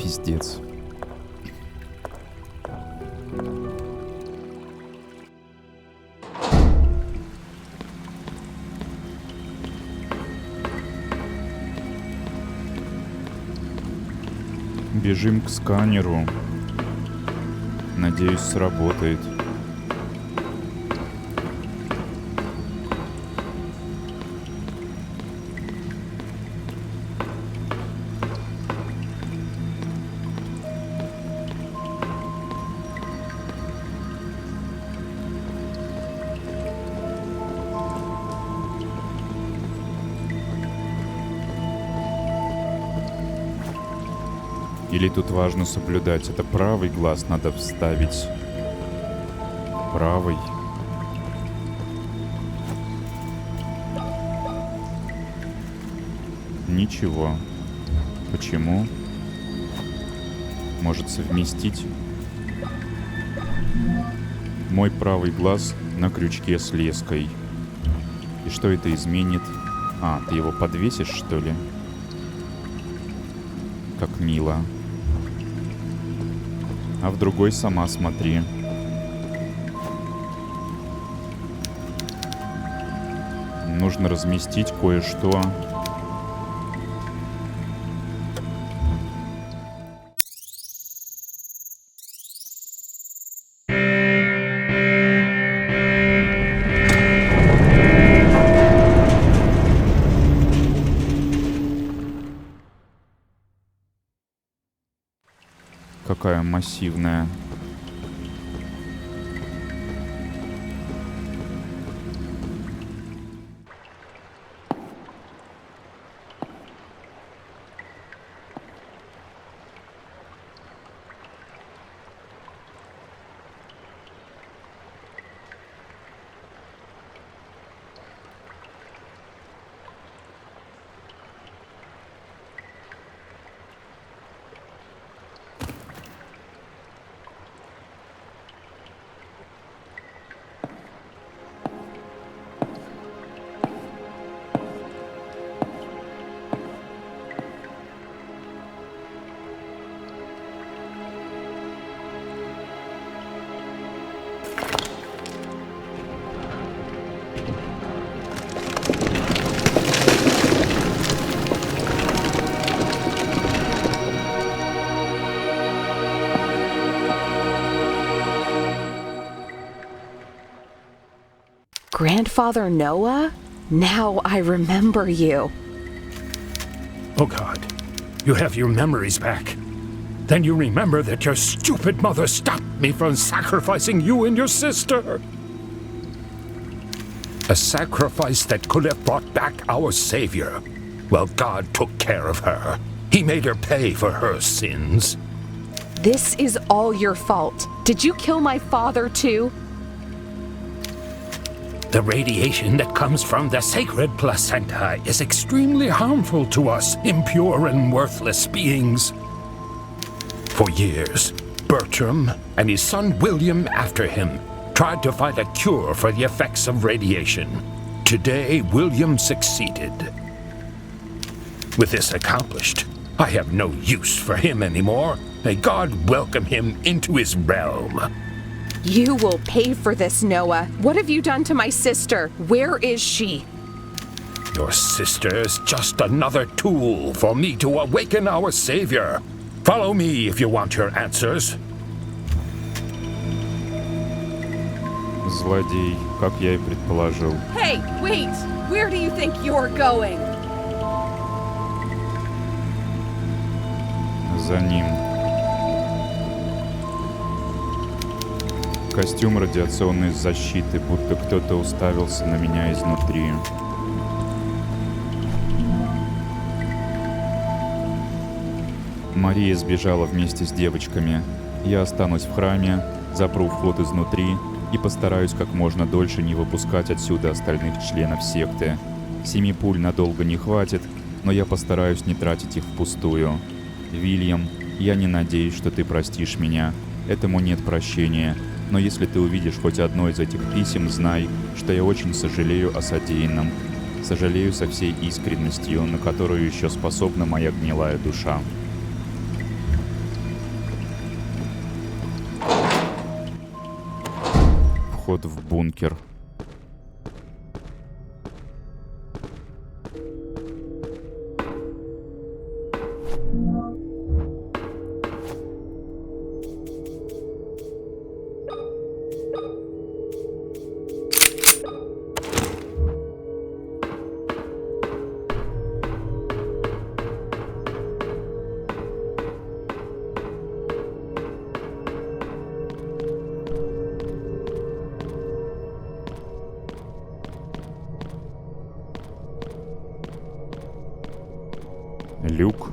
Пиздец. Бежим к сканеру. Надеюсь, сработает. Или тут важно соблюдать? Это правый глаз надо вставить. Правый. Ничего. Почему? Может совместить? Мой правый глаз на крючке с леской. И что это изменит? А, ты его подвесишь, что ли? Как мило. А в другой сама смотри. Нужно разместить кое-что. Какая массивная. Grandfather Noah? Now I remember you. Oh God, you have your memories back. Then you remember that your stupid mother stopped me from sacrificing you and your sister. A sacrifice that could have brought back our Savior. Well, God took care of her. He made her pay for her sins. This is all your fault. Did you kill my father too? The radiation that comes from the sacred placenta is extremely harmful to us impure and worthless beings. For years, Bertram and his son William after him tried to find a cure for the effects of radiation. Today, William succeeded. With this accomplished, I have no use for him anymore. May God welcome him into his realm. You will pay for this, Noah. What have you done to my sister? Where is she? Your sister is just another tool for me to awaken our Savior. Follow me if you want your answers. Злодей, как я и предположил. Hey, wait! Where do you think you're going? За ним. Костюм радиационной защиты, будто кто-то уставился на меня изнутри. Мария сбежала вместе с девочками. Я останусь в храме, запру вход изнутри и постараюсь как можно дольше не выпускать отсюда остальных членов секты. 7 пуль надолго не хватит, но я постараюсь не тратить их впустую. Вильям, я не надеюсь, что ты простишь меня. Этому нет прощения. Но если ты увидишь хоть одно из этих писем, знай, что я очень сожалею о содеянном. Сожалею со всей искренностью, на которую еще способна моя гнилая душа. вход в бункер. Люк.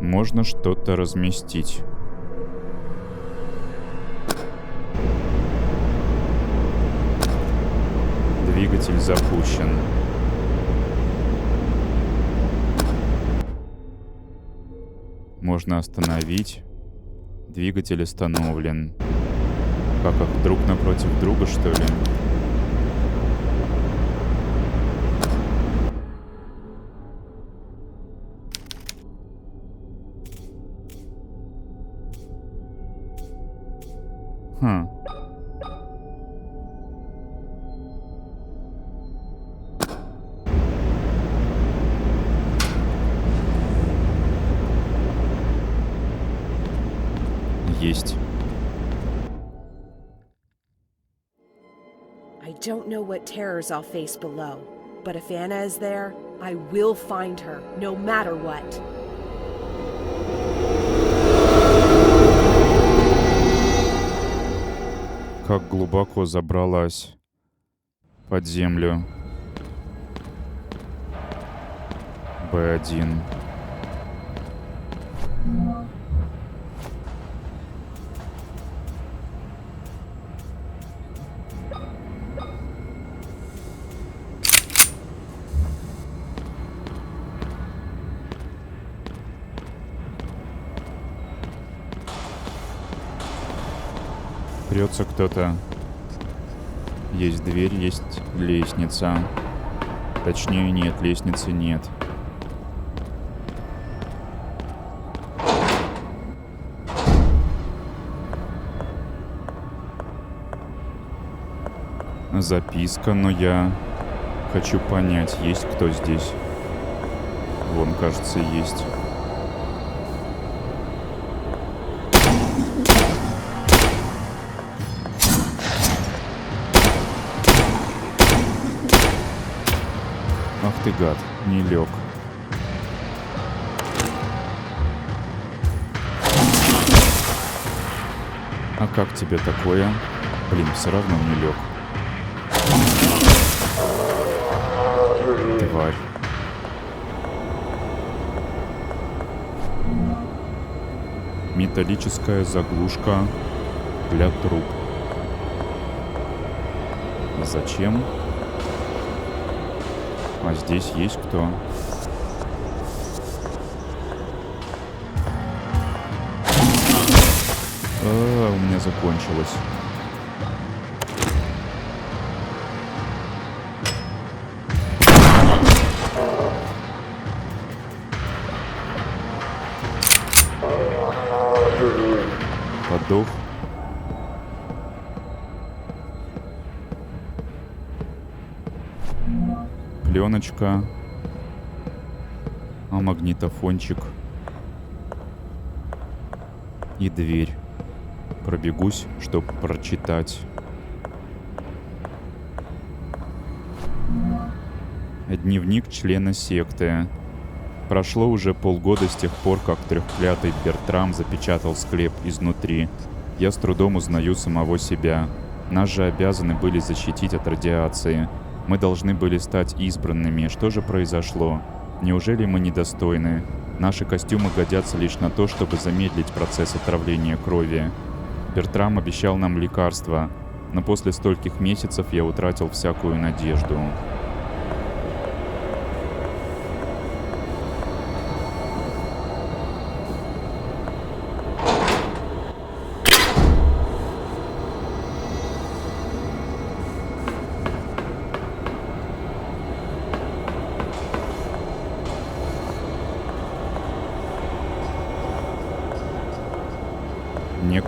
Можно что-то разместить. Двигатель запущен. Можно остановить. Двигатель остановлен. Как их друг напротив друга, что ли? Хм. Есть. I don't know what terrors I'll face below, but if Anna is there, I will find her, no matter what. Как глубоко забралась под землю. Б1. Прется кто-то. Есть дверь, есть лестница. Точнее, нет, лестницы нет. Записка, но я хочу понять, есть кто здесь. Вон, кажется, есть. Ах ты гад, не лег. А как тебе такое? Блин, все равно не лег. Тварь. Металлическая заглушка для труб. Зачем? А здесь есть кто? У меня закончилось. Подох. Пленочка. А магнитофончик. И дверь. Пробегусь, чтоб прочитать. Дневник члена секты. Прошло уже полгода с тех пор, как трехклятый Бертрам запечатал склеп изнутри. Я с трудом узнаю самого себя. Нас же обязаны были защитить от радиации. Мы должны были стать избранными. Что же произошло? Неужели мы недостойны? Наши костюмы годятся лишь на то, чтобы замедлить процесс отравления крови. Бертрам обещал нам лекарства, но после стольких месяцев я утратил всякую надежду.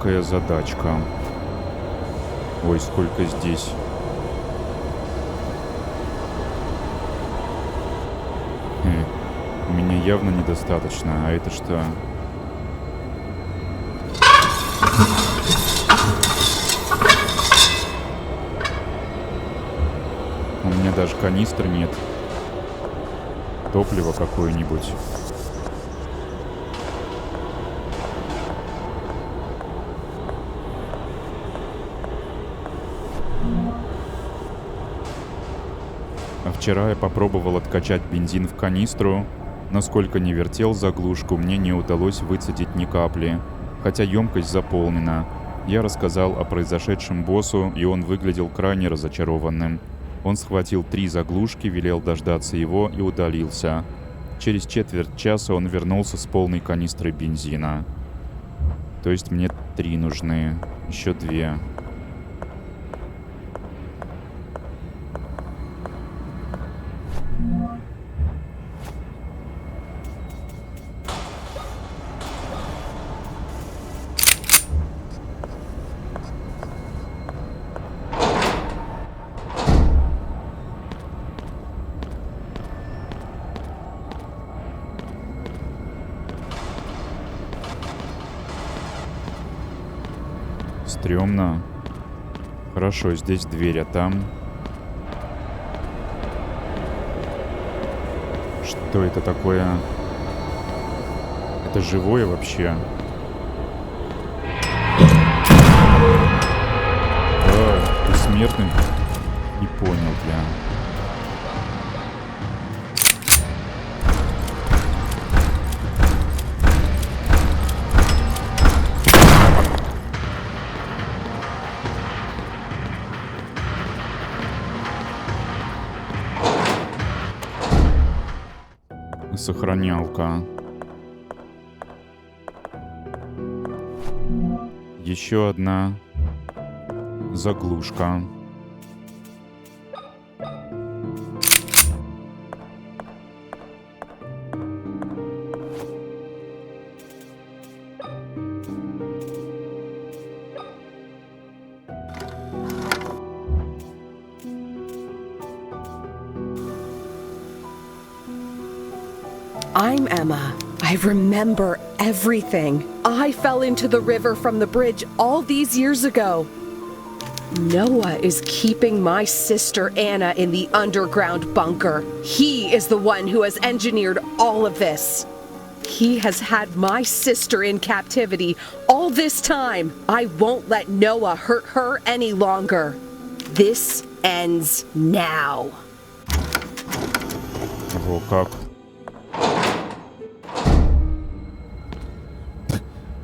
некая задачка. Ой, сколько здесь. У меня явно недостаточно. А это что? У меня даже канистры нет. Топливо какое-нибудь. А вчера я попробовал откачать бензин в канистру. Насколько не вертел заглушку, мне не удалось выцедить ни капли, хотя емкость заполнена. Я рассказал о произошедшем боссу, и он выглядел крайне разочарованным. Он схватил 3 заглушки, велел дождаться его и удалился. Через четверть часа он вернулся с полной канистрой бензина. То есть мне 3 нужны, еще 2. Стрёмно. Хорошо, здесь дверь, а там... Что это такое? Это живое вообще? А, ты смертный? Не понял, бля. Сохранялка. Еще одна заглушка. I'm Emma. I remember everything. I fell into the river from the bridge all these years ago. Noah is keeping my sister Anna in the underground bunker. He is the one who has engineered all of this. He has had my sister in captivity all this time. I won't let Noah hurt her any longer. This ends now. Ого, как?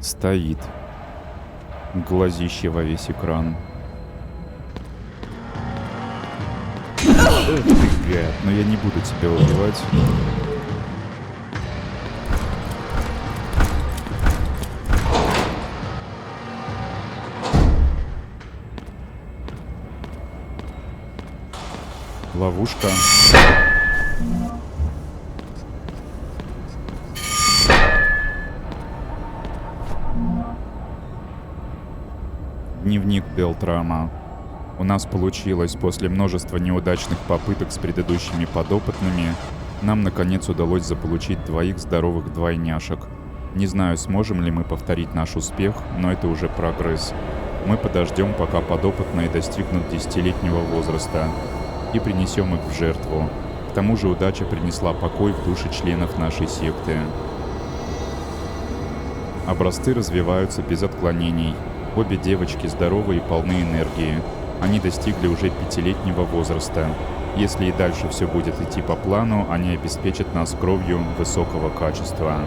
Стоит. Глазище во весь экран. Эх ты, гад. Но я не буду тебя убивать. Ловушка. Дневник Белтрама. У нас получилось. После множества неудачных попыток с предыдущими подопытными, нам наконец удалось заполучить 2 здоровых двойняшек. Не знаю, сможем ли мы повторить наш успех, но это уже прогресс. Мы подождем, пока подопытные достигнут 10-летнего возраста, и принесем их в жертву. К тому же удача принесла покой в души членов нашей секты. Образцы развиваются без отклонений. Обе девочки здоровы и полны энергии. Они достигли уже 5-летнего возраста. Если и дальше все будет идти по плану, они обеспечат нас кровью высокого качества.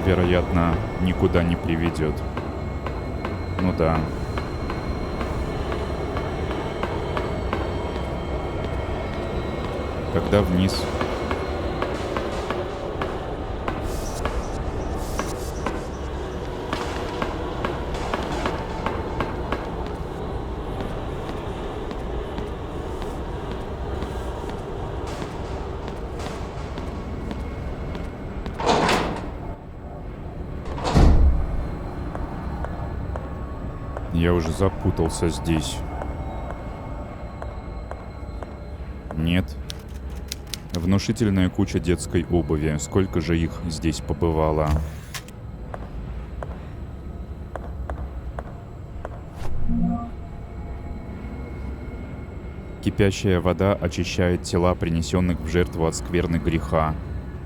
Вероятно, никуда не приведет. Ну да. Тогда вниз. Я уже запутался здесь. Нет. Внушительная куча детской обуви. Сколько же их здесь побывало? Кипящая вода очищает тела, принесенных в жертву от скверны греха.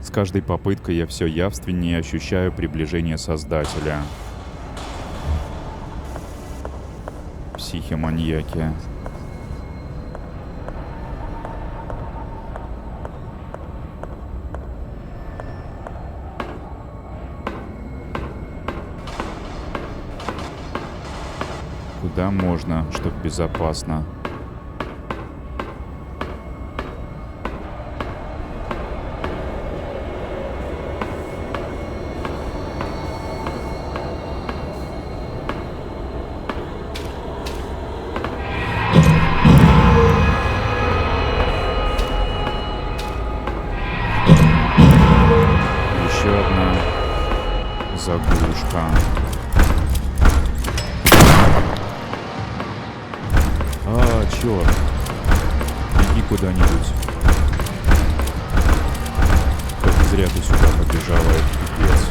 С каждой попыткой я все явственнее ощущаю приближение Создателя. Психи-маньяки. Куда можно, чтоб безопасно? Еще одна заглушка. Черт. Иди куда-нибудь. Как зря ты сюда побежала, это пипец.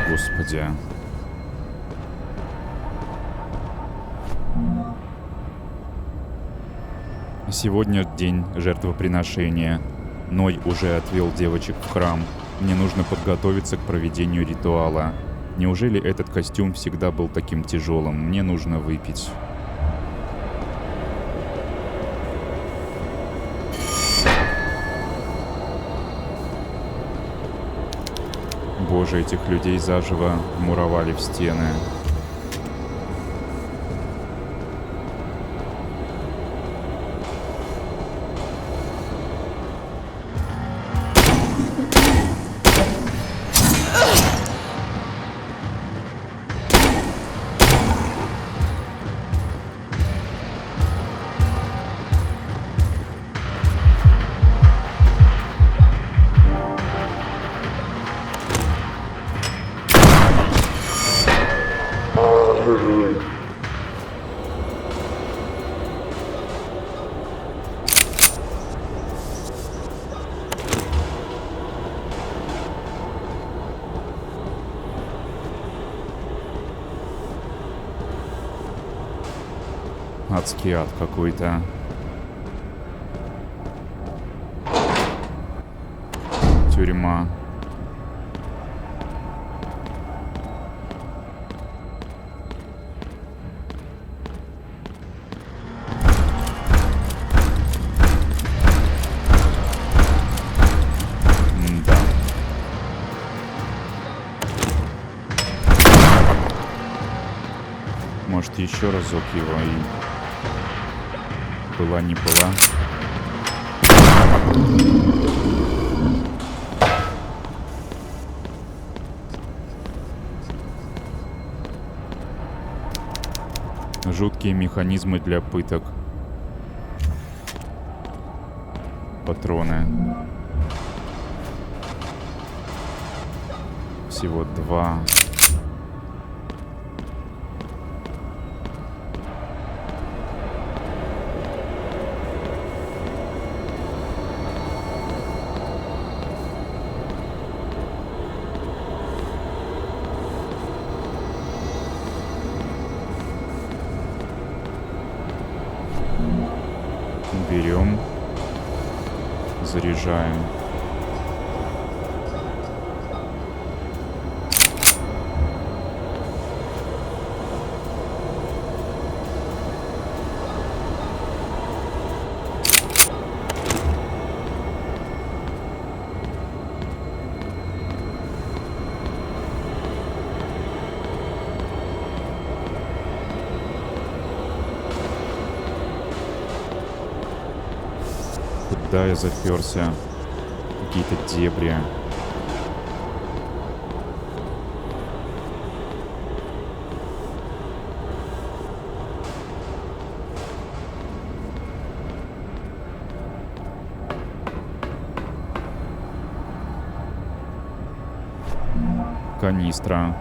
Господи. Сегодня день жертвоприношения. Ной уже отвел девочек в храм. Мне нужно подготовиться к проведению ритуала. Неужели этот костюм всегда был таким тяжелым? Мне нужно выпить. Боже, этих людей заживо муровали в стены. Адский ад какой-то. Тюрьма. Да. Может, еще разок его и... Была не была. Жуткие механизмы для пыток. Патроны. Всего 2. Берем. Заряжаем. Куда я заперся? Какие-то дебри. Канистра.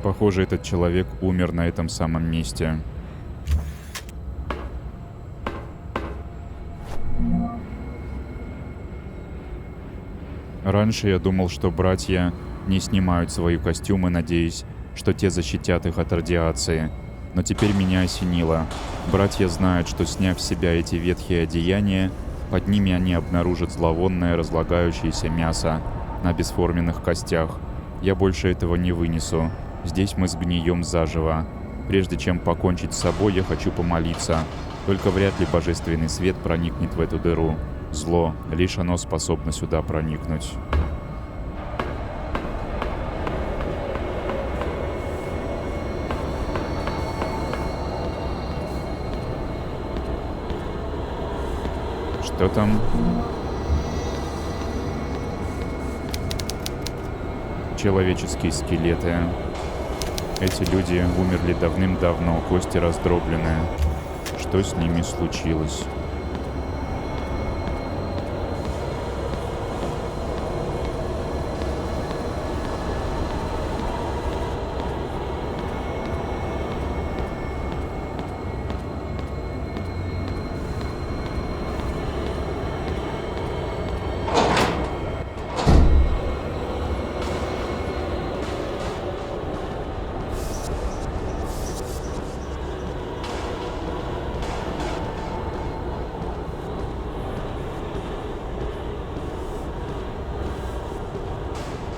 Похоже, этот человек умер на этом самом месте. Раньше я думал, что братья не снимают свои костюмы, надеясь, что те защитят их от радиации. Но теперь меня осенило. Братья знают, что, сняв с себя эти ветхие одеяния, под ними они обнаружат зловонное разлагающееся мясо на бесформенных костях. Я больше этого не вынесу. Здесь мы сгнием заживо. Прежде чем покончить с собой, я хочу помолиться. Только вряд ли божественный свет проникнет в эту дыру. Зло, лишь оно способно сюда проникнуть. Что там? Человеческие скелеты. Эти люди умерли давным-давно, кости раздроблены. Что с ними случилось?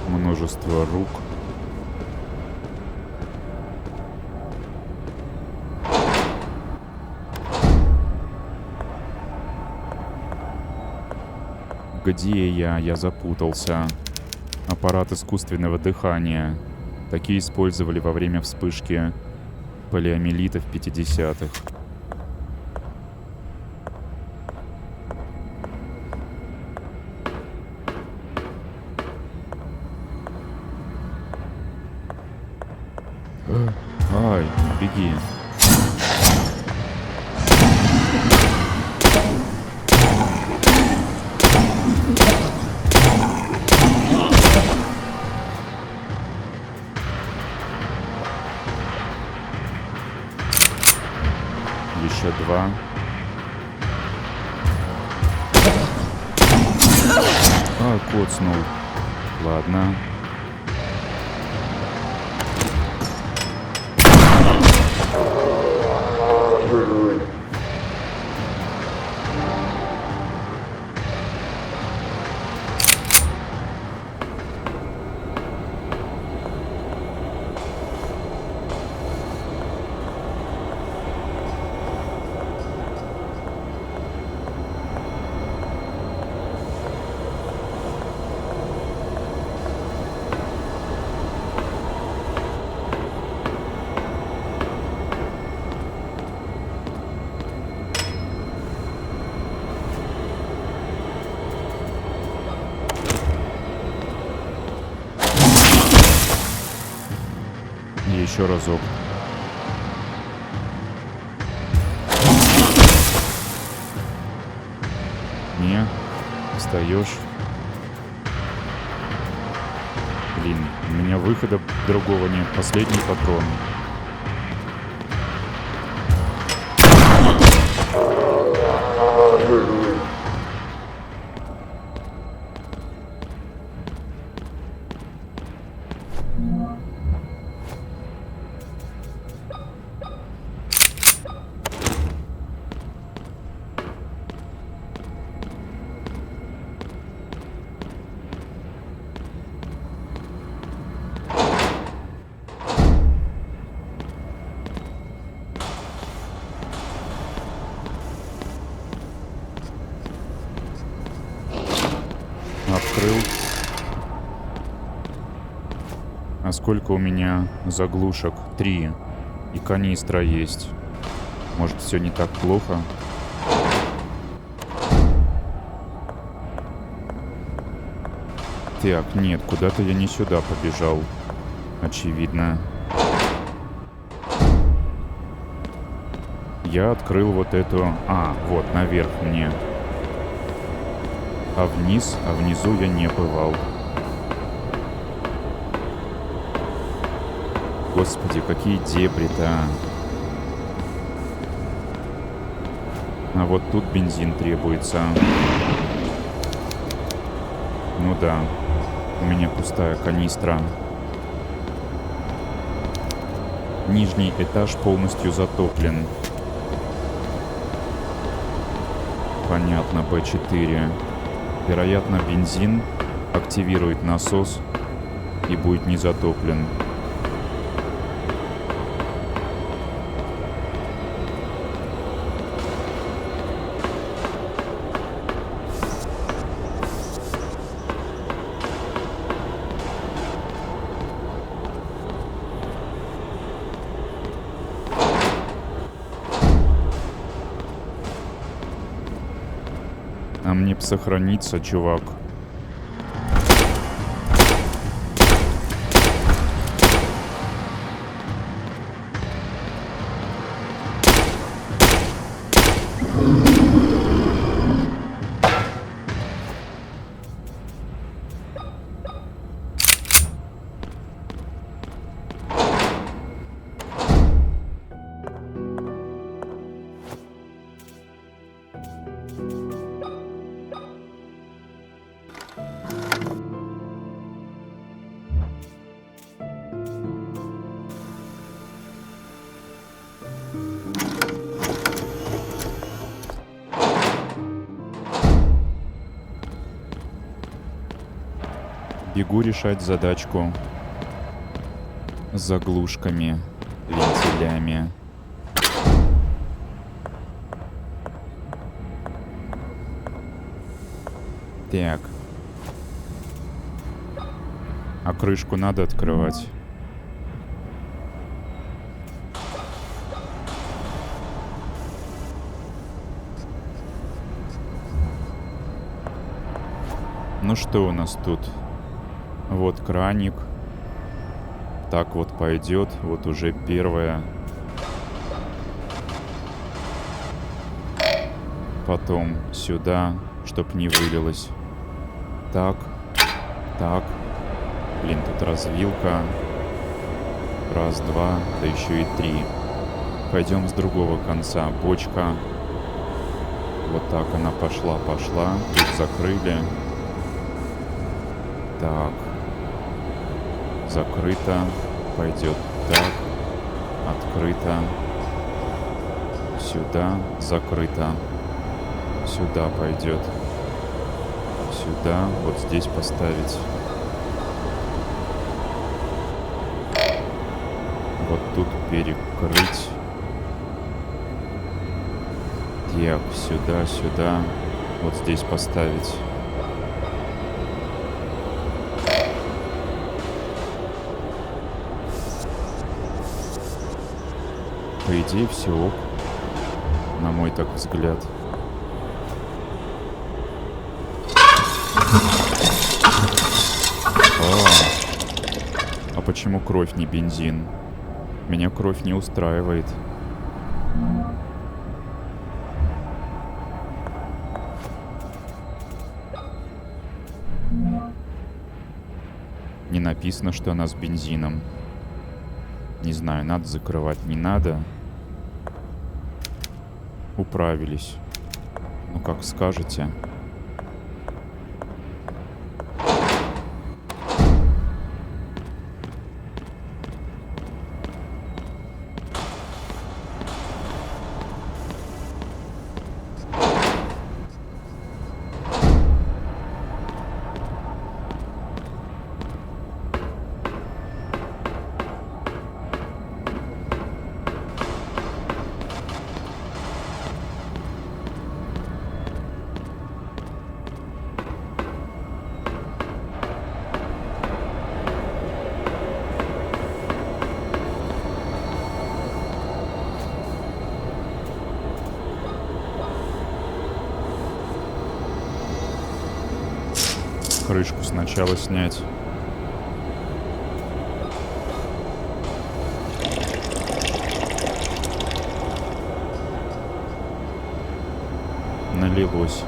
Множество рук. Где я? Я запутался. Аппарат искусственного дыхания. Такие использовали во время вспышки полиомиелита в 50-х. Ай, беги. Еще два. А, коцнул. Ладно. Еще разок. Не, встаешь. Блин, у меня выхода другого нет. Последний патрон. сколько у меня заглушек? 3. И канистра есть. Может, все не так плохо? Так, нет, куда-то я не сюда побежал. Очевидно. Я открыл вот эту... вот, наверх мне. А внизу я не бывал. Господи, какие дебри-то. А вот тут бензин требуется. Ну да, у меня пустая канистра. Нижний этаж полностью затоплен. Понятно, Б4. Вероятно, бензин активирует насос и будет не затоплен. А мне б сохраниться, чувак. Бегу решать задачку с заглушками, вентилями. Так. А крышку надо открывать. Ну что у нас тут? Вот краник. Так вот пойдет. Вот уже первая. Потом сюда, чтоб не вылилось. Так. Так. Блин, тут развилка. Раз, два, да еще и 3. Пойдем с другого конца. Бочка. Вот так она пошла. Тут закрыли. Так. Закрыто. Пойдет так. Открыто. Сюда. Закрыто. Сюда пойдет. Сюда. Вот здесь поставить. Вот тут перекрыть. Так, сюда. Вот здесь поставить. По идее, все ок, на мой так взгляд. А почему кровь не бензин? Меня кровь не устраивает. Не написано, что она с бензином. Не знаю, надо закрывать, не надо. Управились. Ну, как скажете. крышку сначала снять. Налилось.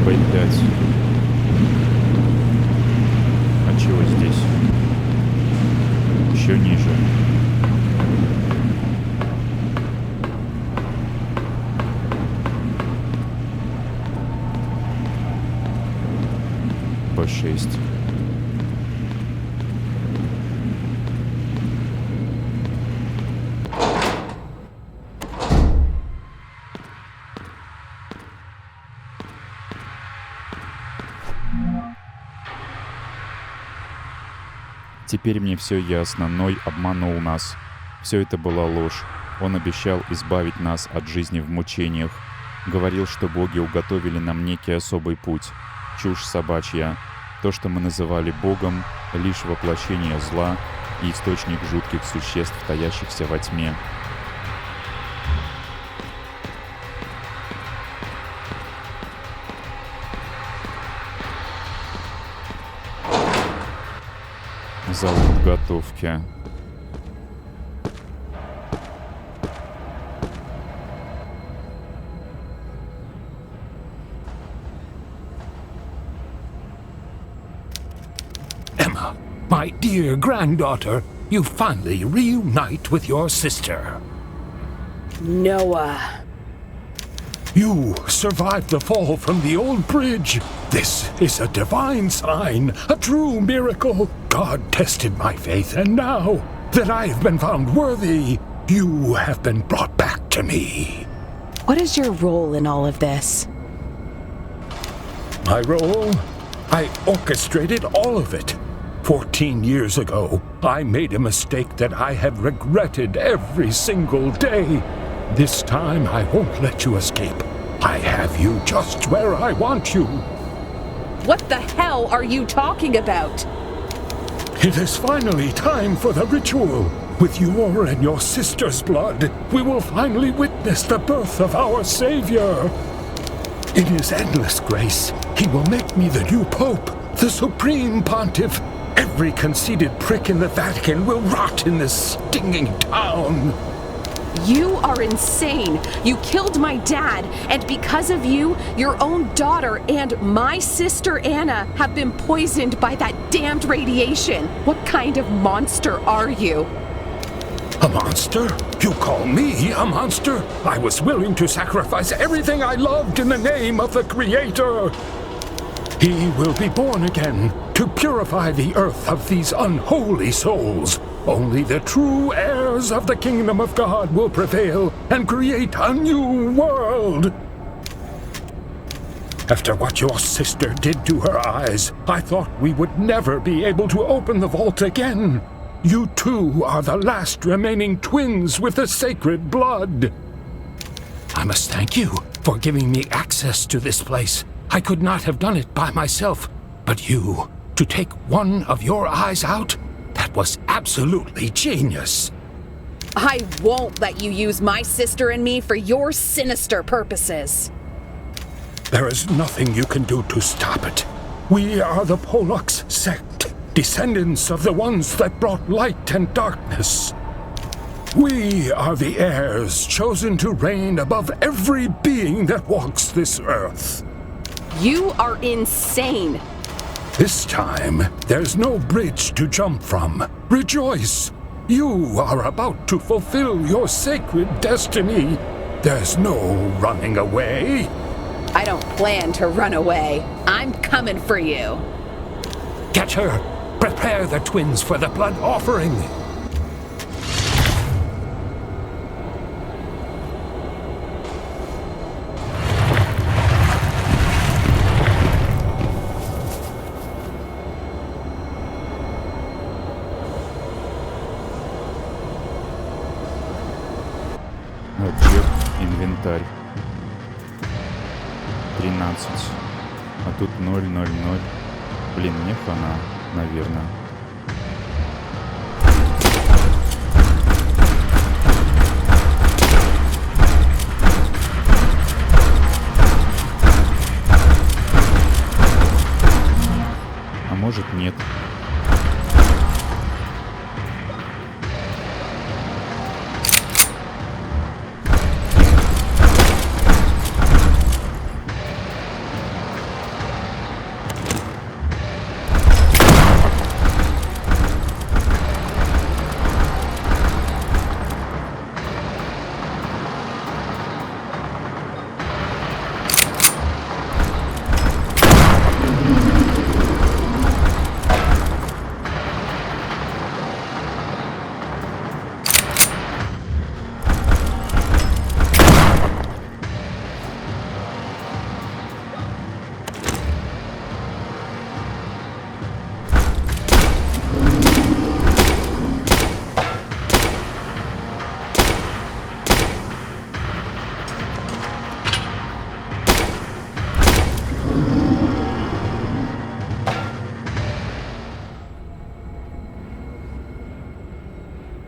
Блять. А чего здесь? Еще ниже. Б6. Теперь мне все ясно. Ной обманул нас. Все это была ложь. Он обещал избавить нас от жизни в мучениях. Говорил, что боги уготовили нам некий особый путь. Чушь собачья. То, что мы называли Богом, лишь воплощение зла и источник жутких существ, таящихся во тьме. Зал подготовки. Emma, my dear granddaughter, you finally reunite with your sister. Noah. You survived the fall from the old bridge. This is a divine sign, a true miracle. God tested my faith, and now that I have been found worthy, you have been brought back to me. What is your role in all of this? My role? I orchestrated all of it. 14 years ago, I made a mistake that I have regretted every single day. This time, I won't let you escape. I have you just where I want you. What the hell are you talking about? It is finally time for the ritual. With your and your sister's blood, we will finally witness the birth of our Savior. In his endless grace, he will make me the new Pope, the Supreme Pontiff. Every conceited prick in the Vatican will rot in this stinging town. You are insane. You killed my dad, and because of you, your own daughter and my sister Anna have been poisoned by that damned radiation. What kind of monster are you? A monster? You call me a monster? I was willing to sacrifice everything I loved in the name of the Creator. He will be born again to purify the earth of these unholy souls. Only the true heirs of the kingdom of God will prevail and create a new world. After what your sister did to her eyes, I thought we would never be able to open the vault again. You two are the last remaining twins with the sacred blood. I must thank you for giving me access to this place. I could not have done it by myself. But you, to take one of your eyes out, that was absolutely genius. I won't let you use my sister and me for your sinister purposes. There is nothing you can do to stop it. We are the Pollux sect, descendants of the ones that brought light and darkness. We are the heirs chosen to reign above every being that walks this earth. You are insane. This time, there's no bridge to jump from. Rejoice! You are about to fulfill your sacred destiny. There's no running away. I don't plan to run away. I'm coming for you. Get her! Prepare the twins for the blood offering. Объект, инвентарь. 13. А тут 0, 0, 0. Блин, мне хана, наверное. А может нет.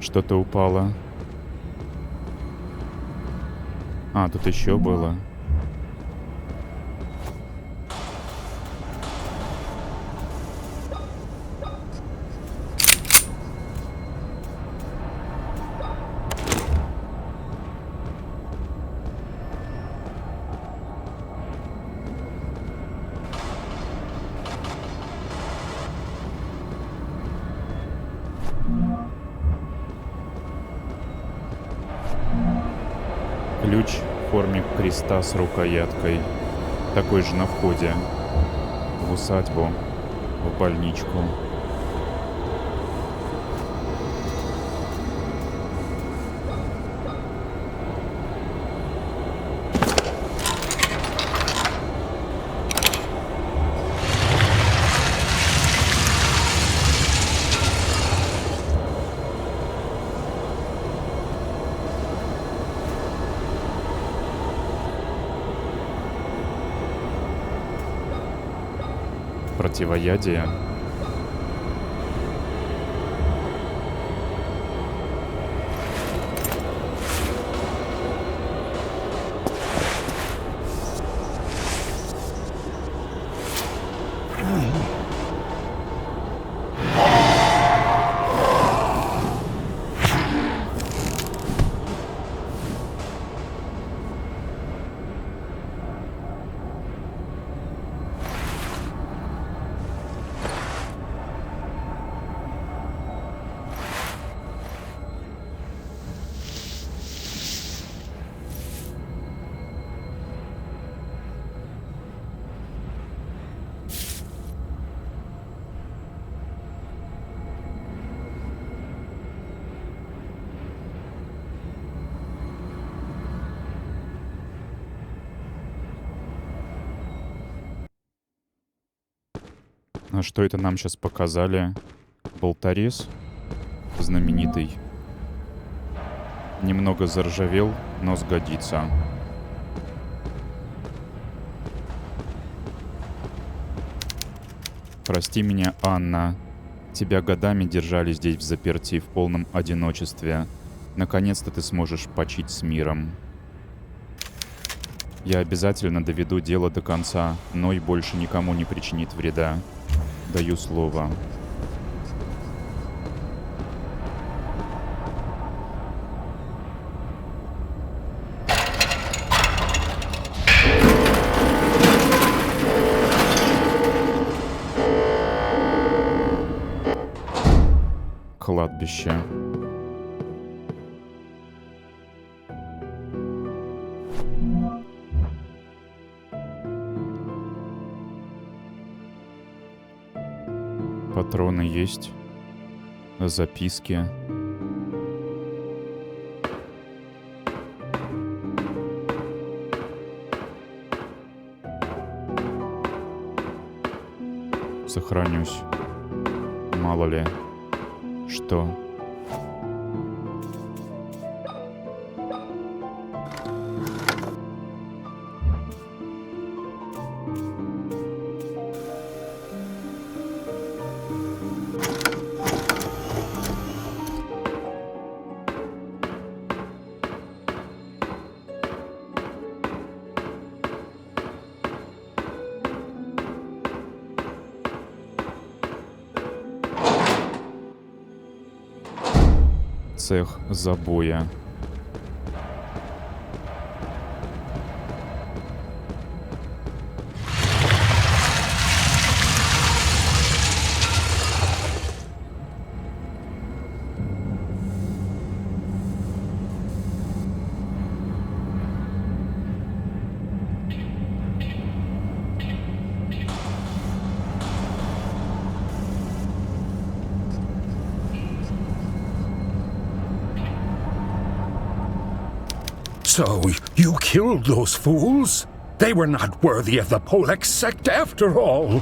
Что-то упало. А, тут еще было. Ключ в форме креста с рукояткой. Такой же на входе. В усадьбу. В больничку. Противоядие. А что это нам сейчас показали? Болторез знаменитый. Немного заржавел, но сгодится. Прости меня, Анна. Тебя годами держали здесь взаперти в полном одиночестве. Наконец-то ты сможешь почить с миром. Я обязательно доведу дело до конца, но и больше никому не причинит вреда. Даю слово. Кладбище. Патроны есть. Записки. Сохранюсь. Мало ли. Что? цех забоя. So, you killed those fools? They were not worthy of the Polex sect after all.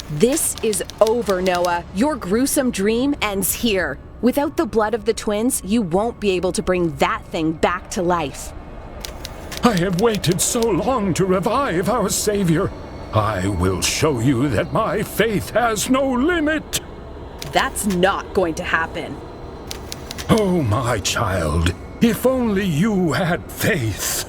This is over, Noah. Your gruesome dream ends here. Without the blood of the twins, you won't be able to bring that thing back to life. I have waited so long to revive our Savior. I will show you that my faith has no limit. That's not going to happen. Oh, my child, if only you had faith.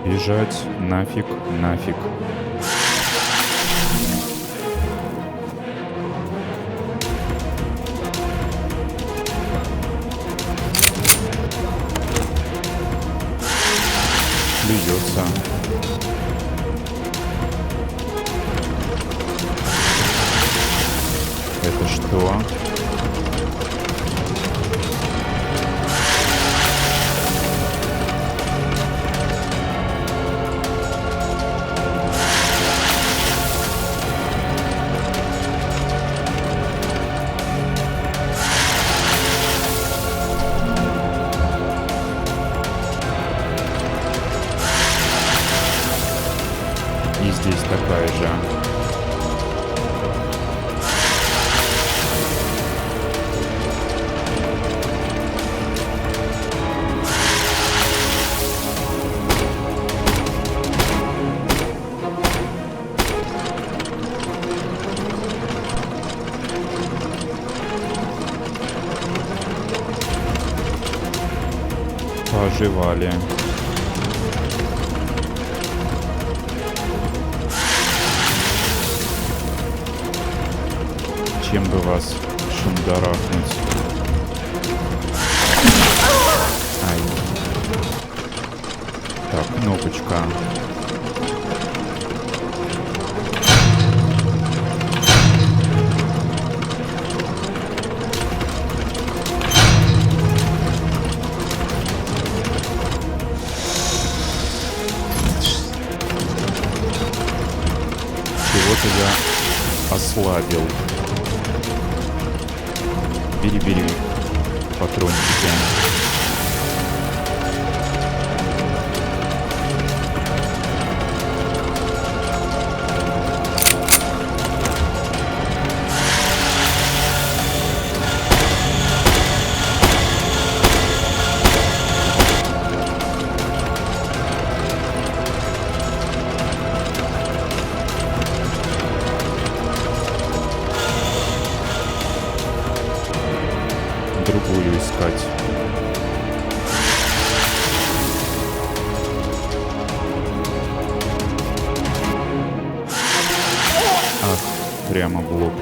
Бежать нафиг, нафиг. Плюется. Это что? И здесь такая же. Пожевали. Чем бы вас шандарахнуть? Ай. Так, кнопочка. Чего-то я ослабил. Бери патрончики. Другую искать. Ах, прямо в лоб.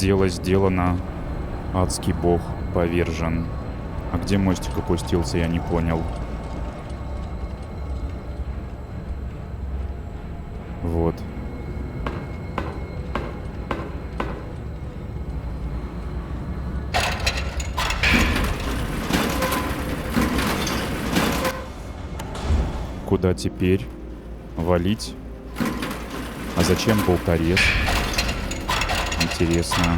Дело сделано. Адский бог повержен. А где мостик опустился, я не понял. Вот. Куда теперь? Валить? А зачем болторез? Интересно.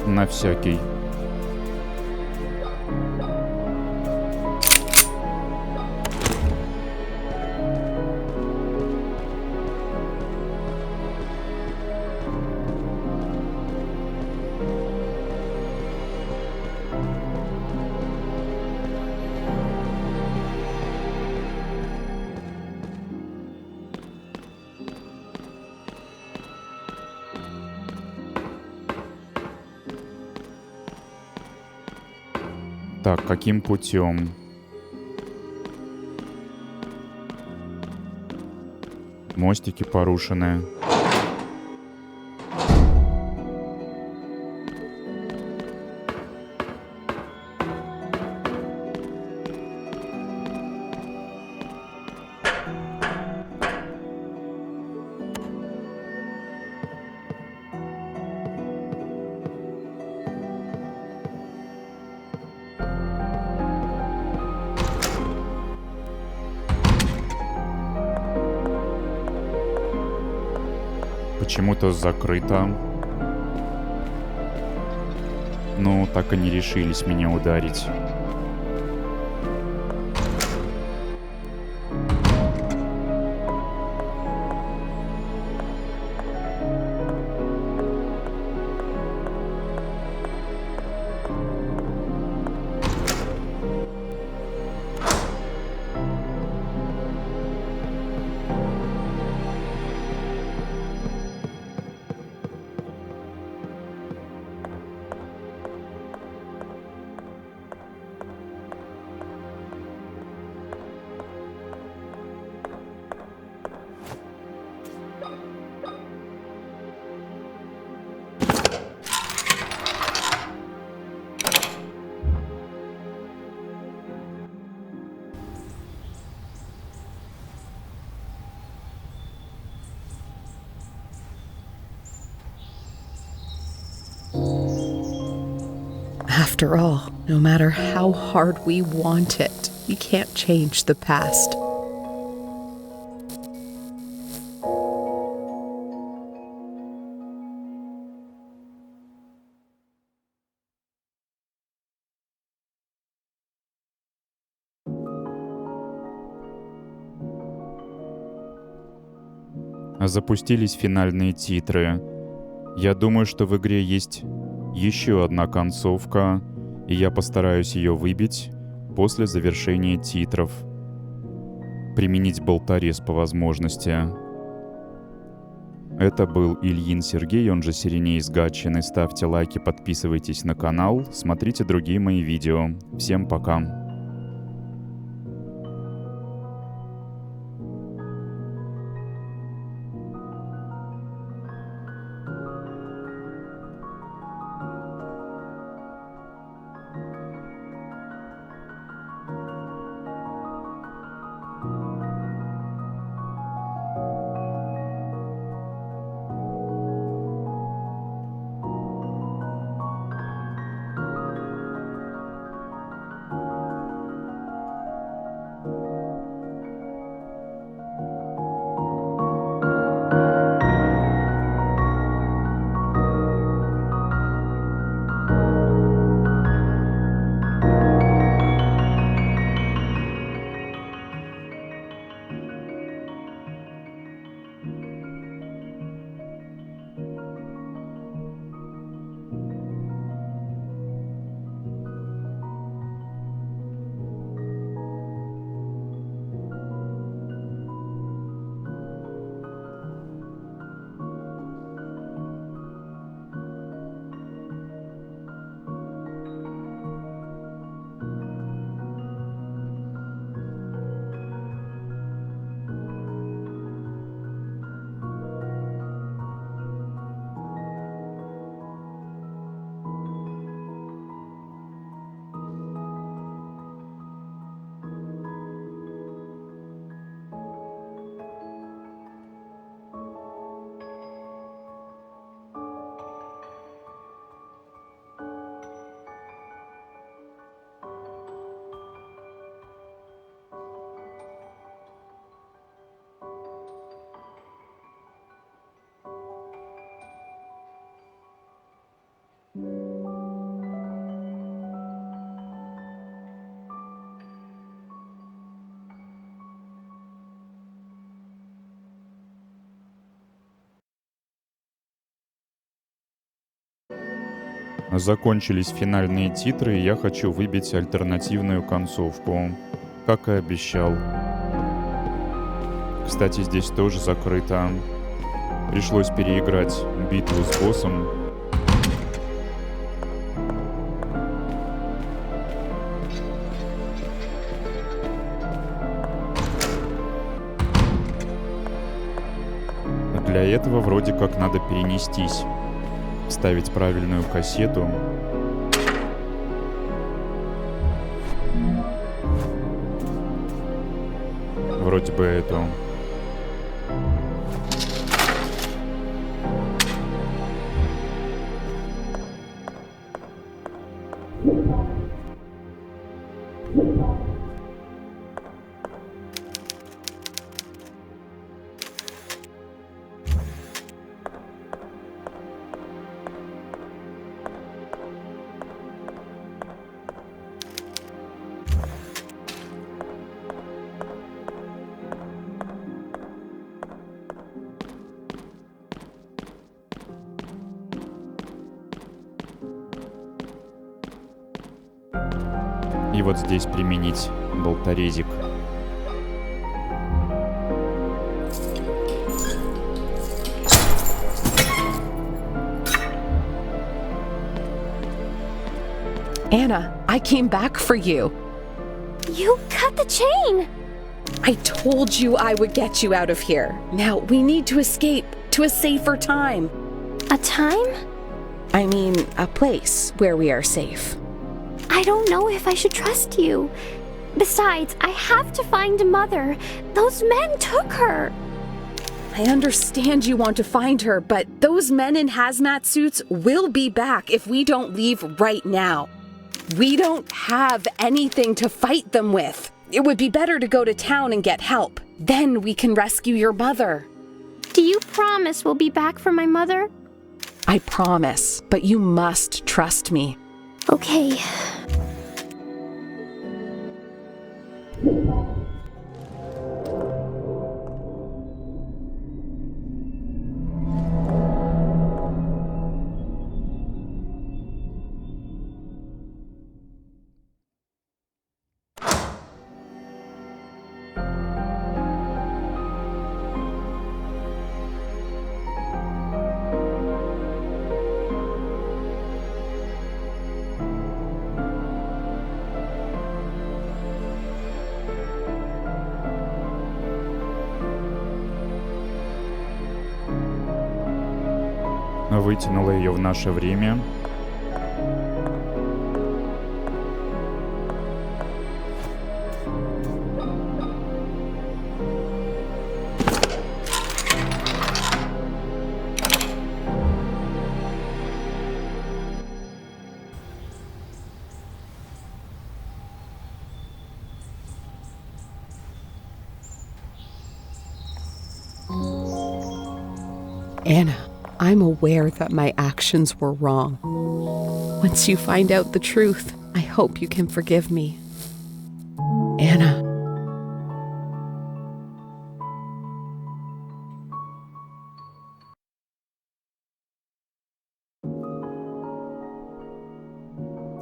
На всякий. Так, каким путем? Мостики порушены. Почему-то закрыто. Ну, так и не решились меня ударить. After all, no matter how hard we want it, we can't change the past. Запустились финальные титры. Я думаю, что в игре есть еще одна концовка, и я постараюсь ее выбить после завершения титров. Применить болторез по возможности. Это был Ильин Сергей, он же Сиреней из Гатчины. Ставьте лайки, подписывайтесь на канал, смотрите другие мои видео. Всем пока. Закончились финальные титры, и я хочу выбить альтернативную концовку, как и обещал. Кстати, здесь тоже закрыто. Пришлось переиграть битву с боссом. Для этого вроде как надо перенестись, вставить правильную кассету. Вроде бы эту. И вот здесь применить болторезик. Anna, I came back for you. You cut the chain! I told you I would get you out of here. Now we need to escape to a safer time. A time? I mean, a place where we are safe. I don't know if I should trust you. Besides, I have to find Mother. Those men took her. I understand you want to find her, but those men in hazmat suits will be back if we don't leave right now. We don't have anything to fight them with. It would be better to go to town and get help. Then we can rescue your mother. Do you promise we'll be back for my mother? I promise, but you must trust me. Okay. Вытянула ее в наше время. Anna, I'm aware that my actions were wrong. Once you find out the truth, I hope you can forgive me. Anna.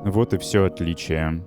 Вот и все отличие.